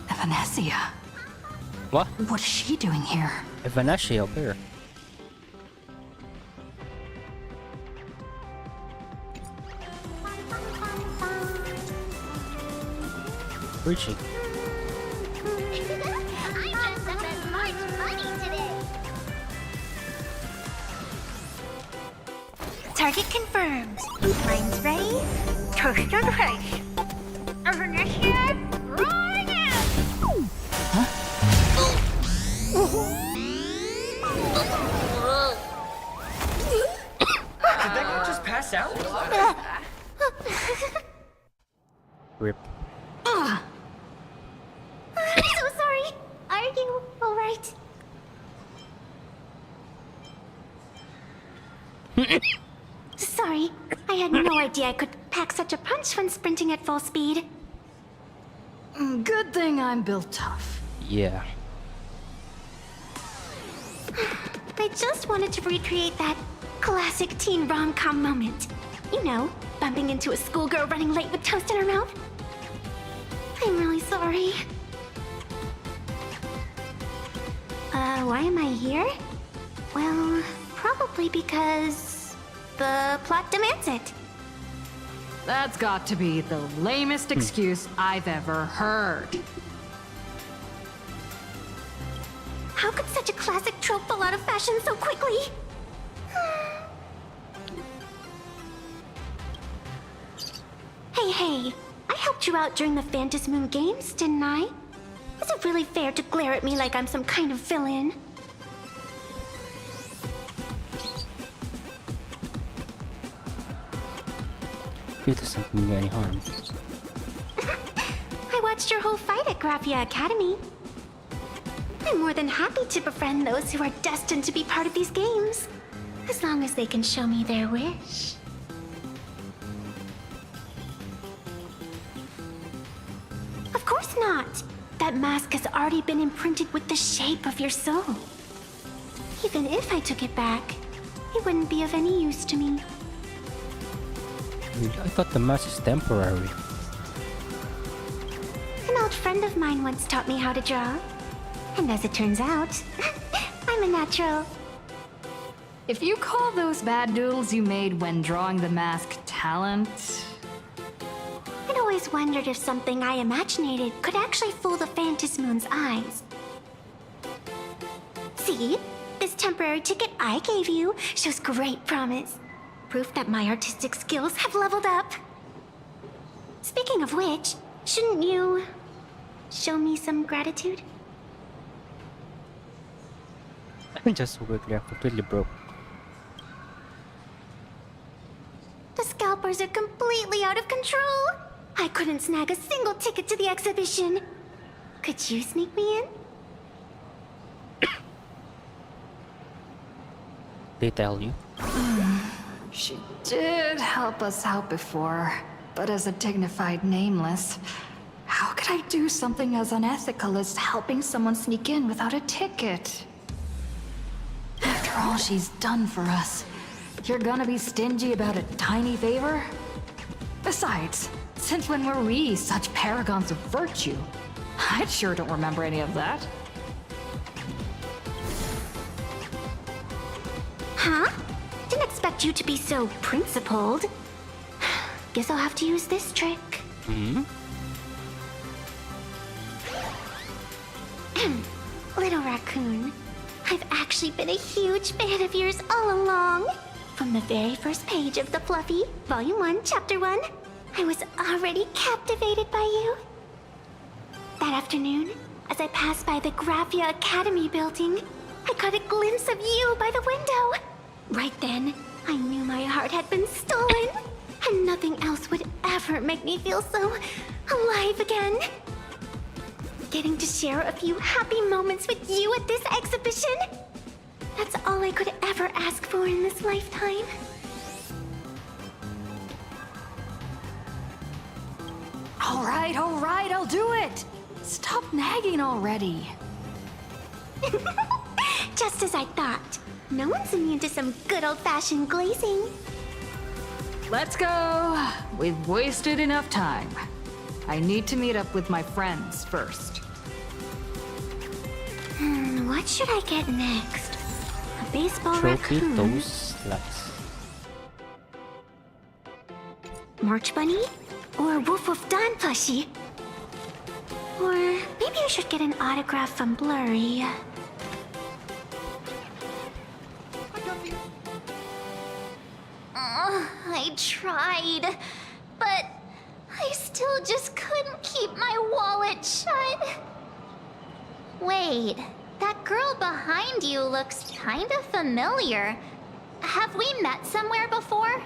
Evanesia. What? What is she doing here? Evanesia up here. Preaching. I dressed up as March Bunny today. Target confirmed. Mine's ready. Toast on face. Evanesia, rolling out. Did that guy just pass out? Rip. I'm so sorry. Are you alright? Sorry, I had no idea I could pack such a punch when sprinting at full speed. Good thing I'm built tough. Yeah. I just wanted to recreate that classic teen rom-com moment. You know, bumping into a schoolgirl running late with toast in her mouth. I'm really sorry. Why am I here? Well, probably because the plot demands it. That's got to be the lamest excuse I've ever heard. How could such a classic trope fall out of fashion so quickly? Hey, I helped you out during the Phantasm Moon Games, didn't I? Is it really fair to glare at me like I'm some kind of villain? It doesn't mean any harm. I watched your whole fight at Graphia Academy. I'm more than happy to befriend those who are destined to be part of these games, as long as they can show me their wish. Of course not! That mask has already been imprinted with the shape of your soul. Even if I took it back, it wouldn't be of any use to me. I thought the mask is temporary. An old friend of mine once taught me how to draw. And as it turns out, I'm a natural. If you call those bad doodles you made when drawing the mask talent... I'd always wondered if something I imaginated could actually fool the Phantasm Moon's eyes. See? This temporary ticket I gave you shows great promise. Proof that my artistic skills have leveled up. Speaking of which, shouldn't you show me some gratitude? I'm just so quickly, I'm completely broke. The scalpers are completely out of control. I couldn't snag a single ticket to the exhibition. Could you sneak me in? They tell you. She did help us out before, but as a dignified nameless, how could I do something as unethical as helping someone sneak in without a ticket? After all she's done for us, you're gonna be stingy about a tiny favor? Besides, since when were we such paragons of virtue? I sure don't remember any of that. Huh? Didn't expect you to be so principled. Guess I'll have to use this trick. Little raccoon, I've actually been a huge fan of yours all along. From the very first page of The Fluffy, Volume 1, Chapter 1, I was already captivated by you. That afternoon, as I passed by the Graphia Academy building, I caught a glimpse of you by the window. Right then, I knew my heart had been stolen, and nothing else would ever make me feel so alive again. Getting to share a few happy moments with you at this exhibition, that's all I could ever ask for in this lifetime. All right, I'll do it! Stop nagging already. Just as I thought. No one's immune to some good old-fashioned glazing. Let's go. We've wasted enough time. I need to meet up with my friends first. What should I get next? A baseball Trophy raccoon? toast slice. March Bunny? Or Wolf of Dawn plushie? Or maybe I should get an autograph from Blurry. I tried, but I still just couldn't keep my wallet shut. Wait, that girl behind you looks kinda familiar. Have we met somewhere before?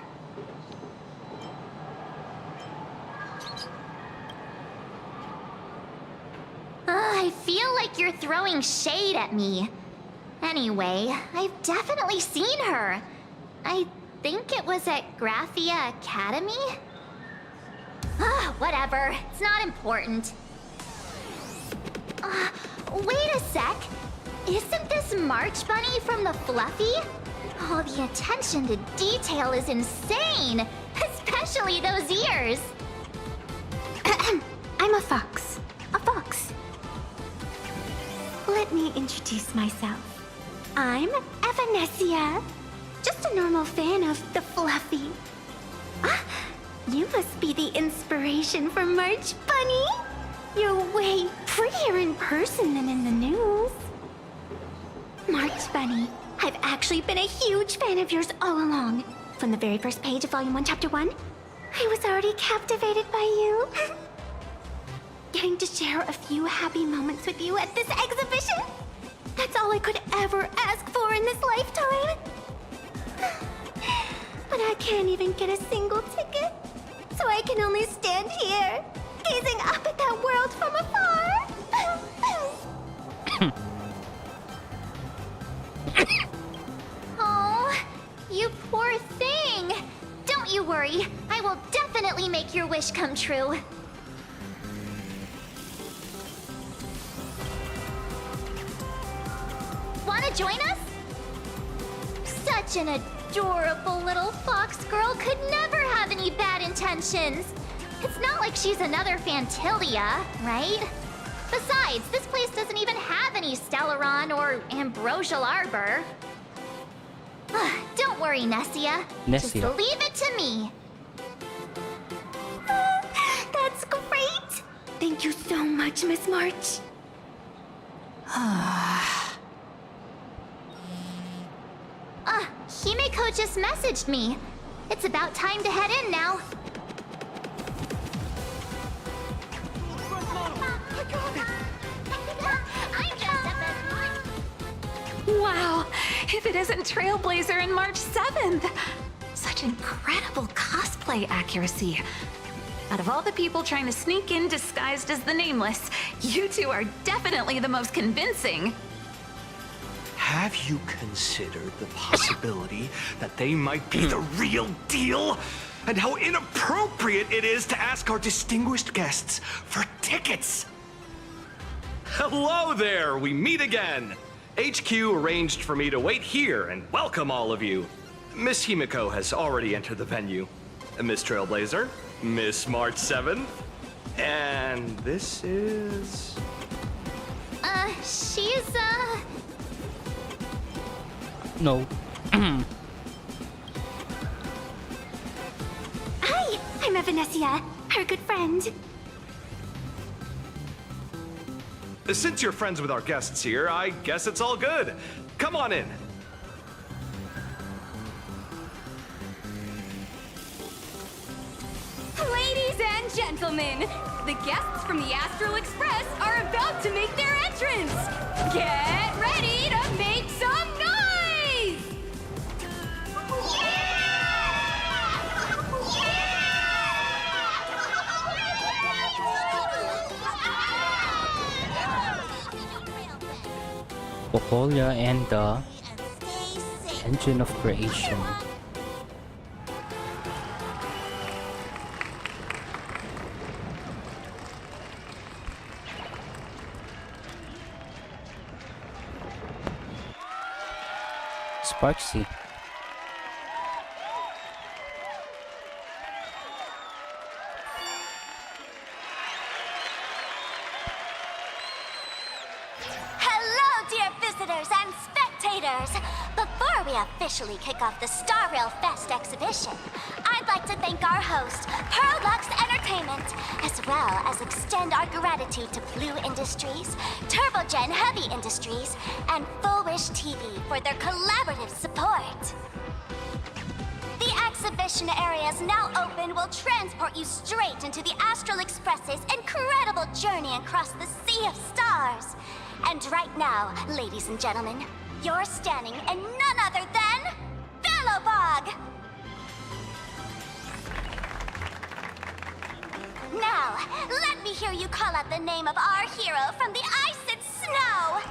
I feel like you're throwing shade at me. Anyway, I've definitely seen her. I think it was at Graphia Academy? Whatever. It's not important. Wait a sec. Isn't this March Bunny from the Fluffy? Oh, the attention to detail is insane. Especially those ears. I'm a fox. A fox. Let me introduce myself. I'm Evanesia. Just a normal fan of the Fluffy. You must be the inspiration for March Bunny. You're way prettier in person than in the news. March Bunny, I've actually been a huge fan of yours all along. From the very first page of Volume 1, Chapter 1, I was already captivated by you. Getting to share a few happy moments with you at this exhibition, that's all I could ever ask for in this lifetime. But I can't even get a single ticket, so I can only stand here, gazing up at that world from afar. Oh, you poor thing. Don't you worry. I will definitely make your wish come true. Wanna join us? Such an adorable little fox girl could never have any bad intentions. It's not like she's another Fantilia, right? Besides, this place doesn't even have any Stellaron or Ambrosial Arbor. Don't worry, Nessia. Just Nessia. leave it to me. That's great. Thank you so much, Miss March. Himeko just messaged me. It's about time to head in now. Wow, if it isn't Trailblazer and March 7th! Such incredible cosplay accuracy. Out of all the people trying to sneak in disguised as the Nameless, you two are definitely the most convincing. Have you considered the possibility that they might be the real deal? And how inappropriate it is to ask our distinguished guests for tickets? Hello there, we meet again. HQ arranged for me to wait here and welcome all of you. Miss Himiko has already entered the venue. Miss Trailblazer, Miss March 7th, and this is... She's, No. Hi, I'm Evanesia, her good friend. Since you're friends with our guests here, I guess it's all good. Come on in. Ladies and gentlemen, the guests from the Astral Express are about to make their entrance. Get ready to make some noise! Pocolia and the engine of creation. Sparksy. Hello, dear visitors and spectators! Before we officially kick off the Star Rail Fest exhibition, I'd like to thank our host, Pearlux Entertainment, as well as extend our gratitude to Blue Industries, Turbogen Heavy Industries, and Full Wish TV for their collaborative support. The exhibition area is now open will transport you straight into the Astral Express's incredible journey across the Sea of Stars. And right now, ladies and gentlemen, you're standing in none other than Bellowbog! Now, let me hear you call out the name of our hero from the ice and snow!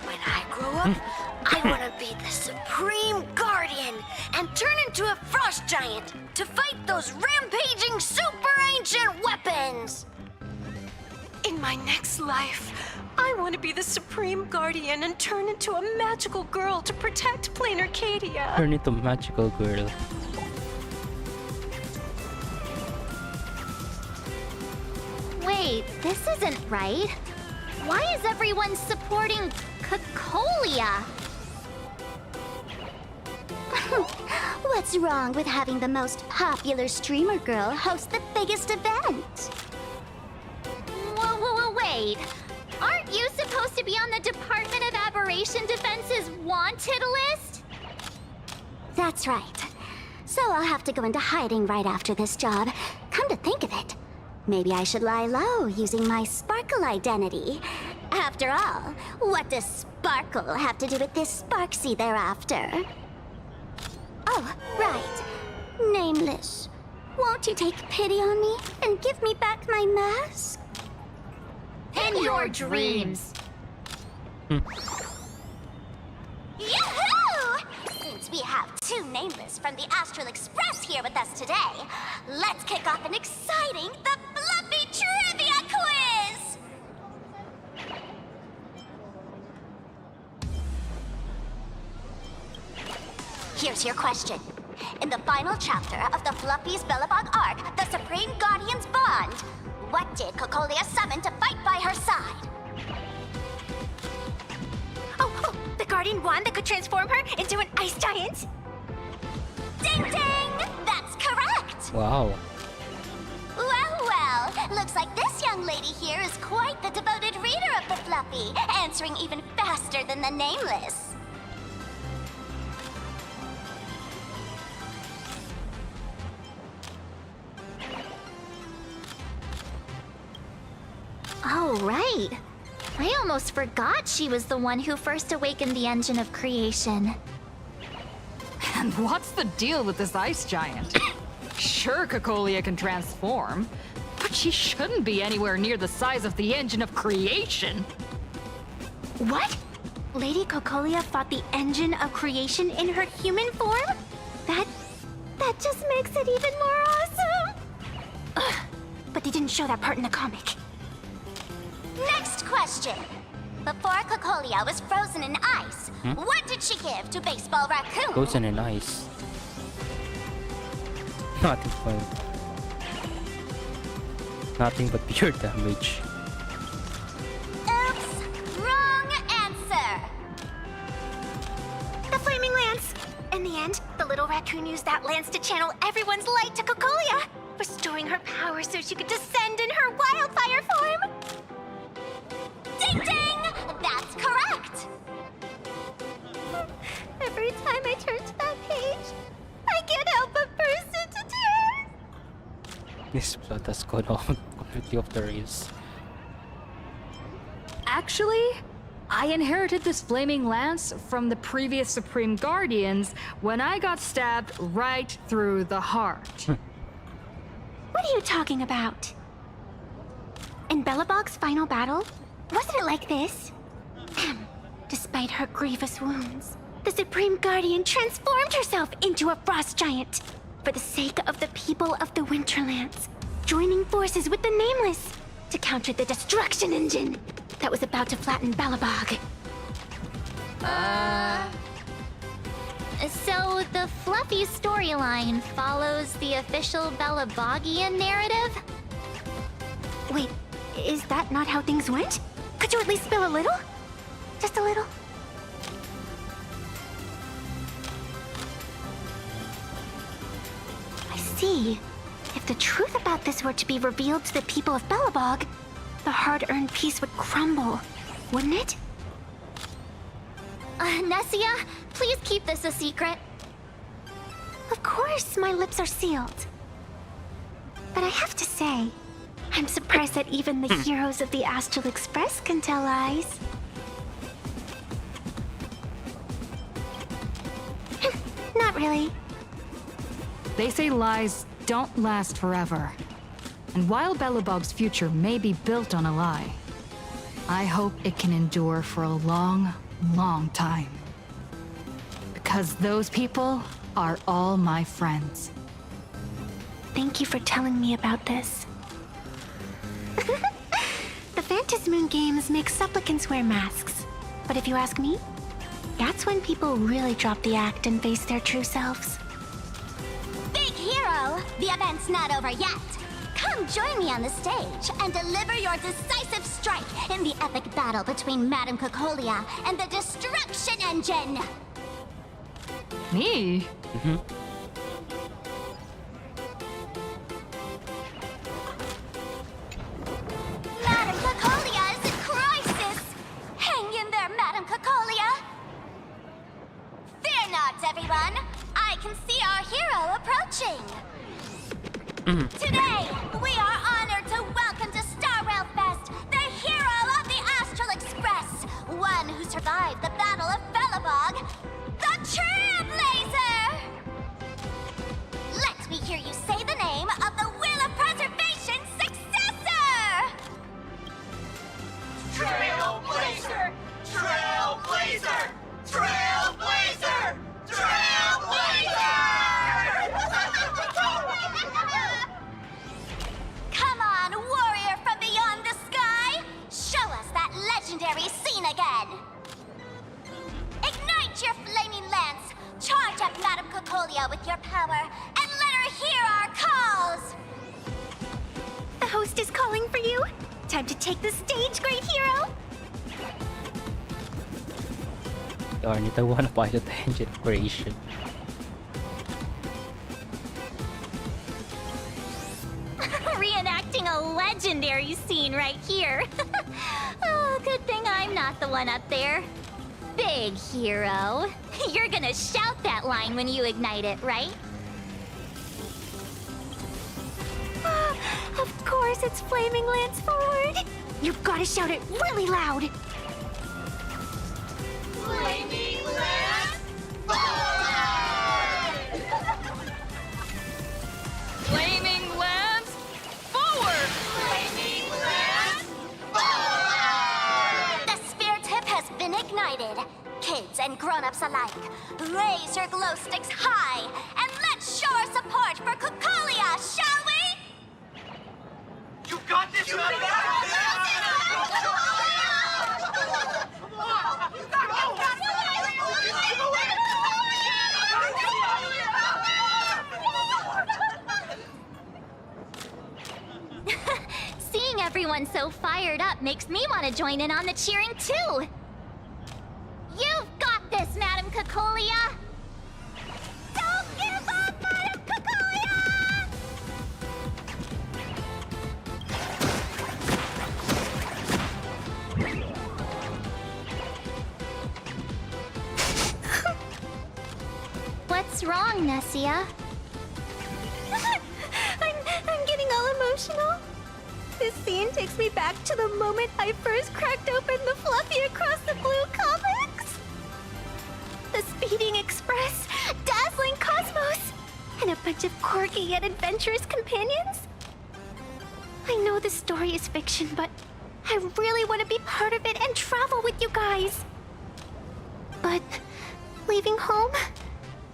When I grow up, I want to be the Supreme Guardian and turn into a frost giant to fight those rampaging super ancient weapons. In my next life, I want to be the Supreme Guardian and turn into a magical girl to protect Plain Arcadia. Turn into magical girl. Wait, this isn't right. Why is everyone supporting Cocolia? What's wrong with having the most popular streamer girl host the biggest event? Whoa, wait. Aren't you supposed to be on the Department of Aberration Defense's wanted list? That's right. So I'll have to go into hiding right after this job. Come to think of it, maybe I should lie low using my Sparkle identity. After all, what does Sparkle have to do with this Sparksy thereafter? Oh, right. Nameless. Won't you take pity on me and give me back my mask? In your dreams. Yahoo! Since we have two Nameless from the Astral Express here with us today, let's kick off an exciting The Fluffy Trivia Quiz! Here's your question. In the final chapter of the Fluffy's Bellabog arc, The Supreme Guardian's Bond, what did Cocolia summon to fight by her side? Oh, the Guardian wand that could transform her into an ice giant? Ding ding! That's correct! Wow. Well, looks like this young lady here is quite the devoted reader of the Fluffy, answering even faster than the Nameless. Oh, right. I almost forgot she was the one who first awakened the engine of creation. And what's the deal with this ice giant? Sure, Cocolia can transform, but she shouldn't be anywhere near the size of the engine of creation. What? Lady Cocolia fought the engine of creation in her human form? That just makes it even more awesome! Ugh, but they didn't show that part in the comic. Next question. Before Cocolia was frozen in ice, what did she give to Baseball Raccoon? Frozen in ice. Nothing fun. Nothing but pure damage. Oops! Wrong answer! The Flaming Lance! In the end, the little raccoon used that lance to channel everyone's light to Cocolia, restoring her power so she could descend in her wildfire form! Ding ding! That's correct! Every time I turn to that page, I can't help but burst into tears! This plot has gone on completely off the rails. Actually, I inherited this flaming lance from the previous Supreme Guardians when I got stabbed right through the heart. What are you talking about? In Belobog's final battle, wasn't it like this? Despite her grievous wounds, the Supreme Guardian transformed herself into a frost giant for the sake of the people of the Winterlands, joining forces with the Nameless to counter the destruction engine that was about to flatten Belobog. So the fluffy storyline follows the official Belabogian narrative? Wait, is that not how things went? Could you at least spill a little? Just a little? I see. If the truth about this were to be revealed to the people of Belobog, the hard-earned peace would crumble, wouldn't it? Nessia, please keep this a secret. Of course, my lips are sealed. But I have to say, I'm surprised that even the heroes of the Astral Express can tell lies. Not really. They say lies don't last forever. And while Belobog's future may be built on a lie, I hope it can endure for a long, long time. Because those people are all my friends. Thank you for telling me about this. The Phantasmoon games make supplicants wear masks. But if you ask me, that's when people really drop the act and face their true selves. Big hero! The event's not over yet! Come join me on the stage and deliver your decisive strike in the epic battle between Madame Cocolia and the Destruction Engine! Me? Madame Cocolia is in crisis! Hang in there, Madame Cocolia! Fear not, everyone! I can see our hero approaching! Today, we are honored to welcome to Star Rail Fest the hero of the Astral Express, one who survived the Battle of Belobog, the Trailblazer! Let me hear you say the name of the Will of Preservation's successor! Trailblazer! Trailblazer! Trailblazer! Come on, warrior from beyond the sky! Show us that legendary scene again! Ignite your flaming lance! Charge up Madame Cocolia with your power, and let her hear our calls! The host is calling for you. Time to take the stage, great hero! Darn it, I wanna pilot the engine of creation. Reenacting a legendary scene right here. Oh, good thing I'm not the one up there. Big hero. You're gonna shout that line when you ignite it, right? Of course, it's Flaming Lance forward. You've got to shout it really loud. Flaming Lance forward! Flaming Lance forward! Flaming Lance forward! The spirit tip has been ignited. Kids and grown-ups alike, raise your glow sticks high and let's show our support for Kukolia, shall we? You got this, Seeing everyone so fired up makes me want to join in on the cheering too. You've got this, Madam Kukolia! Don't give up, Madam Kukolia! What's wrong, Nessia? I'm getting all emotional. This scene takes me back to the moment I first cracked open the Fluffy Across the Blue comics. The Speeding Express, Dazzling Cosmos, and a bunch of quirky yet adventurous companions. I know the story is fiction, but I really want to be part of it and travel with you guys. But leaving home,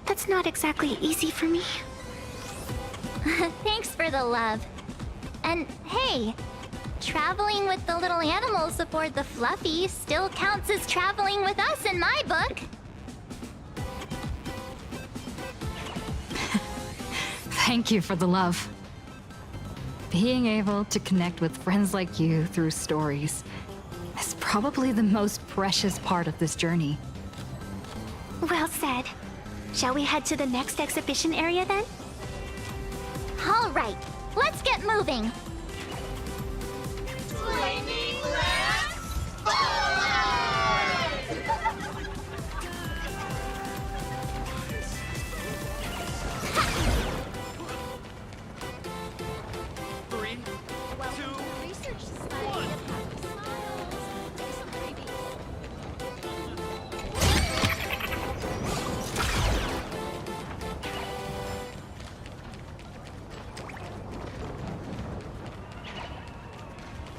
that's not exactly easy for me. Thanks for the love. And hey, traveling with the little animals aboard the Fluffy still counts as traveling with us in my book. Thank you for the love. Being able to connect with friends like you through stories is probably the most precious part of this journey. Well said. Shall we head to the next exhibition area then? All right, let's get moving. Flaming Lance forward! 3, 2, 1.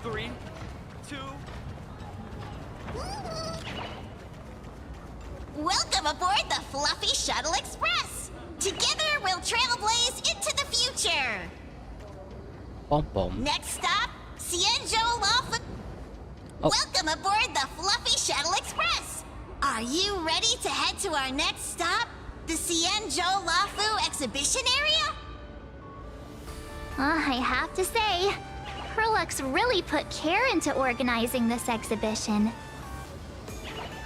Three, two. Welcome aboard the Fluffy Shuttle Express! Together we'll trailblaze into the future! Bom bom. Next stop, Cienjo Lafu. Welcome aboard the Fluffy Shuttle Express! Are you ready to head to our next stop, the Cienjo Lafu exhibition area? I have to say, Perlux really put care into organizing this exhibition.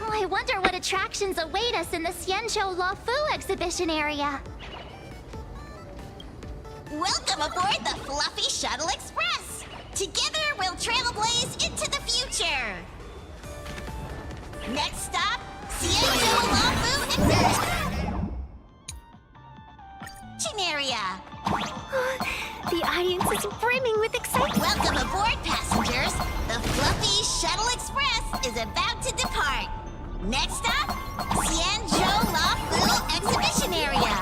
Oh, I wonder what attractions await us in the Xianzhou Lafu exhibition area. Welcome aboard the Fluffy Shuttle Express! Together we'll trailblaze into the future! Next stop, Xianzhou Lafu exhibition area! The audience is brimming with excitement. Welcome aboard, passengers! The Fluffy Shuttle Express is about to depart. Next stop, Xianzhou Lafu exhibition area.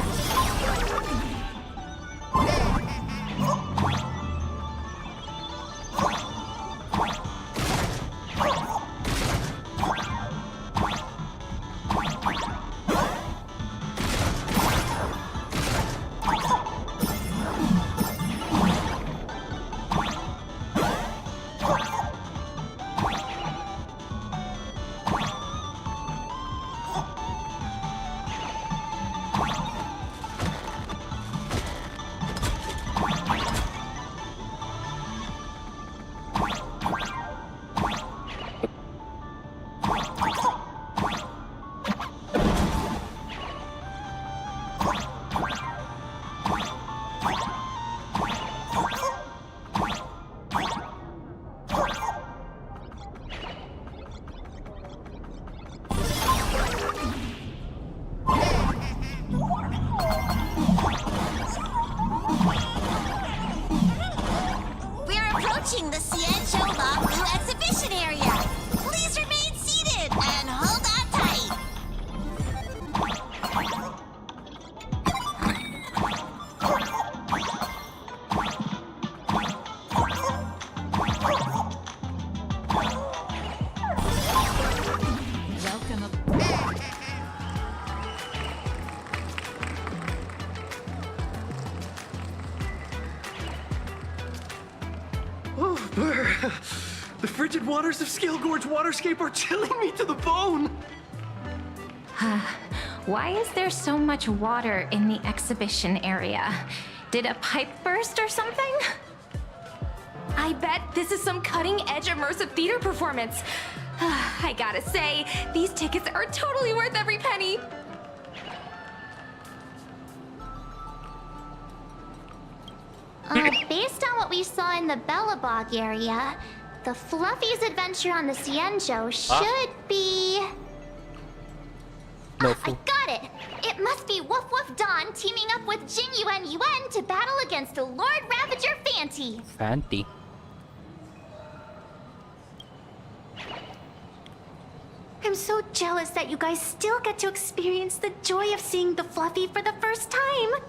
Welcome. Oh, brr. The frigid waters of Scale Gorge Waterscape are chilling me to the bone. Why is there so much water in the exhibition area? Did a pipe burst or something? I bet this is some cutting-edge immersive theater performance. I gotta say, these tickets are totally worth every penny. Based on what we saw in the Bellabog area, the Fluffy's adventure on the Cienjo should be... No I got it! It must be Woof Woof Dawn teaming up with Jing Yuan Yuan to battle against the Lord Ravager Fanty. Fanty. I'm so jealous that you guys still get to experience the joy of seeing the Fluffy for the first time.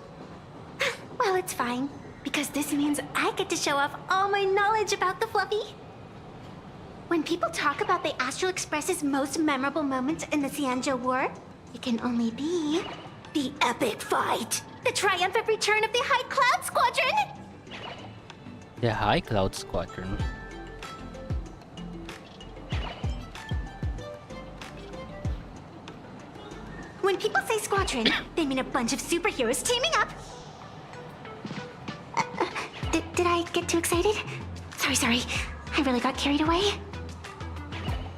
Well, it's fine, because this means I get to show off all my knowledge about the Fluffy. When people talk about the Astral Express's most memorable moment in the Cienjo War, it can only be the epic fight, the triumphant return of the High Cloud Squadron. The High Cloud Squadron. When people say squadron, they mean a bunch of superheroes teaming up. Did I get too excited? Sorry. I really got carried away.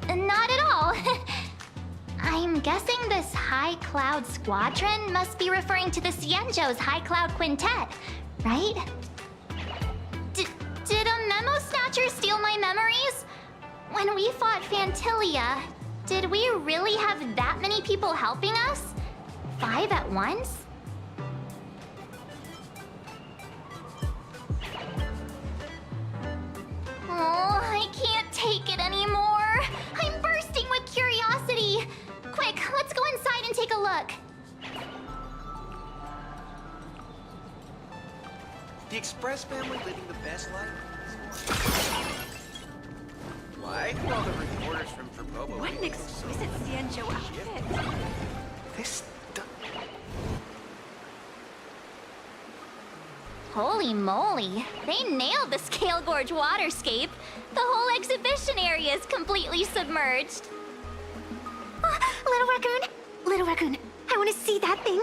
Not at all. I'm guessing this High Cloud Squadron must be referring to the Cienjo's High Cloud Quintet, right? Did a memo snatcher steal my memories? When we fought Fantilia, did we really have that many people helping us? 5 at once? Oh, I can't take it anymore. I'm bursting with curiosity. Quick, let's go inside and take a look. The Express family living the best life? Why do all the reporters from Verbobo... What an exquisite Cienjo outfit. This... Holy moly, they nailed the Scale Gorge waterscape. The whole exhibition area is completely submerged. Little Raccoon, I want to see that thing.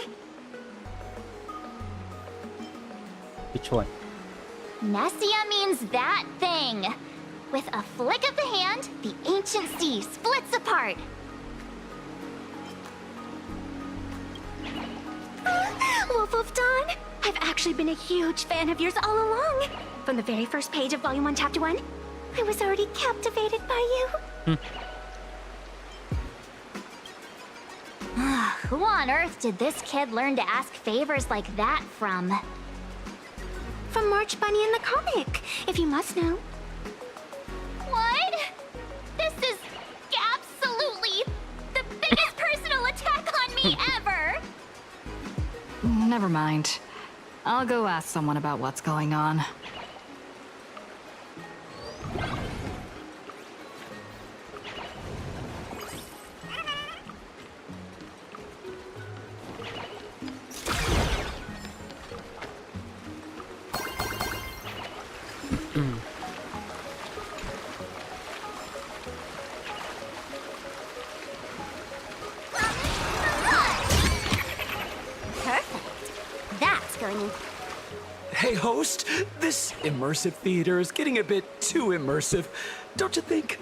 Which one? Nessia means that thing. With a flick of the hand, the ancient sea splits apart. Wolf of Dawn, I've actually been a huge fan of yours all along. From the very first page of Volume 1, Chapter 1, I was already captivated by you. Who on earth did this kid learn to ask favors like that from? From March Bunny in the comic, if you must know. What? This is absolutely the biggest personal attack on me ever! Never mind. I'll go ask someone about what's going on. Perfect. That's going in. Hey, host, this immersive theater is getting a bit too immersive, don't you think?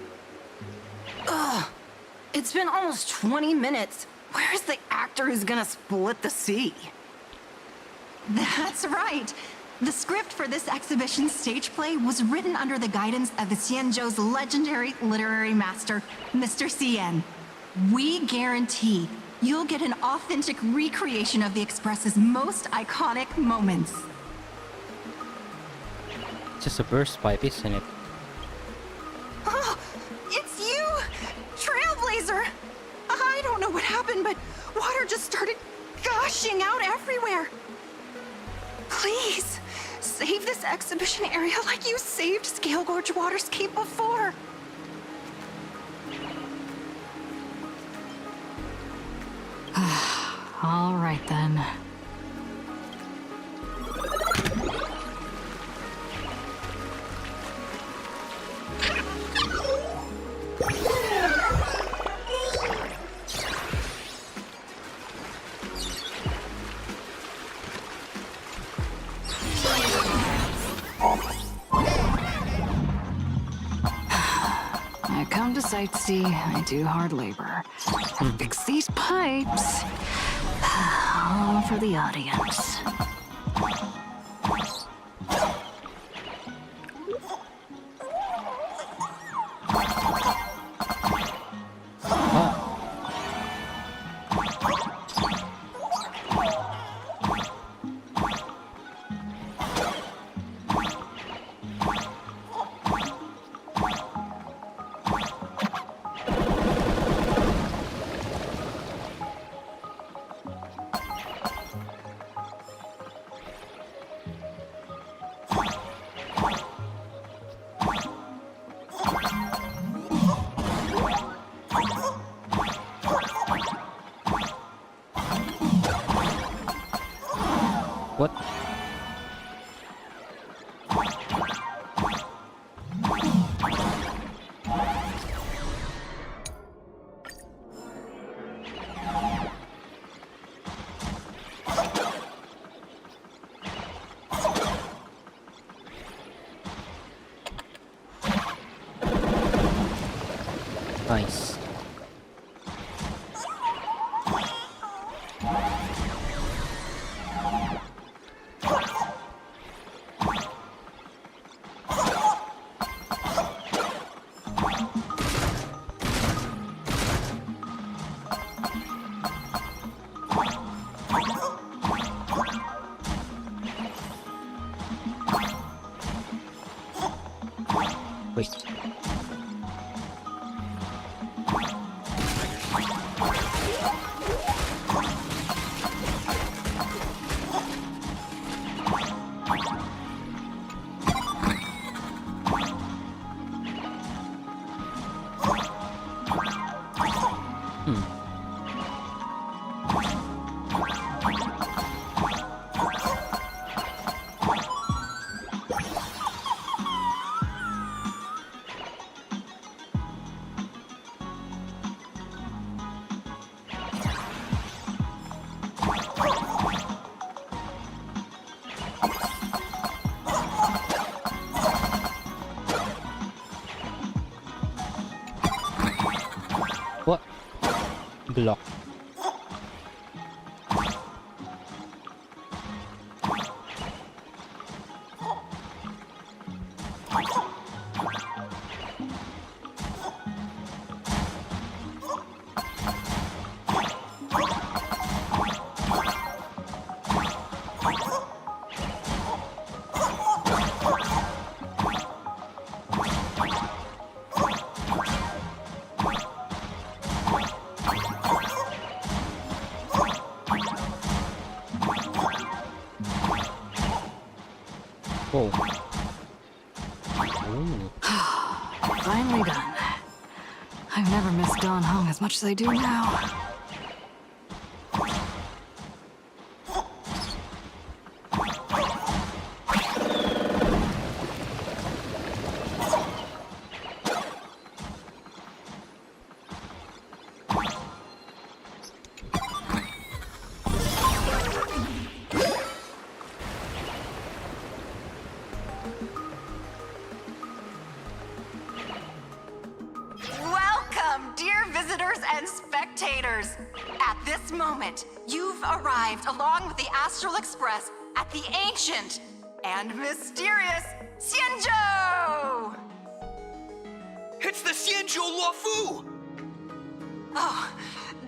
Ugh, it's been almost 20 minutes. Where's the actor who's gonna split the sea? That's right. The script for this exhibition stage play was written under the guidance of the Cienjo's legendary literary master, Mr. Cien. We guarantee you'll get an authentic recreation of the Express's most iconic moments. Just a burst pipe, isn't it? Oh, it's you! Trailblazer! I don't know what happened, but water just started gushing out everywhere. Please, save this exhibition area like you saved Scale Gorge Waterscape before. right then. I come to sightsee, I do hard labor. Fix these pipes. All for the audience. What? Nice. Wait. What? Block. Oh. Ooh. Finally done. I've never missed Dawn Hong as much as I do now. Welcome, dear visitors and spectators. At this moment, you've arrived along with the Astral Express at the ancient and mysterious Xianzhou! It's the Xianzhou Luofu! Oh,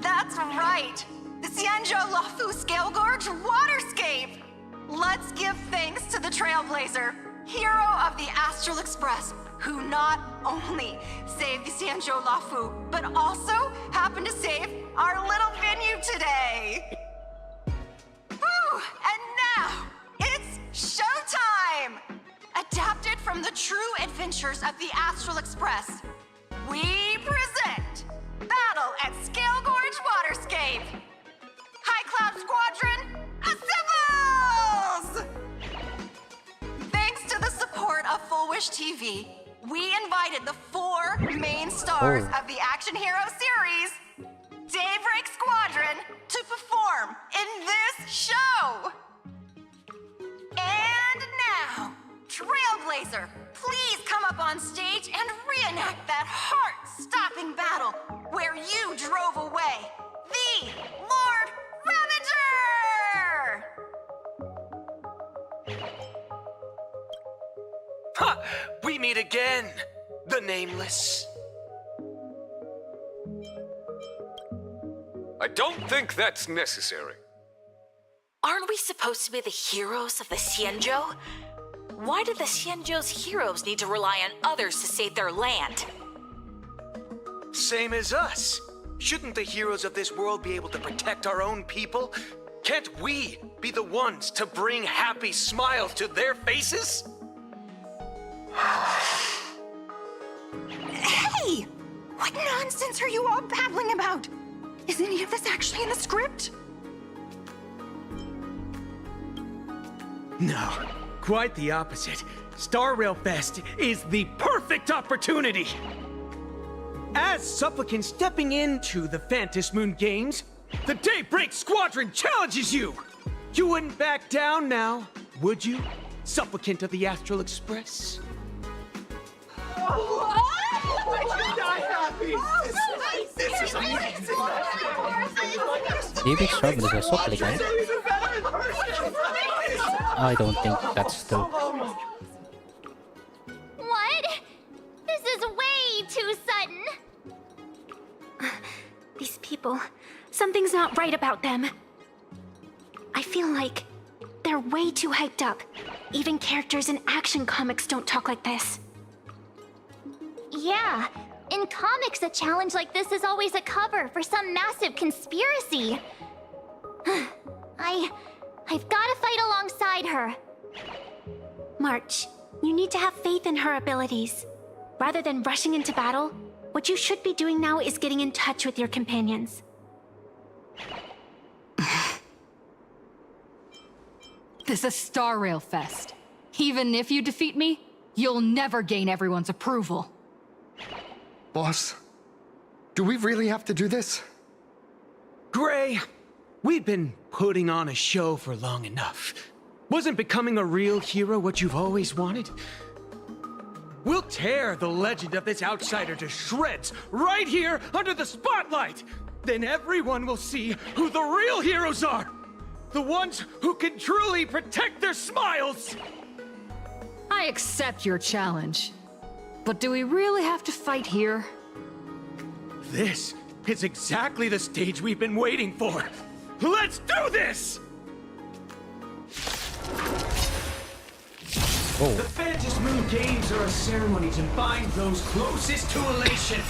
that's right. The Xianzhou Luofu Scale Gorge Waterscape! Let's give thanks to the Trailblazer, hero of the Astral Express, who not only saved the Xianzhou Luofu, but also happened to save our little venue today. Whew, and now, it's showtime! Adapted from the true adventures of the Astral Express, we present Battle at Scale Gorge Waterscape! High Cloud Squadron! main stars Oh. of the action hero series, Daybreak Squadron, to perform in this show. And now, Trailblazer, please come up on stage and reenact that heart-stopping battle where you drove away the Lord Ravager! Ha! We meet again, the Nameless. I don't think that's necessary. Aren't we supposed to be the heroes of the Xianzhou? Why do the Xianzhou's heroes need to rely on others to save their land? Same as us. Shouldn't the heroes of this world be able to protect our own people? Can't we be the ones to bring happy smiles to their faces? Hey! What nonsense are you all babbling about? Is any of this actually in the script? No, quite the opposite. Star Rail Fest is the perfect opportunity! As supplicants stepping into the Phantom Moon Games, the Daybreak Squadron challenges you! You wouldn't back down now, would you, supplicant of the Astral Express? This is amazing! Daybreak Squadron is a supplicant. I don't think that's the... What? This is way too sudden. These people, something's not right about them. I feel like they're way too hyped up. Even characters in action comics don't talk like this. Yeah, in comics, a challenge like this is always a cover for some massive conspiracy. I've got to fight alongside her. March, you need to have faith in her abilities. Rather than rushing into battle, what you should be doing now is getting in touch with your companions. This is Star Rail Fest. Even if you defeat me, you'll never gain everyone's approval. Boss, do we really have to do this? Gray, we've been putting on a show for long enough. Wasn't becoming a real hero what you've always wanted? We'll tear the legend of this outsider to shreds right here under the spotlight! Then everyone will see who the real heroes are! The ones who can truly protect their smiles! I accept your challenge. But do we really have to fight here? This is exactly the stage we've been waiting for! Let's do this! Oh. The Phantom Moon Games are a ceremony to bind those closest to elation.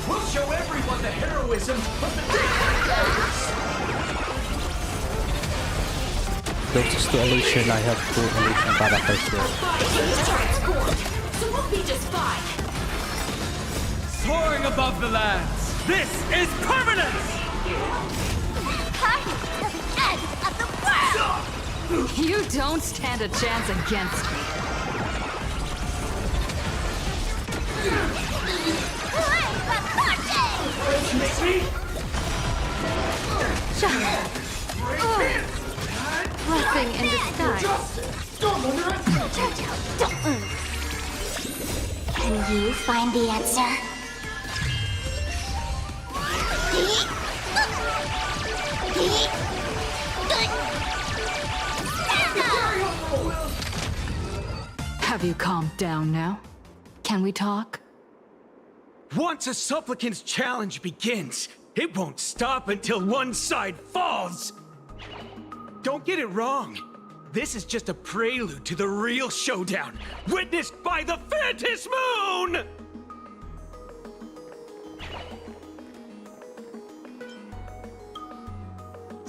We'll show everyone the heroism of the Daybreak Warriors! Closest to elation, I have 2 elation characters here. So we'll be just fine. Soaring above the lands, this is permanence! I'm the end of the world! You don't stand a chance against me. Blessing in disguise. Can you find the answer? Have you calmed down now? Can we talk? Once a supplicant's challenge begins, it won't stop until one side falls! Don't get it wrong. This is just a prelude to the real showdown, witnessed by the Phantom Moon!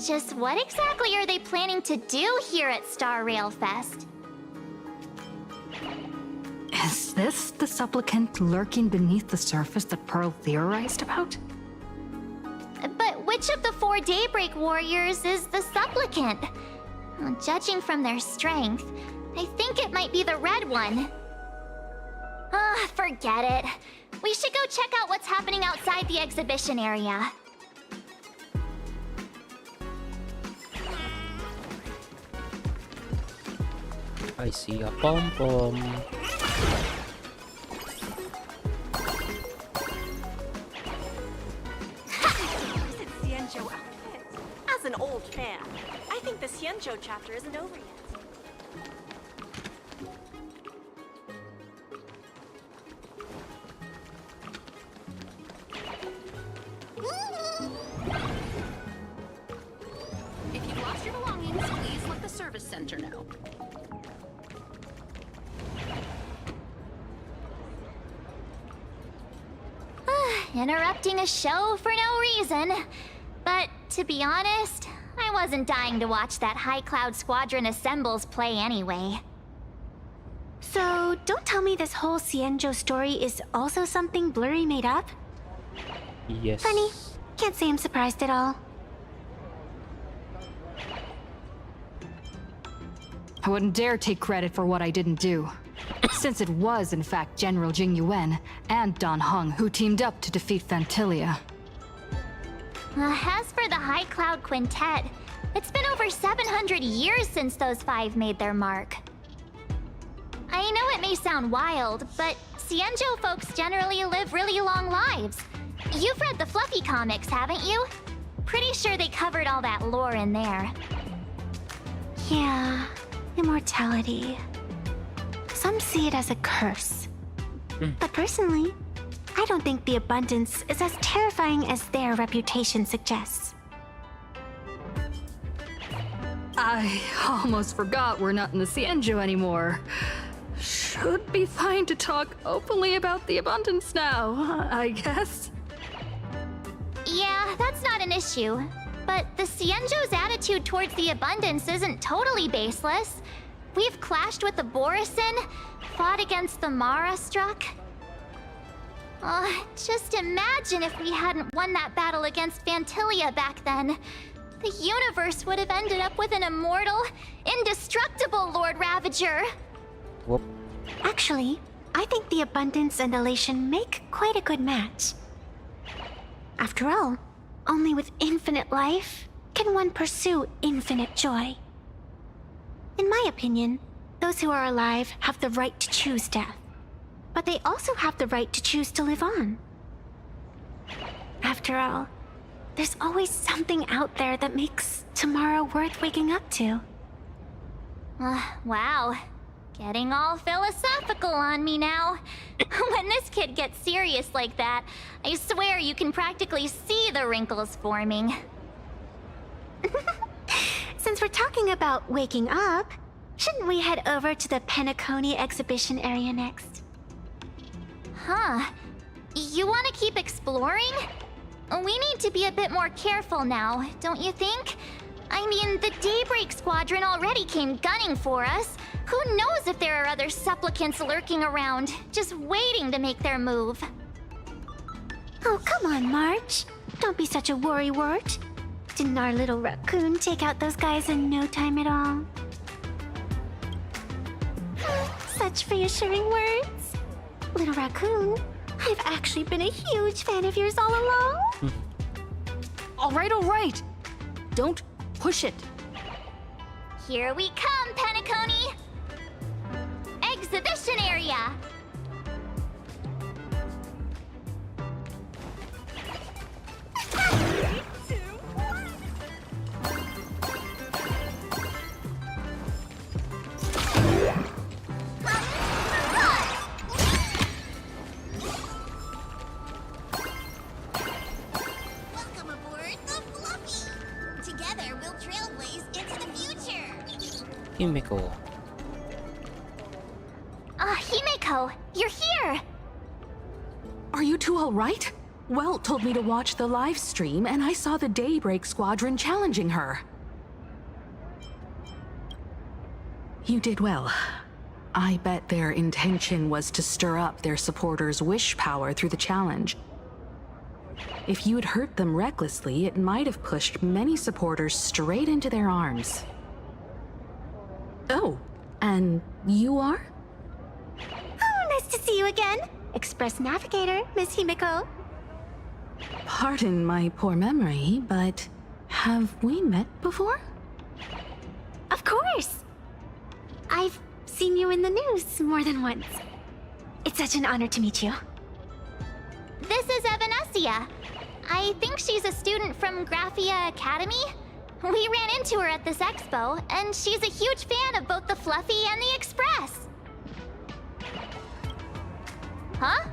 Just what exactly are they planning to do here at Star Rail Fest? Is this the supplicant lurking beneath the surface that Pearl theorized about? But which of the 4 Daybreak Warriors is the supplicant? Well, judging from their strength, I think it might be the red one. Forget it. We should go check out what's happening outside the exhibition area. I see a pom-pom. Xianzhou outfit. As an old fan, I think the Xianzhou chapter isn't over yet. If you've lost your belongings, please let the service center know. Interrupting a show for no reason. But to be honest, I wasn't dying to watch that High Cloud Squadron Assembles play anyway. So, don't tell me this whole Xianzhou story is also something Blurry made up? Yes. Funny. Can't say I'm surprised at all. I wouldn't dare take credit for what I didn't do, since it was in fact General Jing Yuan and Dan Heng who teamed up to defeat Fantilia. As for the High Cloud Quintet, it's been over 700 years since those five made their mark. I know it may sound wild, but Xianzhou folks generally live really long lives. You've read the Fluffy comics, haven't you? Pretty sure they covered all that lore in there. Yeah, immortality. Some see it as a curse. But personally, I don't think the abundance is as terrifying as their reputation suggests. I almost forgot we're not in the Xianzhou anymore. Should be fine to talk openly about the abundance now, I guess. Yeah, that's not an issue. But the Xianzhou's attitude towards the abundance isn't totally baseless. We've clashed with the Borisin, fought against the Mara Struck. Just imagine if we hadn't won that battle against Fantilia back then. The universe would have ended up with an immortal, indestructible Lord Ravager. Whoop. Actually, I think the abundance and elation make quite a good match. After all, only with infinite life can one pursue infinite joy. In my opinion, those who are alive have the right to choose death. But they also have the right to choose to live on. After all, there's always something out there that makes tomorrow worth waking up to. Wow. Getting all philosophical on me now. When this kid gets serious like that, I swear you can practically see the wrinkles forming. Since we're talking about waking up, shouldn't we head over to the Penacony exhibition area next? Huh. You want to keep exploring? We need to be a bit more careful now, don't you think? I mean, the Daybreak Squadron already came gunning for us. Who knows if there are other supplicants lurking around, just waiting to make their move. Oh, come on, March. Don't be such a worrywart. Didn't our little raccoon take out those guys in no time at all? Such reassuring words. Little raccoon, I've actually been a huge fan of yours all along. All right. Don't push it. Here we come, Penacony! Exhibition area! Welcome aboard the Fluffy. Together we'll trailblaze into the future. Himiko. Himiko, you're here! Are you two all right? Welt told me to watch the live stream, and I saw the Daybreak Squadron challenging her. You did well. I bet their intention was to stir up their supporters' wish power through the challenge. If you'd hurt them recklessly, it might have pushed many supporters straight into their arms. Oh, and you are? Oh, nice to see you again, Express Navigator, Miss Himiko. Pardon my poor memory, but have we met before? Of course! I've seen you in the news more than once. It's such an honor to meet you. This is Evanescia. I think she's a student from Graphia Academy. We ran into her at this expo, and she's a huge fan of both the Fluffy and the Express. Huh?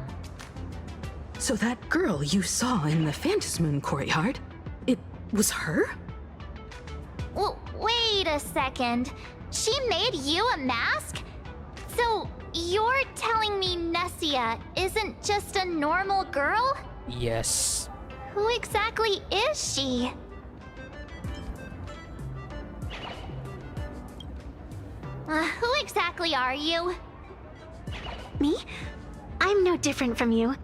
So that girl you saw in the Phantasmoon courtyard, it was her? Wait a second. She made you a mask? So you're telling me Nessia isn't just a normal girl? Yes. Who exactly is she? Who exactly are you? Me? I'm no different from you.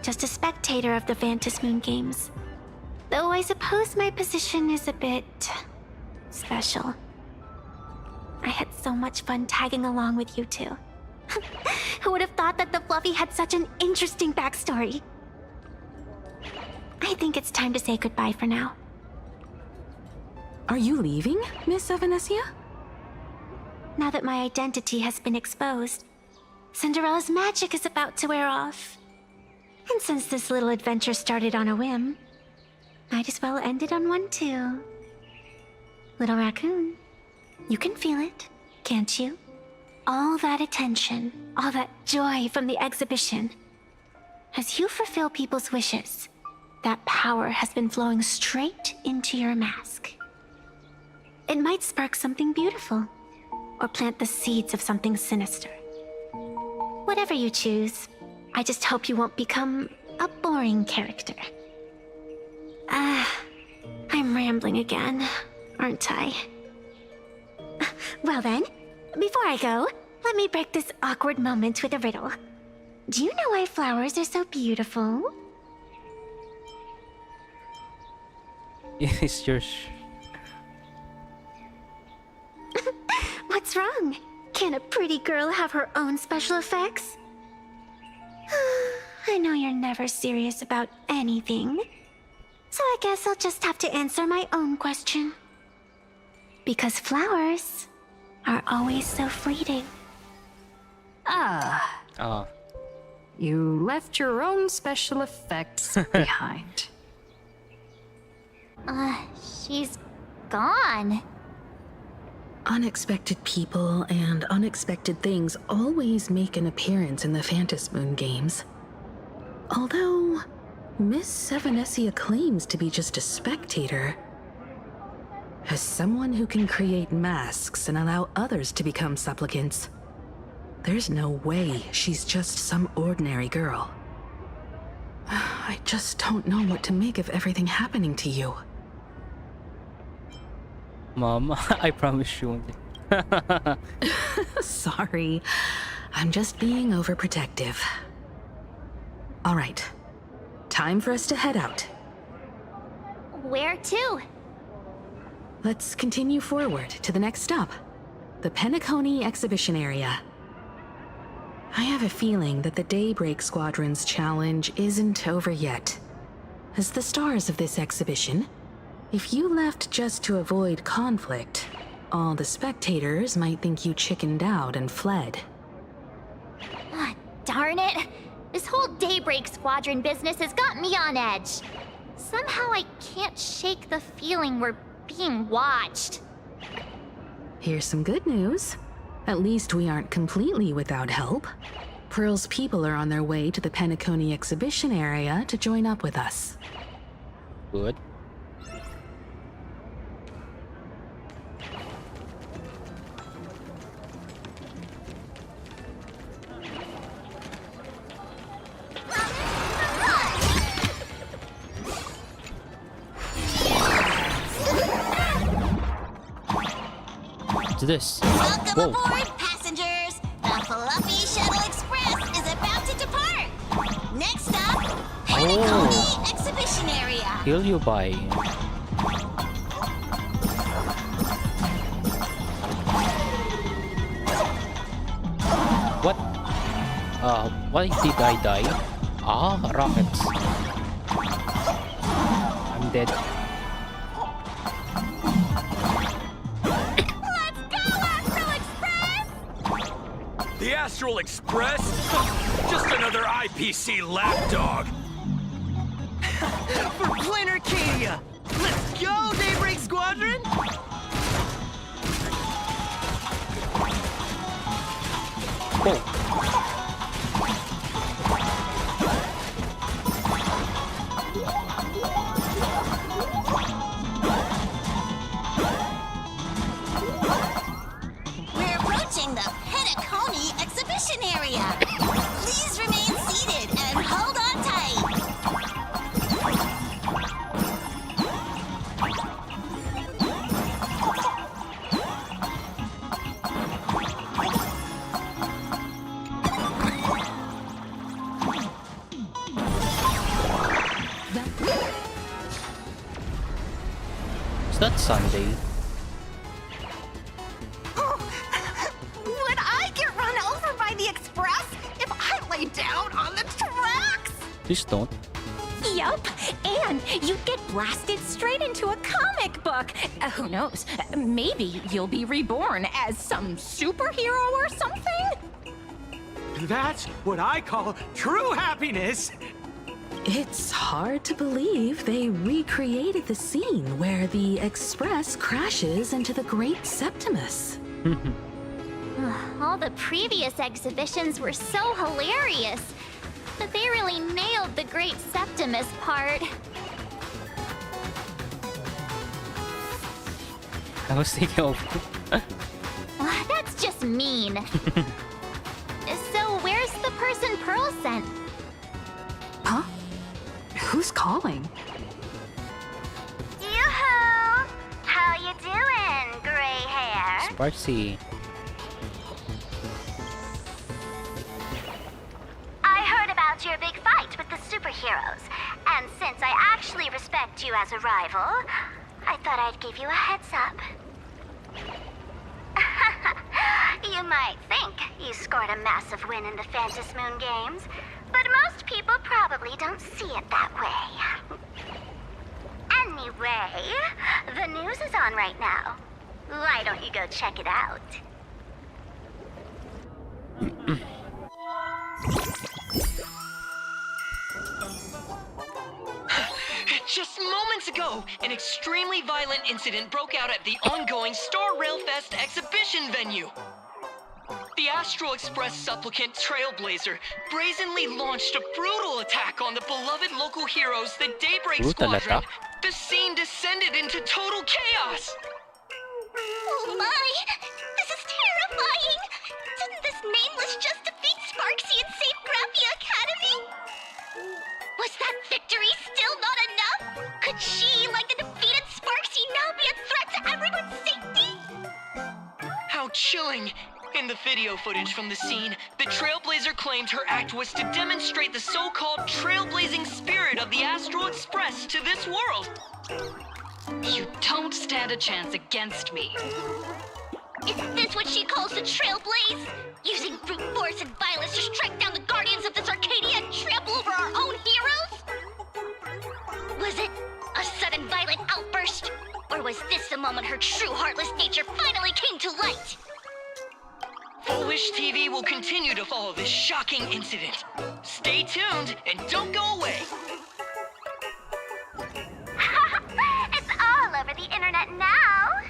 Just a spectator of the Phantasmoon games. Though I suppose my position is a bit special. I had so much fun tagging along with you two. Who would have thought that the Fluffy had such an interesting backstory? I think it's time to say goodbye for now. Are you leaving, Miss Evanescia? Now that my identity has been exposed, Cinderella's magic is about to wear off. And since this little adventure started on a whim, might as well end it on one too. Little raccoon, you can feel it, can't you? All that attention, all that joy from the exhibition. As you fulfill people's wishes, that power has been flowing straight into your mask. It might spark something beautiful, or plant the seeds of something sinister. Whatever you choose, I just hope you won't become a boring character. I'm rambling again, aren't I? Well then, before I go, let me break this awkward moment with a riddle. Do you know why flowers are so beautiful? Is your What's wrong? Can a pretty girl have her own special effects? I know you're never serious about anything. So I guess I'll just have to answer my own question. Because flowers are always so fleeting. You left your own special effects behind. She's gone. Unexpected people and unexpected things always make an appearance in the Phantasmoon games. Although, Miss Evanescia claims to be just a spectator. As someone who can create masks and allow others to become supplicants, there's no way she's just some ordinary girl. I just don't know what to make of everything happening to you. Mom, I promise you. Sorry, I'm just being overprotective. All right, time for us to head out. Where to? Let's continue forward to the next stop, the Penacony exhibition area. I have a feeling that the Daybreak Squadron's challenge isn't over yet. As the stars of this exhibition, if you left just to avoid conflict, all the spectators might think you chickened out and fled. Darn it! This whole Daybreak Squadron business has got me on edge. Somehow I can't shake the feeling we're being watched. Here's some good news. At least we aren't completely without help. Pearl's people are on their way to the Penacony exhibition area to join up with us. Good. What's this? Welcome Whoa. aboard, passengers! The Fluffy Shuttle Express is about to depart! Next stop, Penacony Exhibition Area! Heal you by. What? Why did I die? Ah, rockets. I'm dead. The Astral Express? Just another IPC lapdog. For Plain Arcadia! Let's go, Daybreak Squadron! We're approaching the Petaconi exhibition area. Please remain seated and hold on tight. Is that Sunday? Would I get run over by the express if I lay down on the tracks? Please don't. Yup, and you'd get blasted straight into a comic book. Who knows? Maybe you'll be reborn as some superhero or something? That's what I call true happiness. It's hard to believe they recreated the scene where the Express crashes into the Great Septimus. All the previous exhibitions were so hilarious, but they really nailed the Great Septimus part. I was thinking of... That's just mean. So where's the person Pearl sent? Huh? Who's calling? Yoo-hoo! How you doing, gray hair? Sparksy. I heard about your big fight with the superheroes, and since I actually respect you as a rival, I thought I'd give you a heads up. You might think you scored a massive win in the Phantom Moon games, but most people probably don't see it that way. Anyway, the news is on right now. Why don't you go check it out? Just moments ago, an extremely violent incident broke out at the ongoing Star Rail Fest exhibition venue. The Astral Express supplicant Trailblazer brazenly launched a brutal attack on the beloved local heroes, the Daybreak Brutal Squadron. attack? The scene descended into total chaos! Oh my! This is terrifying! Didn't this nameless just defeat Sparksy and save Graphia Academy? Was that victory still not enough? Could she, like the defeated Sparksy, now be a threat to everyone's safety? How chilling! In the video footage from the scene, the Trailblazer claimed her act was to demonstrate the so-called trailblazing spirit of the Astral Express to this world. You don't stand a chance against me. Is this what she calls the Trailblaze? Using brute force and violence to strike down the guardians of this Arcadia and trample over our own heroes? Was it a sudden violent outburst? Or was this the moment her true heartless nature finally came to light? Foolish TV will continue to follow this shocking incident. Stay tuned and don't go away. It's all over the internet now.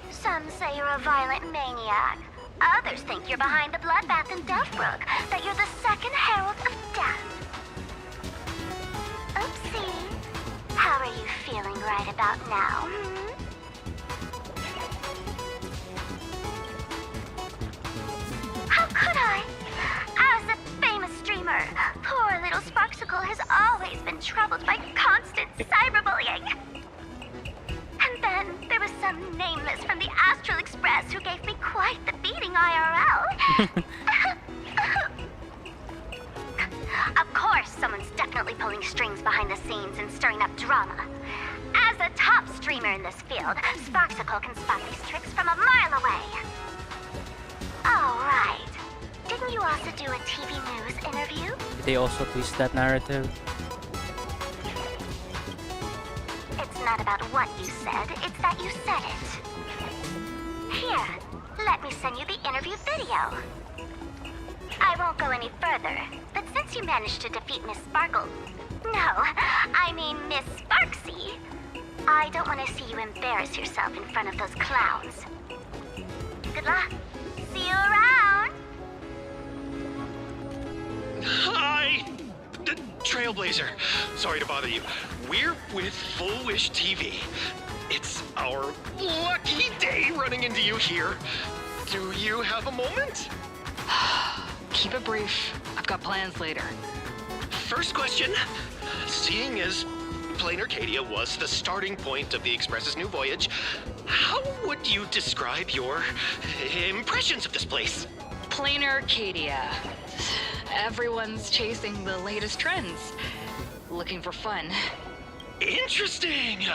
Some say you're a violent maniac. Others think you're behind the bloodbath in Daybreak, that you're the second herald of death. Oopsie. How are you feeling right about now, How could I? As a famous streamer, poor little Sparksicle has always been troubled by constant cyberbullying. And then there was some nameless from the Astral Express who gave me quite the beating IRL. Of course, someone's definitely pulling strings behind the scenes and stirring up drama. As a top streamer in this field, Sparksicle can spot these tricks from a mile away. All right. Didn't Didn't you also do a TV news interview? Did they also twist that narrative? It's not about what you said, it's that you said it. Here, let me send you the interview video. I won't go any further, but since you managed to defeat Miss Sparkle... No, I mean Miss Sparksy. I don't want to see you embarrass yourself in front of those clowns. Good luck. See you around. Hi! Trailblazer. Sorry to bother you. We're with Full Wish TV. It's our lucky day running into you here. Do you have a moment? Keep it brief. I've got plans later. First question. Seeing as Plain Arcadia was the starting point of the Express's new voyage, how would you describe your impressions of this place? Plain Arcadia. Everyone's chasing the latest trends. Looking for fun. Interesting!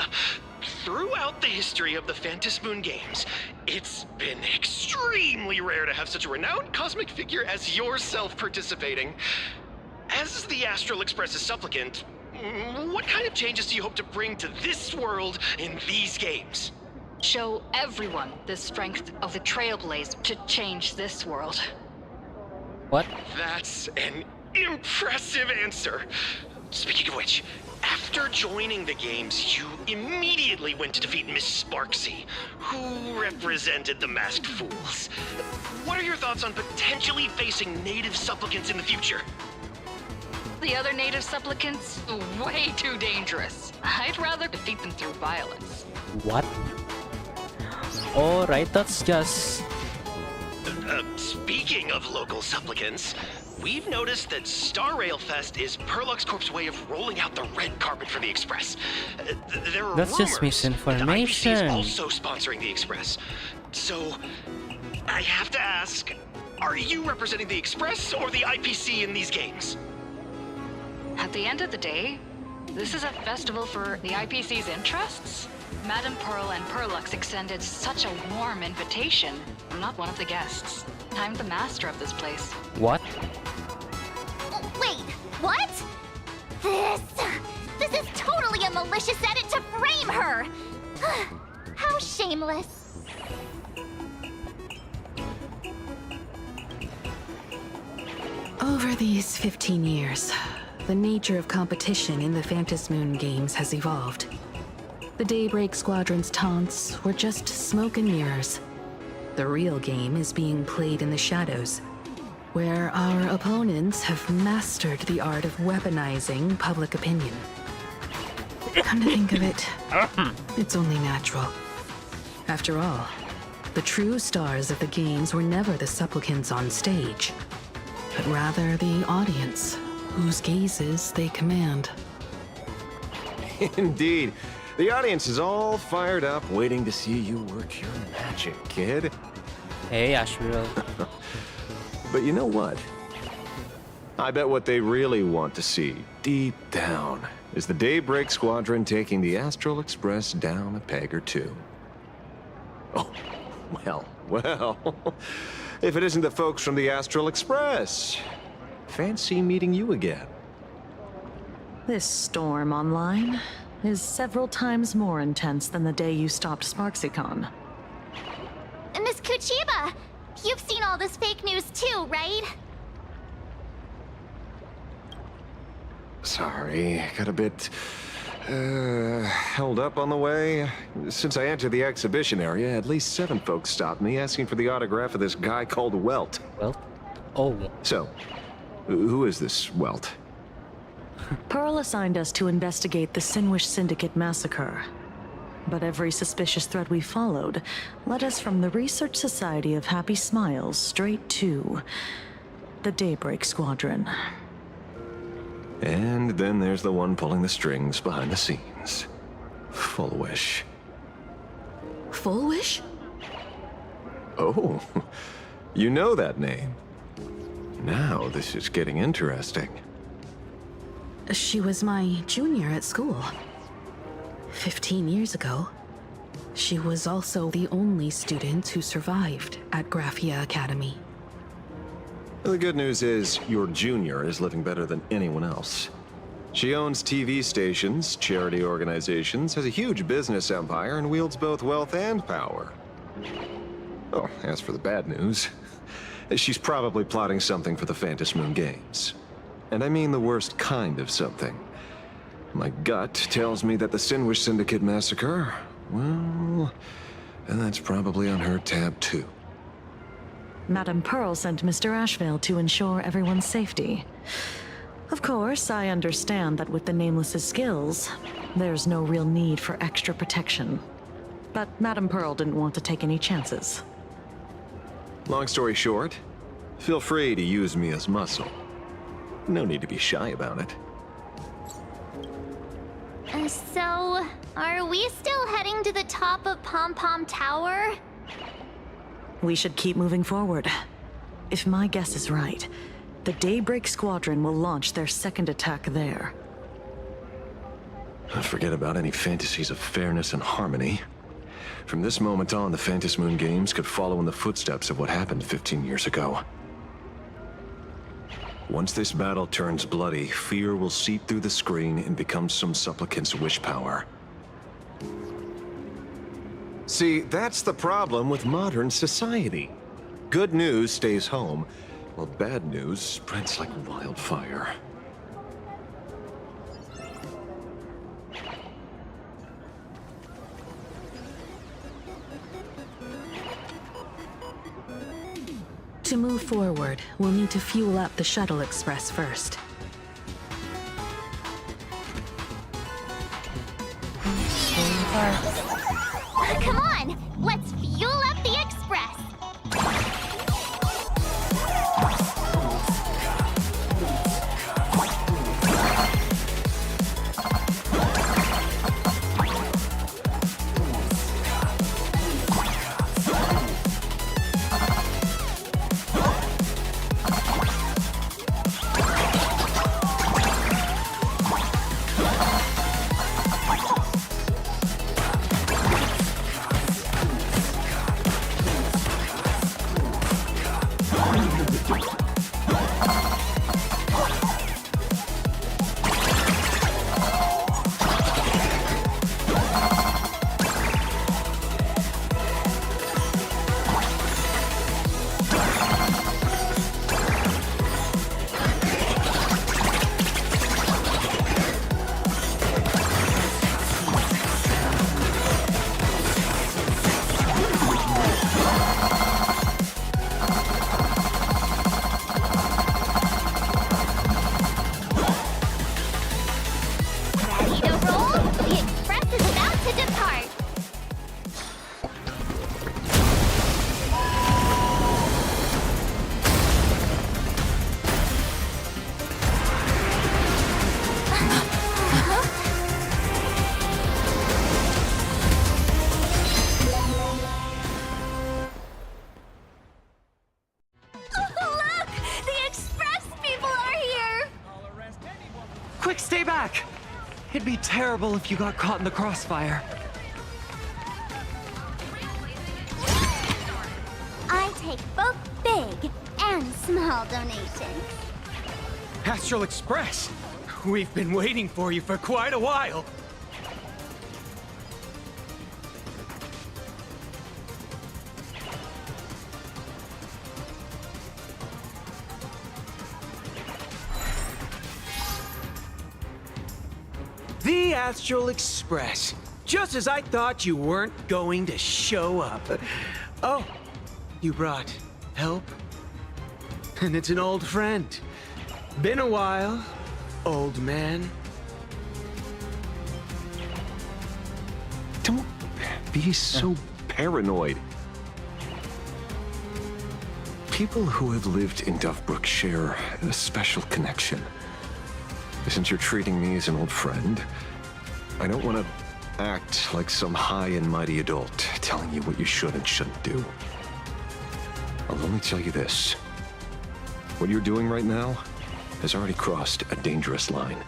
Throughout the history of the Phantasmoon games, it's been extremely rare to have such a renowned cosmic figure as yourself participating. As the Astral Express's supplicant, what kind of changes do you hope to bring to this world in these games? Show everyone the strength of the Trailblaze to change this world. What? That's an impressive answer. Speaking of which, after joining the games, you immediately went to defeat Miss Sparksy, who represented the Masked Fools. What are your thoughts on potentially facing native supplicants in the future? The other native supplicants, way too dangerous. I'd rather defeat them through violence. What? Alright, that's just... Speaking of local supplicants, we've noticed that Star Rail Fest is Perlux Corp's way of rolling out the red carpet for the Express. There are That's just rumors that the IPC is misinformation. also sponsoring the Express. So, I have to ask, are you representing the Express or the IPC in these games? At the end of the day, this is a festival for the IPC's interests. Madame Pearl and Perlux extended such a warm invitation. I'm not one of the guests. I'm the master of this place. What? Wait, what? This is totally a malicious edit to frame her! How shameless. Over these 15 years, the nature of competition in the Phantasmoon games has evolved. The Daybreak Squadron's taunts were just smoke and mirrors. The real game is being played in the shadows, where our opponents have mastered the art of weaponizing public opinion. Come to think of it, it's only natural. After all, the true stars of the games were never the supplicants on stage, but rather the audience, whose gazes they command. Indeed. The audience is all fired up, waiting to see you work your magic, kid. Hey, Ashveil. But you know what? I bet what they really want to see, deep down, is the Daybreak Squadron taking the Astral Express down a peg or two. Oh, well. If it isn't the folks from the Astral Express. Fancy meeting you again. This storm online is several times more intense than the day you stopped SparksyCon. Miss Kuchiba, you've seen all this fake news too, right? Sorry, got a bit held up on the way. Since I entered the exhibition area, at least 7 folks stopped me asking for the autograph of this guy called Welt. Welt? Oh. So, who is this Welt? Pearl assigned us to investigate the Sinwish Syndicate massacre. But every suspicious thread we followed led us from the Research Society of Happy Smiles straight to the Daybreak Squadron. And then there's the one pulling the strings behind the scenes. Full Wish. Full Wish? Oh, you know that name. Now this is getting interesting. She was my junior at school. 15 years ago, she was also the only student who survived at Graphia Academy. The good news is, your junior is living better than anyone else. She owns TV stations, charity organizations, has a huge business empire, and wields both wealth and power. Oh, as for the bad news, she's probably plotting something for the Phantom Moon Games. And I mean the worst kind of something. My gut tells me that the Sinwish Syndicate massacre, well, and that's probably on her tab too. Madame Pearl sent Mr. Ashveil to ensure everyone's safety. Of course, I understand that with the Nameless's skills, there's no real need for extra protection. But Madame Pearl didn't want to take any chances. Long story short, feel free to use me as muscle. No need to be shy about it. So, are we still heading to the top of Pom Pom Tower? We should keep moving forward. If my guess is right, the Daybreak Squadron will launch their second attack there. Forget about any fantasies of fairness and harmony. From this moment on, the Phantom Moon Games could follow in the footsteps of what happened 15 years ago. Once this battle turns bloody, fear will seep through the screen and become some supplicant's wish power. See, that's the problem with modern society. Good news stays home, while bad news spreads like wildfire. To move forward, we'll need to fuel up the Shuttle Express first. Come on, let's fuel up the express. Quick, stay back! It'd be terrible if you got caught in the crossfire. I take both big and small donations. Astral Express! We've been waiting for you for quite a while. The Astral Express. Just as I thought you weren't going to show up. Oh, you brought help? And it's an old friend. Been a while, old man. Don't be so paranoid. People who have lived in Dovebrook share a special connection. Since you're treating me as an old friend, I don't want to act like some high and mighty adult telling you what you should and shouldn't do. I'll only tell you this. What you're doing right now has already crossed a dangerous line.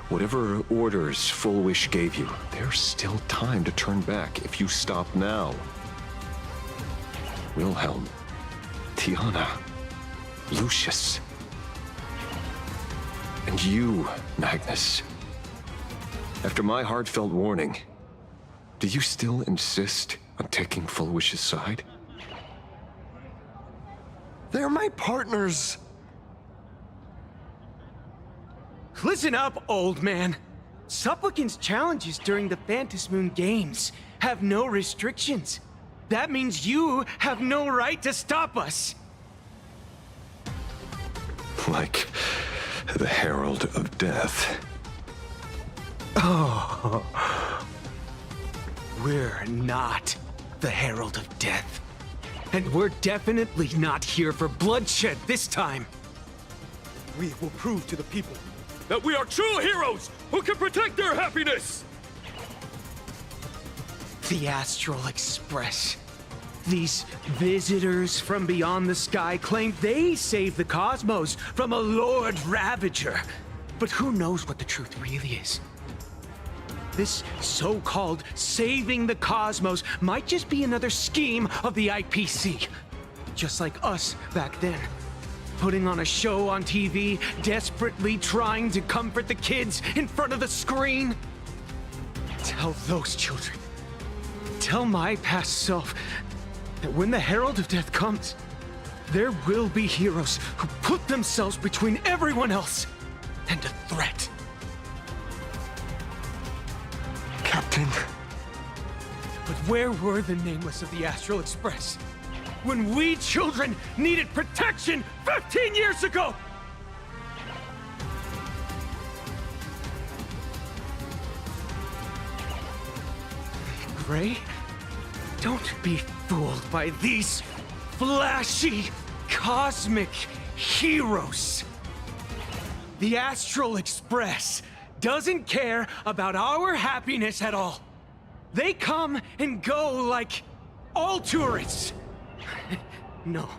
Whatever orders Full Wish gave you, there's still time to turn back if you stop now. Wilhelm, Tiana, Lucius. And you, Magnus. After my heartfelt warning, do you still insist on taking Fulwish's side? They're my partners. Listen up, old man. Supplicants' challenges during the Phantasmoon Games have no restrictions. That means you have no right to stop us. Like the Herald of Death. Oh. We're not the Herald of Death. And we're definitely not here for bloodshed this time. We will prove to the people that we are true heroes who can protect their happiness! The Astral Express. These visitors from beyond the sky claim they saved the cosmos from a Lord Ravager. But who knows what the truth really is? This so-called saving the cosmos might just be another scheme of the IPC. Just like us back then. Putting on a show on TV, desperately trying to comfort the kids in front of the screen. Tell those children, tell my past self, that when the Herald of Death comes, there will be heroes who put themselves between everyone else and a threat. Captain. But where were the nameless of the Astral Express when we children needed protection 15 years ago? Gray, don't be fooled by these flashy, cosmic heroes. The Astral Express doesn't care about our happiness at all. They come and go like all tourists. No,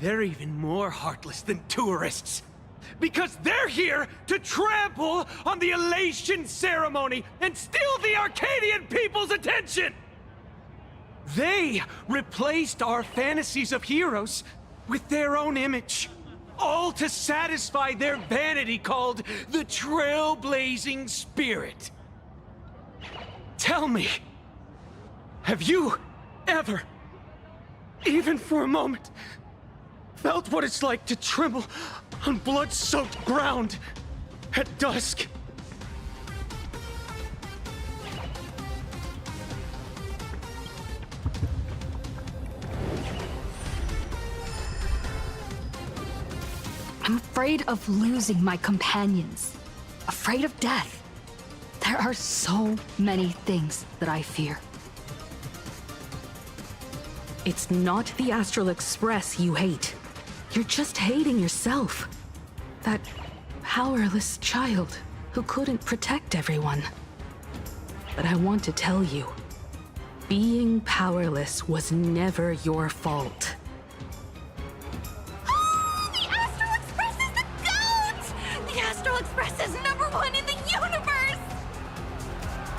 they're even more heartless than tourists. Because they're here to trample on the elation ceremony and steal the Arcadian people's attention! They replaced our fantasies of heroes with their own image. All to satisfy their vanity called the Trailblazing Spirit. Tell me, have you ever, even for a moment, felt what it's like to tremble on blood-soaked ground at dusk? I'm afraid of losing my companions. Afraid of death. There are so many things that I fear. It's not the Astral Express you hate. You're just hating yourself. That powerless child who couldn't protect everyone. But I want to tell you, being powerless was never your fault. The Astral Express is the GOAT! The Astral Express is #1 in the universe!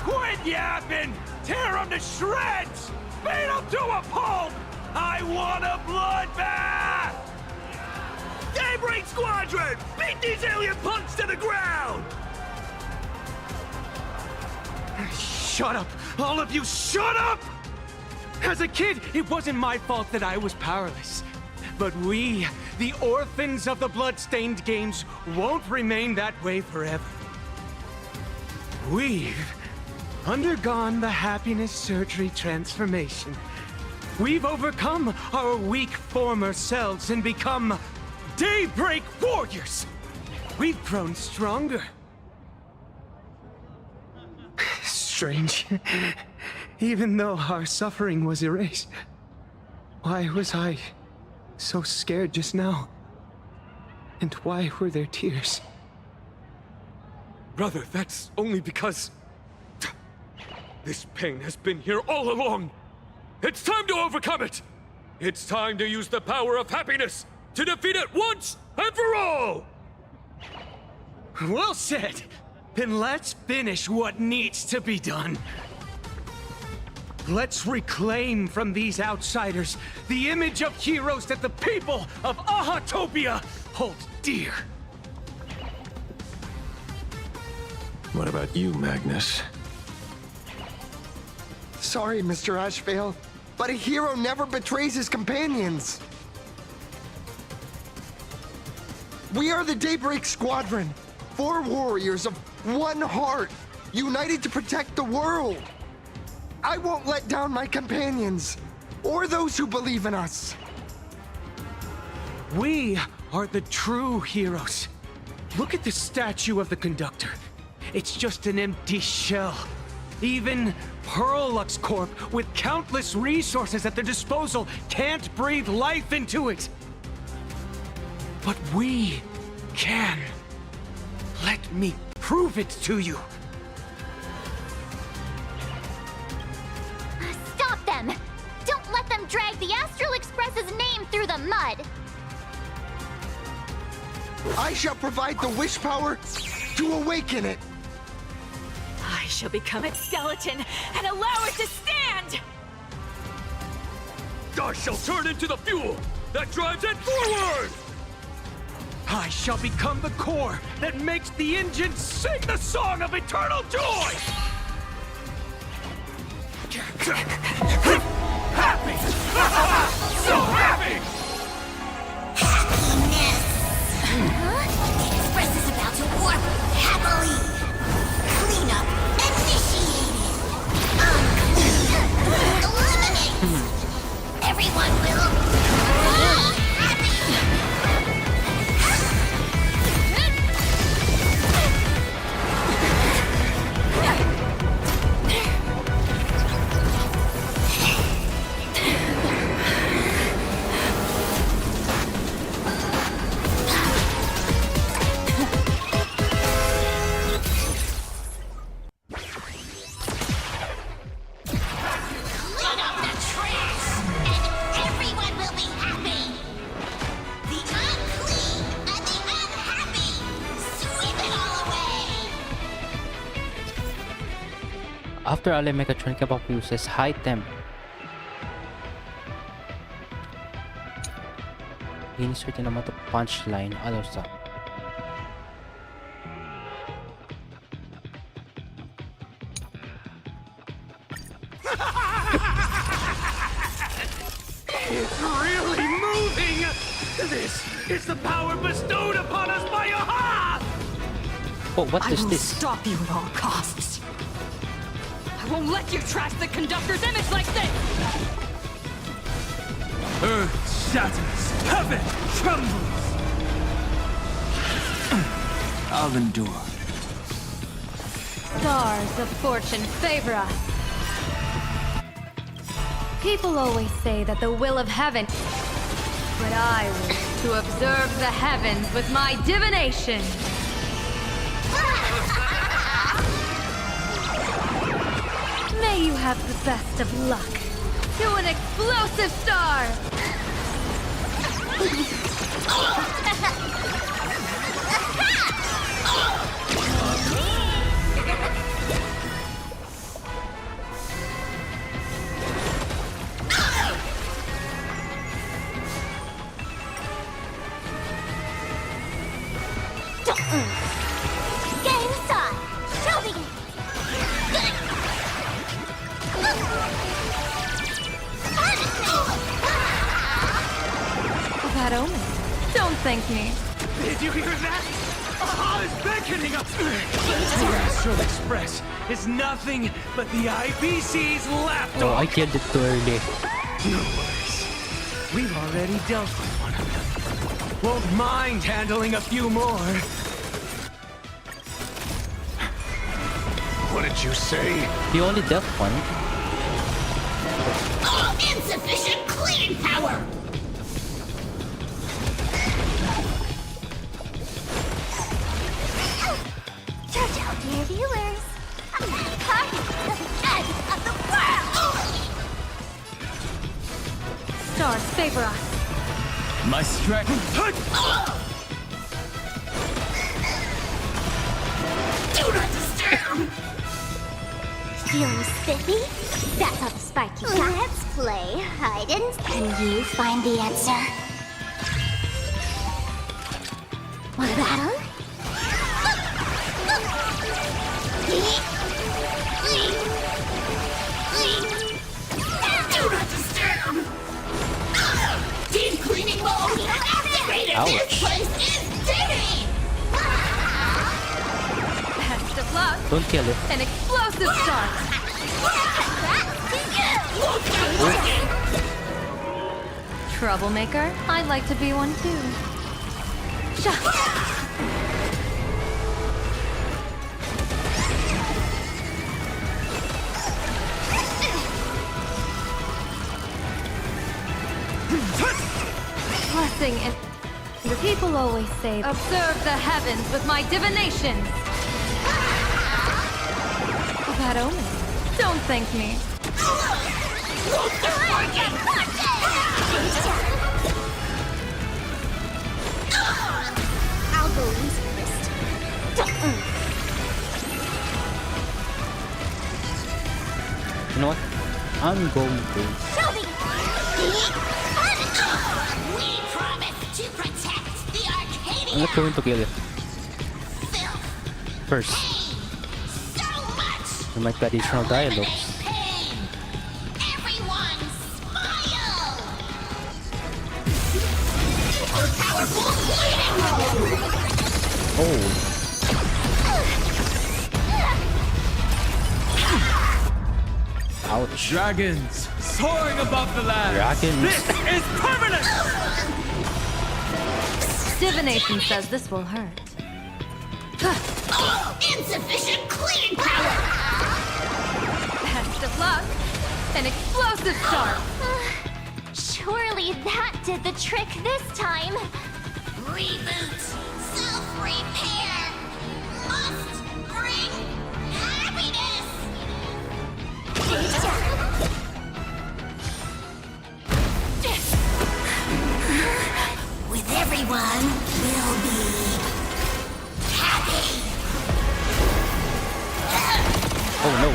Quit yapping! Tear them to shreds! Beat them to a pulp! I want a bloodbath! Daybreak Squadron! Beat these alien punks to the ground! Shut up! All of you, shut up! As a kid, it wasn't my fault that I was powerless. But we, the orphans of the blood-stained games, won't remain that way forever. We've undergone the happiness surgery transformation. We've overcome our weak former selves and become Daybreak Warriors. We've grown stronger. Strange. Even though our suffering was erased, why was I so scared just now? And why were there tears? Brother, that's only because this pain has been here all along. It's time to overcome it. It's time to use the power of happiness to defeat it once and for all. Well said. Then let's finish what needs to be done. Let's reclaim from these outsiders the image of heroes that the people of Ahatopia hold dear. What about you, Magnus? Sorry, Mr. Ashveil, but a hero never betrays his companions. We are the Daybreak Squadron, 4 warriors of one heart, united to protect the world. I won't let down my companions, or those who believe in us. We are the true heroes. Look at the statue of the conductor. It's just an empty shell. Even Perlux Corp, with countless resources at their disposal, can't breathe life into it. But we can. Let me prove it to you. Stop them! Don't let them drag the Astral Express's name through the mud! I shall provide the wish power to awaken it. I shall become its skeleton and allow it to stand! I shall turn into the fuel that drives it forward! I shall become the core that makes the engine sing the song of eternal joy! Happy! So happy! Happiness! The Express is about to warp happily! Cleanup initiated! Unclean! Eliminate! Everyone will be happy! Clean up the trash, and everyone will be happy! The unclean and the unhappy! Sweep it all away! After all mechatronic above uses high temp. Insert naman to punchline. Ano sa? It's really moving! This is the power bestowed upon us by Aha! Oh, what I is will this? stop you at all costs. I won't let you trash the conductor's image like this! Earth shatters, heaven trembles! I'll endure. Stars of fortune favor us. People always say that the will of heaven, but I wish to observe the heavens with my divination. May you have the best of luck. To an explosive star! Game start! Show begin! Bad omen. Don't thank me. Did you hear that? Aha is beckoning us! The Astral Express is nothing but the IPC's lapdog! Oh, I killed it too early. No worries. We've already dealt with one of them. Won't mind handling a few more. What did you say? You only dealt one. Oh, insufficient cleaning power! Church out, dear viewers. Party the end of the world! Stars favor us. My strength. Do not disturb! Feeling spiffy? That's how the spark you got. Let's play hide and seek. Can you find the answer? Want a battle? Do not disturb! Deep cleaning mode activated! Ouch. This place is dirty! Best of luck. Don't kill it. An explosive start. Troublemaker? I'd like to be one too. Blessing and the people always say, observe the heavens with my divinations. Bad omen. Don't thank me. I'll go easy first. You know what? I'm going to. Shelby! We promise to protect the Arcadia! I'm not going to kill it. First. There might be additional dialogues. Everyone, smile! Oh. Ouch. Dragons soaring above the land. Dragons. This is permanent. Divination says this will hurt. Insufficient cleaning power! Best of luck. An explosive start. Surely that did the trick this time. Reboot! Self-repair! Must bring happiness! With everyone, we'll be happy! Oh no.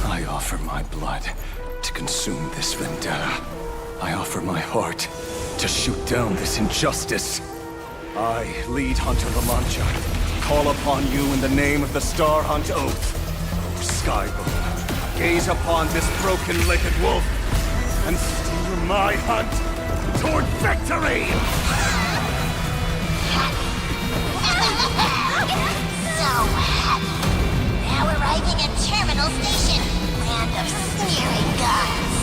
I offer my blood to consume this vendetta. I offer my heart to shoot down this injustice. I, lead Hunter La Mancha, call upon you in the name of the Star Hunt Oath. Skybone, gaze upon this broken-legged wolf and steer my hunt toward victory! So happy! Now arriving at Terminal Station, land of sneering gods.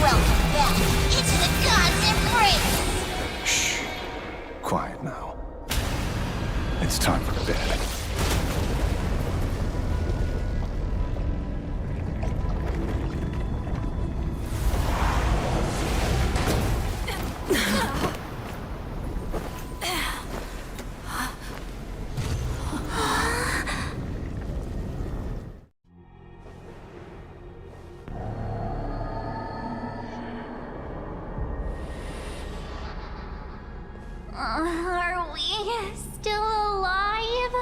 Welcome back into the gods' embrace! Shh. Quiet now. It's time for bed. Are we still alive?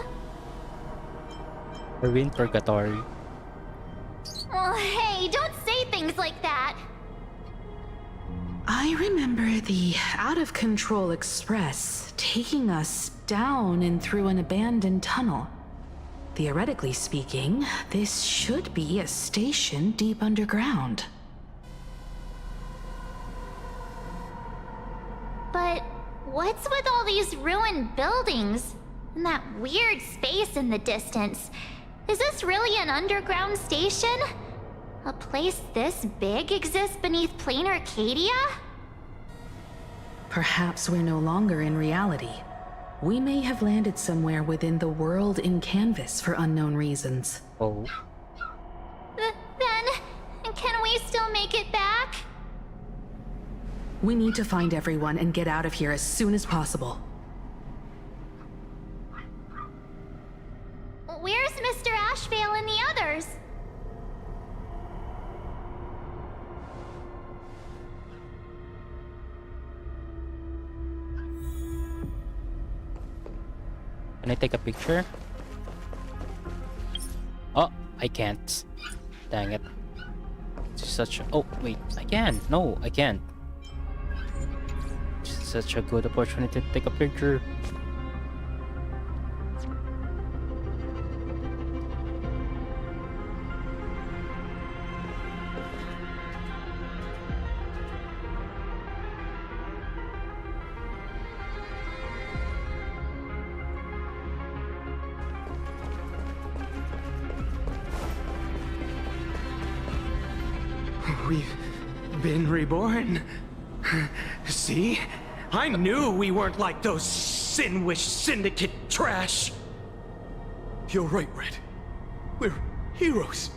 We're in purgatory. Well, hey, don't say things like that. I remember the out-of-control express taking us down and through an abandoned tunnel. Theoretically speaking, this should be a station deep underground. But what's with all these ruined buildings? And that weird space in the distance? Is this really an underground station? A place this big exists beneath plain Arcadia? Perhaps we're no longer in reality. We may have landed somewhere within the world in canvas for unknown reasons. Oh. Then, can we still make it back? We need to find everyone and get out of here as soon as possible. Where's Mr. Ashveil and the others? Can I take a picture? I can't. Dang it. It's such a... Oh, wait. I can. No, I can't. It's such a good opportunity to take a picture. We've been reborn. See? I knew we weren't like those Sinwish Syndicate trash. You're right, Red. We're heroes.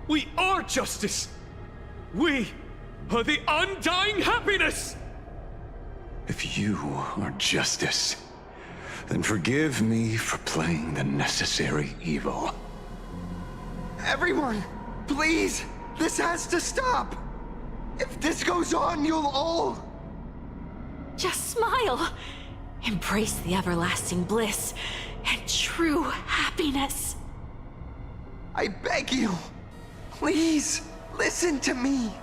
We are justice. We are the undying happiness! If you are justice, then forgive me for playing the necessary evil. Everyone, please! This has to stop! If this goes on, you'll all... Just smile. Embrace the everlasting bliss and true happiness. I beg you, please, listen to me.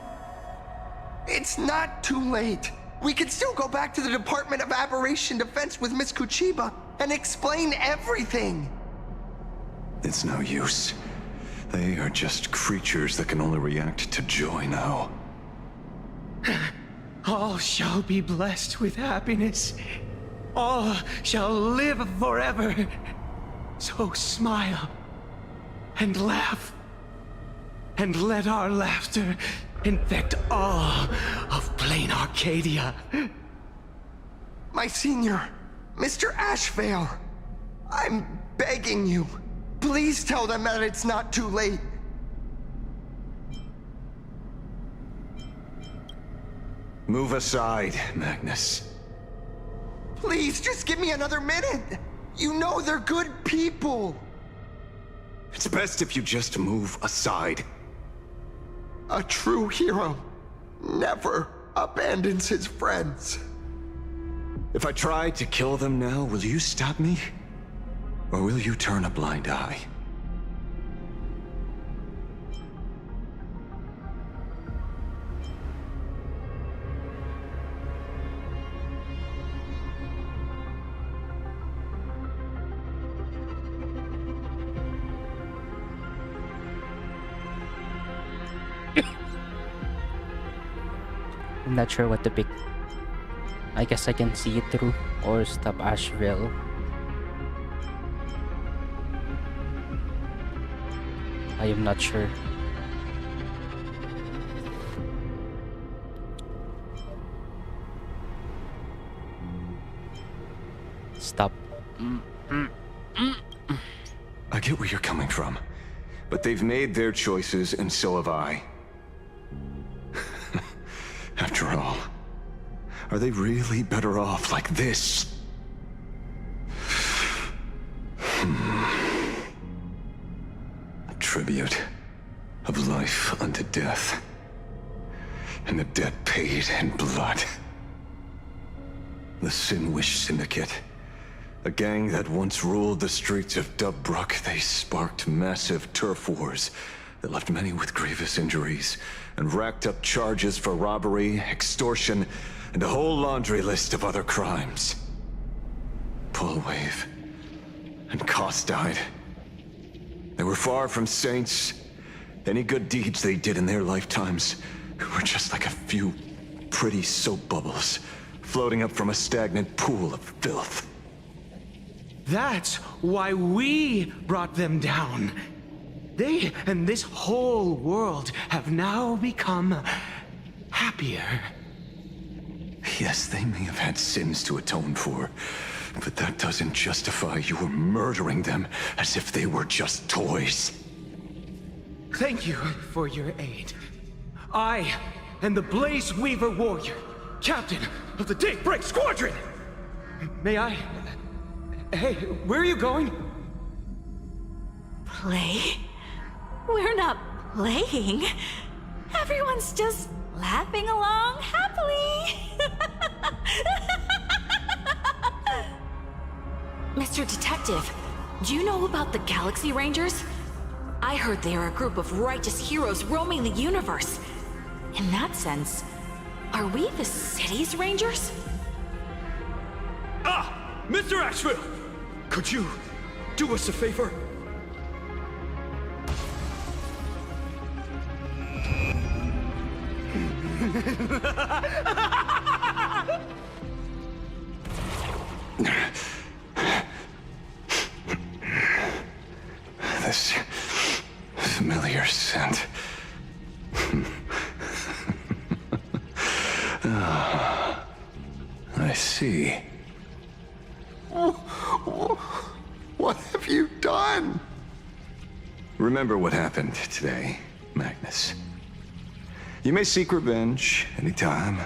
It's not too late. We can still go back to the Department of Aberration Defense with Miss Kuchiba and explain everything. It's no use. They are just creatures that can only react to joy now. All shall be blessed with happiness. All shall live forever. So smile and laugh. And let our laughter infect all of plain Arcadia. My senior, Mr. Ashveil, I'm begging you. Please tell them that it's not too late. Move aside, Magnus. Please, just give me another minute. You know they're good people. It's best if you just move aside. A true hero never abandons his friends. If I try to kill them now, will you stop me? Or will you turn a blind eye? I'm not sure what to pick. I guess I can see it through or stop Ashveil. I am not sure. Stop. I get where you're coming from, but they've made their choices and so have I. After all, are they really better off like this? A tribute of life unto death, and a debt paid in blood. The Sinwish Syndicate, a gang that once ruled the streets of Daybreak. They sparked massive turf wars that left many with grievous injuries and racked up charges for robbery, extortion, and a whole laundry list of other crimes. Pullwave and Koss died. They were far from saints. Any good deeds they did in their lifetimes were just like a few pretty soap bubbles floating up from a stagnant pool of filth. That's why we brought them down. They and this whole world have now become happier. Yes, they may have had sins to atone for, but that doesn't justify your murdering them as if they were just toys. Thank you for your aid. I am the Blaze Weaver Warrior, captain of the Daybreak Squadron! May I... Hey, where are you going? Play? We're not playing. Everyone's just laughing along happily. Mr. Detective, do you know about the Galaxy Rangers? I heard they are a group of righteous heroes roaming the universe. In that sense, are we the city's rangers? Ah! Mr. Ashveil! Could you do us a favor? This familiar scent. I see. What have you done? Remember what happened today, Magnus. You may seek revenge anytime.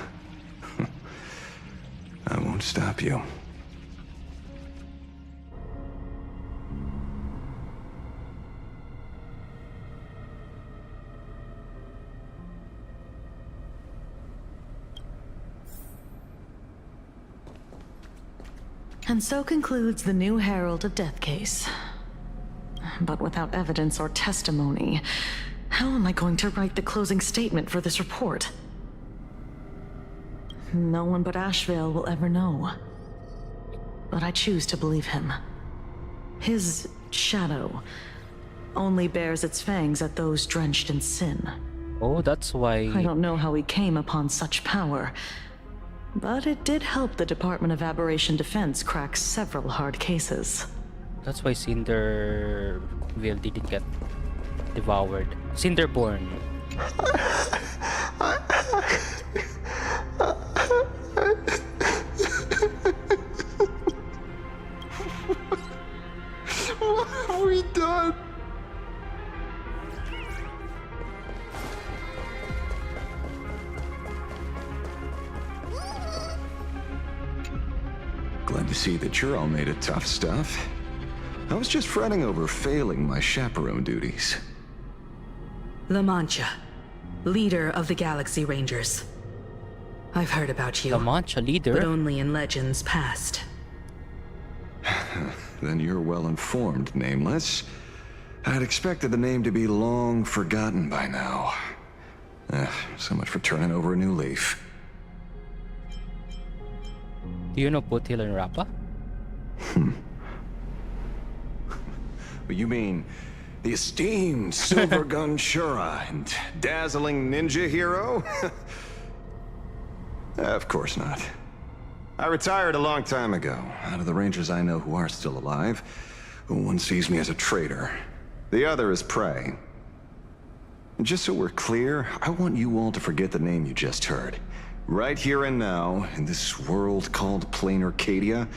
I won't stop you. And so concludes the new Herald of Death case. But without evidence or testimony, how am I going to write the closing statement for this report? No one but Ashveil will ever know. But I choose to believe him. His shadow only bears its fangs at those drenched in sin. Oh, that's why... I don't know how he came upon such power, but it did help the Department of Aberration Defense crack several hard cases. That's why Cinderville didn't get devoured. Cinderborn. What have we done? Glad to see that you're all made of tough stuff. I was just fretting over failing my chaperone duties. La Mancha, leader of the Galaxy Rangers. I've heard about you. La Mancha leader? But only in legends past. Then you're well informed, Nameless. I'd expected the name to be long forgotten by now. So much for turning over a new leaf. Do you know Putil and Rappa? You mean the esteemed Silver Gun Shura and dazzling ninja hero? Of course not. I retired a long time ago. Out of the Rangers I know who are still alive, one sees me as a traitor. The other is prey. And just so we're clear, I want you all to forget the name you just heard. Right here and now, in this world called Plain Arcadia,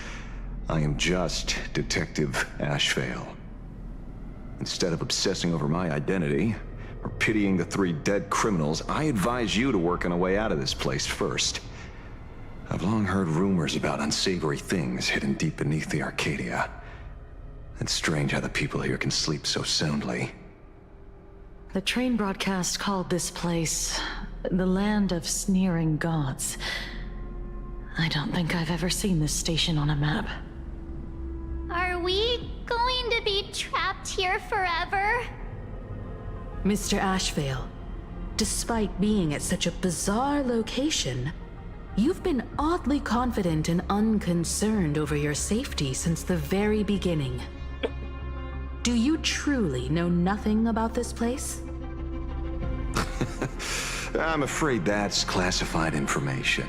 I am just Detective Ashveil. Instead of obsessing over my identity, or pitying the 3 dead criminals, I advise you to work on a way out of this place first. I've long heard rumors about unsavory things hidden deep beneath the Arcadia. It's strange how the people here can sleep so soundly. The train broadcast called this place the Land of Sneering Gods. I don't think I've ever seen this station on a map. Are we going to be trapped here forever? Mr. Ashveil, despite being at such a bizarre location, you've been oddly confident and unconcerned over your safety since the very beginning. Do you truly know nothing about this place? I'm afraid that's classified information.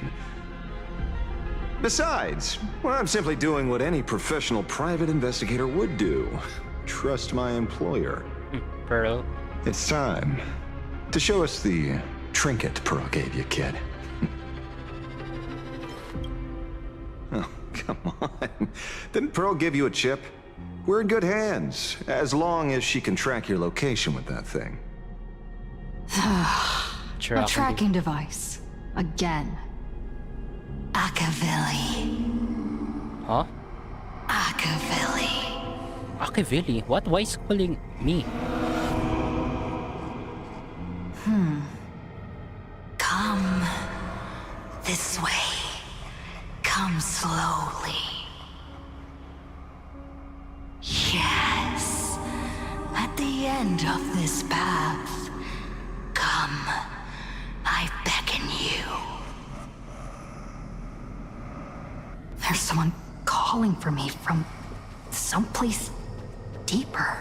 Besides, well, I'm simply doing what any professional private investigator would do. Trust my employer. Pearl. It's time to show us the trinket Pearl gave you, kid. Oh, come on. Didn't Pearl give you a chip? We're in good hands, as long as she can track your location with that thing. A tracking device. Again. Ashveil. Huh? Ashveil. Ashveil? What? Why is calling me? Come this way. Come slowly. Yes. At the end of this path. Come, I beckon you. There's someone calling for me from someplace deeper.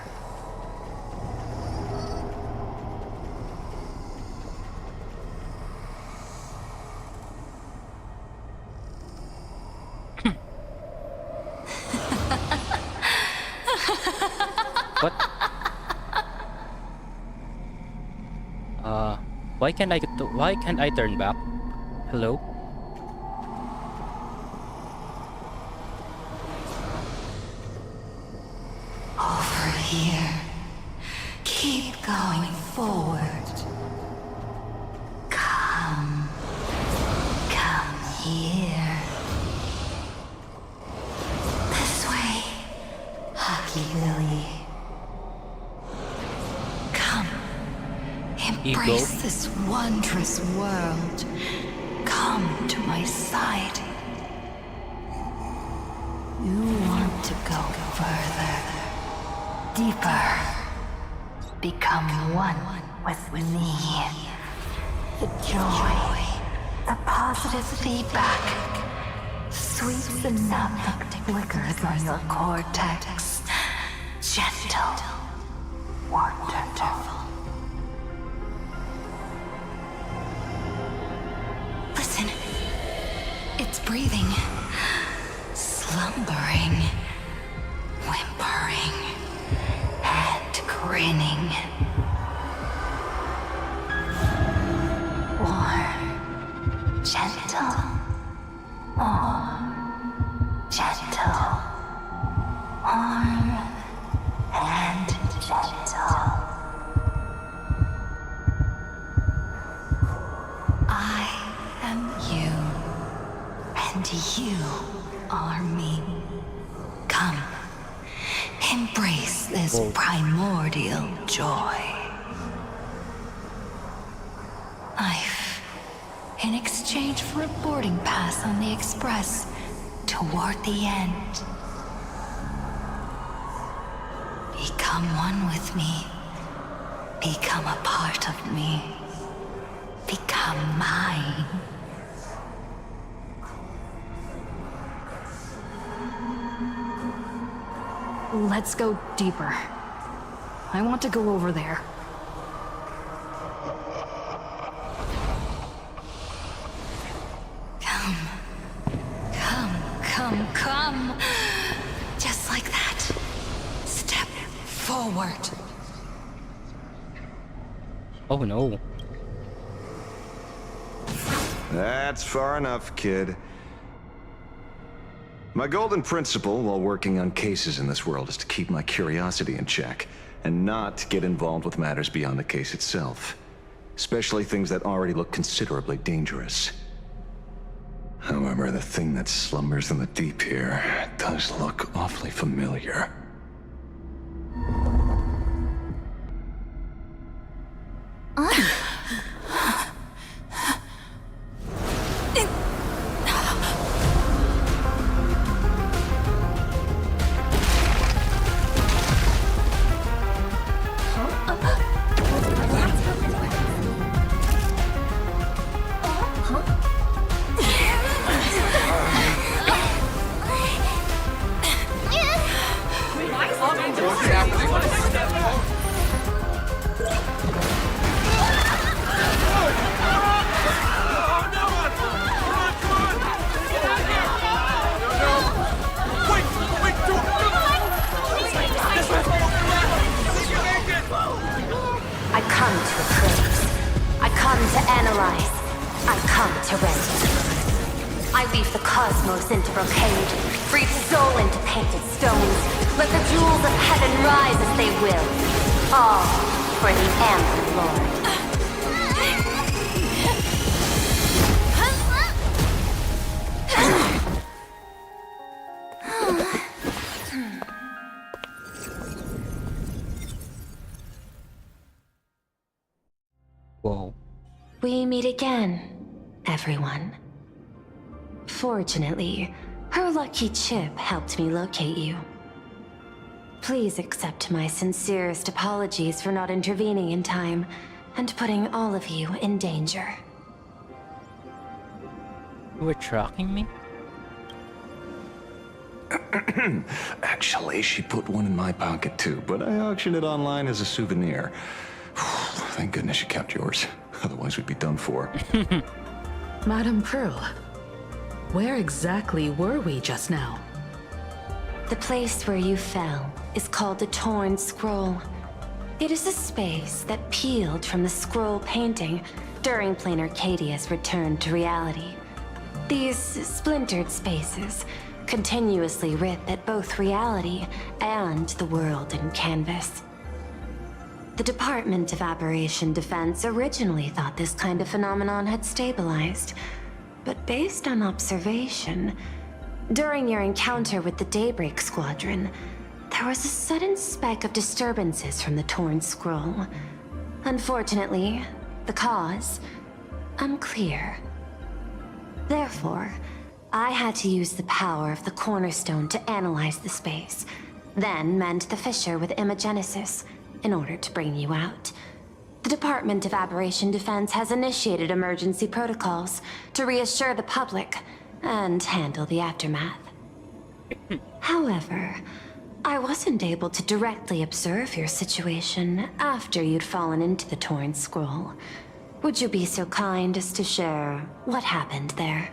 What? Why can't I turn back? Hello? Over here. Keep going forward. Come. Come here. This way, Hockey Lily. Come. Embrace this wondrous world. Come to my side. You want to go further, deeper. Become one with me. The joy, the positive feedback, sweeps enough that flickers on your cortex. Gentle, wonderful. Listen, it's breathing, slumbering, whimpering, and grinning. Warm, gentle, warm, gentle, warm, and gentle. I am you, and you are me. Come, embrace this primordial joy. Life, in exchange for a boarding pass on the Express toward the end. Become one with me. Become a part of me. Become mine. Let's go deeper. I want to go over there. Come. Come, come, come. Just like that. Step forward. Oh no. That's far enough, kid. My golden principle while working on cases in this world is to keep my curiosity in check and not get involved with matters beyond the case itself, especially things that already look considerably dangerous. However, the thing that slumbers in the deep here does look awfully familiar. I come to appraise. I come to analyze. I come to render. I weave the cosmos into brocade, breathe soul into painted stones. Let the jewels of heaven rise as they will. All for the Amber Lord. Whoa. We meet again, everyone. Fortunately, her lucky chip helped me locate you. Please accept my sincerest apologies for not intervening in time and putting all of you in danger. You were tracking me? Actually, she put one in my pocket too, but I auctioned it online as a souvenir. Thank goodness you kept yours. Otherwise, we'd be done for. Madame Pearl, where exactly were we just now? The place where you fell is called the Torn Scroll. It is a space that peeled from the scroll painting during Plain Arcadia's return to reality. These splintered spaces continuously rip at both reality and the world in canvas. The Department of Aberration Defense originally thought this kind of phenomenon had stabilized, but based on observation, during your encounter with the Daybreak Squadron, there was a sudden spike of disturbances from the Torn Scroll. Unfortunately, the cause, unclear. Therefore, I had to use the power of the Cornerstone to analyze the space, then mend the fissure with Imagenesis in order to bring you out. The Department of Aberration Defense has initiated emergency protocols to reassure the public and handle the aftermath. However, I wasn't able to directly observe your situation after you'd fallen into the Torn Scroll. Would you be so kind as to share what happened there?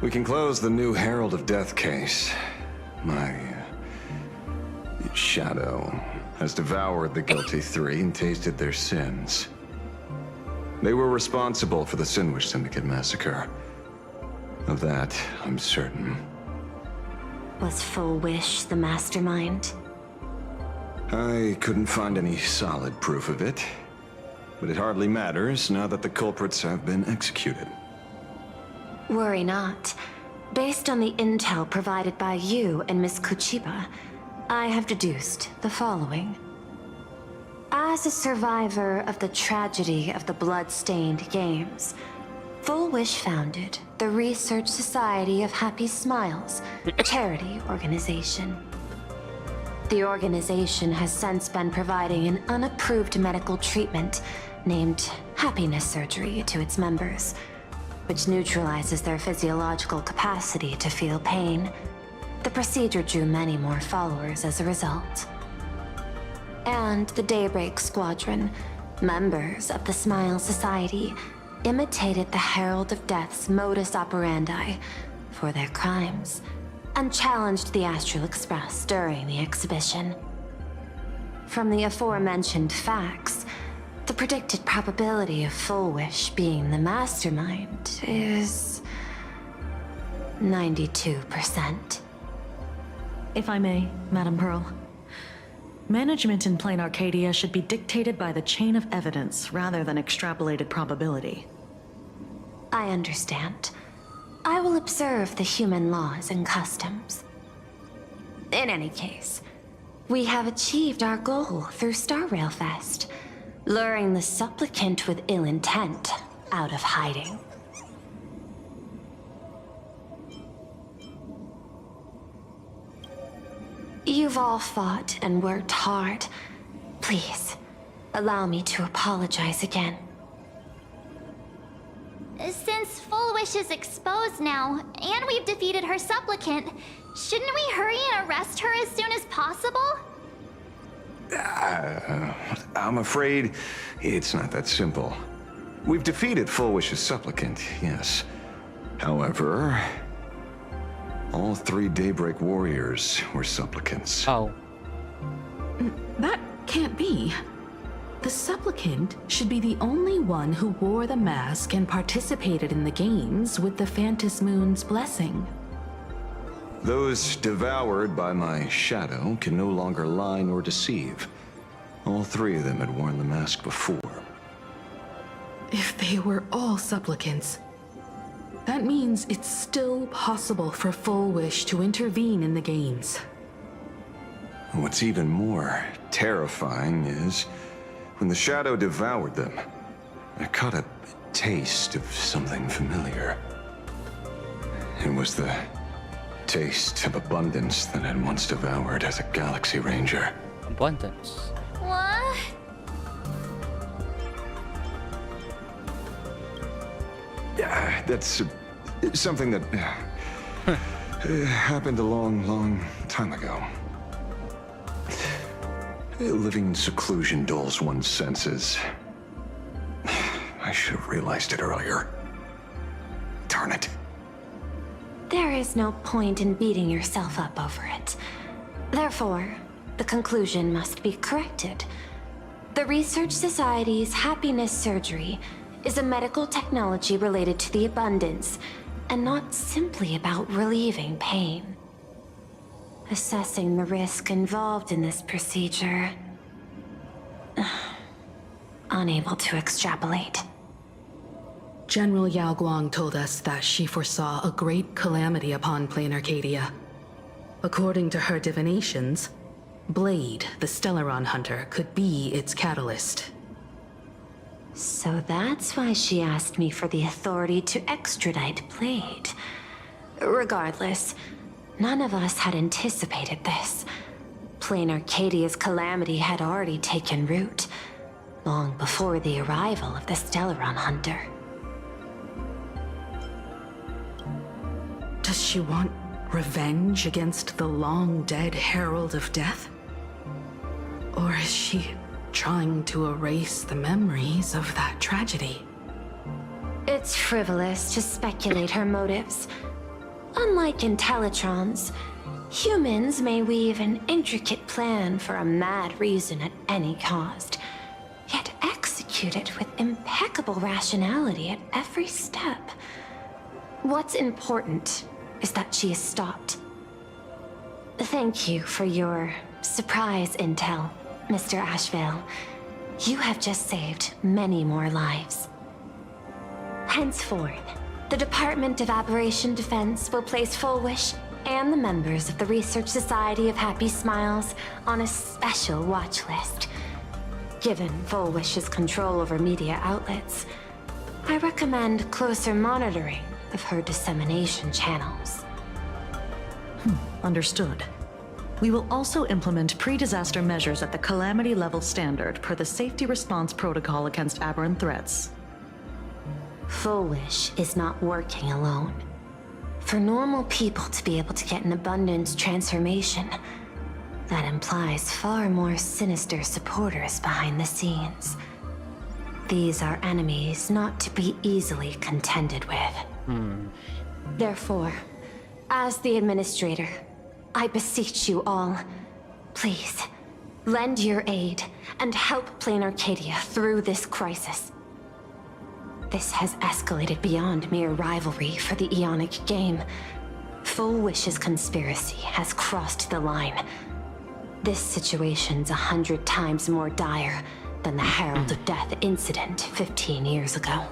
We can close the new Herald of Death case. My shadow has devoured the guilty three and tasted their sins. They were responsible for the Sinwish Syndicate massacre. Of that, I'm certain. Was Full Wish the mastermind? I couldn't find any solid proof of it, but it hardly matters now that the culprits have been executed. Worry not. Based on the intel provided by you and Miss Kuchiba, I have deduced the following. As a survivor of the tragedy of the Blood-Stained Games, Full Wish founded the Research Society of Happy Smiles, a charity organization. The organization has since been providing an unapproved medical treatment named happiness surgery to its members, which neutralizes their physiological capacity to feel pain. The procedure drew many more followers as a result. And the Daybreak Squadron, members of the Smile Society, imitated the Herald of Death's modus operandi for their crimes, and challenged the Astral Express during the exhibition. From the aforementioned facts, the predicted probability of Full Wish being the mastermind is 92%. If I may, Madame Pearl. Management in Plain Arcadia should be dictated by the chain of evidence rather than extrapolated probability. I understand. I will observe the human laws and customs. In any case, we have achieved our goal through Star Rail Fest, luring the supplicant with ill intent out of hiding. You've all fought and worked hard. Please, allow me to apologize again. Since Full Wish is exposed now, and we've defeated her supplicant, shouldn't we hurry and arrest her as soon as possible? I'm afraid it's not that simple. We've defeated Full Wish's supplicant, yes. However, all three Daybreak warriors were supplicants. Oh. That can't be. The supplicant should be the only one who wore the mask and participated in the games with the Phantus Moon's blessing. Those devoured by my shadow can no longer lie nor deceive. All three of them had worn the mask before. If they were all supplicants, that means it's still possible for Full Wish to intervene in the games. What's even more terrifying is, when the shadow devoured them, I caught a taste of something familiar. It was the taste of abundance that I'd once devoured as a Galaxy Ranger. Abundance. What? That's something that happened a long, long time ago. Living in seclusion dulls one's senses. I should have realized it earlier. Darn it. There is no point in beating yourself up over it. Therefore, the conclusion must be corrected. The Research Society's happiness surgery is a medical technology related to the abundance, and not simply about relieving pain. Assessing the risk involved in this procedure... unable to extrapolate. General Yao Guang told us that she foresaw a great calamity upon Plain Arcadia. According to her divinations, Blade, the Stellaron hunter, could be its catalyst. So that's why she asked me for the authority to extradite Blade. Regardless, none of us had anticipated this. Plain Arcadia's calamity had already taken root, long before the arrival of the Stellaron hunter. Does she want revenge against the long-dead Herald of Death? Or is she trying to erase the memories of that tragedy? It's frivolous to speculate her motives. Unlike Intellitrons, humans may weave an intricate plan for a mad reason at any cost, yet execute it with impeccable rationality at every step. What's important is that she is stopped. Thank you for your surprise intel, Mr. Ashveil. You have just saved many more lives. Henceforth, the Department of Aberration Defense will place Fullwish and the members of the Research Society of Happy Smiles on a special watch list. Given Fullwish's control over media outlets, I recommend closer monitoring of her dissemination channels. Understood. We will also implement pre-disaster measures at the calamity level standard per the safety response protocol against aberrant threats. Fullwish is not working alone. For normal people to be able to get an abundance transformation, that implies far more sinister supporters behind the scenes. These are enemies not to be easily contended with. Therefore, as the administrator, I beseech you all, please, lend your aid and help Plain Arcadia through this crisis. This has escalated beyond mere rivalry for the Ionic game. Fullwish's conspiracy has crossed the line. This situation's 100 times more dire than the Herald of Death incident 15 years ago.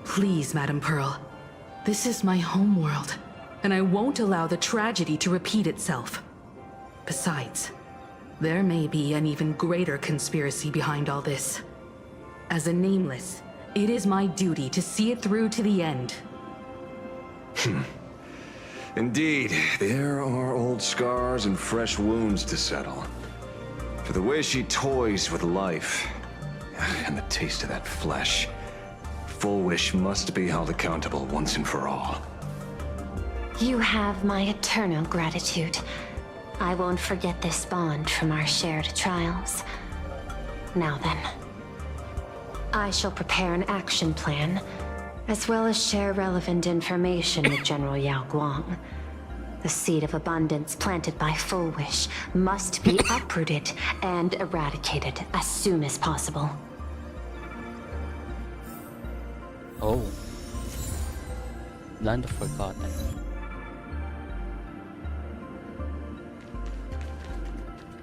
Please, Madam Pearl. This is my homeworld, and I won't allow the tragedy to repeat itself. Besides, there may be an even greater conspiracy behind all this. As a Nameless, it is my duty to see it through to the end. Indeed, there are old scars and fresh wounds to settle. For the way she toys with life, and the taste of that flesh, Fullwish must be held accountable once and for all. You have my eternal gratitude. I won't forget this bond from our shared trials. Now then, I shall prepare an action plan, as well as share relevant information with General Yao Guang. The seed of abundance planted by Fullwish must be uprooted and eradicated as soon as possible. Oh. Land of Forgotten.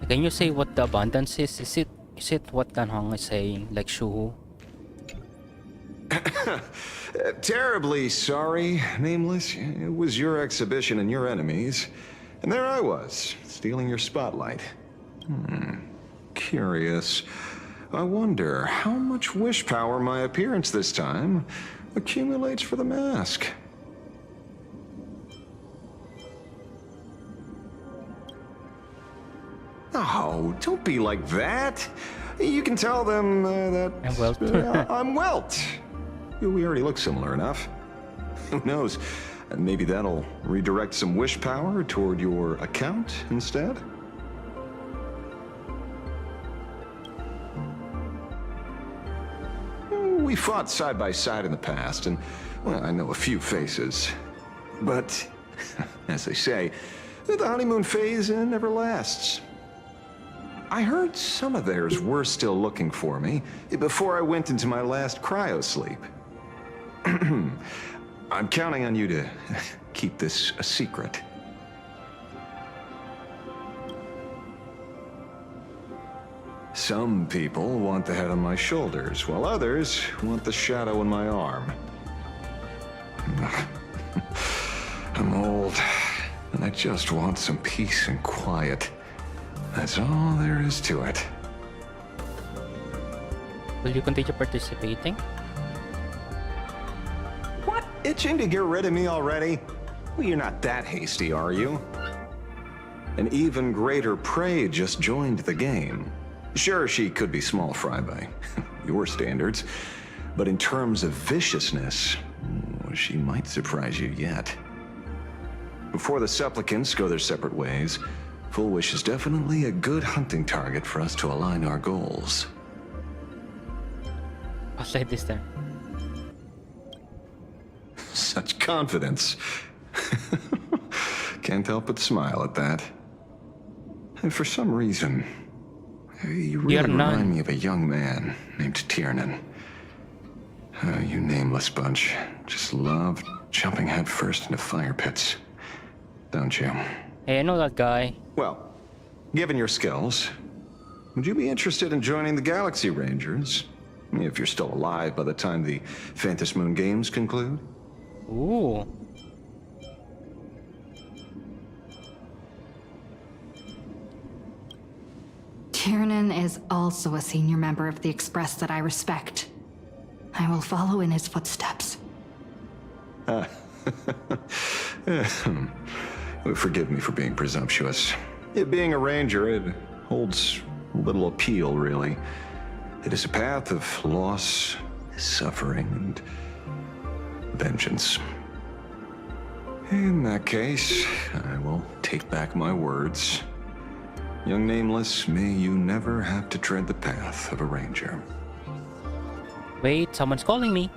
Can you say what the abundance is? Is it what Dan Hong is saying, like Shuhu? Terribly sorry, Nameless. It was your exhibition and your enemies. And there I was, stealing your spotlight. Curious. I wonder how much wish power my appearance this time accumulates for the mask. Oh, don't be like that. You can tell them that I'm Welt. I'm Welt. We already look similar enough. Who knows? Maybe that'll redirect some wish power toward your account instead? We fought side by side in the past, and, well, I know a few faces. But, as they say, the honeymoon phase never lasts. I heard some of theirs were still looking for me before I went into my last cryosleep. I'm counting on you to keep this a secret. Some people want the head on my shoulders, while others want the shadow in my arm. I'm old, and I just want some peace and quiet. That's all there is to it. Will you continue participating? What? Itching to get rid of me already? Well, you're not that hasty, are you? An even greater prey just joined the game. Sure, she could be small fry by your standards, but in terms of viciousness, she might surprise you yet. Before the supplicants go their separate ways, Full Wish is definitely a good hunting target for us to align our goals. I'll say this then. Such confidence. Can't help but smile at that. And for some reason, you really remind me of a young man named Tiernan. You nameless bunch just love jumping headfirst into fire pits, don't you? Hey, I know that guy. Well, given your skills, would you be interested in joining the Galaxy Rangers? If you're still alive by the time the Phantom Moon Games conclude? Ooh. Tiernan is also a senior member of the Express that I respect. I will follow in his footsteps. Forgive me for being presumptuous. Being a ranger, it holds little appeal, really. It is a path of loss, suffering, and vengeance. In that case, I will take back my words. Young Nameless, may you never have to tread the path of a ranger. Wait, someone's calling me.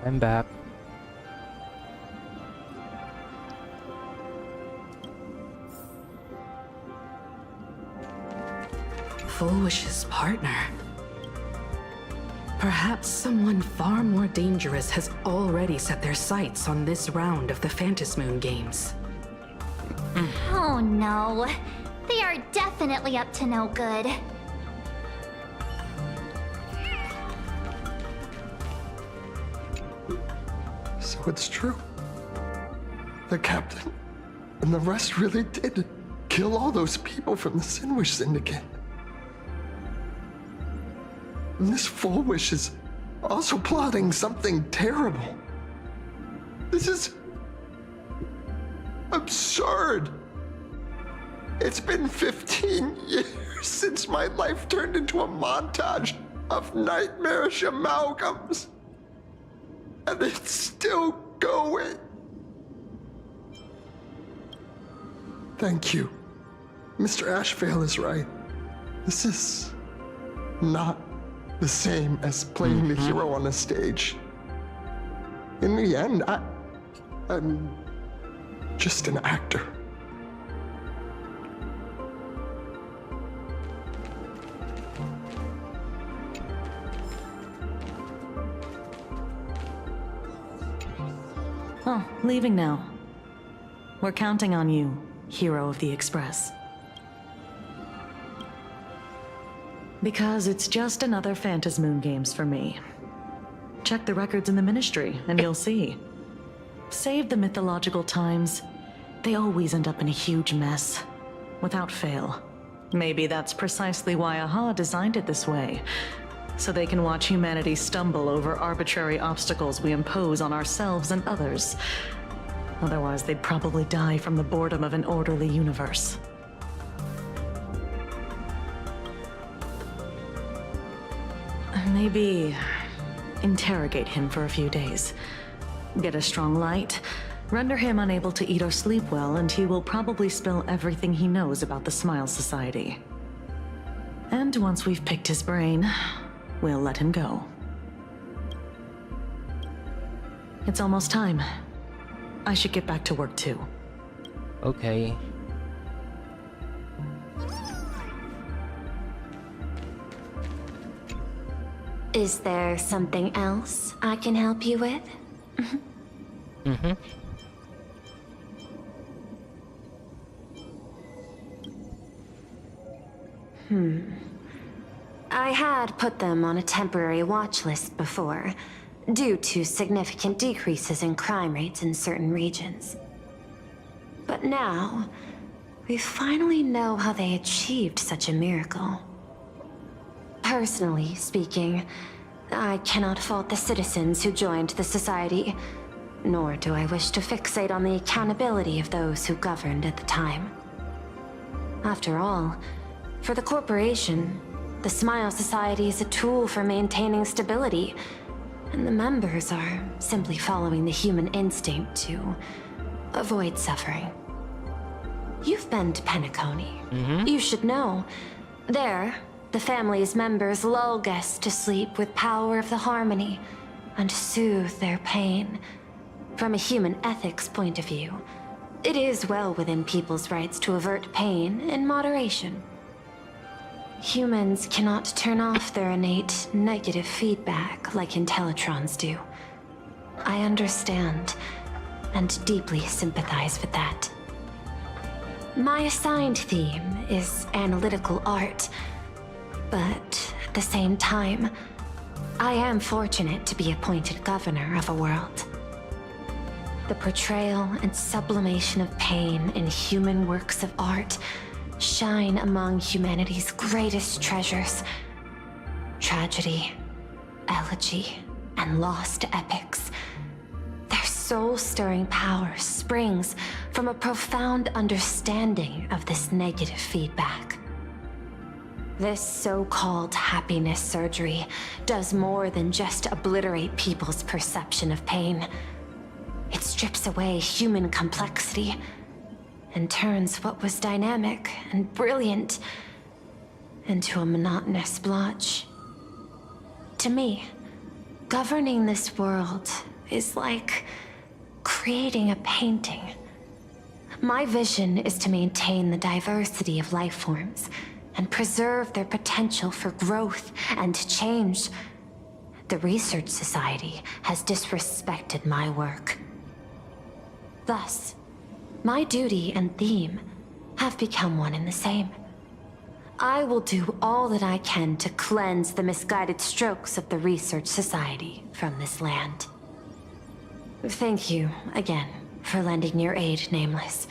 I'm back. Fullwish's partner. Perhaps someone far more dangerous has already set their sights on this round of the Phantasmoon Games. Oh no. They are definitely up to no good. So it's true. The captain and the rest really did kill all those people from the Sinwish Syndicate. And this Fullwish is also plotting something terrible. This is absurd. It's been 15 years since my life turned into a montage of nightmarish amalgams. And it's still going. Thank you. Mr. Ashveil is right. This is not the same as playing the hero on a stage. In the end, I'm just an actor. Oh, leaving now. We're counting on you, hero of the Express. Because it's just another Phantasmoon Games for me. Check the records in the Ministry, and you'll see. Save the mythological times. They always end up in a huge mess. Without fail. Maybe that's precisely why AHA designed it this way. So they can watch humanity stumble over arbitrary obstacles we impose on ourselves and others. Otherwise, they'd probably die from the boredom of an orderly universe. Maybe interrogate him for a few days. Get a strong light, render him unable to eat or sleep well, and he will probably spill everything he knows about the Smile Society. And once we've picked his brain, we'll let him go. It's almost time. I should get back to work too. Okay. Is there something else I can help you with? I had put them on a temporary watch list before, due to significant decreases in crime rates in certain regions. But now, we finally know how they achieved such a miracle. Personally speaking, I cannot fault the citizens who joined the Society, nor do I wish to fixate on the accountability of those who governed at the time. After all, for the corporation, the Smile Society is a tool for maintaining stability, and the members are simply following the human instinct to avoid suffering. You've been to Penacony. You should know. There, the family's members lull guests to sleep with power of the harmony and soothe their pain. From a human ethics point of view, it is well within people's rights to avert pain in moderation. Humans cannot turn off their innate negative feedback like Intellitrons do. I understand and deeply sympathize with that. My assigned theme is analytical art, but at the same time, I am fortunate to be appointed governor of a world. The portrayal and sublimation of pain in human works of art shine among humanity's greatest treasures. Tragedy, elegy, and lost epics. Their soul-stirring power springs from a profound understanding of this negative feedback. This so-called happiness surgery does more than just obliterate people's perception of pain. It strips away human complexity and turns what was dynamic and brilliant into a monotonous blotch. To me, governing this world is like creating a painting. My vision is to maintain the diversity of life forms and preserve their potential for growth and change. The Research Society has disrespected my work. Thus, my duty and theme have become one and the same. I will do all that I can to cleanse the misguided strokes of the Research Society from this land. Thank you again for lending your aid, Nameless.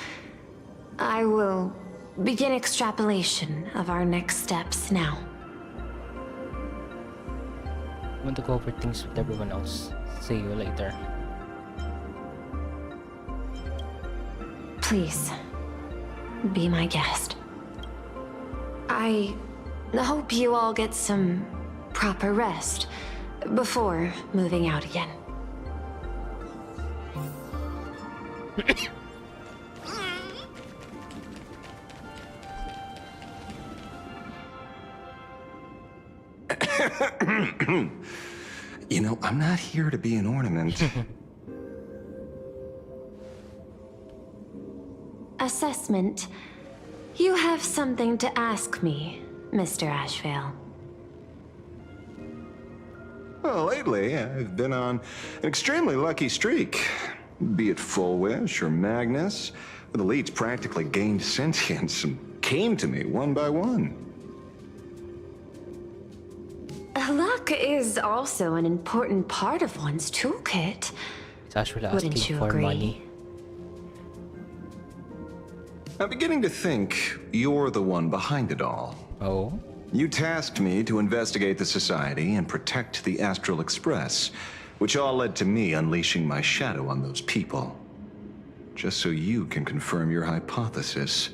I will begin extrapolation of our next steps now. I want to go over things with everyone else. See you later. Please, be my guest. I hope you all get some proper rest before moving out again. You know, I'm not here to be an ornament. Assessment. You have something to ask me, Mr. Ashveil. Well, lately, I've been on an extremely lucky streak. Be it Fullwish or Magnus, the elites practically gained sentience and came to me one by one. Luck is also an important part of one's toolkit. It's actually Wouldn't asking you for agree? money. I'm beginning to think you're the one behind it all. Oh? You tasked me to investigate the Society and protect the Astral Express, which all led to me unleashing my shadow on those people. Just so you can confirm your hypothesis.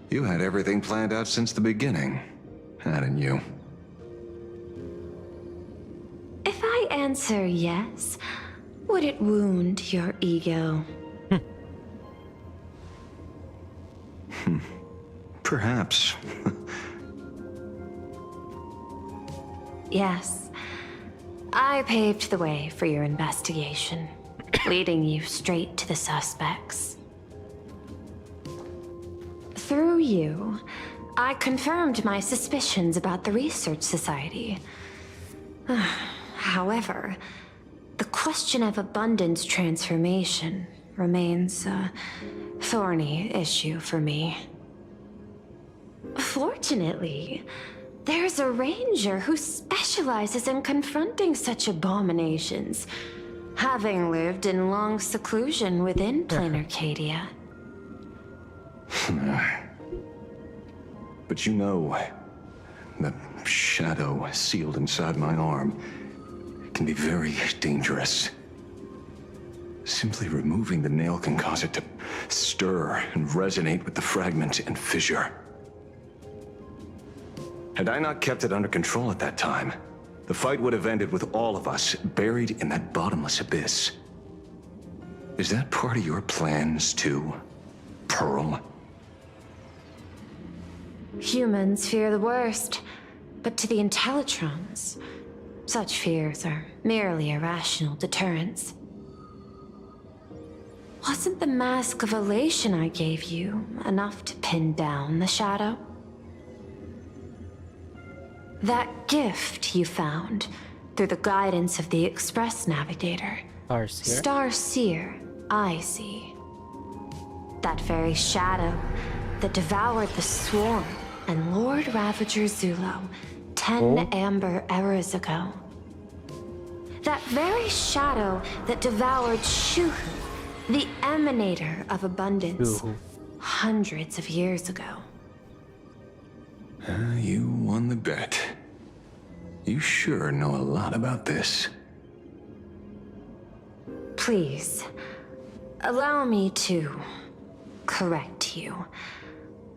You had everything planned out since the beginning, hadn't you? If I answer yes, would it wound your ego? Perhaps. Yes. I paved the way for your investigation, leading you straight to the suspects. Through you, I confirmed my suspicions about the Research Society. However, the question of abundance transformation remains a thorny issue for me. Fortunately, there's a ranger who specializes in confronting such abominations, having lived in long seclusion within planar Arcadia. But you know, the shadow sealed inside my arm can be very dangerous. Simply removing the nail can cause it to stir and resonate with the fragment and fissure. Had I not kept it under control at that time, the fight would have ended with all of us buried in that bottomless abyss. Is that part of your plans too, Pearl? Humans fear the worst, but to the Intellitrons, such fears are merely irrational deterrents. Wasn't the mask of elation I gave you enough to pin down the shadow? That gift you found through the guidance of the Express Navigator. Starseer? Starseer, I see. That very shadow that devoured the Swarm and Lord Ravager Zulo 10 amber eras ago. That very shadow that devoured Shuhu, the emanator of abundance, hundreds of years ago. You won the bet. You sure know a lot about this. Please, allow me to correct you.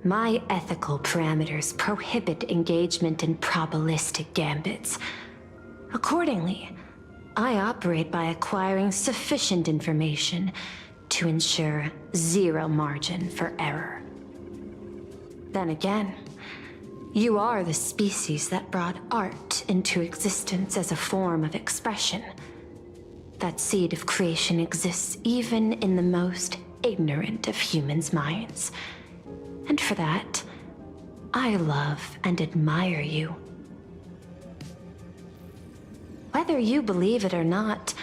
My ethical parameters prohibit engagement in probabilistic gambits. Accordingly, I operate by acquiring sufficient information to ensure zero margin for error. Then again, you are the species that brought art into existence as a form of expression. That seed of creation exists even in the most ignorant of humans' minds. And for that, I love and admire you. Whether you believe it or not,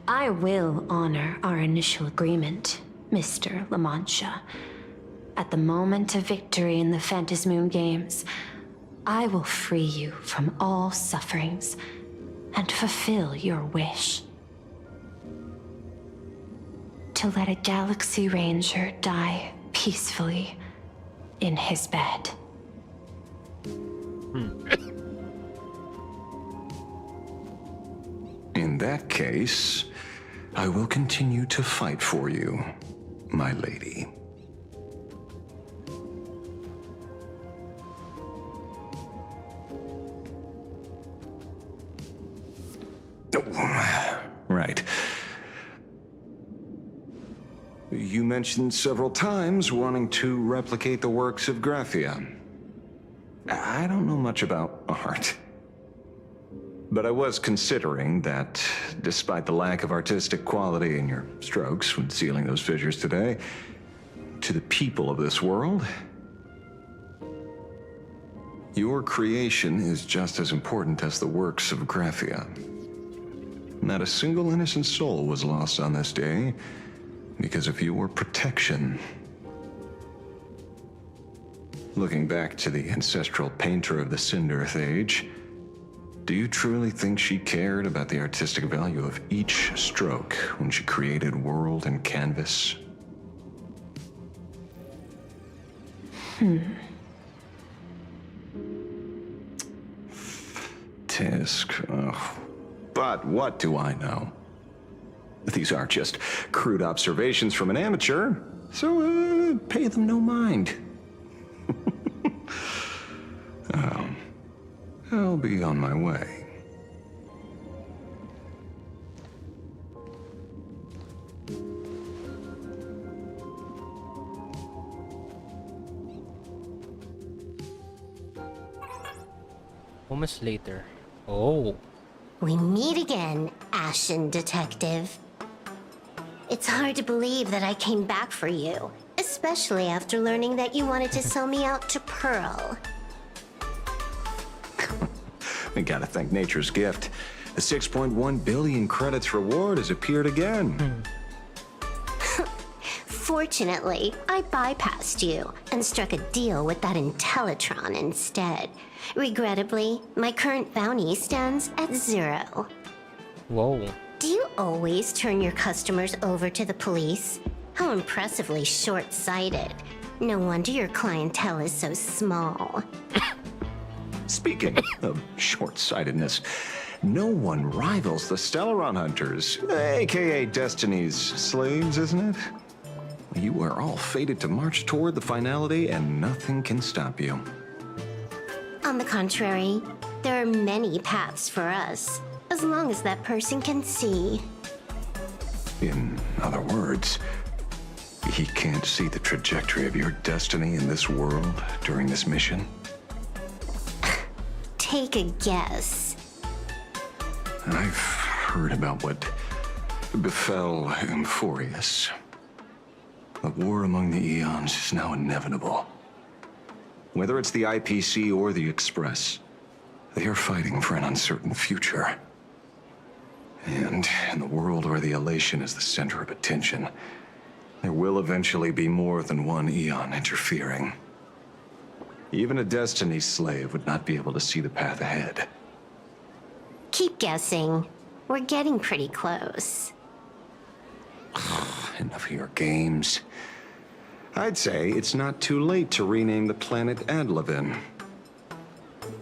I will honor our initial agreement, Mr. La Mancha. At the moment of victory in the Phantasmoon Games, I will free you from all sufferings and fulfill your wish. To let a Galaxy Ranger die peacefully in his bed. In that case, I will continue to fight for you, my lady. Oh, right. You mentioned several times wanting to replicate the works of Graphia. I don't know much about art. But I was considering that, despite the lack of artistic quality in your strokes when sealing those fissures today, to the people of this world, your creation is just as important as the works of Graphia. Not a single innocent soul was lost on this day because of your protection. Looking back to the ancestral painter of the Cinderth Age, do you truly think she cared about the artistic value of each stroke when she created world and canvas? Tisk. Ugh. But what do I know? These are just crude observations from an amateur, so pay them no mind. I'll be on my way. Moments later. Oh. We meet again, Ashen Detective. It's hard to believe that I came back for you, especially after learning that you wanted to sell me out to Pearl. We gotta thank nature's gift. The 6.1 billion credits reward has appeared again. Fortunately, I bypassed you and struck a deal with that Intellitron instead. Regrettably, my current bounty stands at 0. Whoa. Do you always turn your customers over to the police? How impressively short-sighted. No wonder your clientele is so small. Speaking of short-sightedness, no one rivals the Stellaron Hunters, aka Destiny's slaves, isn't it? You are all fated to march toward the finality, and nothing can stop you. On the contrary, there are many paths for us, as long as that person can see. In other words, he can't see the trajectory of your destiny in this world during this mission? Take a guess. I've heard about what befell Euphorius. The war among the Eons is now inevitable. Whether it's the IPC or the Express, they are fighting for an uncertain future. And in the world where the elation is the center of attention, there will eventually be more than one Eon interfering. Even a Destiny slave would not be able to see the path ahead. Keep guessing. We're getting pretty close. Enough of your games. I'd say it's not too late to rename the planet Adlevin.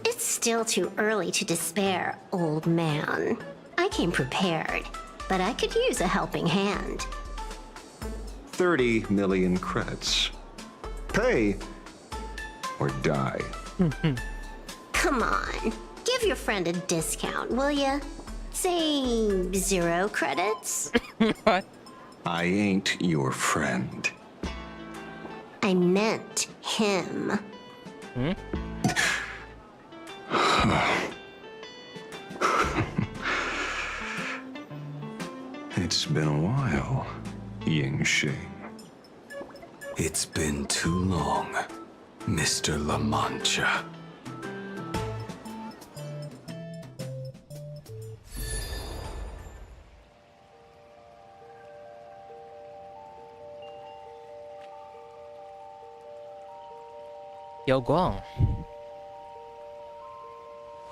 It's still too early to despair, old man. I came prepared, but I could use a helping hand. 30 million credits. Pay or die. Come on, give your friend a discount, will ya? Say 0 credits? What? I ain't your friend. I meant him. It's been a while, Ying Xing. It's been too long, Mr. La Mancha. Yo, Guang.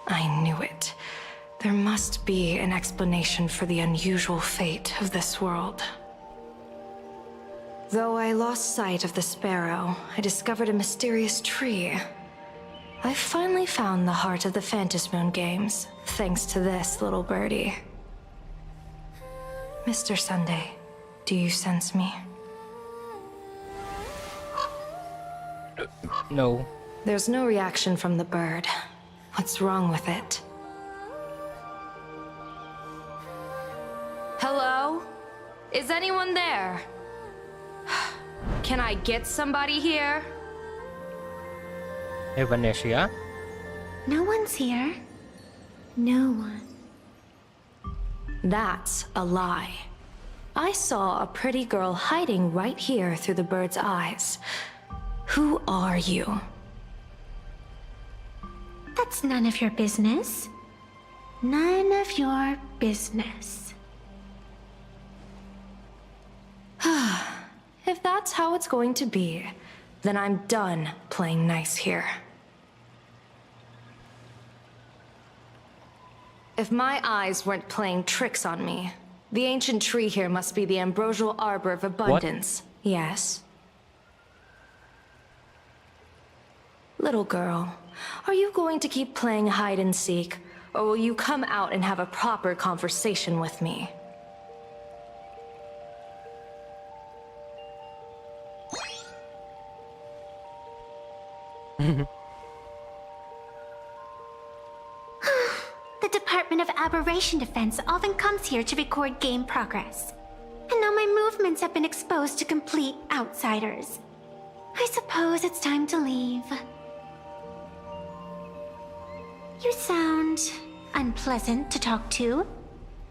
I knew it. There must be an explanation for the unusual fate of this world. Though I lost sight of the sparrow, I discovered a mysterious tree. I finally found the heart of the Phantasmoon games, thanks to this little birdie. Mr. Sunday, do you sense me? No. There's no reaction from the bird. What's wrong with it? Hello? Is anyone there? Can I get somebody here? Hey, Vanessa. No one's here. No one. That's a lie. I saw a pretty girl hiding right here through the bird's eyes. Who are you? That's none of your business. None of your business. If that's how it's going to be, then I'm done playing nice here. If my eyes weren't playing tricks on me, the ancient tree here must be the ambrosial arbor of abundance. What? Yes. Little girl, are you going to keep playing hide and seek, or will you come out and have a proper conversation with me? The Department of Aberration Defense often comes here to record game progress. And now my movements have been exposed to complete outsiders. I suppose it's time to leave. You sound unpleasant to talk to,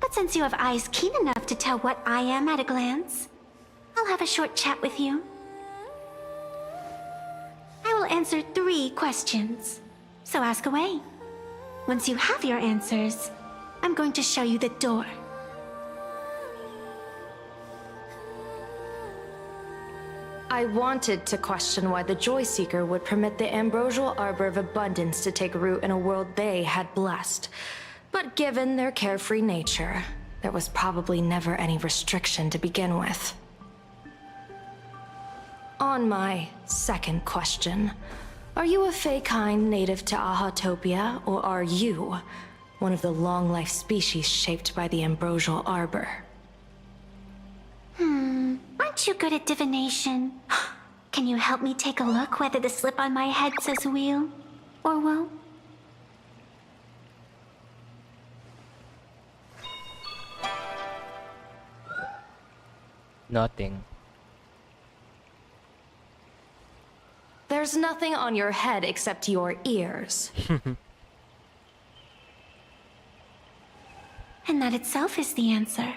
but since you have eyes keen enough to tell what I am at a glance, I'll have a short chat with you. I will answer 3 questions, so ask away. Once you have your answers, I'm going to show you the door. I wanted to question why the Joy Seeker would permit the ambrosial arbor of abundance to take root in a world they had blessed. But given their carefree nature, there was probably never any restriction to begin with. On my second question, are you a Fey kind native to Ahatopia, or are you one of the long-life species shaped by the ambrosial arbor? Aren't you good at divination? Can you help me take a look whether the slip on my head says wheel or woe? Nothing. There's nothing on your head except your ears. And that itself is the answer.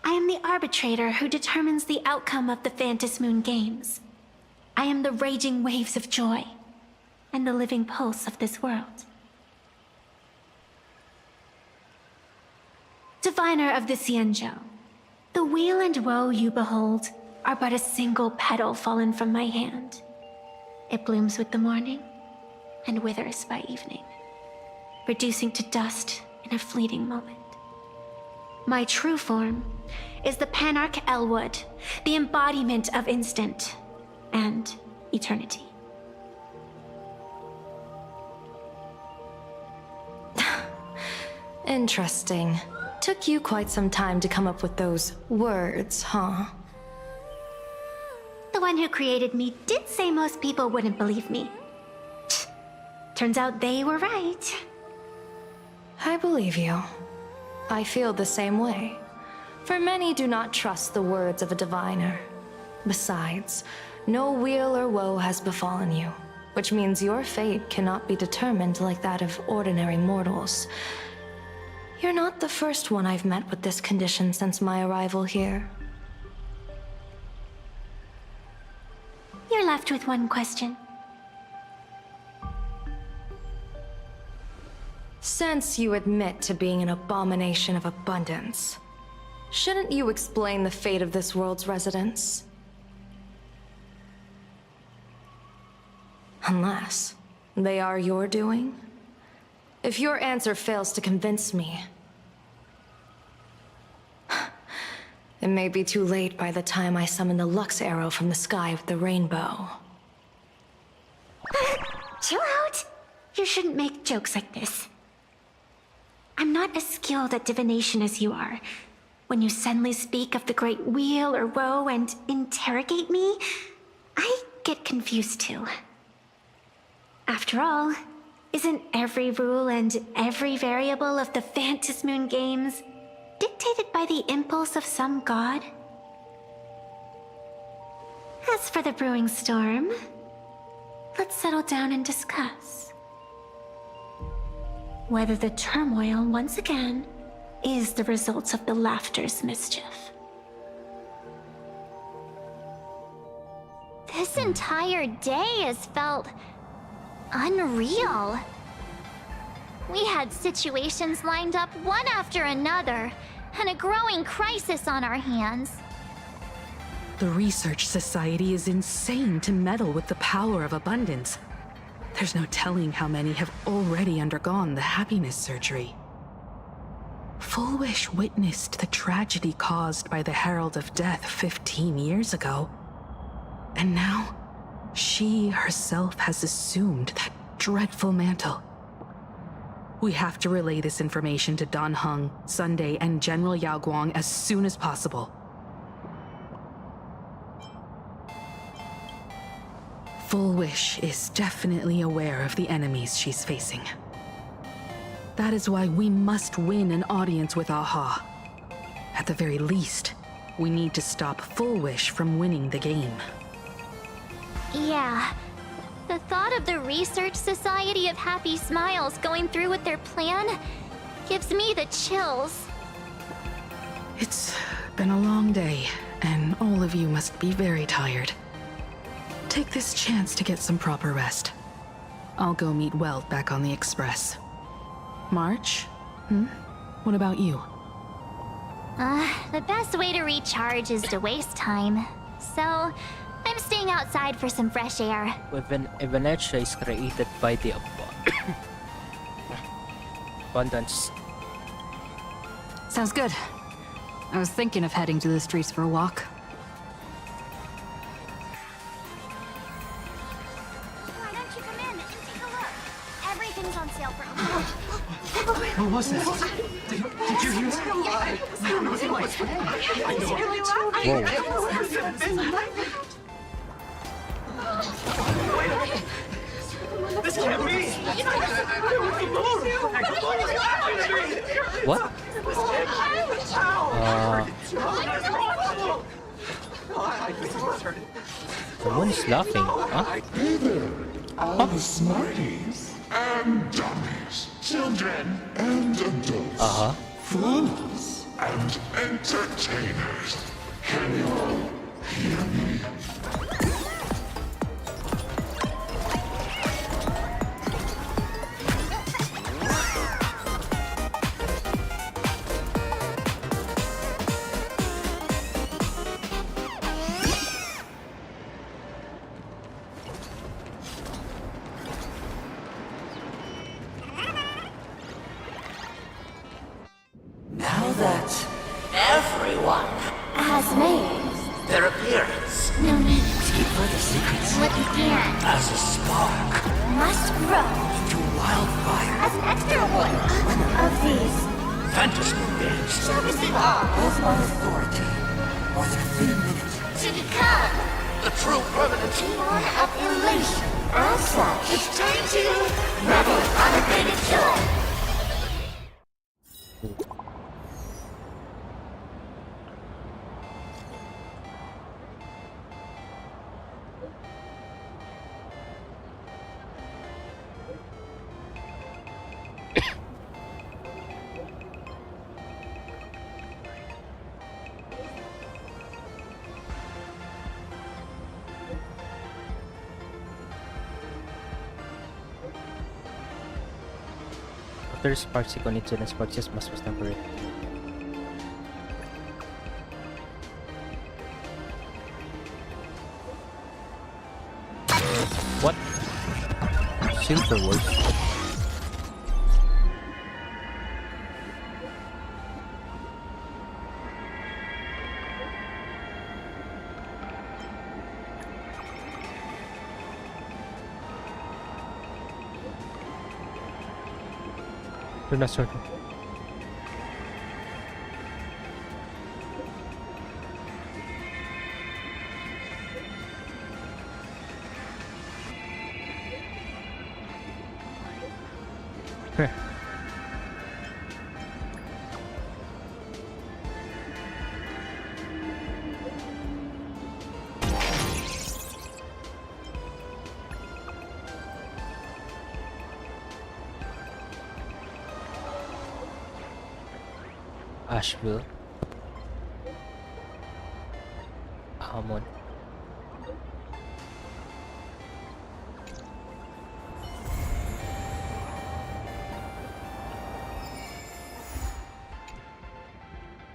I am the arbitrator who determines the outcome of the Phantasmoon games. I am the raging waves of joy, and the living pulse of this world. Diviner of the Xianzhou, the weal and woe you behold are but a single petal fallen from my hand. It blooms with the morning, and withers by evening, reducing to dust in a fleeting moment. My true form is the Panarch Elwood, the embodiment of instant and eternity. Interesting. Took you quite some time to come up with those words, huh? The one who created me did say most people wouldn't believe me. Turns out they were right. I believe you. I feel the same way. For many do not trust the words of a diviner. Besides, no weal or woe has befallen you, which means your fate cannot be determined like that of ordinary mortals. You're not the first one I've met with this condition since my arrival here. You're left with one question. Since you admit to being an abomination of abundance, shouldn't you explain the fate of this world's residents? Unless they are your doing? If your answer fails to convince me, it may be too late by the time I summon the Lux Arrow from the sky with the rainbow. Chill out. You shouldn't make jokes like this. I'm not as skilled at divination as you are. When you suddenly speak of the great wheel or woe and interrogate me, I get confused too. After all, isn't every rule and every variable of the Phantasmoon games dictated by the impulse of some god? As for the brewing storm, let's settle down and discuss whether the turmoil, once again, is the result of the laughter's mischief. This entire day has felt unreal. We had situations lined up one after another, and a growing crisis on our hands. The Research Society is insane to meddle with the power of abundance. There's no telling how many have already undergone the happiness surgery. Full Wish witnessed the tragedy caused by the Herald of Death 15 years ago. And now, she herself has assumed that dreadful mantle. We have to relay this information to Dan Heng, Sunday, and General Yao Guang as soon as possible. Full Wish is definitely aware of the enemies she's facing. That is why we must win an audience with Aha. At the very least, we need to stop Full Wish from winning the game. Yeah. The thought of the Research Society of Happy Smiles going through with their plan gives me the chills. It's been a long day, and all of you must be very tired. Take this chance to get some proper rest. I'll go meet Weld back on the Express. March? What about you? The best way to recharge is to waste time. So, I'm staying outside for some fresh air. Venetia is created by the abundance. Sounds good. I was thinking of heading to the streets for a walk. Why don't you come in and take a look? Everything's on sale for What was that? Did you hear that? It was in my head. I know. This can't be! What? Someone is laughing, huh? Hey there, all the smarties and dummies, children and adults, fools and entertainers. Can you all hear me? Now that everyone has made their appearance, no need to keep further secrets what you can as a spark must grow into wildfire. as an extra one of these Phantasmoon games shall receive all of my authority was a thin minute to become the true permanent demon of elation. As such, it's time to revel in unabated joy. After sparks, ikaw needs and sparks just must was temporary. What? Silver wolf. You're not certain. Okay. Ashveil. Hamon.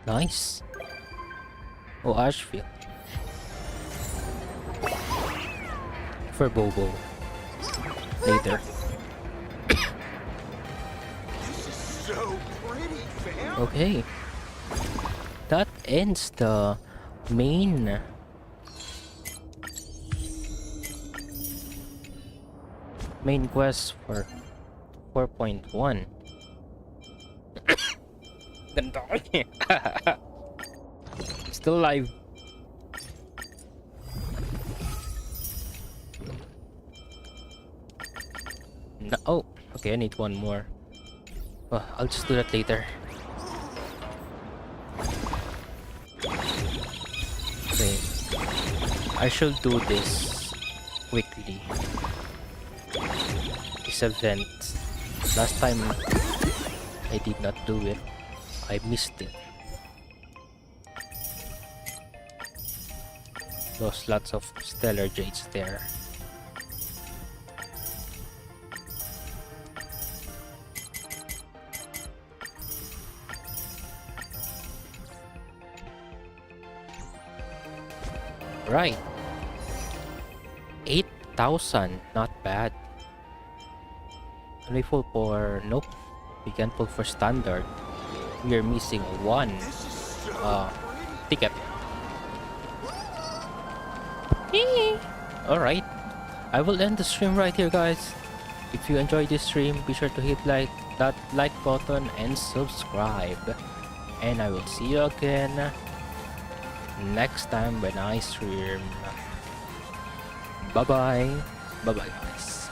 Nice. Oh, Ashveil. For Bobo. Later. So pretty, fam. Okay. That ends the main quest for 4.1. Still alive. No, oh, okay, I need one more. Oh, I'll just do that later. Okay, I should do this quickly. This event. Last time I did not do it. I missed it. Lost lots of stellar jades there. Right. 8,000, not bad. Can we pull for... Nope. We can pull for standard. We are missing one ticket. Alright. I will end the stream right here, guys. If you enjoyed this stream, be sure to hit that like button and subscribe. And I will see you again next time when I stream. Bye bye. Bye bye, guys.